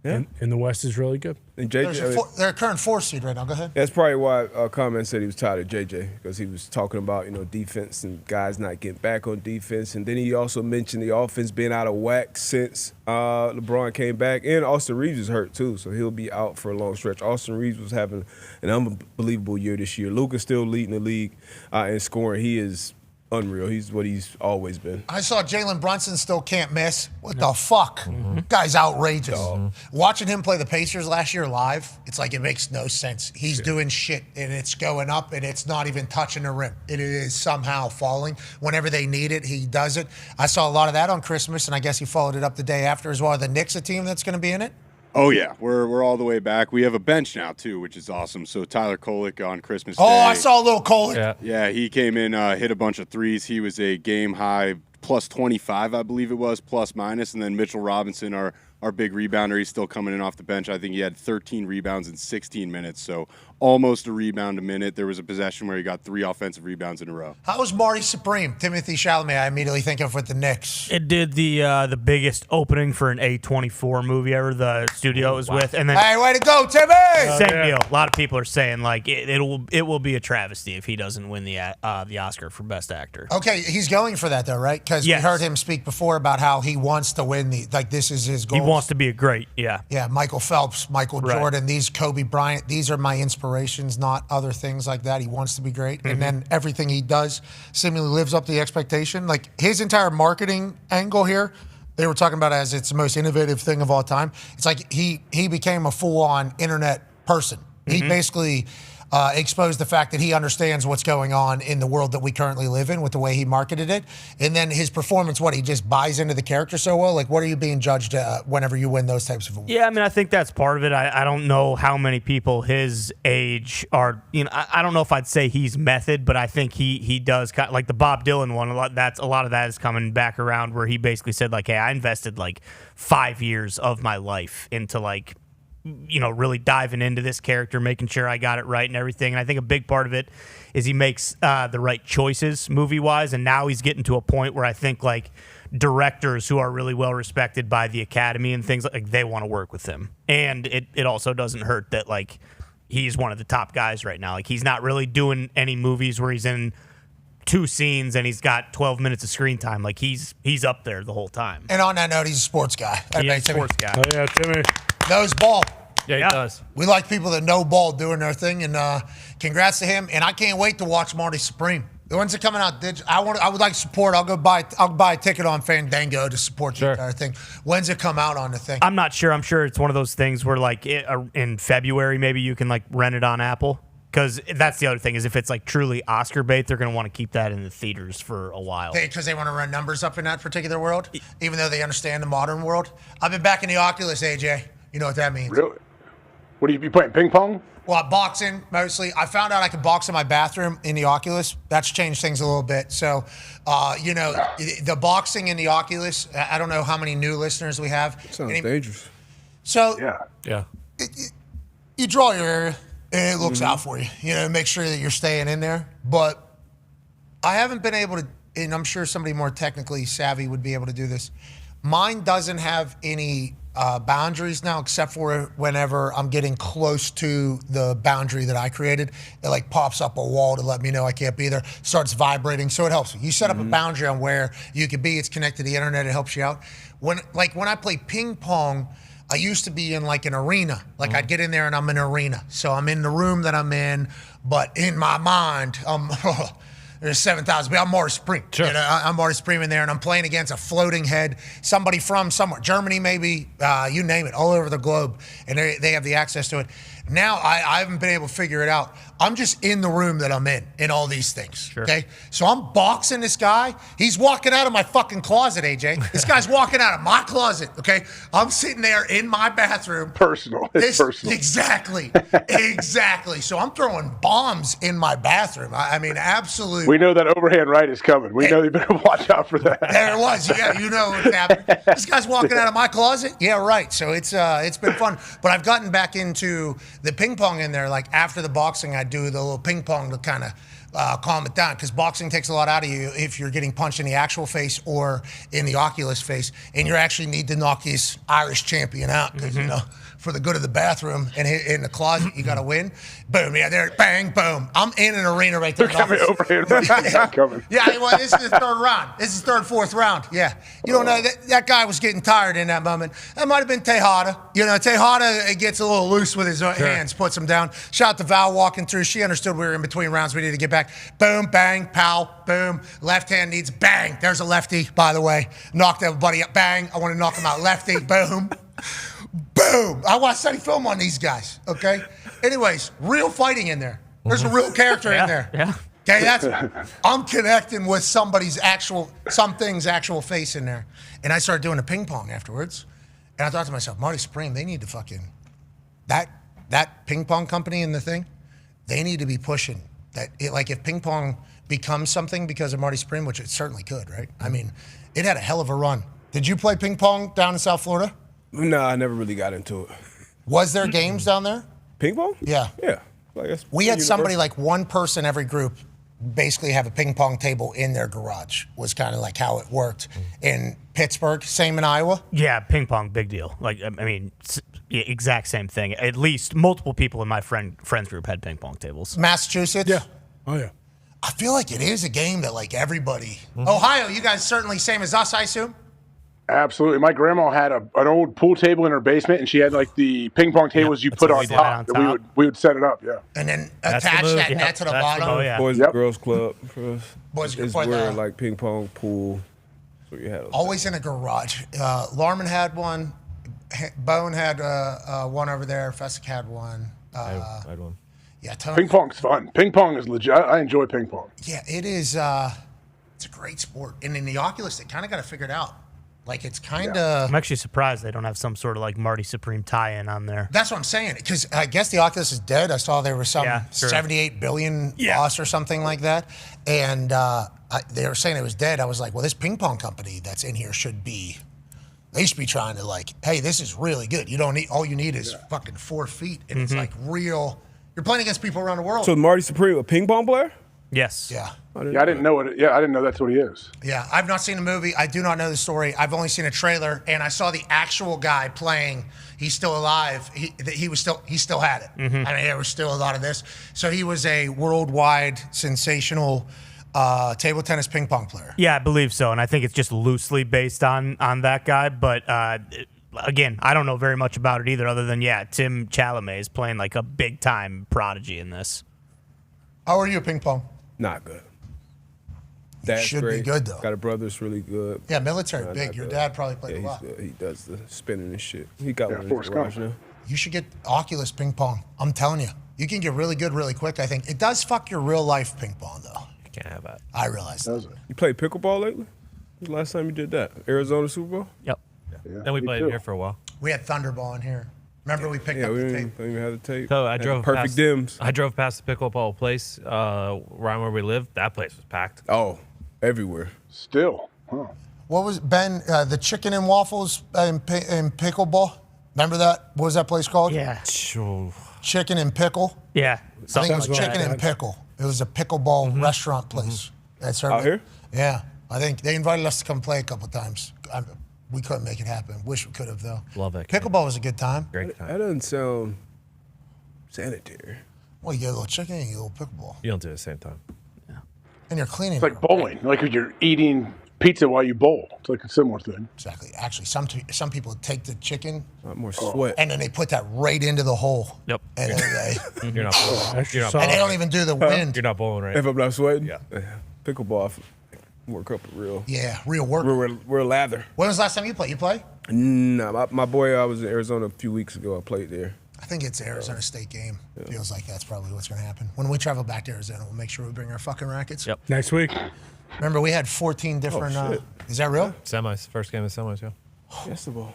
Yeah. And the West is really good. And JJ, they're a current 4 seed right now. Go ahead. That's probably why Carmen said he was tired of JJ, because he was talking about defense and guys not getting back on defense. And then he also mentioned the offense being out of whack since LeBron came back. And Austin Reeves is hurt too, so he'll be out for a long stretch. Austin Reeves was having an unbelievable year this year. Luka's still leading the league in scoring. He is unreal. He's what he's always been. I saw Jalen Brunson still can't miss. What the fuck? Guy's outrageous. Watching him play the Pacers last year live, it's like it makes no sense. He's doing shit, and it's going up, and it's not even touching the rim. It is somehow falling. Whenever they need it, he does it. I saw a lot of that on Christmas, and I guess he followed it up the day after as well. Are the Knicks a team that's going to be in it? Oh, yeah. We're all the way back. We have a bench now, too, which is awesome. So Tyler Kolek on Christmas Day. Oh, I saw a little Kolek. Yeah, he came in, hit a bunch of threes. He was a game-high plus 25, I believe it was, plus minus. And then Mitchell Robinson, our big rebounder, he's still coming in off the bench. I think he had 13 rebounds in 16 minutes. So almost a rebound a minute. There was a possession where he got 3 offensive rebounds in a row. How was Marty Supreme? Timothy Chalamet, I immediately think of with the Knicks. It did the biggest opening for an A24 movie ever. The studio was with, and then Hey, way to go, Timmy! same deal. A lot of people are saying like it will be a travesty if he doesn't win the Oscar for Best Actor. Okay, he's going for that though, right? Because Yes. we heard him speak before about how he wants to win this is his goal. He wants to be a great, yeah. Yeah, Michael Phelps, Michael Right. Jordan, these Kobe Bryant, these are my inspirations, not other things like that. He wants to be great. And then everything he does seemingly lives up to the expectation. Like his entire marketing angle here, they were talking about it as it's the most innovative thing of all time. It's like he became a full-on internet person. He basically exposed the fact that he understands what's going on in the world that we currently live in with the way he marketed it. And then his performance, he just buys into the character so well? Like, what are you being judged whenever you win those types of awards? Yeah, I mean, I think that's part of it. I don't know how many people his age are, I don't know if I'd say he's method, but I think he does, like the Bob Dylan one, a lot of that is coming back around where he basically said, like, hey, I invested like 5 years of my life into like, really diving into this character, making sure I got it right and everything. And I think a big part of it is he makes the right choices movie-wise, and now he's getting to a point where I think like directors who are really well respected by the Academy and things like they want to work with him. And it also doesn't hurt that like he's one of the top guys right now. Like he's not really doing any movies where he's in 2 scenes and he's got 12 minutes of screen time. Like he's up there the whole time. And on that note, he's a sports guy. He's a sports guy. Oh, yeah, Timmy. Knows ball. Yeah, he does. We like people that know ball doing their thing, and congrats to him. And I can't wait to watch Marty Supreme. When's it coming out? I would like support. I'll buy a ticket on Fandango to support the entire thing. When's it come out on the thing? I'm not sure. I'm sure it's one of those things where like in February maybe you can like rent it on Apple. Because that's the other thing is if it's like truly Oscar bait, they're going to want to keep that in the theaters for a while. Because they want to run numbers up in that particular world, even though they understand the modern world. I've been back in the Oculus, AJ. You know what that means. Really? What are you playing, ping pong? Well, boxing mostly. I found out I could box in my bathroom in the Oculus. That's changed things a little bit. So, the boxing in the Oculus, I don't know how many new listeners we have. Sounds dangerous. So, yeah. You draw your area, and it looks out for you. Make sure that you're staying in there. But I haven't been able to, and I'm sure somebody more technically savvy would be able to do this. Mine doesn't have any boundaries now, except for whenever I'm getting close to the boundary that I created. It like pops up a wall to let me know I can't be there, starts vibrating, so it helps me. You set up a boundary on where you could be, it's connected to the internet, it helps you out. When I play ping pong, I used to be in like an arena. Like I'd get in there and I'm in an arena. So I'm in the room that I'm in, but in my mind, there's 7,000 people. I'm Marty Supreme. Sure. I'm Marty Supreme in there, and I'm playing against a floating head, somebody from somewhere, Germany maybe, you name it, all over the globe, and they have the access to it. Now I haven't been able to figure it out. I'm just in the room that I'm in all these things. Sure. Okay, so I'm boxing this guy. He's walking out of my fucking closet, AJ. This guy's walking out of my closet. Okay, I'm sitting there in my bathroom. Personal. It's personal. Exactly. So I'm throwing bombs in my bathroom. I mean, absolutely. We know that overhand right is coming. We know you better watch out for that. There it was. Yeah, you know what's happening. This guy's walking out of my closet. Yeah, right. So it's been fun. But I've gotten back into the ping pong in there. Like after the boxing, I do the little ping pong to kind of calm it down, because boxing takes a lot out of you if you're getting punched in the actual face or in the Oculus face, and you actually need to knock his Irish champion out, because for the good of the bathroom and in the closet, you got to win. Boom, yeah, there, bang, boom. I'm in an arena right there. Look at me overhand right coming. Yeah, well, this is the third round. This is the third, 4th round. Yeah, you don't know that guy was getting tired in that moment. That might have been Tejada. Tejada gets a little loose with his hands, puts him down. Shout out to Val walking through. She understood we were in between rounds. We needed to get back. Boom, bang, pow, boom. Left hand needs bang. There's a lefty, by the way. Knocked everybody up. Bang. I want to knock him out. Lefty. Boom. Boom. I watched study film on these guys. Okay. Anyways, real fighting in there. There's a real character in there. Yeah. Okay, I'm connecting with something's actual face in there. And I started doing a ping pong afterwards. And I thought to myself, Marty Supreme, they need to fucking, that ping pong company in the thing, they need to be pushing that. Like if ping pong becomes something because of Marty Supreme, which it certainly could, right? I mean, it had a hell of a run. Did you play ping pong down in South Florida? No, I never really got into it. Was there games down there? Ping pong? Yeah. Yeah. We had somebody like one person every group basically have a ping pong table in their garage was kind of like how it worked in Pittsburgh. Same in Iowa. Yeah, ping pong, big deal. Like, I mean, exact same thing. At least multiple people in my friends group had ping pong tables. Massachusetts. Yeah. Oh yeah. I feel like it is a game that like everybody. Ohio, you guys certainly same as us, I assume. Absolutely. My grandma had an old pool table in her basement, and she had like the ping pong tables you put on top. That we would set it up, yeah. And then attach that net to the bottom. Boys and Girls Club for us. Boys and It's Girls where Club. like ping pong, pool. That's what you had. Always in a garage. Larman had one. Bone had one over there. Fessick had one. I had one. Yeah, Tony. Ping pong's fun. Ping pong is legit. I enjoy ping pong. Yeah, it is. It's a great sport. And in the Oculus, they kind of got it figured out. Like, it's kind of... I'm actually surprised they don't have some sort of like Marty Supreme tie-in on there. That's what I'm saying. Because I guess the Oculus is dead. I saw there was some sure. 78 billion loss or something like that. And they were saying it was dead. I was like, well, this ping pong company that's in here should be... They should be trying to like, hey, this is really good. You don't need... All you need is fucking 4 feet. And it's like real... You're playing against people around the world. So Marty Supreme, a ping pong player? Yes. Yeah. I didn't know it. Yeah, I didn't know that's what he is. Yeah, I've not seen the movie. I do not know the story. I've only seen a trailer, and I saw the actual guy playing. He's still alive. He still had it. I mean, there was still a lot of this. So he was a worldwide sensational table tennis ping pong player. Yeah, I believe so, and I think it's just loosely based on that guy. But again, I don't know very much about it either, other than Tim Chalamet is playing like a big time prodigy in this. How are you at ping pong? Not good. That's should great. be good though. Got a brother that's really good. Yeah, military big. not Your good. dad probably played a he's lot. good. He does the spinning and shit. He got one in Forrest his garage Gump. now. You should get Oculus ping pong. I'm telling you, you can get really good really quick. I think it does fuck your real life ping pong though. You can't have that. I realize that. You played pickleball lately? When's the last time you did that? Arizona Super Bowl? Yep. Then we played here for a while. We had Thunderball in here. Remember we picked up we the didn't tape. even have the tape. So I Had drove perfect past, dims. I drove past the pickleball place around where we lived. That place was packed. Oh, everywhere. Still. Huh. What was Ben? The chicken and waffles in pickleball. Remember that? What was that place called? Yeah. Chicken and pickle. Yeah. I think it was Something like chicken that. and pickle. It was a pickleball restaurant place. That's Out here? Yeah, I think they invited us to come play a couple times. We couldn't make it happen. Wish we could have though. Love it. Pickleball was a good time. Great time. That doesn't sound sanitary. Well, you get a little chicken and you get a little pickleball, You don't do it at the same time. and you're cleaning. It's like bowling. Like if you're eating pizza while you bowl. It's like a similar thing. Exactly. Actually, some people take the chicken more sweat, and then they put that right into the hole. Yep. And then You're not bowling. You're not and they bowling. don't even do the wind. You're not bowling right. If I'm not sweating? Yeah. Pickleball, I work up real. Yeah, real work. Real lather. When was the last time you played? You play? Nah, my boy, I was in Arizona a few weeks ago. I played there. I think it's an Arizona State game. Feels like that's probably what's going to happen. When we travel back to Arizona, we'll make sure we bring our fucking rackets. Yep. Next week. Remember, we had 14 different. shit. Is that real? Semis. First game of semis, yeah. Yes, the ball.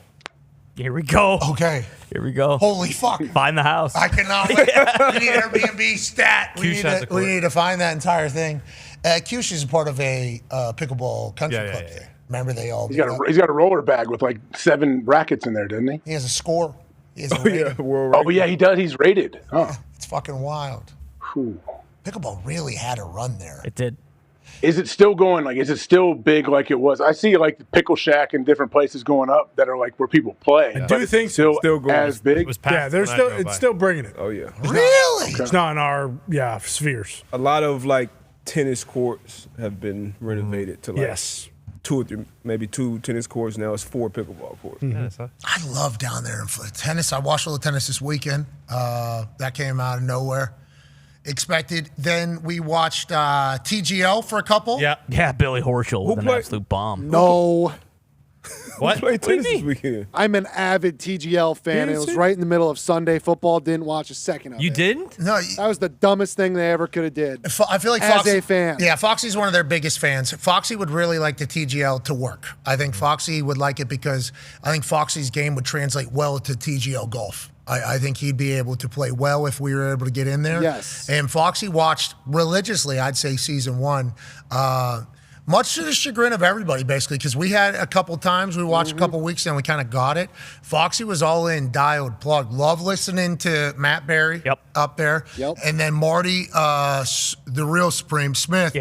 Here we go. Okay. Here we go. Holy fuck. Find the house. I cannot wait. We need Airbnb stat. We Cush has a court. need to find that entire thing. Cush is part of a pickleball country club there. Remember, they all. He's got a roller bag with like 7 rackets in there, doesn't he? He has a score. He has a Oh, rating. yeah. World Oh, but yeah, he does. He's rated. Oh. It's fucking wild. Whew. Pickleball really had a run there. It did. Is it still going? Like, is it still big like it was? I see like the Pickle Shack and different places going up that are like where people play. I but do it's think still still going. as big. It was packed. Yeah, they're when I still drove it's by. still bringing it. Oh, yeah. Really? It's not in our spheres. A lot of like tennis courts have been renovated to like Yes. 2 or 3, maybe 2 tennis courts. Now it's 4 pickleball courts. Yeah, so- I love down there in tennis. I watched all the tennis this weekend. That came out of nowhere. Expected. Then we watched TGL for a couple. Yeah. Yeah, Billy Horschel with an played? absolute bomb. No, What? Played tennis this weekend. I'm an avid TGL fan. You It was didn't see? right in the middle of Sunday football. Didn't watch a second of You it. didn't? No, That was the dumbest thing they ever could have did. I feel like As Foxy, a fan. Yeah, Foxy's one of their biggest fans. Foxy would really like the TGL to work. I think Foxy would like it because I think Foxy's game would translate well to TGL golf. I think he'd be able to play well if we were able to get in there. Yes. And Foxy watched religiously, I'd say season 1. Much to the chagrin of everybody, basically, because we had a couple times, we watched a couple weeks, and we kind of got it. Foxy was all in, dialed, plugged. Love listening to Matt Berry up there. And then Marty, the real Supreme Smith,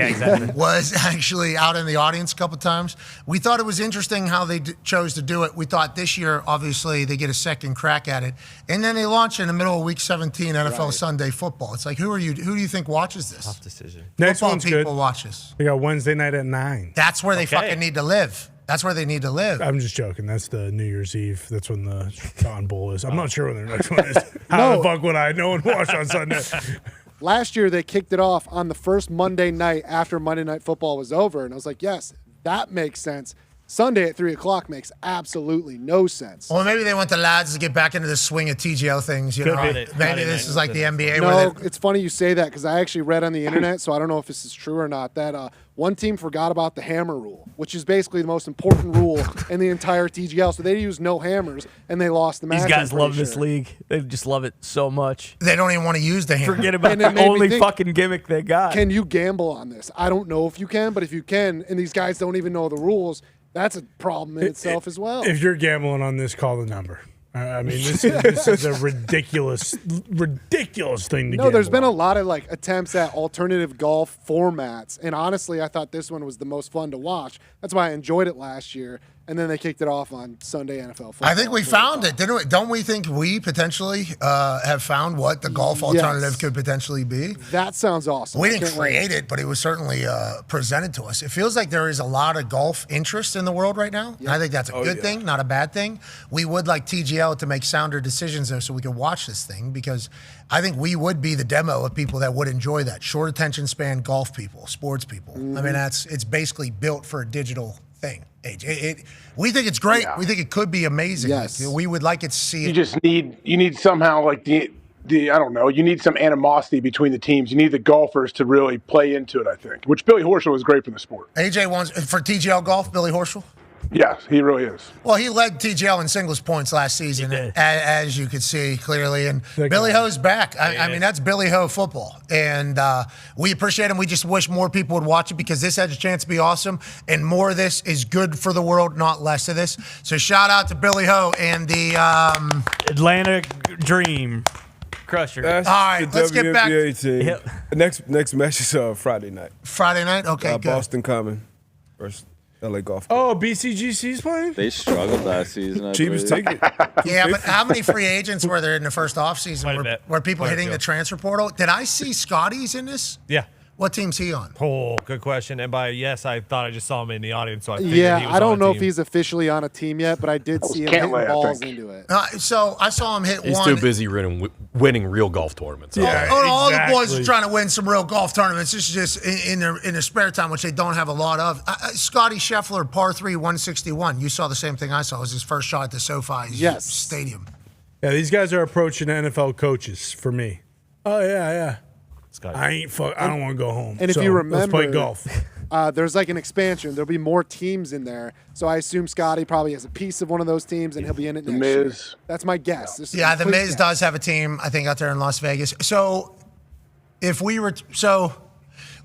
was actually out in the audience a couple times. We thought it was interesting how they chose to do it. We thought this year, obviously, they get a second crack at it. And then they launch in the middle of Week 17 NFL Sunday Football. It's like, who do you think watches this? Tough decision. Next Football one's people good. watch this. They got Wednesday night at 9. That's where they fucking need to live. That's where they need to live. I'm just joking. That's the New Year's Eve. That's when the Dahn Bowl is. I'm not sure when their next one is. How the fuck would I know and watch on Sunday? Last year, they kicked it off on the first Monday night after Monday Night Football was over. And I was like, yes, that makes sense. Sunday at 3 o'clock makes absolutely no sense. Well, maybe they want the lads to get back into the swing of TGL things. You know, maybe this is like the NBA. No, it's funny you say that because I actually read on the internet, so I don't know if this is true or not, that one team forgot about the hammer rule, which is basically the most important rule in the entire TGL. So they used no hammers, and they lost the match. These guys love this league. They just love it so much. They don't even want to use the hammer. Forget about the only fucking gimmick they got. Can you gamble on this? I don't know if you can, but if you can, and these guys don't even know the rules, that's a problem in itself as well. If you're gambling on this, call the number. I mean, this is a ridiculous thing to No, there's been a lot of like attempts at alternative golf formats, and honestly, I thought this one was the most fun to watch. That's why I enjoyed it last year. And then they kicked it off on Sunday NFL football. I think we found it, didn't we? Don't we think we potentially have found what the golf alternative could potentially be? That sounds awesome. We didn't create it, but it was certainly presented to us. It feels like there is a lot of golf interest in the world right now. And I think that's a good thing, not a bad thing. We would like TGL to make sounder decisions there so we can watch this thing, because I think we would be the demo of people that would enjoy that. Short attention span golf people, sports people. I mean, it's basically built for a digital thing. We think it's great. We think it could be amazing. Yes. We would like it to see it. You just need somehow like the I don't know, you need some animosity between the teams. You need the golfers to really play into it, I think, which Billy Horschel was great for the sport. AJ wants for TGL golf, Billy Horschel? Yes, he really is. Well, he led TGL in singles points last season, as you could see clearly. And Billy Ho's back. I mean, that's Billy Ho football. And we appreciate him. We just wish more people would watch it, because this has a chance to be awesome. And more of this is good for the world, not less of this. So shout out to Billy Ho and the Atlanta Dream. Crusher. That's all right, the let's get back. WNBA team. Next match is Friday night. Friday night? Okay, good. Boston Common versus LA Golf. Oh, BCGC's playing? They struggled last season. Cheapest ticket. Yeah, but how many free agents were there in the first offseason? Were people hitting the transfer portal? Did I see Scotty's in this? Yeah. What team's he on? Oh, good question. And by yes, I thought I just saw him in the audience, so I figured he was I don't on a know team. if he's officially on a team yet, but I did see him hitting balls into it. So I saw him hit He's one. too busy winning real golf tournaments. All the boys are trying to win some real golf tournaments. This is just in their spare time, which they don't have a lot of. Scotty Scheffler, par 3, 161. You saw the same thing I saw. It was his first shot at the SoFi Stadium. Yeah, these guys are approaching NFL coaches for me. Oh, yeah. I don't want to go home. And if you remember, let's play golf. There's like an expansion. There'll be more teams in there. So I assume Scotty probably has a piece of one of those teams, and he'll be in it next year. That's my guess. This is Yeah, the complete Miz guess. does have a team, I think, out there in Las Vegas. So if we were,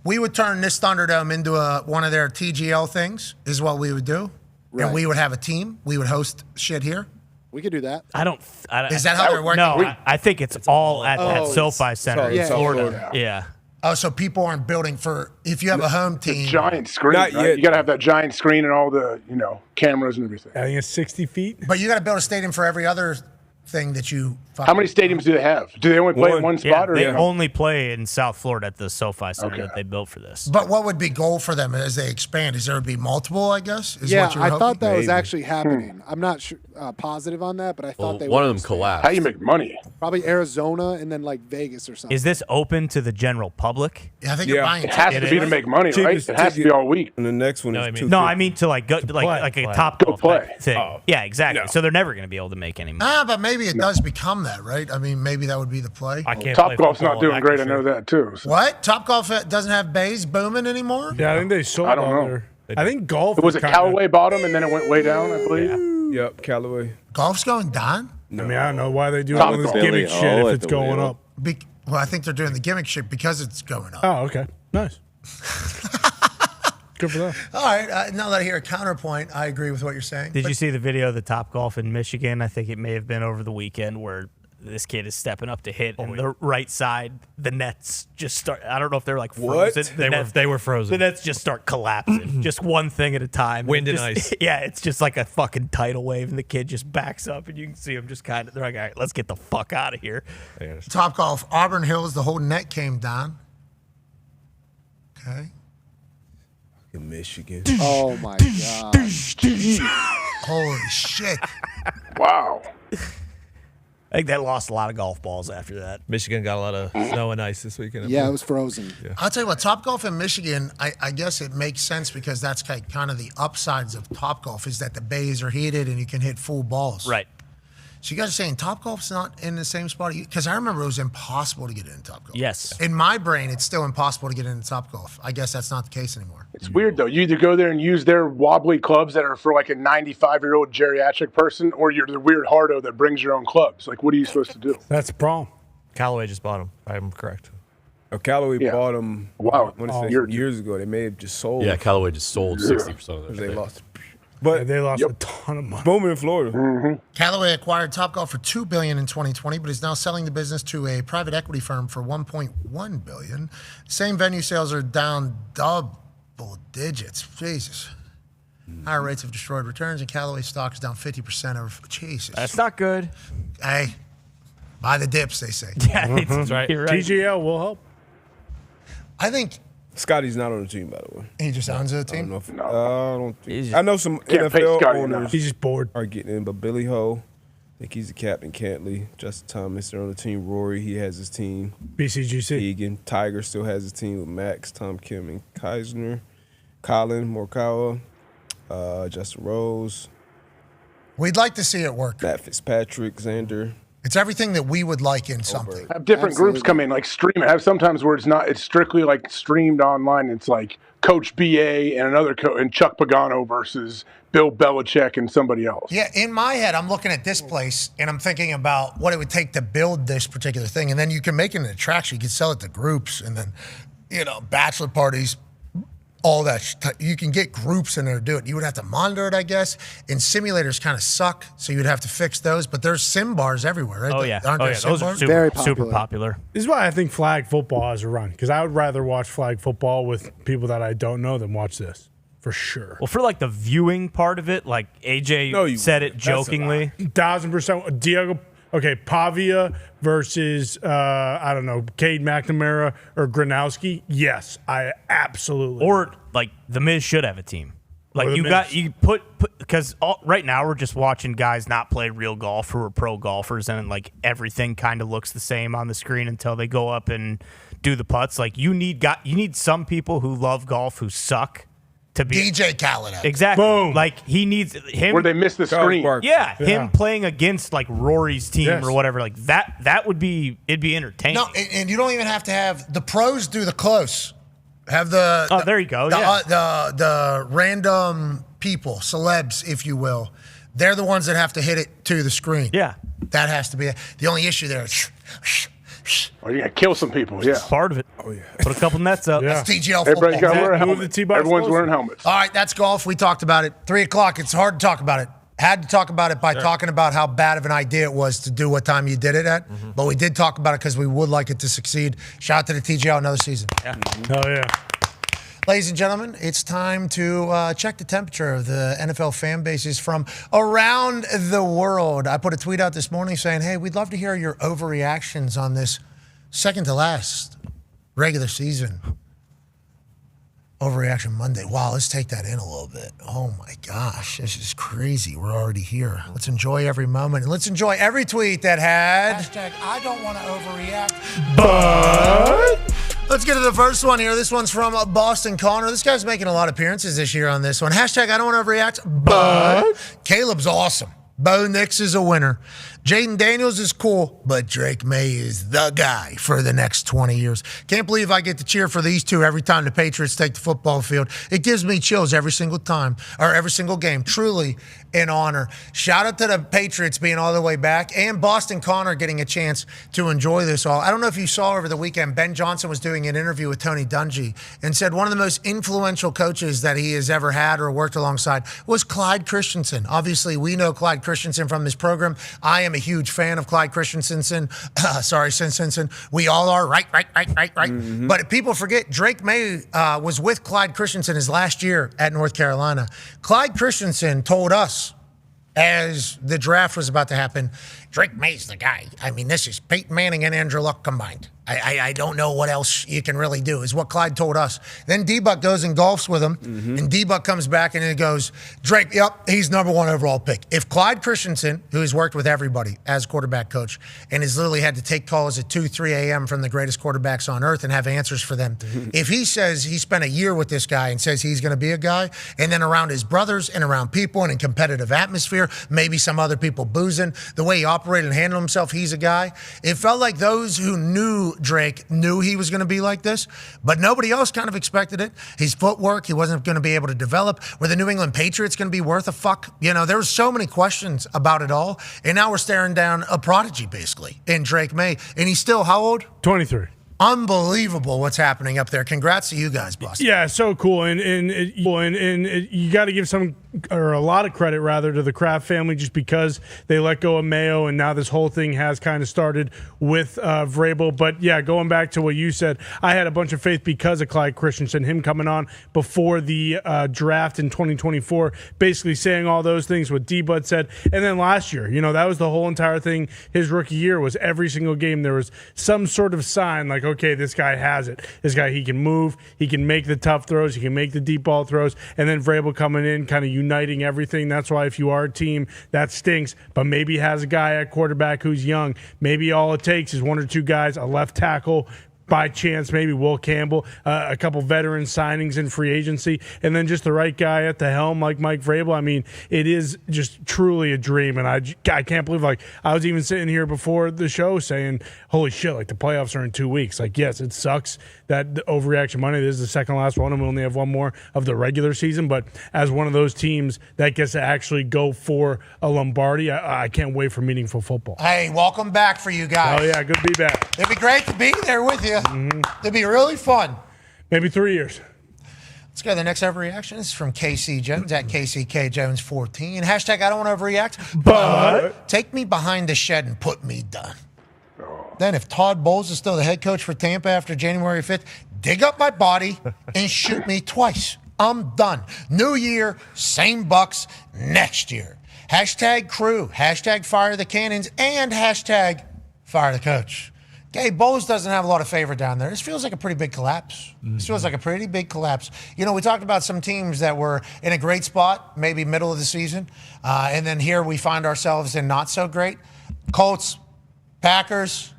we would turn this Thunderdome into one of their TGL things, is what we would do. Right. And we would have a team. We would host shit here. We could do that. I don't. Is that how they're working? No, I think it's all at that SoFi Center in Florida. Yeah. Oh, so people aren't building for if you have a home team. The giant screen, Not right? yet. You got to have that giant screen and all the cameras and everything. I think it's 60 feet. But you got to build a stadium for every other thing that you. How many stadiums do they have? Do they only play in one spot? They only play in South Florida at the SoFi Center that they built for this. But what would be goal for them as they expand? Is there would be multiple? I guess. Is Yeah, what you're I hoping? thought that was actually happening. I'm not sure, positive on that, but I thought they one were of them collapsed. How you make money? Probably Arizona and then like Vegas or something. Is this open to the general public? Yeah, I think you're buying. It has to be to make money, right? Cheapest It has to be ticket. all week. And the next one is No, I mean to like go like a top golf type thing. Oh. Yeah, exactly. So they're never going to be able to make any money. But maybe it does become that, right? I mean, maybe that would be the play. I can't. Top Golf's not doing great. I know that too. So. What? Top Golf doesn't have bays booming anymore? Yeah, I think they sold I don't all know. their- I think golf Was it Callaway bottom and then it went way down? I believe. Yep, Callaway. Golf's going down? I mean, I don't know why they do Top all this golf. gimmick Billy shit O if at it's the going wheel. up. Well, I think they're doing the gimmick shit because it's going up. Oh, okay. Nice. Good for them. All right. Now that I hear a counterpoint, I agree with what you're saying. Did But you see the video of the Topgolf in Michigan? I think it may have been over the weekend where this kid is stepping up to hit, and the right side, the nets just start. I don't know if they're like frozen. They were frozen. The nets just start collapsing, just one thing at a time. Wind and Just- ice. Yeah, it's just like a fucking tidal wave, and the kid just backs up, and you can see him just kind of. They're like, all right, let's get the fuck out of here. Topgolf, Auburn Hills, the whole net came down. Okay. In Michigan. Oh my god. Holy shit. Wow. I think they lost a lot of golf balls after that. Michigan got a lot of snow and ice this weekend. Yeah, it was frozen. I'll tell you what, Topgolf in Michigan, I guess it makes sense because that's kind of the upsides of Topgolf is that the bays are heated and you can hit full balls. Right. So you guys are saying Topgolf's not in the same spot? Because I remember it was impossible to get into Topgolf. Yes. In my brain, it's still impossible to get into Topgolf. I guess that's not the case anymore. It's weird though. You either go there and use their wobbly clubs that are for like a 95-year-old geriatric person, or you're the weird hardo that brings your own clubs. Like, what are you supposed to do? That's the problem. Callaway just bought them. I'm correct. Oh, Callaway Yeah. bought them. Wow. I want to say some years ago. They may have just sold. Yeah, Callaway just sold 60% of their They stake. lost. But They lost a ton of money. Bowman in Florida. Callaway acquired Topgolf for $2 billion in 2020, but is now selling the business to a private equity firm for $1.1 billion. Same venue sales are down double digits. Jesus. Higher rates have destroyed returns, and Callaway stock is down 50% of Jesus. That's not good. Hey, buy the dips, they say. Yeah, that's right. You're right. TGL will help. I think Scotty's not on the team, by the way. he just owns the I team. don't know if, I don't He's think. just- I know some Can't pay NFL Scotty owners enough. He's just bored. are getting in, but Billy Ho, I think he's the captain. Cantley, Justin Thomas, they're on the team. Rory, he has his team. BCGC. Egan, Tiger still has his team with Max, Tom Kim, and Keisner. Colin Morikawa, Justin Rose, We'd like to see it work. Matt Fitzpatrick, Xander. It's everything that we would like in something. Have different groups come in, like stream it. Have sometimes where it's strictly like streamed online. It's like Coach BA and another coach and Chuck Pagano versus Bill Belichick and somebody else. Yeah, in my head, I'm looking at this place and I'm thinking about what it would take to build this particular thing. And then you can make it an attraction. You can sell it to groups and then, bachelor parties, all that. You can get groups in there to do it. You would have to monitor it, I guess. And simulators kind of suck, so you'd have to fix those. But there's sim bars everywhere, right? Oh, yeah. Aren't there sim Those are bars? super, Very super popular. This is why I think flag football has a run, because I would rather watch flag football with people that I don't know than watch this, for sure. Well, for like the viewing part of it, like AJ said it jokingly. 1,000%. Diego, okay, Pavia versus, I don't know, Cade McNamara or Gronowski. Yes, I absolutely. Or like the Miz should have a team. Like Or The you Miz. got you put because right now we're just watching guys not play real golf who are pro golfers, and like everything kind of looks the same on the screen until they go up and do the putts. Like you need some people who love golf who suck to be DJ Khaled. exactly. Boom. Like he needs him Where they miss the Charles screen. Barkley. Yeah, him playing against like Rory's team Yes. or whatever. Like that would be entertaining. No, and you don't even have to have the pros do the close. Have there you go. The random people, celebs, if you will. They're the ones that have to hit it to the screen. Yeah. That has to be the only issue there. Or you're gonna kill some people. Yeah. Part of it. Oh yeah. Put a couple nets up. Yeah. That's TGL Everybody's football. got to wear a Move helmet. the tee box Everyone's closer. wearing helmets. All right, that's golf. We talked about it. 3 o'clock. It's hard to talk about it. Had to talk about it by talking about how bad of an idea it was to do what time you did it at. But we did talk about it because we would like it to succeed. Shout out to the TGL, another season. Yeah. Oh, yeah. Ladies and gentlemen, it's time to check the temperature of the NFL fan bases from around the world. I put a tweet out this morning saying, hey, we'd love to hear your overreactions on this second to last regular season overreaction Monday. Wow, let's take that in a little bit. Oh my gosh, this is crazy. We're already here. Let's enjoy every moment and let's enjoy every tweet that had hashtag I don't want to overreact. But Let's get to the first one here. This one's from Boston Connor. This guy's making a lot of appearances this year on this one. Hashtag I don't want to overreact, but Caleb's awesome. Bo Nix is a winner. Jaden Daniels is cool, but Drake May is the guy for the next 20 years. Can't believe I get to cheer for these two every time the Patriots take the football field. It gives me chills every single time, or every single game. Truly an honor. Shout out to the Patriots being all the way back, and Boston Connor getting a chance to enjoy this all. I don't know if you saw over the weekend, Ben Johnson was doing an interview with Tony Dungy and said one of the most influential coaches that he has ever had or worked alongside was Clyde Christensen. Obviously, we know Clyde Christensen from this program. I am a huge fan of Clyde Christensen. Sinson. We all are. Right. Mm-hmm. But people forget, Drake May was with Clyde Christensen his last year at North Carolina. Clyde Christensen told us as the draft was about to happen, Drake May's the guy. I mean, this is Peyton Manning and Andrew Luck combined. I don't know what else you can really do, is what Clyde told us. Then D-Buck goes and golfs with him, and D-Buck comes back and he goes, Drake, yep, he's number 1 overall pick. If Clyde Christensen, who has worked with everybody as quarterback coach and has literally had to take calls at 2, 3 a.m. from the greatest quarterbacks on earth and have answers for them, if he says he spent a year with this guy and says he's going to be a guy, and then around his brothers and around people and in competitive atmosphere, maybe some other people boozing, the way he operated and handled himself, he's a guy. It felt like those who knew Drake knew he was going to be like this, but nobody else kind of expected it. His footwork, he wasn't going to be able to develop. Were the New England Patriots going to be worth a fuck? You know, there were so many questions about it all, and now we're staring down a prodigy, basically, in Drake May. And he's still, how old? 23. Unbelievable what's happening up there. Congrats to you guys, Boston. Yeah, so cool. And you got to give some, or a lot of credit rather, to the Kraft family, just because they let go of Mayo, and now this whole thing has kind of started with Vrabel. But yeah, going back to what you said, I had a bunch of faith because of Clyde Christensen, him coming on before the draft in 2024, basically saying all those things what D-Bud said. And then last year, you know, that was the whole entire thing. His rookie year was every single game there was some sort of sign like, okay, this guy has it. This guy, he can move, he can make the tough throws, he can make the deep ball throws, and then Vrabel coming in, kind of uniting everything. That's why if you are a team, that stinks, but maybe has a guy at quarterback who's young. Maybe all it takes is 1 or 2 guys, a left tackle, by chance, maybe Will Campbell, a couple veteran signings in free agency, and then just the right guy at the helm like Mike Vrabel. I mean, it is just truly a dream, and I can't believe, like, I was even sitting here before the show saying, holy shit, like, the playoffs are in 2 weeks. Like, yes, it sucks that the overreaction Monday, this is the second last one, and we only have one more of the regular season, but as one of those teams that gets to actually go for a Lombardi, I can't wait for meaningful football. Hey, welcome back for you guys. Oh, yeah, good to be back. It'd be great to be there with you. Mm-hmm. It'd be really fun. Maybe 3 years. Let's go. The next overreaction is from KC Jones at KCK Jones 14. Hashtag I don't want to overreact, but take me behind the shed and put me done. Then if Todd Bowles is still the head coach for Tampa after January 5th, dig up my body and shoot me twice. I'm done. New year, same Bucks next year. Hashtag crew, hashtag fire the cannons, and hashtag fire the coach. Okay, Bowles doesn't have a lot of favor down there. This feels like a pretty big collapse. This feels like a pretty big collapse. You know, we talked about some teams that were in a great spot, maybe middle of the season, and then here we find ourselves in not so great. Colts, Packers,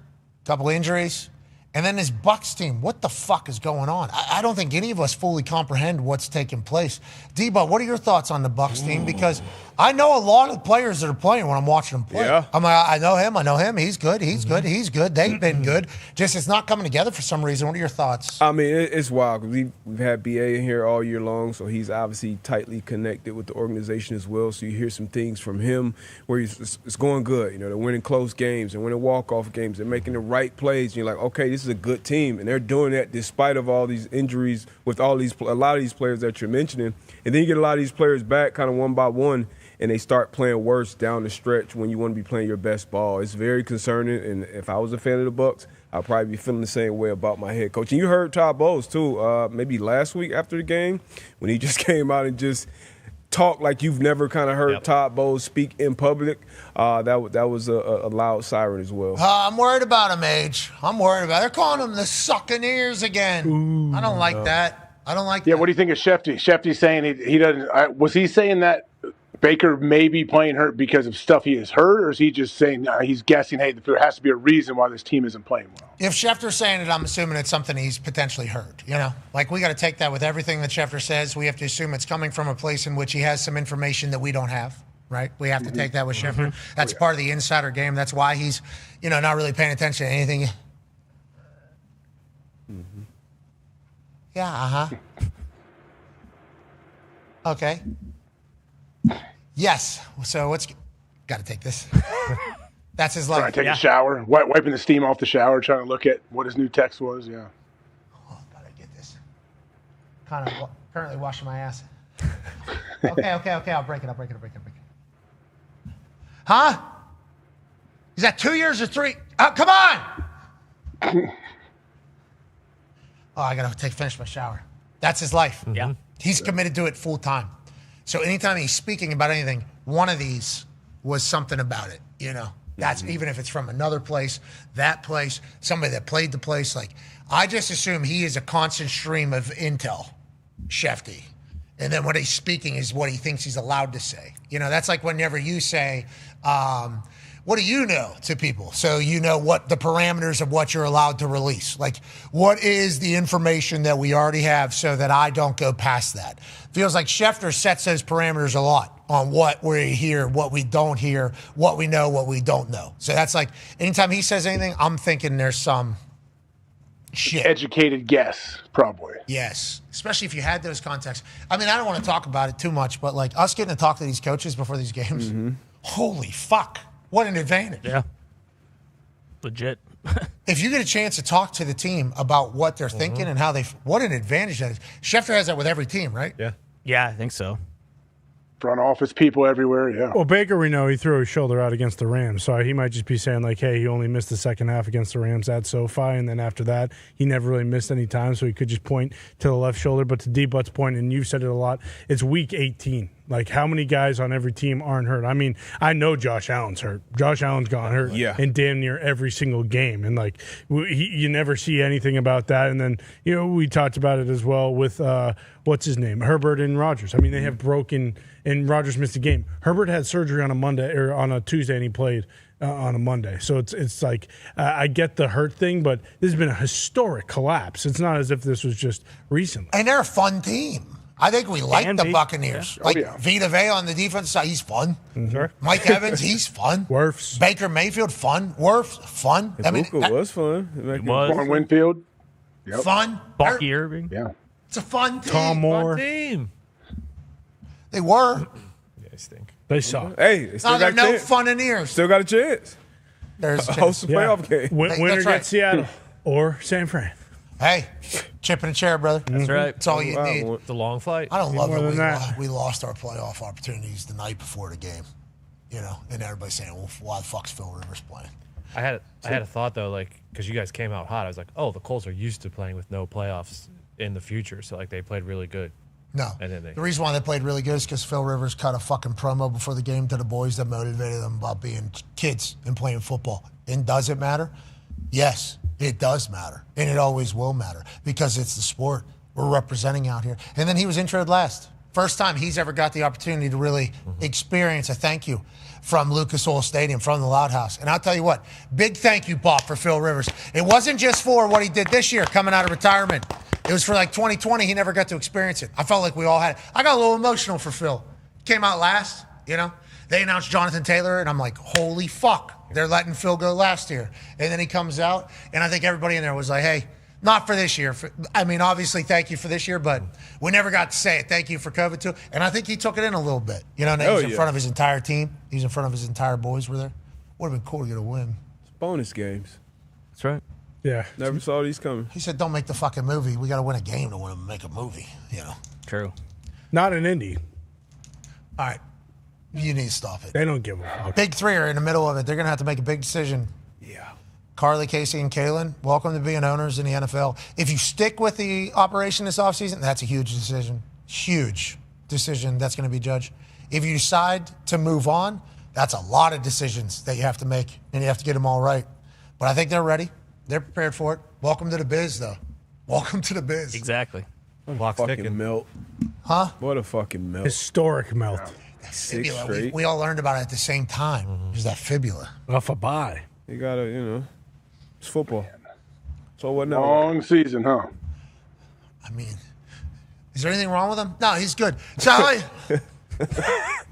couple injuries, and then this Bucs team. What the fuck is going on? I don't think any of us fully comprehend what's taking place. Debo, what are your thoughts on the Bucs team? Because I know a lot of the players that are playing when I'm watching them play. Yeah. I'm like, I know him. He's good. He's good. They've been good. Just it's not coming together for some reason. What are your thoughts? I mean, it's wild because we've had BA in here all year long, so he's obviously tightly connected with the organization as well. So you hear some things from him where it's going good. You know, they're winning close games, they're winning walk-off games, they're making the right plays. And you're like, okay, this is a good team, and they're doing that despite of all these injuries with a lot of these players that you're mentioning. And then you get a lot of these players back kind of one by one, and they start playing worse down the stretch when you want to be playing your best ball. It's very concerning, and if I was a fan of the Bucs, I'd probably be feeling the same way about my head coach. And you heard Todd Bowles, too, maybe last week after the game when he just came out and just talked like you've never kind of heard Todd Bowles speak in public. That was a loud siren as well. I'm worried about him, Age. I'm worried about it. They're calling him the sucking ears again. Ooh, I don't like that. I don't like that. Yeah, what do you think of Shefty? Shefty's saying he doesn't was he saying that Baker may be playing hurt because of stuff he has heard, or is he just saying he's guessing, hey, there has to be a reason why this team isn't playing well? If Schefter's saying it, I'm assuming it's something he's potentially heard. You know, like we got to take that with everything that Schefter says. We have to assume it's coming from a place in which he has some information that we don't have. right? We have to take that with Schefter. That's part of the insider game. That's why he's, not really paying attention to anything. Yeah, Okay. Yes. So got to take this. That's his life. Trying to take a shower, wiping the steam off the shower, trying to look at what his new text was. Yeah. Oh, gotta get this. Currently washing my ass. Okay. I'll break it. Huh? Is that 2 years or 3? Come on! Oh, I gotta finish my shower. That's his life. Yeah. He's committed to it full time. So anytime he's speaking about anything, one of these was something about it, That's even if it's from another place, that place, somebody that played the place. Like, I just assume he is a constant stream of intel, Shefty. And then what he's speaking is what he thinks he's allowed to say. That's like whenever you say, what do you know to people? So you know what the parameters of what you're allowed to release. Like, what is the information that we already have so that I don't go past that? Feels like Schefter sets those parameters a lot on what we hear, what we don't hear, what we know, what we don't know. So that's like, anytime he says anything, I'm thinking there's some shit. Educated guess, probably. Yes, especially if you had those contexts. I mean, I don't want to talk about it too much, but like us getting to talk to these coaches before these games, holy fuck. What an advantage. Yeah. Legit. If you get a chance to talk to the team about what they're thinking and how what an advantage that is. Schefter has that with every team, right? Yeah. Yeah, I think so. Front office people everywhere, yeah. Well, Baker, we know he threw his shoulder out against the Rams, so he might just be saying, like, hey, he only missed the second half against the Rams at SoFi, and then after that, he never really missed any time, so he could just point to the left shoulder. But to D-Butt's point, and you've said it a lot, it's week 18. Like, how many guys on every team aren't hurt? I mean, I know Josh Allen's hurt. Josh Allen's gone hurt in damn near every single game. And, like, you never see anything about that. And then, we talked about it as well with, what's his name? Herbert and Rodgers. I mean, they have broken, and Rodgers missed a game. Herbert had surgery on a Monday or on a Tuesday, and he played on a Monday. So it's like, I get the hurt thing, but this has been a historic collapse. It's not as if this was just recently. And they're a fun team. I think we like the Buccaneers. Yeah. Vita Vea on the defense side, he's fun. Sure. Mike Evans, he's fun. Wirfs. Baker Mayfield, fun. Wirfs, fun. Ibuka was fun. It was. Warren Winfield. Yep. Fun. Bucky Irving. Yeah. It's a fun team. Tom Moore. Fun team. They were. Yeah, I stink. They suck. Hey, they still No, got they're a no chance. Funneers. Still got a chance. There's a host a playoff game. Winner That's right. gets Seattle or San Fran. Hey, chip in a chair, brother. That's right. That's all you need. It's a long flight. I don't love more it. than that. We lost our playoff opportunities the night before the game. And everybody's saying, well, why the fuck's Phil Rivers playing? I had a thought, though, like, because you guys came out hot. I was like, oh, the Colts are used to playing with no playoffs in the future. So, like, they played really good. No. And then The reason why they played really good is because Phil Rivers cut a fucking promo before the game to the boys that motivated them about being kids and playing football. And does it matter? Yes, it does matter. And it always will matter because it's the sport we're representing out here. And then he was introed last. First time he's ever got the opportunity to really experience a thank you from Lucas Oil Stadium, from the Loud House. And I'll tell you what, big thank you, Bob, for Phil Rivers. It wasn't just for what he did this year coming out of retirement. It was for like 2020. He never got to experience it. I felt like we all had it. I got a little emotional for Phil. Came out last, They announced Jonathan Taylor, and I'm like, holy fuck, they're letting Phil go last year. And then he comes out, and I think everybody in there was like, hey, not for this year. Obviously, thank you for this year, but we never got to say it. Thank you for COVID, too. And I think he took it in a little bit. Now he's in front of his entire team. He's in front of his entire boys were there. Would have been cool to get a win. It's bonus games. That's right. Yeah. Never saw these coming. He said, don't make the fucking movie. We got to win a game to make a movie, True. Not an Indy. All right. You need to stop it. They don't give a fuck. Big three are in the middle of it. They're going to have to make a big decision. Yeah. Carly, Casey, and Kalen, welcome to being owners in the NFL. If you stick with the operation this offseason, that's a huge decision. Huge decision that's going to be judged. If you decide to move on, that's a lot of decisions that you have to make, and you have to get them all right. But I think they're ready. They're prepared for it. Welcome to the biz, though. Welcome to the biz. Exactly. Clock's Fucking ticking. melt. Huh? What a fucking melt. Historic melt. Six Fibula. straight. We all learned about it at the same time. Is that fibula? Off a bye. You gotta, it's football. So what now? Long season, huh? I mean, is there anything wrong with him? No, he's good. So,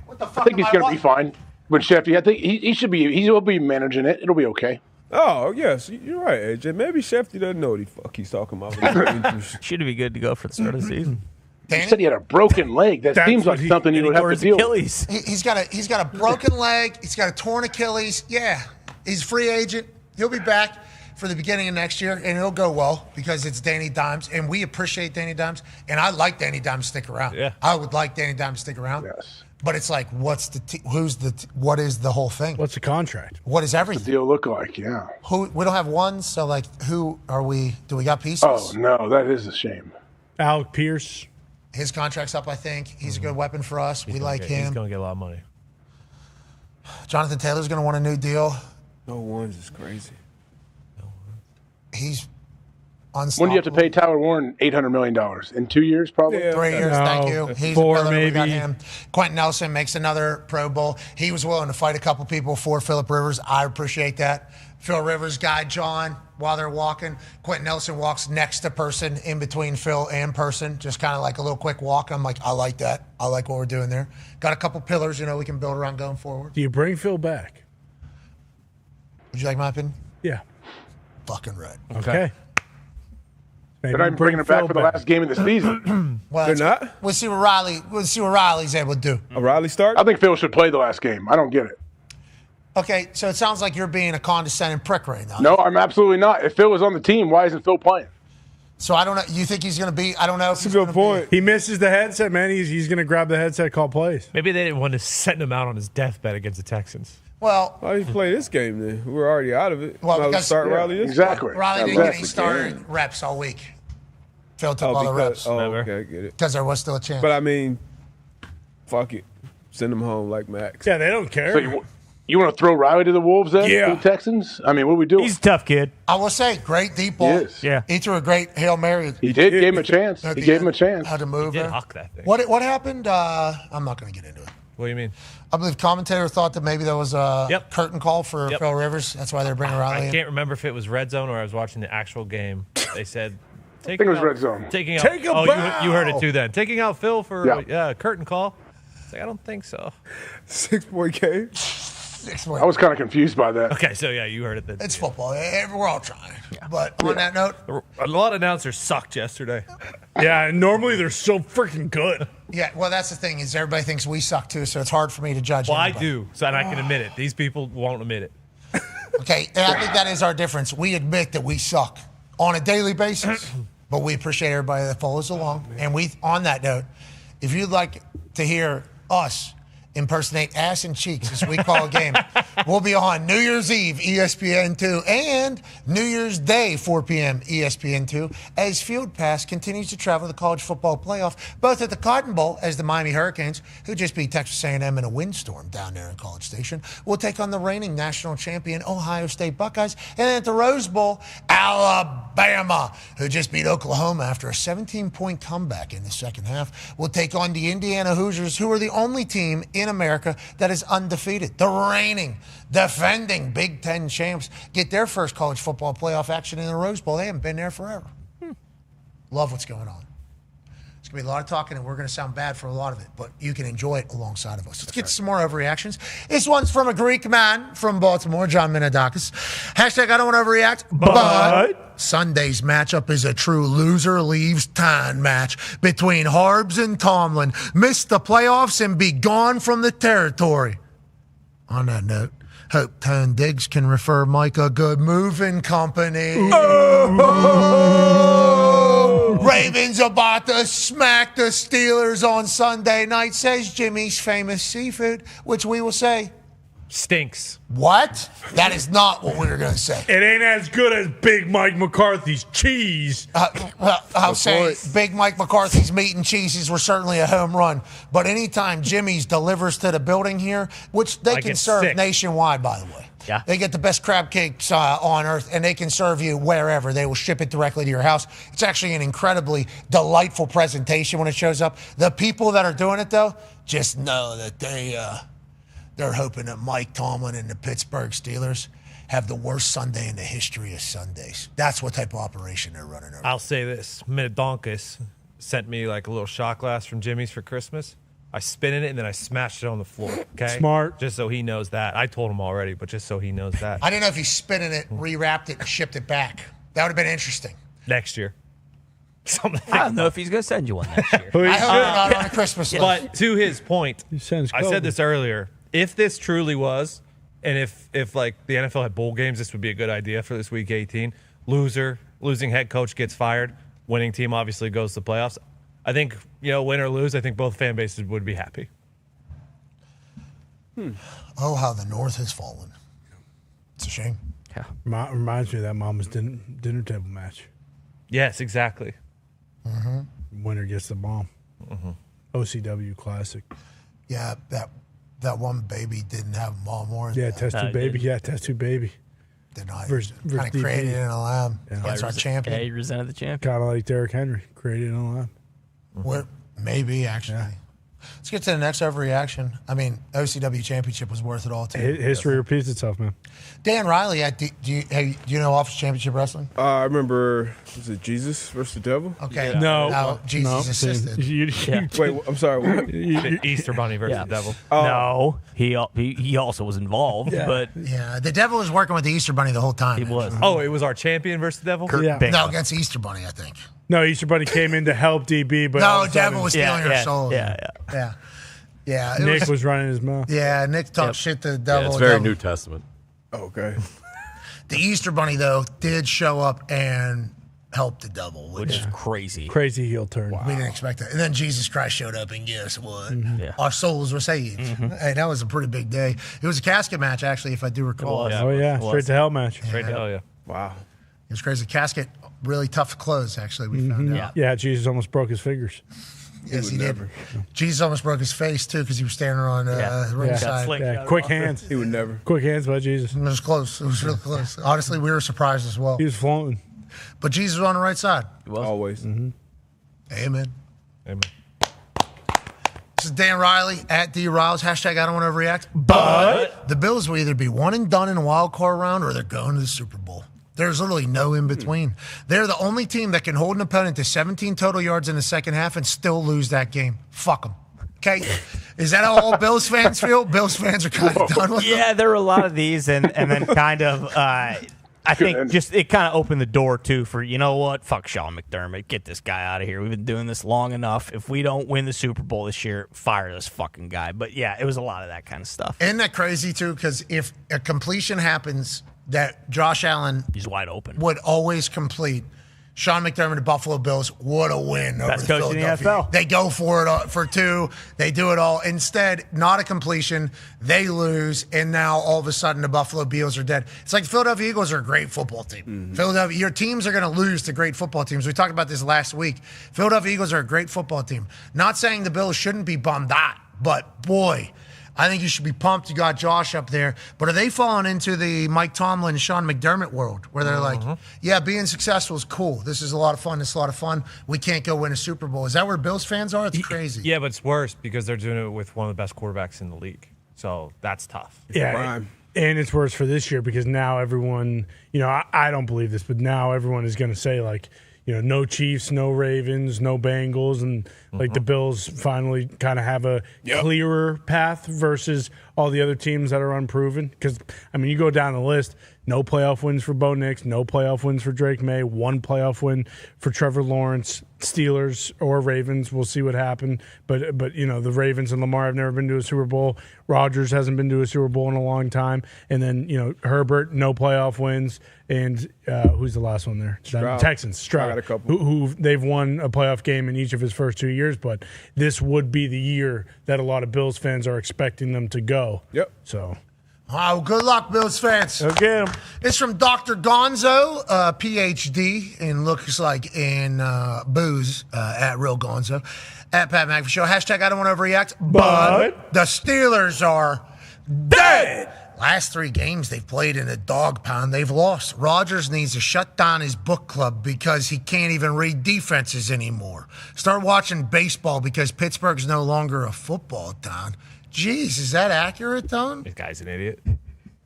what I think he's going to be fine. With Shefty, I think he should be. He'll be managing it. It'll be okay. Oh, yes, you're right, AJ. Maybe Shefty doesn't know what the fuck he's talking about. Should be good to go for the start of the season. You said he had a broken leg. That seems like something you would have to deal with. He's got a broken leg. He's got a torn Achilles. Yeah, he's a free agent. He'll be back for the beginning of next year, and it'll go well because it's Danny Dimes, and we appreciate Danny Dimes, and I like Danny Dimes to stick around. Yeah, I would like Danny Dimes to stick around. Yes. But it's like, what is the whole thing? What's the contract? What is everything? What's the deal look like? Yeah. We don't have one, so like, who are we? Do we got pieces? Oh no, that is a shame. Alec Pierce. His contract's up, I think. He's a good weapon for us. We like him. He's going to get a lot of money. Jonathan Taylor's going to want a new deal. No ones is crazy. He's unstoppable. When do you have to pay Tyler Warren $800 million? In 2 years, probably? 3 years, thank you. He's 4 maybe. We got him. Quentin Nelson makes another Pro Bowl. He was willing to fight a couple people for Phillip Rivers. I appreciate that. Phil Rivers guide John while they're walking. Quentin Nelson walks next to person in between Phil and person, just kind of like a little quick walk. I'm like, I like that. I like what we're doing there. Got a couple pillars, we can build around going forward. Do you bring Phil back? Would you like my opinion? Yeah. Fucking right. Okay. They're not even bringing him back for the last game of the season. Well, They're not? We'll see what Riley's able to do. Riley start? I think Phil should play the last game. I don't get it. Okay, so it sounds like you're being a condescending prick right now. No, I'm absolutely not. If Phil was on the team, why isn't Phil playing? So I don't know. You think he's going to be? I don't know. That's a good point. He misses the headset, man. He's going to grab the headset, call plays. Maybe they didn't want to send him out on his deathbed against the Texans. Well, why did he play this game then? We're already out of it. Well, Might because start Riley this exactly. Riley didn't get any starting reps all week. Phil took all the reps. Oh, okay, I get it. Because there was still a chance. But I mean, fuck it. Send him home like Max. Yeah, they don't care. So you want to throw Riley to the Wolves then? Yeah. To the Texans? I mean, what are we doing? He's a tough kid. I will say, great deep ball. He is. Yeah. He threw a great Hail Mary. He did. Gave him a chance. He gave him a chance. How to move He did her. huck that thing. What happened? I'm not going to get into it. What do you mean? I believe commentator thought that maybe there was a curtain call for Phil Rivers. That's why they're bringing Riley I in. can't remember if it was Red Zone or I was watching the actual game. They said, I think it was Red Zone. Taking out. Take a bow. You heard it too then. Taking out Phil for Yeah. curtain call. It's like, I don't think so. 6-point game. I was kind of confused by that. Okay, so yeah, you heard it then. It's football. We're all trying. But on that note, A lot of announcers sucked yesterday. Yeah, and normally they're so freaking good. yeah. Well, that's the thing is everybody thinks we suck too, so it's hard for me to judge. Well, I anybody. do, so I can admit it. These people won't admit it. Okay, and I think that is our difference. We admit that we suck on a daily basis, but we appreciate everybody that follows along. And on that note, if you'd like to hear us impersonate ass and cheeks as we call a game, we'll be on New Year's Eve, ESPN2, and New Year's Day, 4 p.m., ESPN2, as Field Pass continues to travel the college football playoff, both at the Cotton Bowl, as the Miami Hurricanes, who just beat Texas A&M in a windstorm down there in College Station, will take on the reigning national champion Ohio State Buckeyes, and at the Rose Bowl, Alabama, who just beat Oklahoma after a 17-point comeback in the second half, will take on the Indiana Hoosiers, who are the only team in America that is undefeated. The reigning, defending Big Ten champs get their first college football playoff action in the Rose Bowl. They haven't been there forever. Love what's going on. It's going to be a lot of talking, and we're going to sound bad for a lot of it, but you can enjoy it alongside of us. Let's get some more overreactions. This one's from a Greek man from Baltimore, John Minodakis. Hashtag I don't want to overreact, but Sunday's matchup is a true loser leaves town match between Harbs and Tomlin. Miss the playoffs and be gone from the territory. On that note, hope Tone Diggs can refer Mike a good moving company. Ravens about to smack the Steelers on Sunday night, says Jimmy's famous seafood, which we will say stinks. What? That is not what we were going to say. It ain't as good as Big Mike McCarthy's cheese. I'll say Big Mike McCarthy's meat and cheeses were certainly a home run. But anytime Jimmy's delivers to the building here, which they can serve nationwide, by the way. Yeah. They get the best crab cakes on earth, and they can serve you wherever. They will ship it directly to your house. It's actually an incredibly delightful presentation when it shows up. The people that are doing it, though, just know that they're hoping that Mike Tomlin and the Pittsburgh Steelers have the worst Sunday in the history of Sundays. That's what type of operation they're running over. I'll say this. Minodonkus sent me like a little shot glass from Jimmy's for Christmas. I spin in it, and then I smashed it on the floor. Okay, Smart. Just so he knows that. I told him already, but just so he knows that. I didn't know if he spin in it, rewrapped it, and shipped it back. That would have been interesting. Next year. I don't know if he's going to send you one next year. I hope not on a Christmas list. But to his point, I Kobe. said this earlier. If this truly was, and if like the NFL had bowl games, this would be a good idea for this week 18. Losing head coach gets fired. Winning team obviously goes to the playoffs. I think, win or lose, I think both fan bases would be happy. Oh, how the North has fallen. It's a shame. Yeah. Reminds me of that Mama's dinner table match. Yes, exactly. Winner gets the bomb. OCW classic. Yeah, that one baby didn't have mom or Yeah, test tube baby. Yeah, test tube baby. Denied. Versus Kind of created in a lab. That's our champion. Yeah, he resented the champion. Kind of like Derrick Henry, created in a lab. What? Maybe, actually. Let's get to the next overreaction. I mean, OCW championship was worth it all, too. History repeats itself, man. Dan Riley, do you know Office Championship Wrestling? I remember, was it Jesus versus the Devil? Okay. Yeah. No. Jesus assisted. Wait, I'm sorry. What? Easter Bunny versus the Devil. No, he also was involved, but Yeah, the Devil was working with the Easter Bunny the whole time. he was. Oh, it was our champion versus the Devil? No, against Easter Bunny, I think. No, Easter Bunny came in to help DB, but No, Devil was stealing her soul. Yeah. Yeah. it Nick was running his mouth. Yeah, Nick talked shit to the Devil. it's very Devil- New Testament. Okay. The Easter Bunny, though, did show up and help the Devil, Which is crazy. Crazy heel turn. we didn't expect that. And then Jesus Christ showed up, and guess what? Yeah. Our souls were saved. Hey, that was a pretty big day. It was a casket match, actually, if I do recall. was. Oh, yeah. Straight to hell match. Straight to hell, yeah. Wow. It was crazy. Casket, really tough to close, actually, we found out. Yeah, Jesus almost broke his fingers. Yes, he did. Jesus almost broke his face, too, because he was standing on ringside. Yeah, quick hands. He would never. Quick hands by Jesus. It was close. It was real close. Honestly, we were surprised as well. He was floating. But Jesus was on the right side. Always. Amen. Amen. This is Dan Riley at D Riles. Hashtag I don't want to overreact. But the Bills will either be one and done in a wild card round or they're going to the Super Bowl. There's literally no in between. They're the only team that can hold an opponent to 17 total yards in the second half and still lose that game. Fuck them. Okay? Is that how all Bills fans feel? Bills fans are kind of done with them. Yeah, there were a lot of these, and then kind of. I think just it kind of opened the door too for, you know what, fuck Sean McDermott, get this guy out of here. We've been doing this long enough. If we don't win the Super Bowl this year, fire this fucking guy. But yeah, it was a lot of that kind of stuff. Isn't that crazy too? Because if a completion happens that Josh Allen he's wide open would always complete, Sean McDermott, the Buffalo Bills, what a win over Best the coach in the Philadelphia. NFL. They go for it for two. They do it all. Instead, not a completion. They lose, and now all of a sudden the Buffalo Bills are dead. It's like the Philadelphia Eagles are a great football team. Philadelphia, your teams are going to lose to great football teams. We talked about this last week. Philadelphia Eagles are a great football team. Not saying the Bills shouldn't be bummed out, but boy, I think you should be pumped. You got Josh up there. But are they falling into the Mike Tomlin, Sean McDermott world where they're like, yeah, being successful is cool. This is a lot of fun. This is a lot of fun. We can't go win a Super Bowl. Is that where Bills fans are? It's crazy. Yeah, but it's worse because they're doing it with one of the best quarterbacks in the league. So that's tough. Yeah. And it's worse for this year because now everyone, I don't believe this, but now everyone is going to say, like, no Chiefs, no Ravens, no Bengals, and like the Bills finally kind of have a clearer path versus all the other teams that are unproven. Because, you go down the list, no playoff wins for Bo Nix, no playoff wins for Drake May, one playoff win for Trevor Lawrence, Steelers or Ravens. We'll see what happens. But the Ravens and Lamar have never been to a Super Bowl. Rodgers hasn't been to a Super Bowl in a long time. And then, Herbert, no playoff wins. And who's the last one there? Texans. Stroud. I got a couple. Who they've won a playoff game in each of his first 2 years, but this would be the year that a lot of Bills fans are expecting them to go. Yep. So. Wow, good luck, Bills fans. Okay. It's from Dr. Gonzo, PhD, and looks like in booze at Real Gonzo, at Pat McAfee Show. Hashtag I don't want to overreact, but the Steelers are dead. Last 3 games they've played in a dog pound, they've lost. Rodgers needs to shut down his book club because he can't even read defenses anymore. Start watching baseball because Pittsburgh's no longer a football town. Jeez, is that accurate, Don? This guy's an idiot.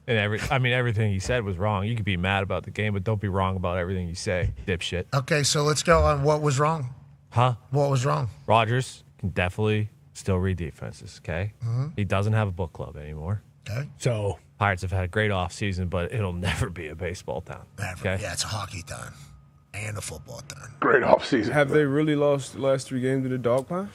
And everything he said was wrong. You could be mad about the game, but don't be wrong about everything you say, dipshit. Okay, so let's go on what was wrong. Huh? What was wrong? Rodgers can definitely still read defenses, okay? Mhm. He doesn't have a book club anymore. Okay. So Pirates have had a great offseason, but it'll never be a baseball town. Never. Okay? Yeah, it's a hockey town and a football town. Great offseason. Have they really lost the last 3 games to the Dog Pound?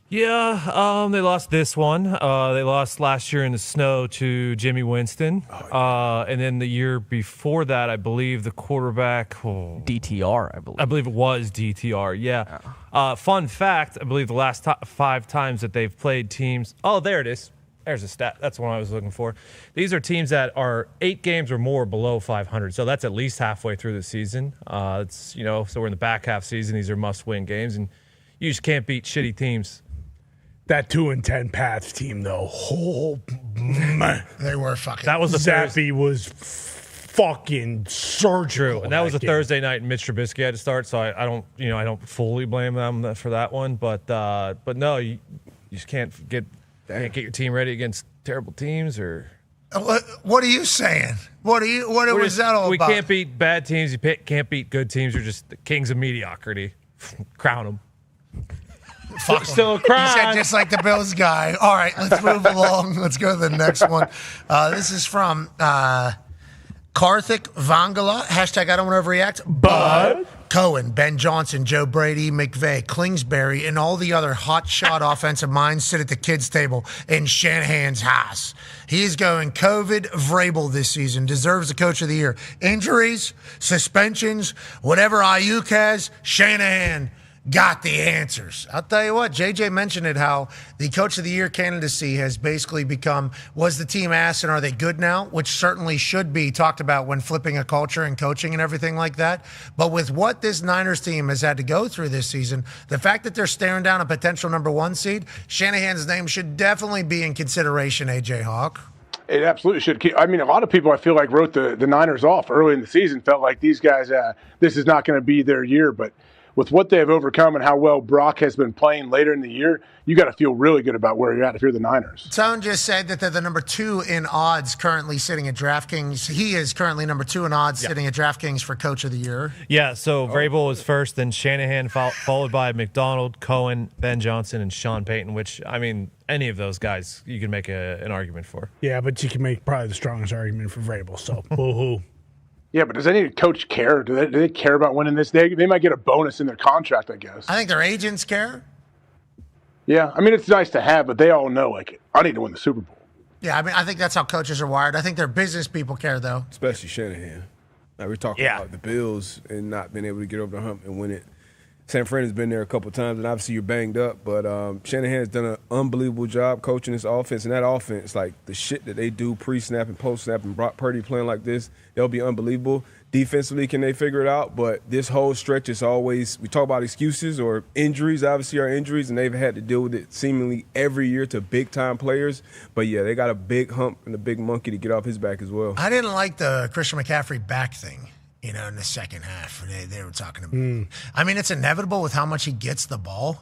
Yeah, they lost this one. They lost last year in the snow to Jimmy Winston. And then the year before that, I believe the quarterback... DTR, I believe. I believe it was DTR, yeah. Fun fact, I believe the last 5 times that they've played teams... Oh, there it is. There's a stat. That's the one I was looking for. These are teams that are 8 games or more below 500. So that's at least halfway through the season. It's so we're in the back half season. These are must-win games, and you just can't beat shitty teams. That 2-10 Pats team, though, man. They were fucking. That was the Zappy was fucking surgical. And that was a Thursday night, and Mitch Trubisky had to start. So I don't fully blame them for that one. But no, you just can't get your team ready against terrible teams or. What are you saying? What was that all we about? We can't beat bad teams. You can't beat good teams. You're just the kings of mediocrity. Crown them. Fuck Still a He crime. said just like the Bills guy. All right, let's move along. Let's go to the next one. This is from Karthik Vangala. Hashtag I don't want to overreact. But Cohen, Ben Johnson, Joe Brady, McVay, Kingsbury, and all the other hotshot offensive minds sit at the kids' table in Shanahan's house. He is going COVID Vrabel this season. Deserves the coach of the year. Injuries, suspensions, whatever Ayuk has, Shanahan got the answers. I'll tell you what, JJ mentioned it, how the coach of the year candidacy has basically become, was the team ass and are they good now? Which certainly should be talked about when flipping a culture and coaching and everything like that. But with what this Niners team has had to go through this season, the fact that they're staring down a potential number 1 seed, Shanahan's name should definitely be in consideration, AJ Hawk. It absolutely should. I mean, a lot of people I feel like wrote the Niners off early in the season, felt like these guys, this is not going to be their year, but with what they have overcome and how well Brock has been playing later in the year, you got to feel really good about where you're at if you're the Niners. Tone just said that they're the number 2 in odds currently sitting at DraftKings. He is currently number 2 in odds sitting at DraftKings for Coach of the Year. Yeah, so Vrabel is first, then Shanahan, followed by McDonald, Cohen, Ben Johnson, and Sean Payton, which, I mean, any of those guys you can make an argument for. Yeah, but you can make probably the strongest argument for Vrabel, so boo-hoo. Yeah, but does any coach care? Do they care about winning this? They might get a bonus in their contract, I guess. I think their agents care. Yeah, I mean, it's nice to have, but they all know, like, I need to win the Super Bowl. Yeah, I mean, I think that's how coaches are wired. I think their business people care, though. Especially Shanahan. Like we're talking about the Bills and not being able to get over the hump and win it. San Fran has been there a couple of times, and obviously you're banged up, but Shanahan's done an unbelievable job coaching this offense. And that offense, like the shit that they do pre-snap and post-snap and Brock Purdy playing like this, they'll be unbelievable. Defensively, can they figure it out? But this whole stretch is always, we talk about excuses or injuries, obviously are injuries, and they've had to deal with it seemingly every year to big-time players. But, yeah, they got a big hump and a big monkey to get off his back as well. I didn't like the Christian McCaffrey back thing, in the second half. They were talking about I mean, it's inevitable with how much he gets the ball,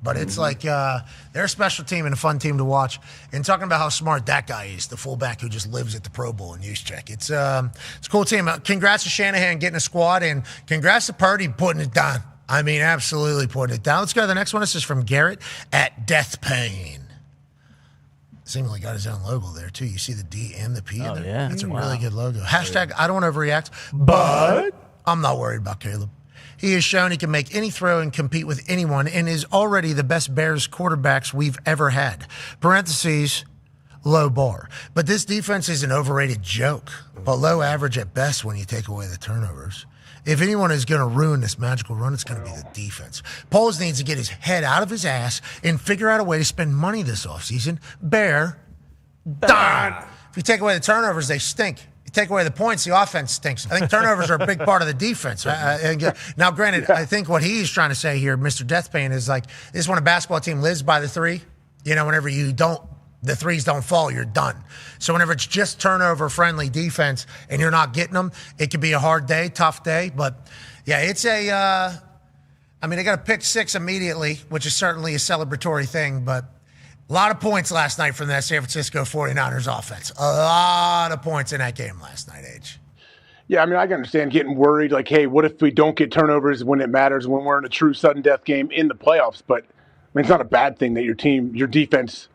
But it's like they're a special team and a fun team to watch. And talking about how smart that guy is, the fullback who just lives at the Pro Bowl in Juszczyk. It's a cool team. Congrats to Shanahan getting a squad, and congrats to Purdy putting it down. I mean, absolutely putting it down. Let's go to the next one. This is from Garrett at Death Pain. Seemingly got his own logo there, too. You see the D and the P in there? Yeah. That's a really good logo. Hashtag I don't want to overreact, but I'm not worried about Caleb. He has shown he can make any throw and compete with anyone and is already the best Bears quarterbacks we've ever had. Parentheses, low bar. But this defense is an overrated joke, but low average at best when you take away the turnovers. If anyone is going to ruin this magical run, it's going to be the defense. Poles needs to get his head out of his ass and figure out a way to spend money this offseason. Dahn. If you take away the turnovers, they stink. You take away the points, the offense stinks. I think turnovers are a big part of the defense. Now, granted, I think what he's trying to say here, Mr. Deathpain, is like, this is when a basketball team lives by the 3. Whenever the threes don't fall, you're done. So whenever it's just turnover-friendly defense and you're not getting them, it can be a hard day, tough day. But, yeah, it's they got a pick 6 immediately, which is certainly a celebratory thing. But a lot of points last night from that San Francisco 49ers offense. A lot of points in that game last night, H. Yeah, I mean, I can understand getting worried, like, hey, what if we don't get turnovers when it matters, when we're in a true sudden death game in the playoffs? But it's not a bad thing that your defense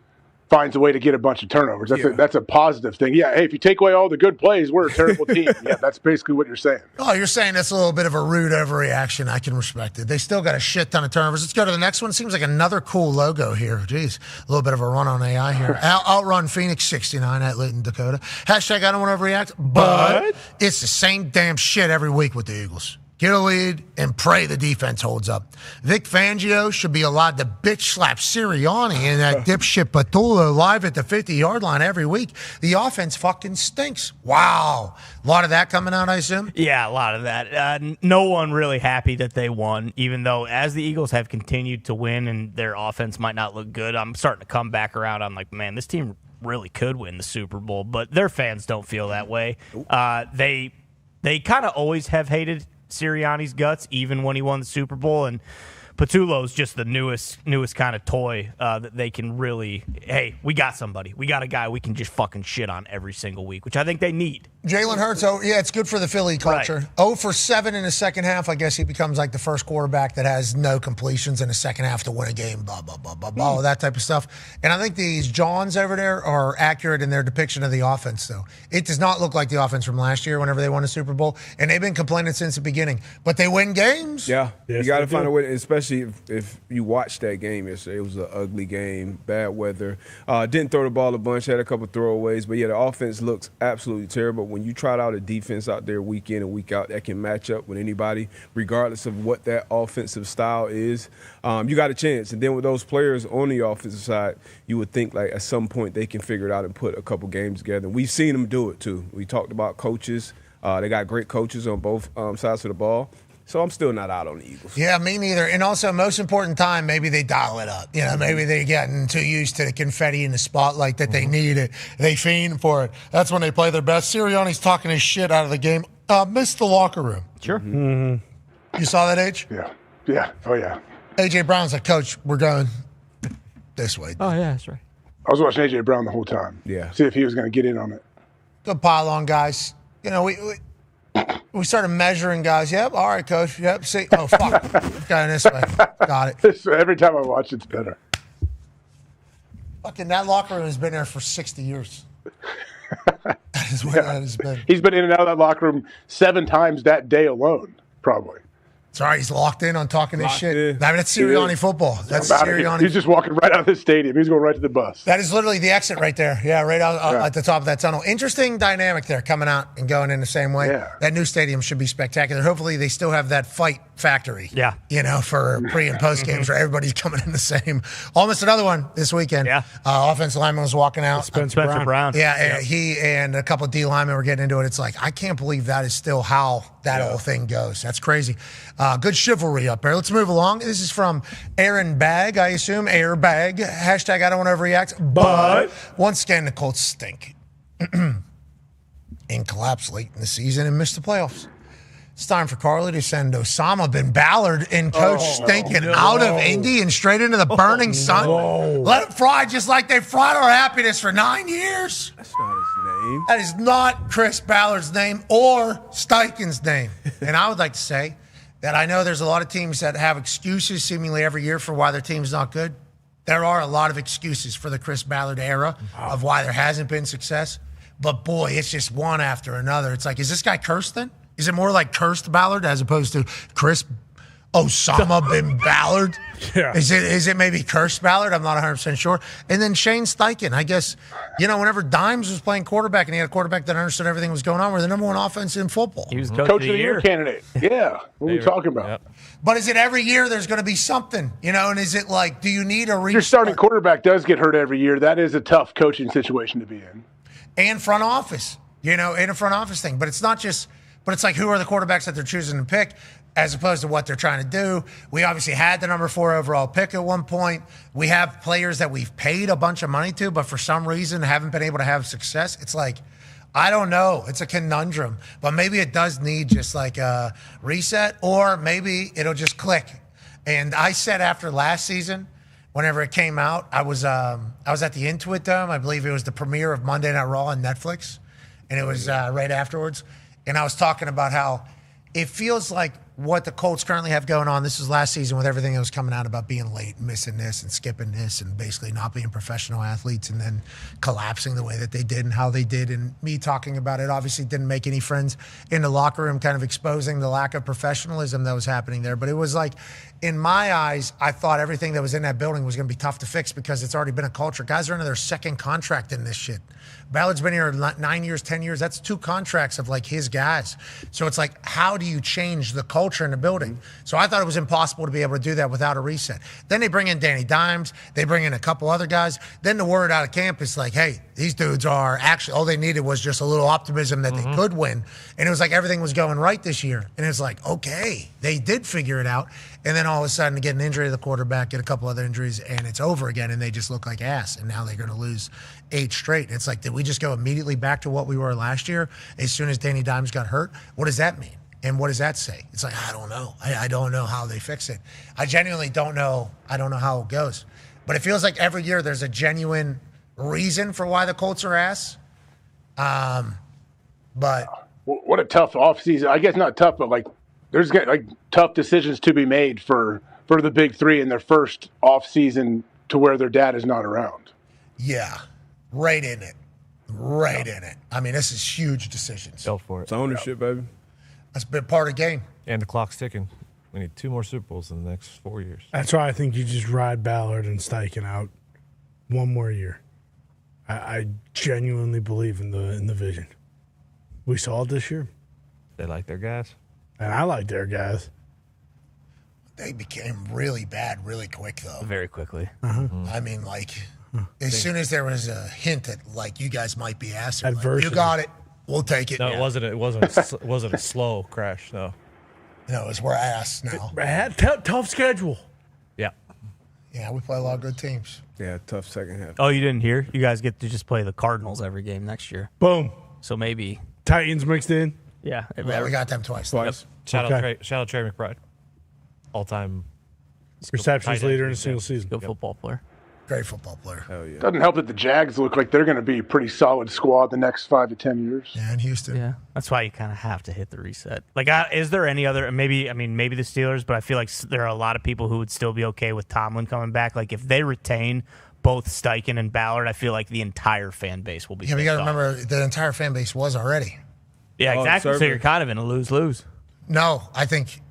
finds a way to get a bunch of turnovers. That's a positive thing. Yeah, hey, if you take away all the good plays, we're a terrible team. Yeah, that's basically what you're saying. Oh, you're saying that's a little bit of a rude overreaction. I can respect it. They still got a shit ton of turnovers. Let's go to the next one. Seems like another cool logo here. Jeez, a little bit of a run on AI here. Outrun Phoenix 69 at Lytton, Dakota. Hashtag I don't want to overreact, but it's the same damn shit every week with the Eagles. Get a lead and pray the defense holds up. Vic Fangio should be allowed to bitch slap Sirianni and that dipshit Patullo live at the 50-yard line every week. The offense fucking stinks. Wow. A lot of that coming out, I assume? Yeah, a lot of that. No one really happy that they won, even though as the Eagles have continued to win and their offense might not look good, I'm starting to come back around. I'm like, man, this team really could win the Super Bowl, but their fans don't feel that way. They kind of always have hated Sirianni's guts, even when he won the Super Bowl, and Patullo's just the newest kind of toy that they can really, hey, we got somebody. We got a guy we can just fucking shit on every single week, which I think they need. Jalen Hurts, it's good for the Philly culture. Right. 0 for 7 in the second half. I guess he becomes like the first quarterback that has no completions in the second half to win a game, blah, blah, blah, blah, blah, all that type of stuff. And I think these Johns over there are accurate in their depiction of the offense, though. It does not look like the offense from last year whenever they won a Super Bowl, and they've been complaining since the beginning. But they win games. Yeah, you got to find a way, especially if you watched that game yesterday. It was an ugly game, bad weather. Didn't throw the ball a bunch, had a couple throwaways. But, yeah, the offense looks absolutely terrible. When you trot out a defense out there week in and week out that can match up with anybody, regardless of what that offensive style is, you got a chance. And then with those players on the offensive side, you would think like at some point they can figure it out and put a couple games together. And we've seen them do it too. We talked about coaches. They got great coaches on both sides of the ball. So I'm still not out on the Eagles. Yeah, me neither. And also, most important time, maybe they dial it up. Maybe they're getting too used to the confetti in the spotlight that they need it. They fiend for it. That's when they play their best. Sirianni's talking his shit out of the game. Missed the locker room. Sure. You saw that, H? Yeah. Yeah. Oh, yeah. A.J. Brown's like, Coach, we're going this way. Oh, yeah, that's right. I was watching A.J. Brown the whole time. Yeah. See if he was going to get in on it. Good pile on, guys. We started measuring guys. Yep. All right, Coach. Yep. See. Oh, fuck. Going this way. Got it. Every time I watch, it's better. Fucking that locker room has been there for 60 years. That is where that has been. He's been in and out of that locker room 7 times that day alone, probably. Sorry, he's locked in on talking this shit. I mean, that's Sirianni football. That's Sirianni. He's just walking right out of this stadium. He's going right to the bus. That is literally the exit right there. Yeah, right out at the top of that tunnel. Interesting dynamic there, coming out and going in the same way. Yeah. That new stadium should be spectacular. Hopefully, they still have that fight factory. Yeah. For pre and post games where everybody's coming in the same. Almost another one this weekend. Yeah. Offensive lineman was walking out. Spencer Brown. Yeah, he and a couple of D linemen were getting into it. It's like, I can't believe that is still how that whole thing goes. That's crazy. Good chivalry up there. Let's move along. This is from Aaron Bag, I assume. Airbag. Hashtag I don't want to overreact. But once again, the Colts stink. And collapsed late in the season and missed the playoffs. It's time for Carly to send Osama bin Ballard and Coach Stinking out of Indy and straight into the burning sun. Let it fry just like they fried our happiness for 9 years. That's not his name. That is not Chris Ballard's name or Steichen's name. And I would like to say that I know there's a lot of teams that have excuses seemingly every year for why their team's not good. There are a lot of excuses for the Chris Ballard era of why there hasn't been success. But boy, it's just one after another. It's like, is this guy cursed then? Is it more like cursed Ballard as opposed to Chris Osama bin Ballard? Yeah. Is it maybe cursed Ballard? I'm not 100% sure. And then Shane Steichen, I guess, whenever Dimes was playing quarterback and he had a quarterback that understood everything was going on, we're the number one offense in football. He was Coach of the year candidate. Yeah. What are we talking about? Yep. But is it every year there's going to be something, and is it like, do you need a restart? Your starting quarterback does get hurt every year. That is a tough coaching situation to be in. And front office, in a front office thing. But it's not just, but it's like, who are the quarterbacks that they're choosing to pick as opposed to what they're trying to do? We obviously had the number 4 overall pick at one point. We have players that we've paid a bunch of money to, but for some reason haven't been able to have success. It's like, I don't know. It's a conundrum. But maybe it does need just like a reset, or maybe it'll just click. And I said after last season, whenever it came out, I was at the Intuit Dome. I believe it was the premiere of Monday Night Raw on Netflix. And it was right afterwards. And I was talking about how it feels like what the Colts currently have going on. This was last season with everything that was coming out about being late, missing this and skipping this and basically not being professional athletes and then collapsing the way that they did and how they did. And me talking about it obviously didn't make any friends in the locker room, kind of exposing the lack of professionalism that was happening there. But it was like, in my eyes, I thought everything that was in that building was going to be tough to fix because it's already been a culture. Guys are under their second contract in this shit. Ballard's been here 9 years, 10 years. That's 2 contracts of like his guys. So it's like, how do you change the culture in the building? So I thought it was impossible to be able to do that without a reset. Then they bring in Danny Dimes. They bring in a couple other guys. Then the word out of camp is like, hey, these dudes are actually, all they needed was just a little optimism that they could win. And it was like everything was going right this year. And it's like, okay, they did figure it out. And then all of a sudden get an injury to the quarterback, get a couple other injuries, and it's over again, and they just look like ass. And now they're going to lose 8 straight. It's like, did we just go immediately back to what we were last year as soon as Danny Dimes got hurt? What does that mean? And what does that say? It's like, I don't know. I don't know how they fix it. I genuinely don't know. I don't know how it goes. But it feels like every year there's a genuine reason for why the Colts are ass. But what a tough offseason. I guess not tough, but like there's like tough decisions to be made for the big three in their first offseason to where their dad is not around. yeah, right in it. Right in it. I mean, this is huge decisions. Go for it. It's ownership, baby. That's a big part of the game. And the clock's ticking. We need 2 more Super Bowls in the next 4 years. That's why I think you just ride Ballard and Steichen out one more year. I genuinely believe in the vision. We saw it this year. They like their guys. And I like their guys. They became really bad really quick, though. Very quickly. I mean, like, as soon as there was a hint that, like, you guys might be asked, like, Adversity. you got it, we'll take it. No, it wasn't a slow crash, no. No, it's we're ass now. Tough schedule. Yeah. Yeah, we play a lot of good teams. Yeah, tough second half. Oh, you didn't hear? You guys get to just play the Cardinals every game next year. Boom. So maybe Titans mixed in. Yeah. Well, we got them twice. Shout out Trey McBride. All-time receptions leader in a single season. Good football player. Great football player. Hell yeah. Doesn't help that the Jags look like they're going to be a pretty solid squad the next 5 to 10 years. Yeah, in Houston. Yeah, that's why you kind of have to hit the reset. Like, is there any other? Maybe the Steelers, but I feel like there are a lot of people who would still be okay with Tomlin coming back. Like, if they retain both Steichen and Ballard, I feel like the entire fan base will be. Yeah, we got to remember the entire fan base was already. Yeah, exactly. So you're kind of in a lose-lose. No, I think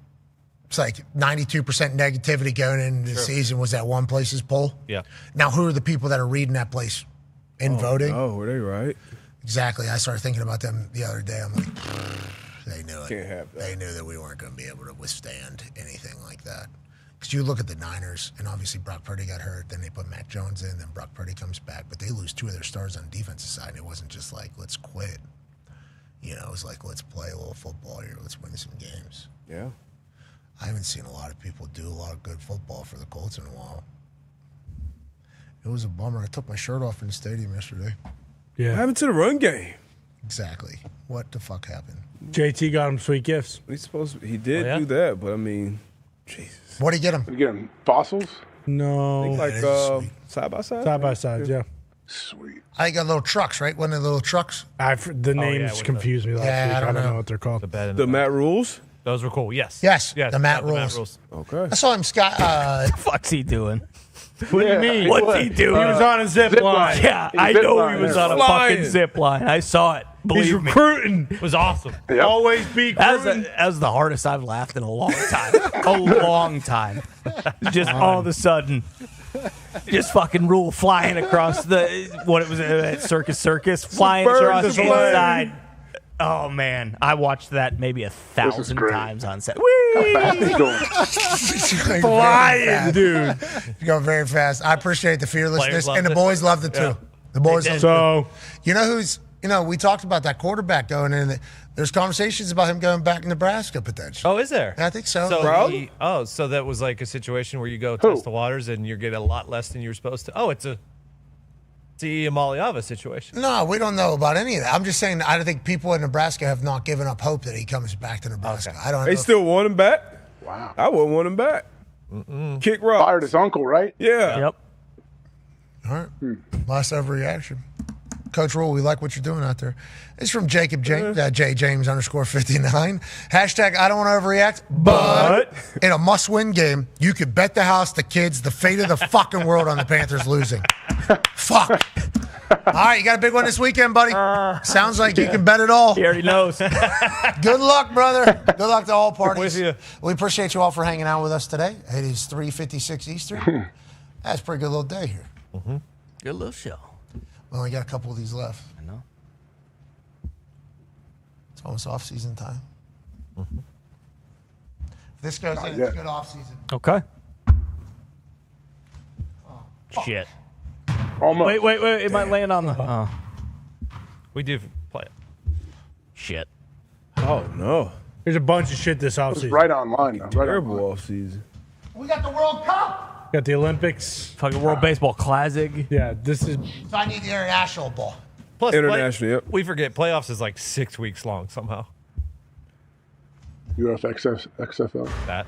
it's like 92% negativity going into the season was that one place's poll. Yeah. Now, who are the people that are reading that place and voting? Oh, were they right? Exactly. I started thinking about them the other day. I'm like, they knew it. Can't have that. They knew that we weren't going to be able to withstand anything like that. Because you look at the Niners, and obviously Brock Purdy got hurt. Then they put Mac Jones in. Then Brock Purdy comes back. But they lose 2 of their stars on the defensive side. And it wasn't just like, let's quit. You know, it was like, let's play a little football here. Let's win some games. Yeah. I haven't seen a lot of people do a lot of good football for the Colts in a while. It was a bummer. I took my shirt off in the stadium yesterday. Yeah. What happened to the run game? Exactly. What the fuck happened? JT got him sweet gifts. He did do that, but I mean, Jesus. What did he get him? Did you get him fossils? No. I think like side by side. Side by side, yeah. Sweet. I got little trucks, right? One of the little trucks. The names confused me last week. I don't know what they're called. The Matt Rules? Those were cool. Yes. Yes. The Matt Rules. Okay. I saw him, Scott. What's he doing? What do you mean? What's he doing? He was on a zip line. Yeah, I know he was on a fucking zip line. I saw it. Believe He's recruiting. It was awesome. Yep. Always be recruiting. That was the hardest I've laughed in a long time. A long time. Just all of a sudden, just fucking Rule flying across circus, flying across the inside. Oh man, I watched that maybe 1,000 times on set. How fast he's going. Flying, dude. You go very fast. I appreciate the fearlessness, and the boys loved it too. Yeah. The boys loved it. So, you know who's? You know, we talked about that quarterback going in. There's conversations about him going back to Nebraska potentially. Oh, is there? I think so. So that was like a situation where you go test the waters and you're getting a lot less than you were supposed to. Oh, it's a Maliava situation. No, we don't know about any of that. I'm just saying I think people in Nebraska have not given up hope that he comes back to Nebraska. Okay. I don't know. They still want him back? Wow. I wouldn't want him back. Kick rocks. Fired his uncle, right? Yeah. Yep. All right. Last overreaction. Coach Rule, we like what you're doing out there. It's from Jacob James, James _59. Hashtag I don't want to overreact, but in a must-win game, you could bet the house, the kids, the fate of the fucking world on the Panthers losing. Fuck. All right, you got a big one this weekend, buddy. Sounds like you can bet it all. He already knows. Good luck, brother. Good luck to all parties. With you. We appreciate you all for hanging out with us today. It is 3:56 Eastern. That's a pretty good little day here. Mm-hmm. Good little show. We only got a couple of these left. I know. It's almost off-season time. If this goes in, yet. it's good off-season. Okay. Shit. Almost. Wait. It might land on the. Oh. We do play it. Shit. Oh, no. There's a bunch of shit this It was offseason. right on line, though. Right on Terrible line. off season. We got the World Cup. Got the Olympics. Fucking World Baseball Classic. Yeah, this is. So I need the international ball. Plus, International, yep. we forget playoffs is like 6 weeks long somehow. XFL. That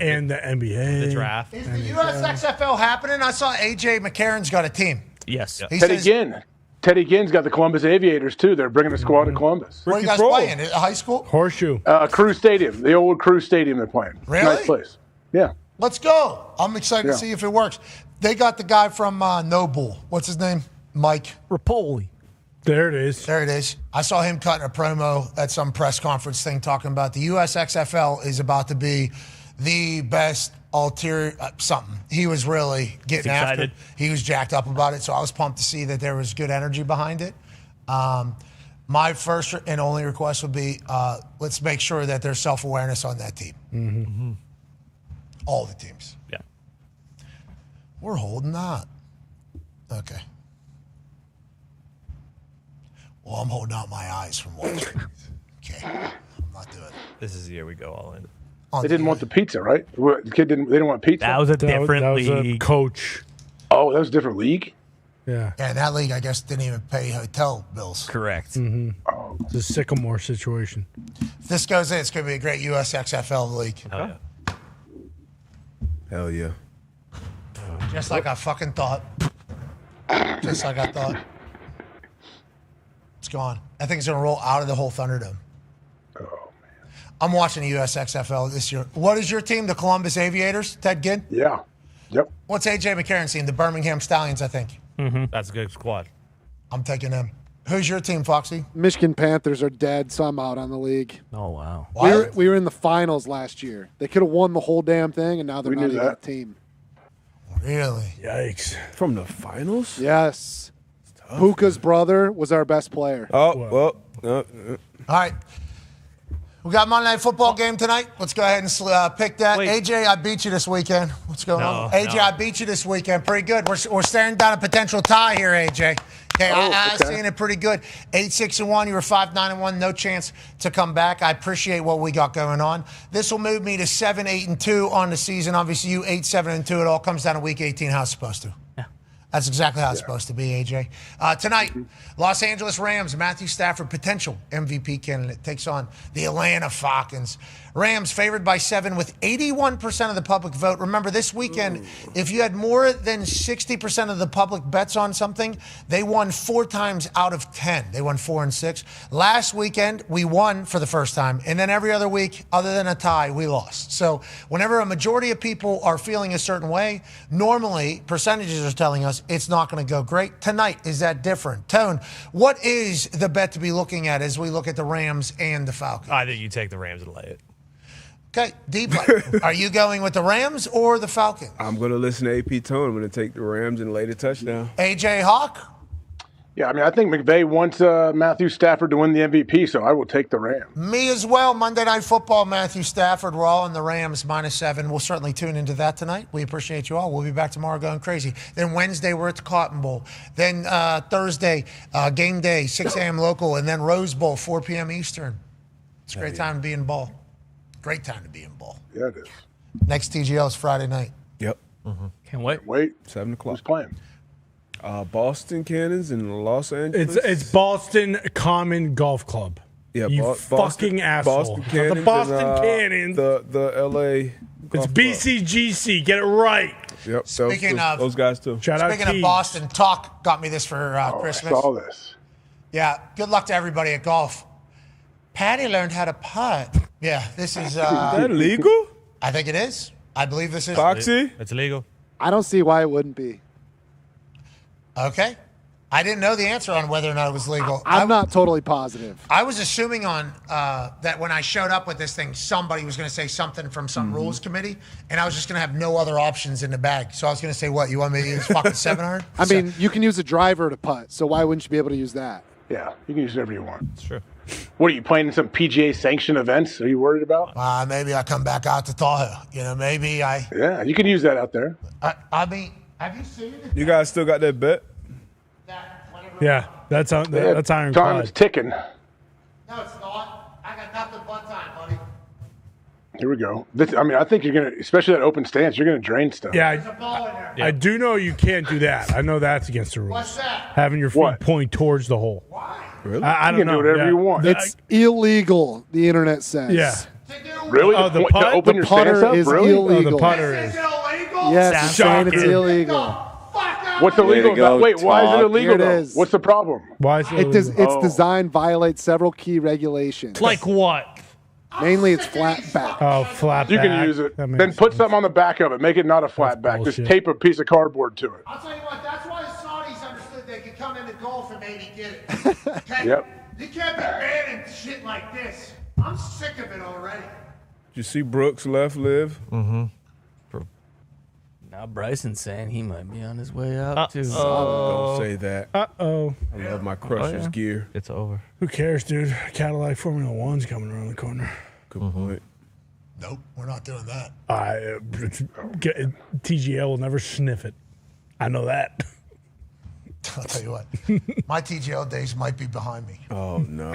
And the NBA. the draft. Is the USXFL happening? I saw AJ McCarron's got a team. Yes. He Teddy says, Ginn. Teddy Ginn's got the Columbus Aviators, too. They're bringing a squad to Columbus. where are you guys Ricky playing? At high school? Horseshoe. Crew Stadium. The old Crew Stadium they're playing. Really? Nice place. Yeah. Let's go. I'm excited to Yeah. see if it works. They got the guy from Noble. What's his name? Mike. Rapoli. There it is. There it is. I saw him cutting a promo at some press conference thing talking about the USXFL is about to be the best ulterior something. He was really getting after it. He was jacked up about it, so I was pumped to see that there was good energy behind it. My first and only request would be let's make sure that there's self-awareness on that team. Mm-hmm. All the teams. Yeah. We're holding that. Okay. Well, I'm holding out my eyes from watching. Okay. I'm not doing it. This is the year we go all in. They didn't want the pizza, right? The kid didn't. They didn't want pizza. That was a different that was league. a coach. Oh, that was a different league. Yeah. Yeah, that league, I guess, didn't even pay hotel bills. Correct. Mm-hmm. It's a Sycamore situation. If this goes in, it's going to be a great USXFL league. Oh, yeah. Hell yeah. Just like I fucking thought. Just like I thought. It's gone. I think it's going to roll out of the whole Thunderdome. Oh, man. I'm watching the USXFL this year. What is your team, the Columbus Aviators? Ted Ginn? Yeah. Yep. What's AJ McCarron's team? The Birmingham Stallions, I think. Mm-hmm. That's a good squad. I'm taking them. Who's your team, Foxy? Michigan Panthers are dead, so I'm out on the league. Oh, wow. We were in the finals last year. They could have won the whole damn thing, and now they're We not knew even a that. team. Really? Yikes. From the finals? Yes. Puka's brother was our best player. Oh, well. All right. We got Monday Night Football game tonight. Let's go ahead and pick that. Wait. AJ, I beat you this weekend. What's going on? No, AJ, no. I beat you this weekend. Pretty good. We're staring down a potential tie here, AJ. Okay, I okay. seen it pretty good. 8-6-1. You were 5-9-1. No chance to come back. I appreciate what we got going on. This will move me to 7-8-2 on the season. Obviously, you 8-7-2. It all comes down to week 18. How it's supposed to. That's exactly how it's supposed to be, AJ. Tonight, Los Angeles Rams, Matthew Stafford, potential MVP candidate, takes on the Atlanta Falcons. Rams favored by 7 with 81% of the public vote. Remember, this weekend, if you had more than 60% of the public bets on something, they won 4 times out of 10. They won 4 and 6. Last weekend, we won for the first time. And then every other week, other than a tie, we lost. So whenever a majority of people are feeling a certain way, normally percentages are telling us it's not going to go great. Tonight, is that different? Tone, what is the bet to be looking at as we look at the Rams and the Falcons? I think you take the Rams and lay it. Okay, deep. Are you going with the Rams or the Falcons? I'm going to listen to AP Tone. I'm going to take the Rams and lay the touchdown. AJ Hawk? Yeah, I mean, I think McVay wants Matthew Stafford to win the MVP, so I will take the Rams. Me as well. Monday Night Football, Matthew Stafford. We're all in the Rams -7. We'll certainly tune into that tonight. We appreciate you all. We'll be back tomorrow going crazy. Then Wednesday, we're at the Cotton Bowl. Then Thursday, game day, 6 a.m. local. And then Rose Bowl, 4 p.m. Eastern. It's a great time to be in ball. Great time to be in ball. Yeah, it is. Next TGL is Friday night. Yep. Can't wait. Wait. 7 o'clock. Who's playing? Boston Cannons in Los Angeles. It's Boston Common Golf Club. Yeah, you fucking asshole. Boston Cannons. The Boston and, Cannons. The LA. It's BCGC. Get it right. Yep. Speaking of those guys too. Speaking of Boston, Talk got me this for Christmas. I saw this. Yeah. Good luck to everybody at golf. Patty learned how to putt. Yeah. This is. Is that legal? I think it is. I believe this is. Foxy? It's illegal. I don't see why it wouldn't be. Okay. I didn't know the answer on whether or not it was legal. I'm not totally positive. I was assuming on that when I showed up with this thing, somebody was going to say something from some rules committee, and I was just going to have no other options in the bag. So I was going to say, what, you want me to use fucking 700? I mean, you can use a driver to putt, so why wouldn't you be able to use that? Yeah, you can use whatever you want. It's true. What are you playing in some PGA sanctioned events? Are you worried about? Maybe I come back out to Tahoe. You know, maybe I. Yeah, you can use that out there. I mean, have you seen it? You guys still got that bet? Yeah, that's ironclad. Time is ticking. No, it's not. I got nothing but time, buddy. Here we go. I think you're going to, especially that open stance, you're going to drain stuff. Yeah, I do know you can't do that. I know that's against the rules. What's that? Having your feet point towards the hole. Why? Really? I don't You can know. do whatever you want. It's illegal, the internet says. Yeah. Really? Oh, the To putt- open the your stance putter up? is Really? illegal. Oh, the putter Is is. it illegal? Yes, I'm saying it's Shocking. illegal. What's Way to illegal? go, Wait, why is it Talk. illegal? Here it Though? is. What's the problem? Why is it illegal? Its design violates several key regulations. Like what? Mainly, it's flat back. Oh, flat You back. can use it. That makes Then put sense. something on the back of it. Make it not a flat back. Just bullshit. tape a piece of cardboard to it. I'll tell you what, that's why the Saudis understood they could come into golf and maybe get it. Okay? Yep. You can't be banning shit like this. I'm sick of it already. Did you see Brooks left live? Mm-hmm. Now Bryson's saying he might be on his way out too. Don't say that. Uh-oh. I love my Crushers gear. It's over. Who cares, dude? Cadillac Formula One's coming around the corner. Good point. Nope, we're not doing that. TGL will never sniff it. I know that. I'll tell you what, my TGL days might be behind me. Oh, no.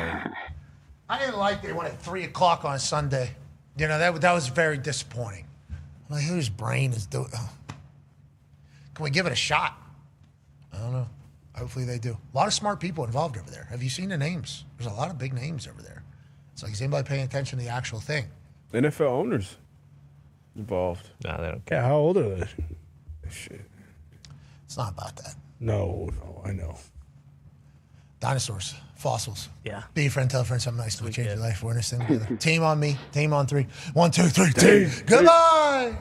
I didn't like they went at 3 o'clock on Sunday. You know, that was very disappointing. I'm like, whose brain is doing? Oh. Can we give it a shot? I don't know. Hopefully they do. A lot of smart people involved over there. Have you seen the names? There's a lot of big names over there. It's like, is anybody paying attention to the actual thing? NFL owners involved. Nah, they don't care. Yeah, how old are they? Shit. It's not about that. No, I know. Dinosaurs, fossils. Yeah. Be a friend, tell a friend something nice to change your life. We're in this thing together. Team on me, team on 3. 1, 2, 3, team. Goodbye.